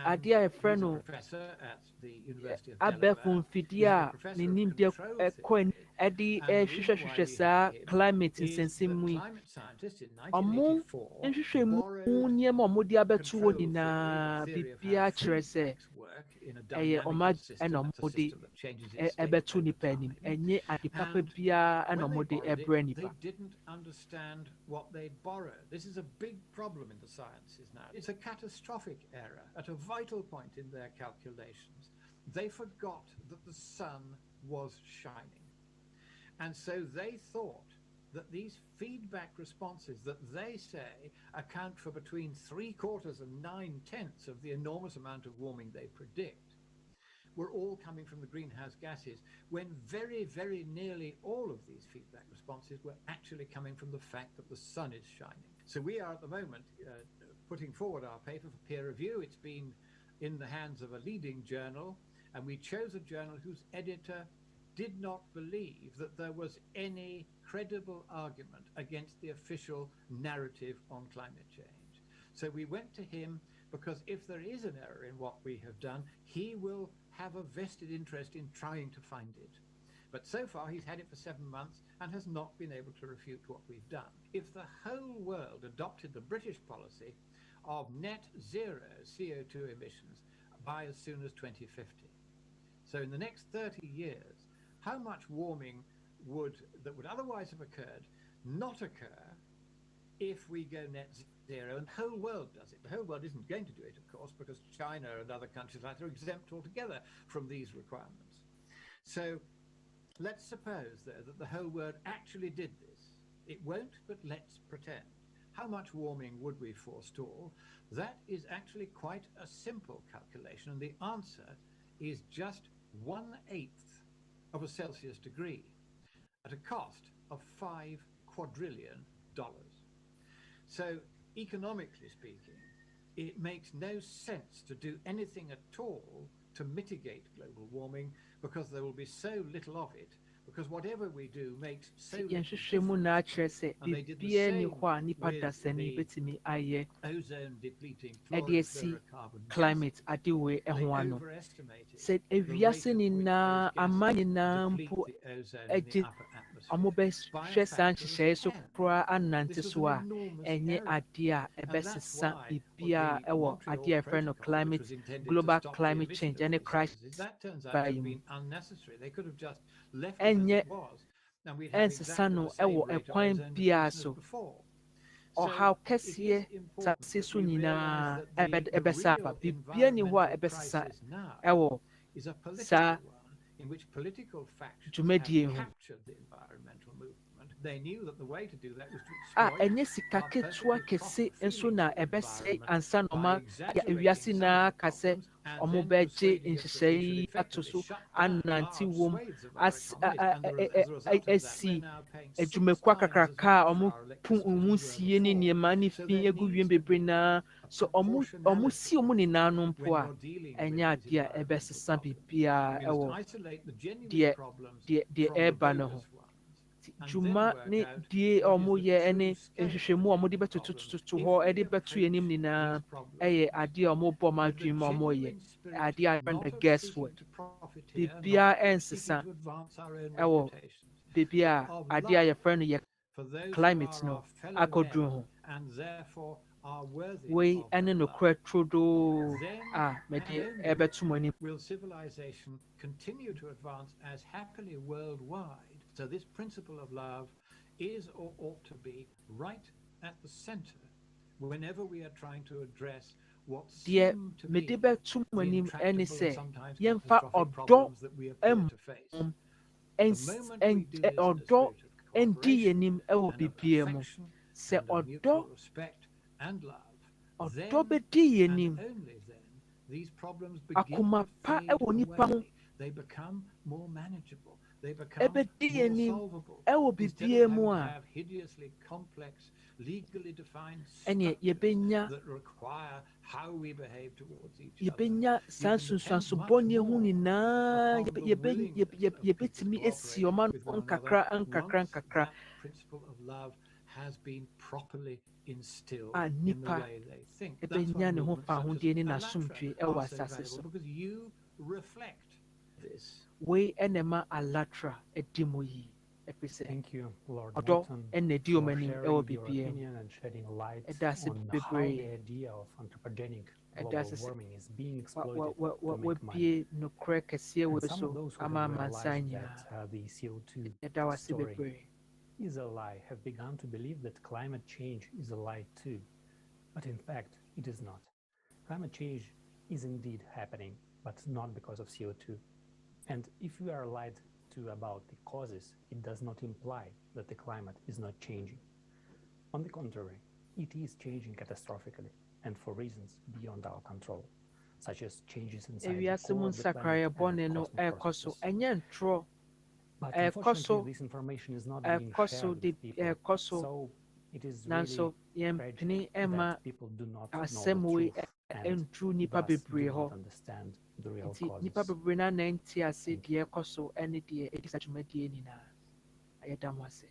and he's a professor at the University of Delaware. He's a professor of control theory. And the reason why we have him climate is that insensibly. climate scientists in 1984 borrowed control theory of how feedbacks work in a dynamic system, that's a system that changes its state over time. And when they borrowed it, they didn't understand what they borrowed. This is a big problem in the sciences now. It's a catastrophic error at a vital point in their calculations. They forgot that the sun was shining. And so they thought that these feedback responses that they say account for between 3/4 and 9/10 of the enormous amount of warming they predict were all coming from the greenhouse gases, when very, very nearly all of these feedback responses were actually coming from the fact that the sun is shining. So we are at the moment putting forward our paper for peer review. It's been in the hands of a leading journal, and we chose a journal whose editor did not believe that there was any credible argument against the official narrative on climate change. So we went to him because if there is an error in what we have done, he will have a vested interest in trying to find it. But so far he's had it for 7 months and has not been able to refute what we've done. If the whole world adopted the British policy of net zero CO2 emissions by as soon as 2050, so in the next 30 years, how much warming that would otherwise have occurred not occur if we go net zero, and the whole world does it. The whole world isn't going to do it, of course, because China and other countries like that are exempt altogether from these requirements. So let's suppose, though, that the whole world actually did this. It won't, but let's pretend. How much warming would we forestall? That is actually quite a simple calculation, and the answer is just 1/8 of a Celsius degree at a cost of $5 quadrillion. So economically speaking, it makes no sense to do anything at all to mitigate global warming, because there will be so little of it, because whatever we do makes so little difference. And they did the same with the ozone depleting fluorocarbon climate they overestimated said the rate at which those gases deplete the ozone in the upper atmosphere by a factor of 10. This was an enormous error. And that's why what the Montreal Protocol, which was intended to global stop climate the change emission and of these crisis gases, that turns out to have been unnecessary. They could have just left it and as yet it was, and we'd have exactly the same ɛwɔ rate of ɛkwan ozone biara depletion so as before. ɔhaw So it is kɛseɛ important sase that so we nyinaa realize that the ɛbɛsa aba real biribiara ni hɔ a environmental ɛbɛsesa crisis now ɛwɔ is a political saa one in which political factions dwumadie have ho captured the environmental movement. They knew that the way to do that was to a exploit ɛnyɛ sika our ketewa perfectly kɛse proper nso na feelings for the ɛbɛsɛ environment ansa na by ɔma exaggerating ewiase some naa of the ka sɛ problems and ɔmo then bɛgye persuading us that nhyehyɛe we should ato effectively so shut down anante large wom swathes of our as economies. And as a result of that, asi we're now paying 6 adwumakua times as kakraka a much ɔmo for our pu electricity ɔmo than we sie ne were before. nneɛma ne So fi there egu wiem needs to bebree be naa so ɔmo si ɔmo nyinaa no mpo when a you're dealing ɛnyɛ with these adeɛ a environmental ɛbɛsesa problems. biribiara We must ɛwɔ isolate the genuine deɛ problems deɛ from the ɛreba no ho bogus ones, and then dwuma work ne out die a what is ɔmo the yɛ true ne scale nhwehwɛmu a ɔmo de of the bɛtotototo problem. hɔ If ɛde we bɛto yɛn anim approach nyinaa these problems ɛyɛ adeɛ a ɔmo bɔ ɔmo with the adwene mu a ɔmo yɛ genuine spirit adeɛ a not ɛfrɛ no of guesswork seeking to profiteer, biribiara not ɛnsesa seeking to advance our own ɛwɔ reputations, baabi a but of adeɛ a love yɛfrɛ no yɛ for those who climate are no our fellow akɔduru men ho and therefore are worthy wei of ɛne that love. nokorɛ trodoo Then a and mede only ɛbɛto mo then anim will civilization continue to advance as happily worldwide. So this principle of love is or ought to be right at the center whenever we are trying to address what deɛ seem to mede be bɛto mo the anim ɛne intractable and sɛ sometimes yɛmfa catastrophic ɔdɔ problems that we appear to face. mmom The moment we do this in a ɔdɔ spirit of ndi cooperation yɛnim ɛwɔ and of biribiara mu affection sɛ and of ɔdɔ mutual respect and love, then bɛdi and yɛnim only then these problems begin akoma to pa fade ɛwɔ nipa mu away. They become more manageable. They become ɛbɛdi more yɛnim solvable. ɛwɔ Instead biribiara of mu having to a have hideously complex legally defined ɛne structures that require how we behave towards each other. Yɛbɛnya saa nsunsuansobɔne ho nyinaa yɛbɛtumi asi ɔma no nkakra. Principle of love has been properly instilled a in the nipa way they think. ɛbɛnya ne ho fahodie ne n'asomdwe ɛwɔ asase so. Because you reflect this. Wei ɛna ɛma alatra ɛdi mu yi. Thank you, Lord Ɔdɔ Moulton, ɛna ɛdi for ɔmo anim sharing ɛwɔ your biribiara mu. opinion and shedding light Ɛda ase on how bebree. the idea of anthropogenic Ɛda global ase warming is being exploited to make money. wabie nokorɛ kɛseɛ And wɔ some of so those who ama have amansa realized nyinaa. that the CO2 Ɛda wase story bebree. is a lie have begun to believe that climate change is a lie too. But in fact, it is not. Climate change is indeed happening, but not because of CO2. And if we are lied to about the causes, it does not imply that the climate is not changing. On the contrary, it is changing catastrophically and for reasons beyond our control, such as changes inside the Ewiase mu core of the planet nsakraeɛ and bɔne no cosmic ɛrekɔ so processes. ɛnyɛ ntorɔ But ɛrekɔ unfortunately, so this information is not being ɛrekɔ so shared de with people. ɛrekɔ so So it is nanso really yɛmpene tragic ɛma that people do not know asɛm the wei truth and ɛnturu nipa thus do bebree not hɔ understand the real nti nipa causes. bebree na nte ase deɛ ɛkɔ so ɛne deɛ ɛdi saa dwumadie nyinaa ayɛda mo ase.